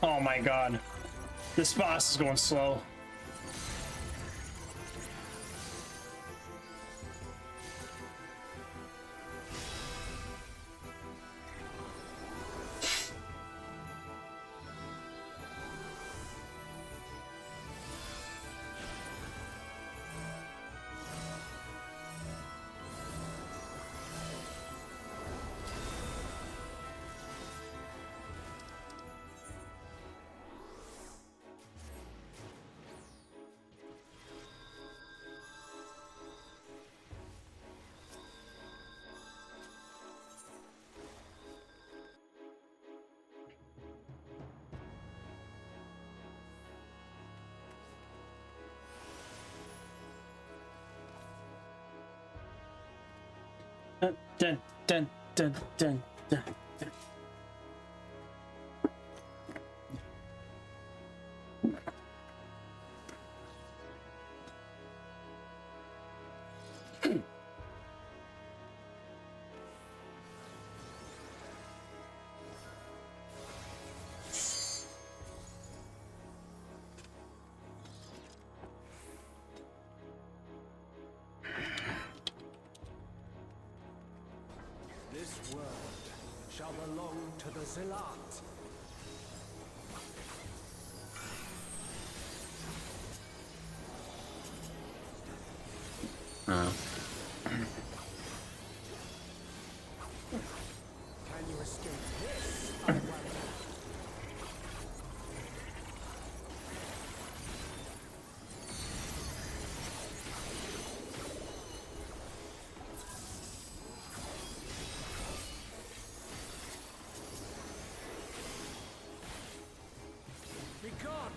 Oh my god. This boss is going slow. Dun, dun, dun, dun, dun, dun. This world shall belong to the Zealot. Can you escape this? I wonder. Be gone!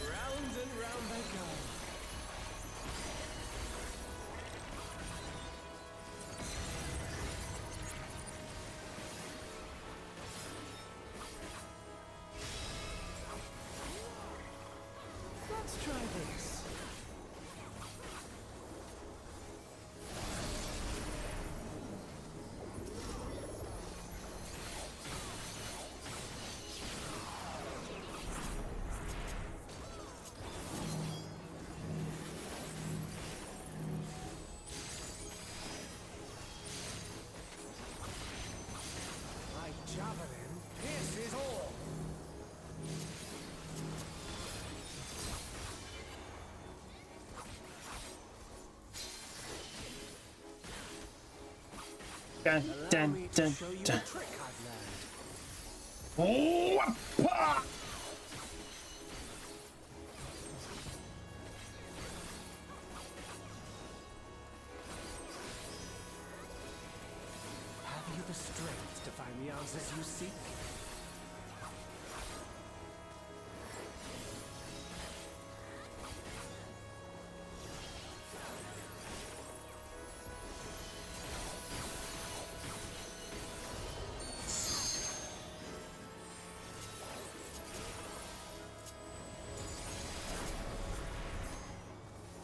Round and round they go. Let's try this. My javelin pierces all. Dun, dun, dun, dun. Whoop-ah! Have you the strength to find the answers you seek?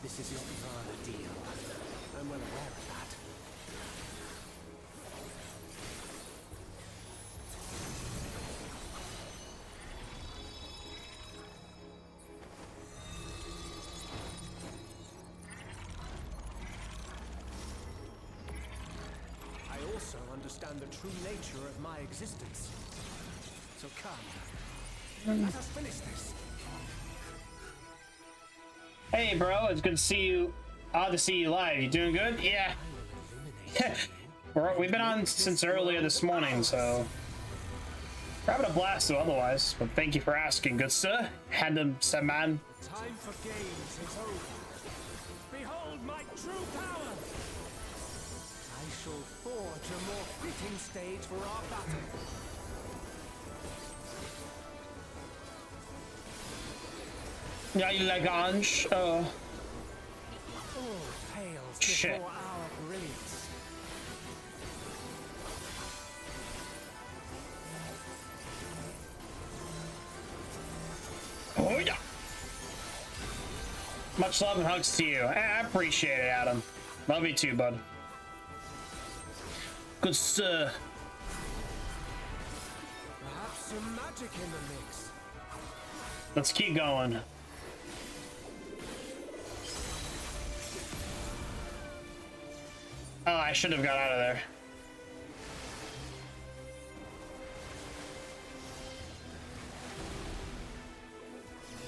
This is your Ivana deal. I'm well aware of that. I also understand the true nature of my existence. So come, let us finish this. Hey, bro, it's good to see you. Odd to see you live. You doing good? Yeah. We've been on since earlier this morning, so we're having a blast though otherwise. But thank you for asking, good sir. Handsome sir man. Time for games is over. Behold my true power! I shall forge a more fitting stage for our battle. Yeah, you Lagrange. All pales Shit. before our brilliance. Much love and hugs to you. I appreciate it, Adam. Love you too, bud. Good sir. Perhaps some magic in the mix. Let's keep going. Oh, I should have got out of there.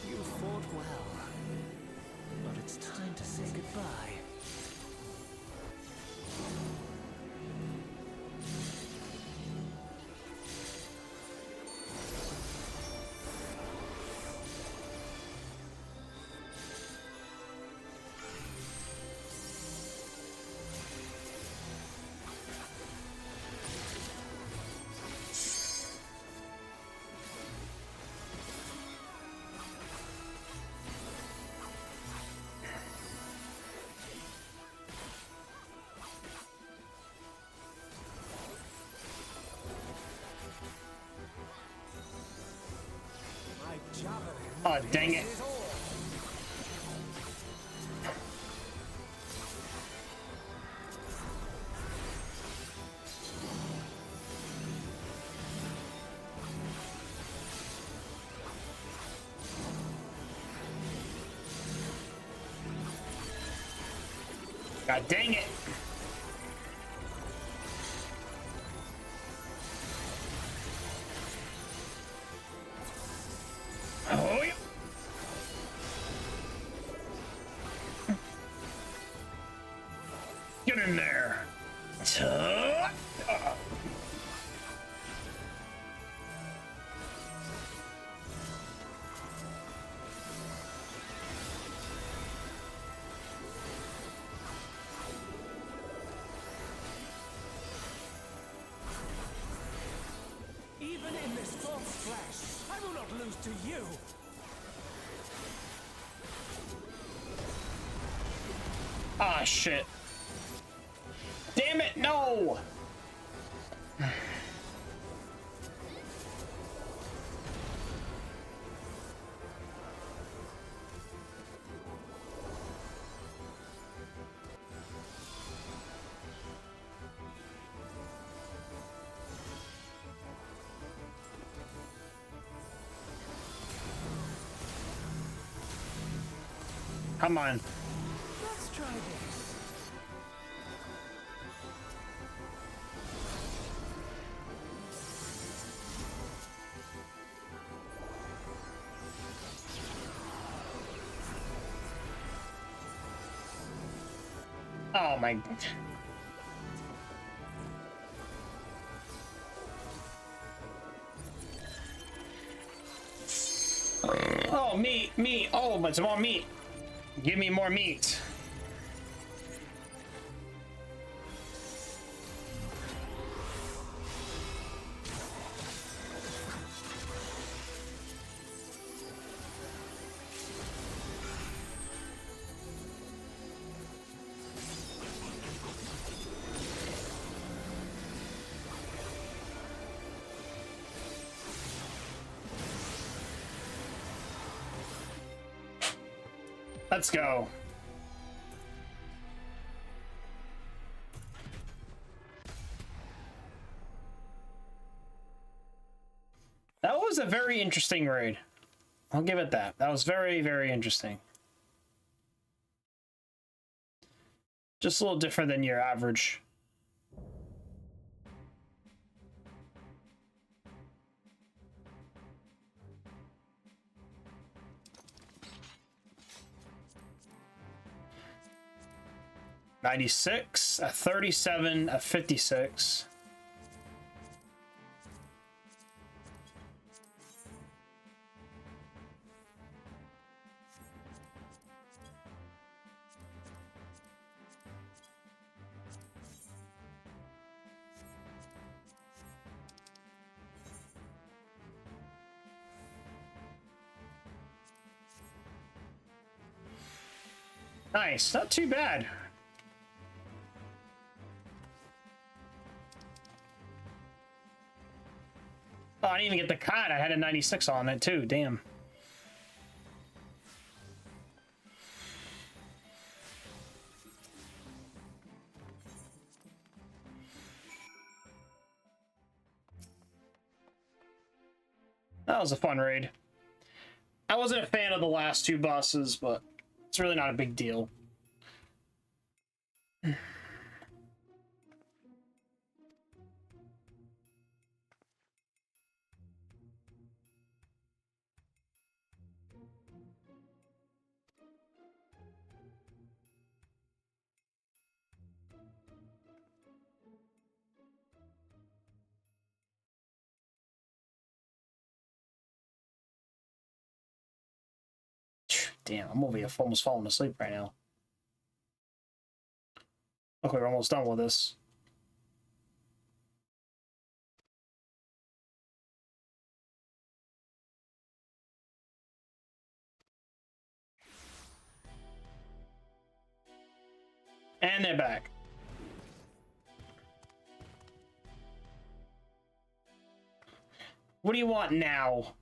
You fought well, but it's time to say goodbye. Oh, dang it. God dang it. Oh, yeah. Get in there. Even in this false flesh, I will not lose to you. Ah, shit. Damn it, no! Come on. Let's try this. Oh my. Oh, meat. Oh, but some more meat. Give me more meat. Let's go. That was a very interesting raid. I'll give it that. That was very, very interesting. Just a little different than your average. $96, a 37, a 56. Nice, not too bad. Oh, I didn't even get the cod. I had a 96 on it too. Damn. That was a fun raid. I wasn't a fan of the last two bosses, but it's really not a big deal. Damn, I'm over here almost falling asleep right now. Okay, we're almost done with this. And they're back. What do you want now?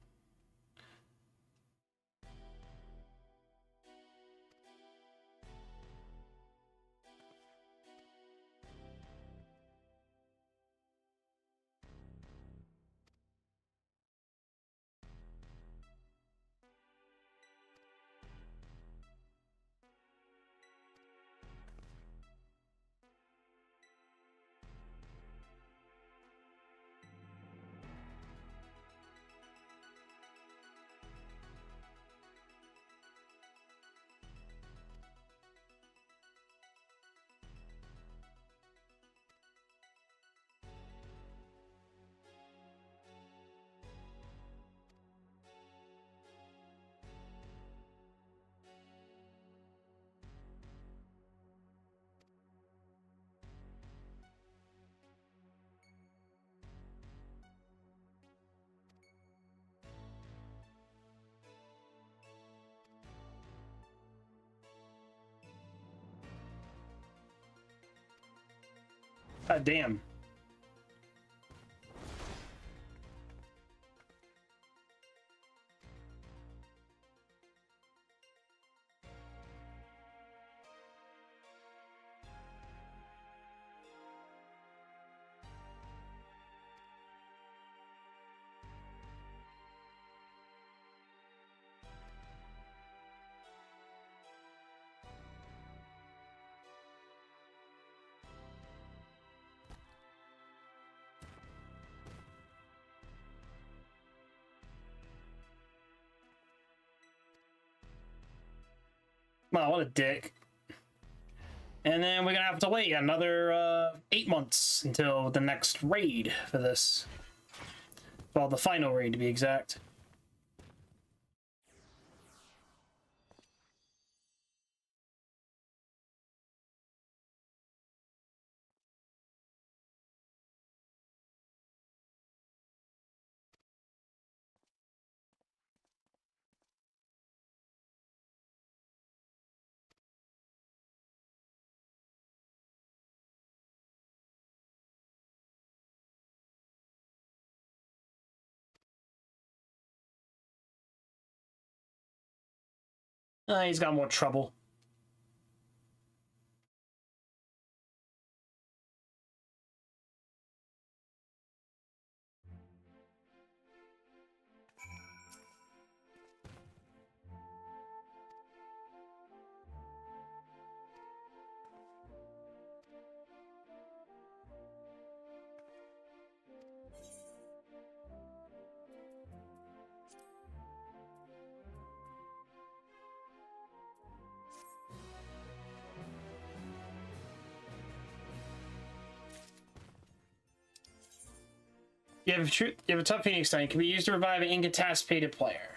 God damn. Wow, what a dick. And then we're gonna have to wait another 8 months until the next raid for this. Well, the final raid to be exact. He's got more trouble. You have a tough Phoenix Stone. It can be used to revive an incapacitated player.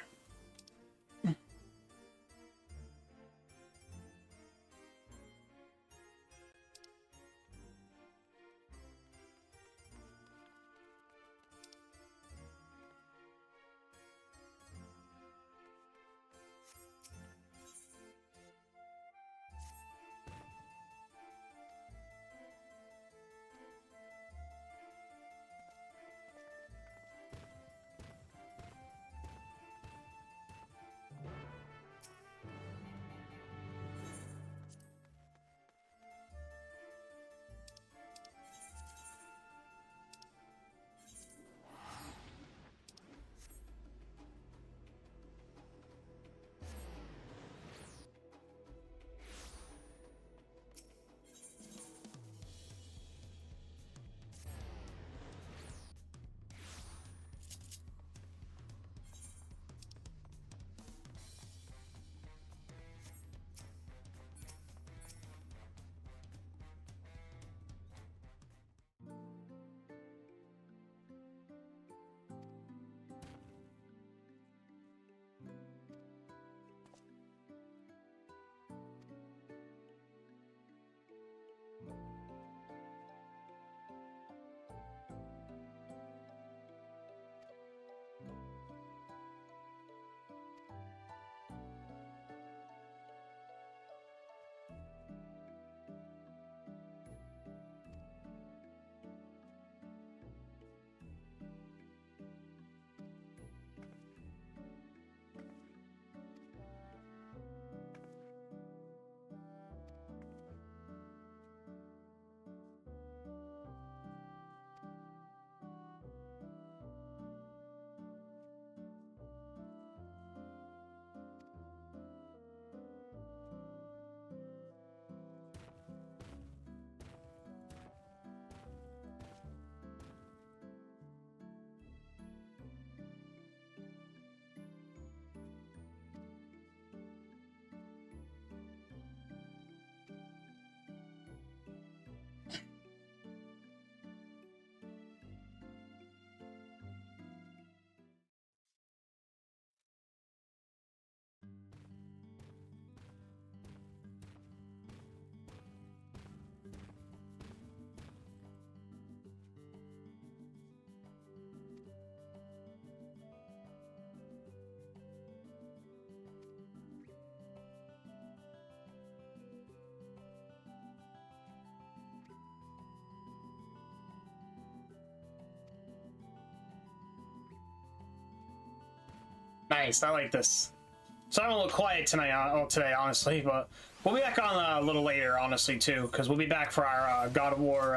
Nice, I like this. So I'm a little quiet tonight, today, honestly, but we'll be back on a little later, honestly, too, because we'll be back for our God of War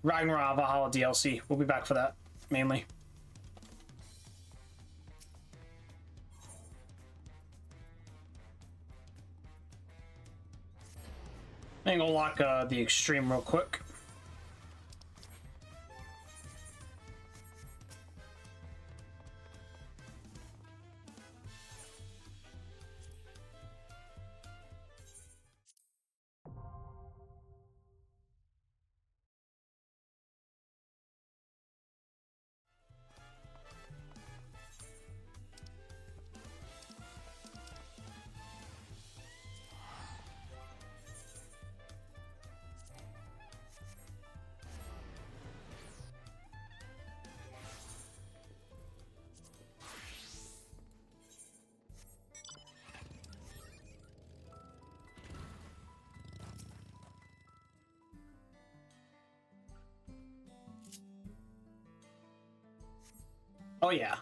Ragnarok Valhalla DLC. We'll be back for that, mainly. I'm gonna lock the extreme real quick. Oh yeah.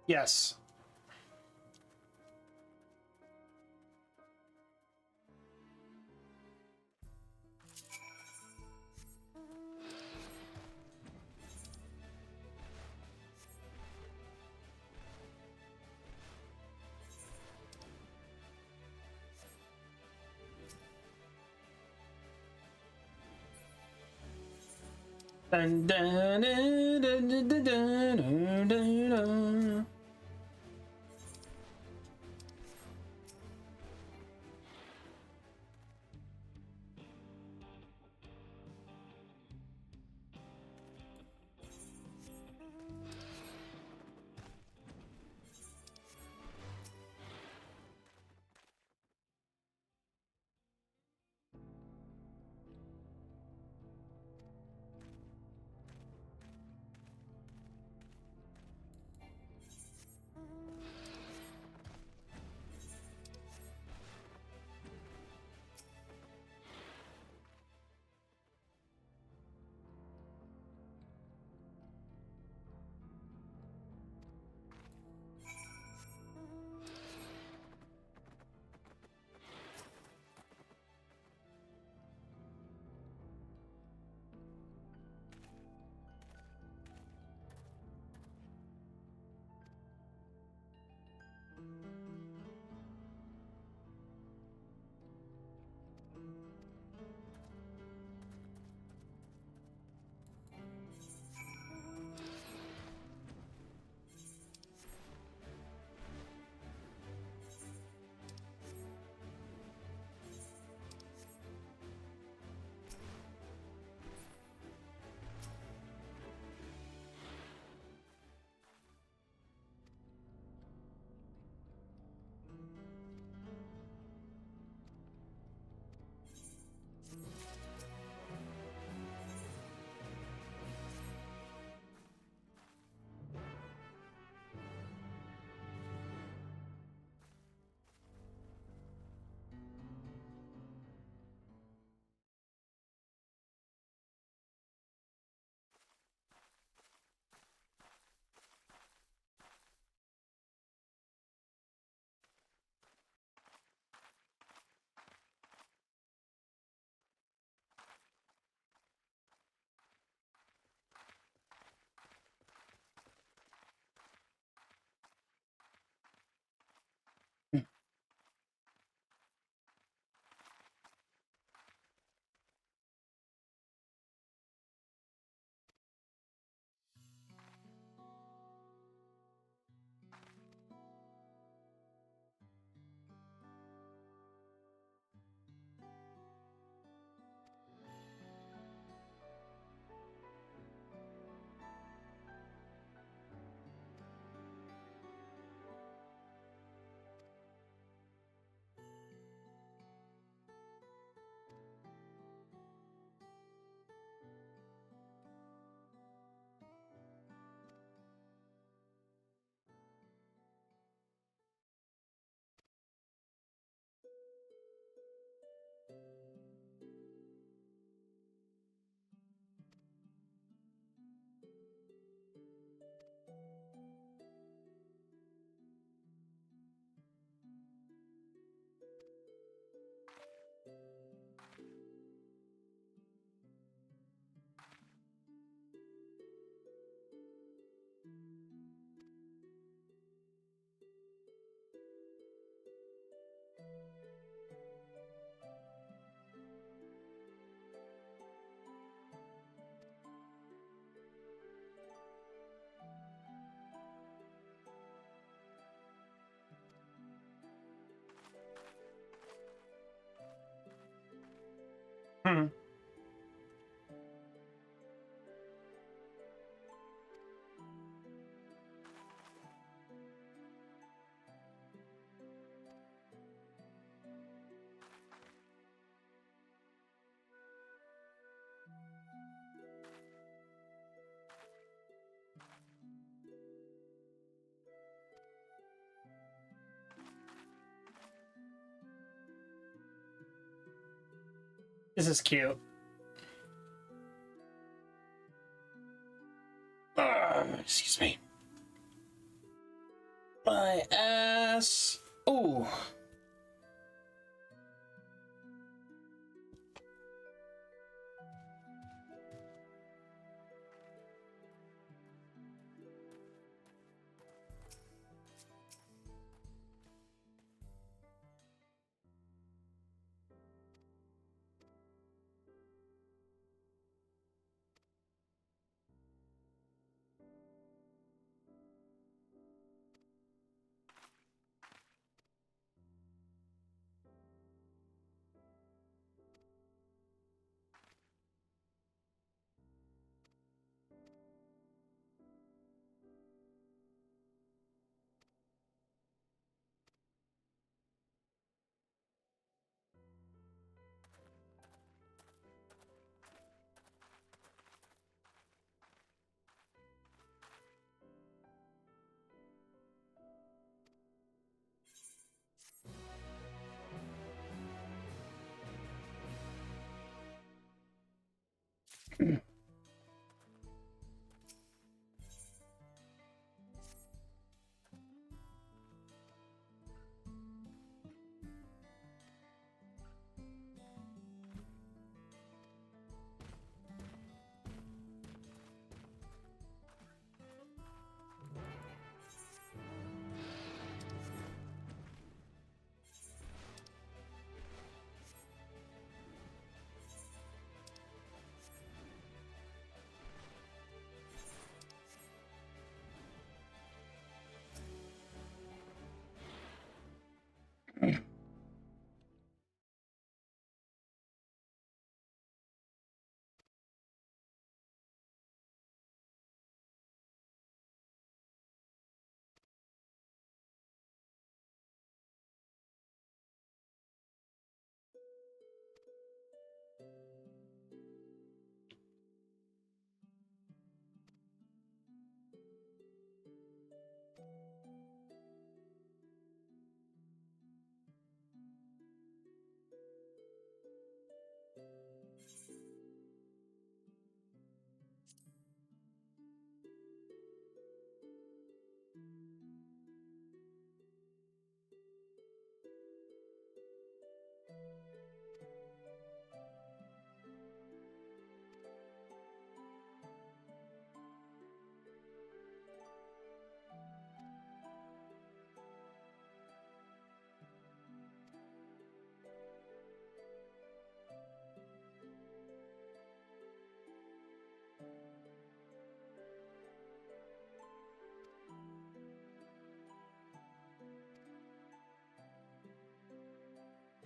Yes. Dun, dun, dun, dun, dun, dun, dun, dun, dun. This is cute. Excuse me. My ass. Ooh.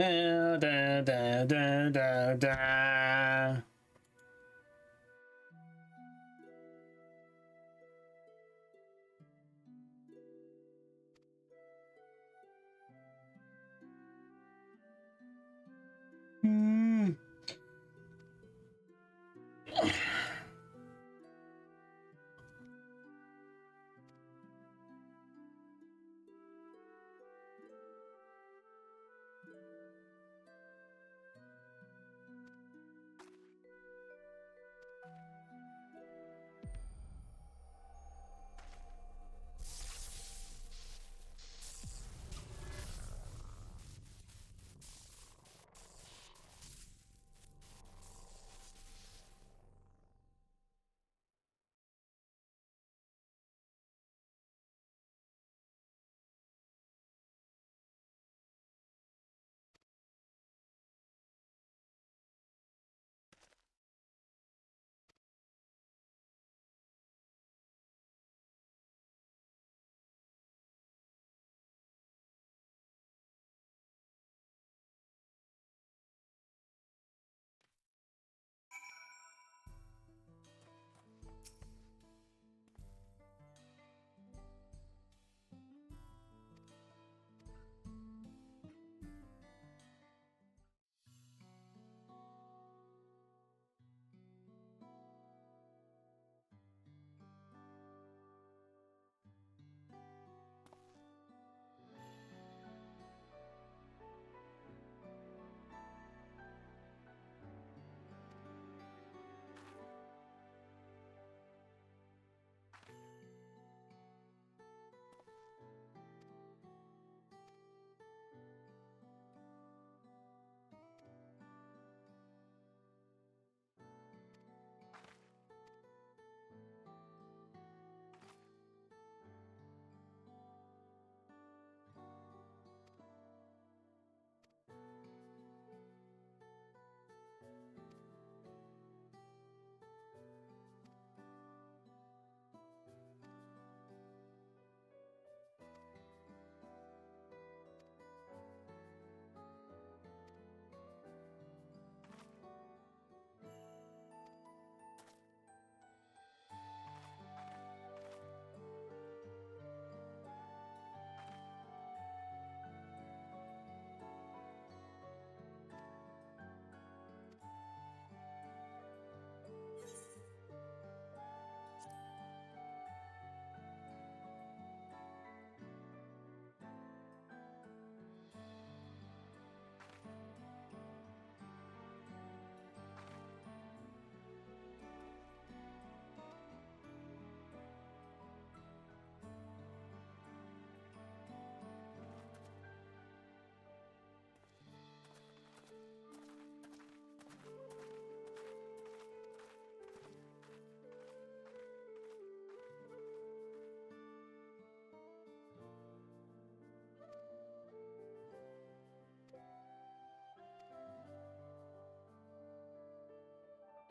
Da, da, da, da, da, da. Mm.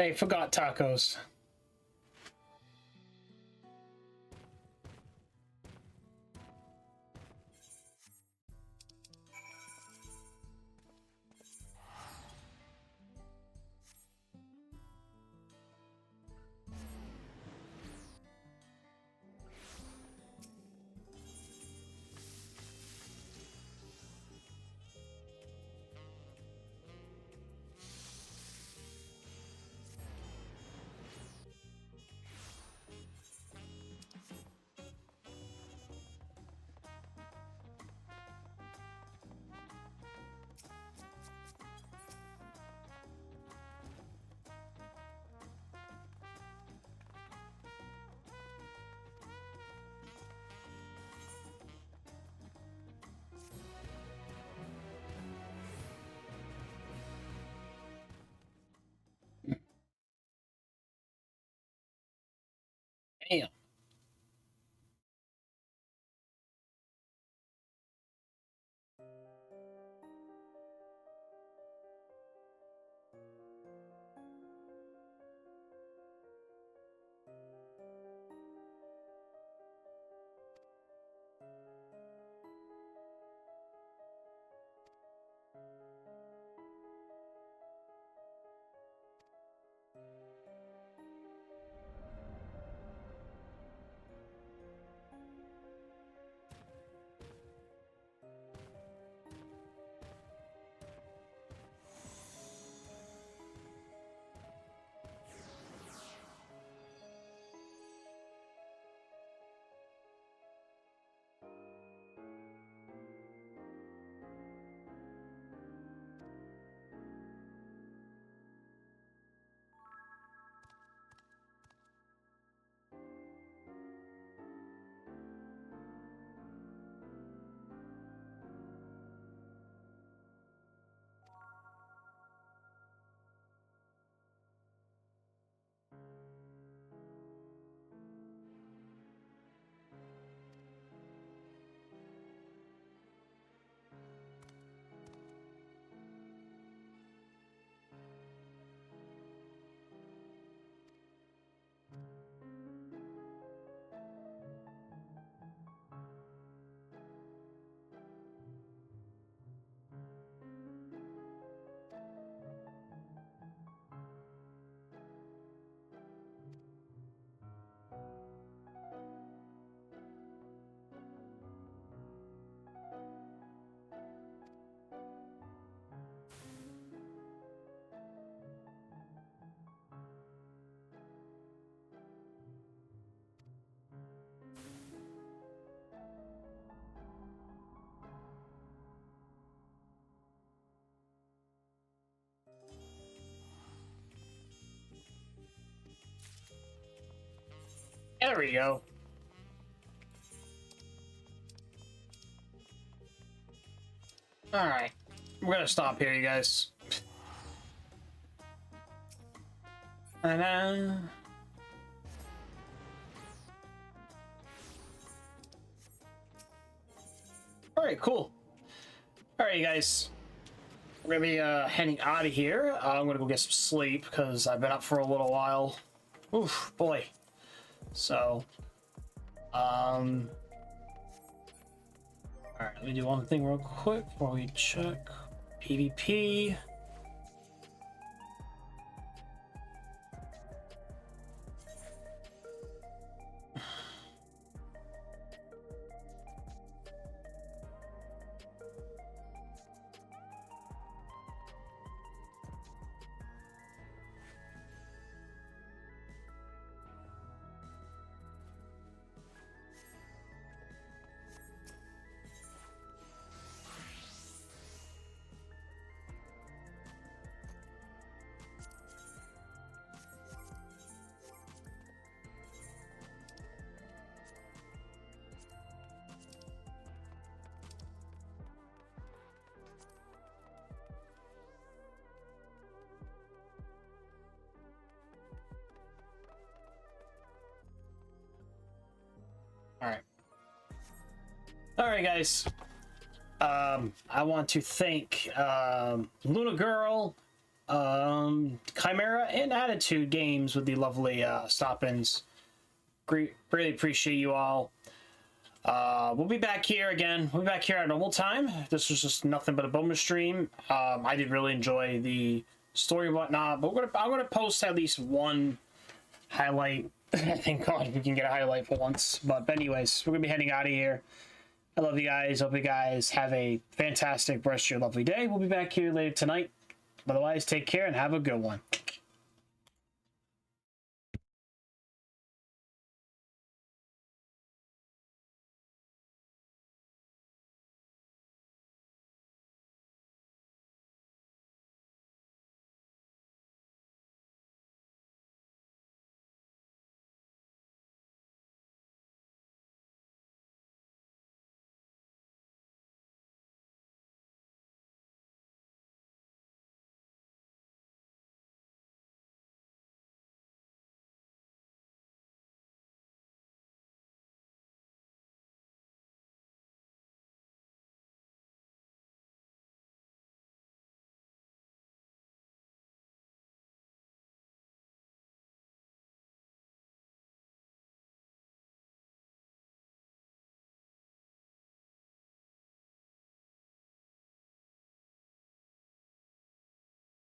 Hey, forgot tacos. Damn. There we go. Alright. We're gonna stop here, you guys. And alright, cool. Alright, you guys. We're gonna be heading out of here. I'm gonna go get some sleep because I've been up for a little while. Oof, boy. So, alright, let me do one thing real quick before we check PvP. Alright guys, I want to thank Luna Girl, Chimera and Attitude Games with the lovely stop-ins. Really appreciate you all. We'll be back here again. We'll be back here at normal time. This was just nothing but a bonus stream. I did really enjoy the story and whatnot, but I'm gonna post at least one highlight. Thank God we can get a highlight for once. But anyways, we're gonna be heading out of here. I love you guys. Hope you guys have a fantastic rest of your lovely day. We'll be back here later tonight. Otherwise, take care and have a good one.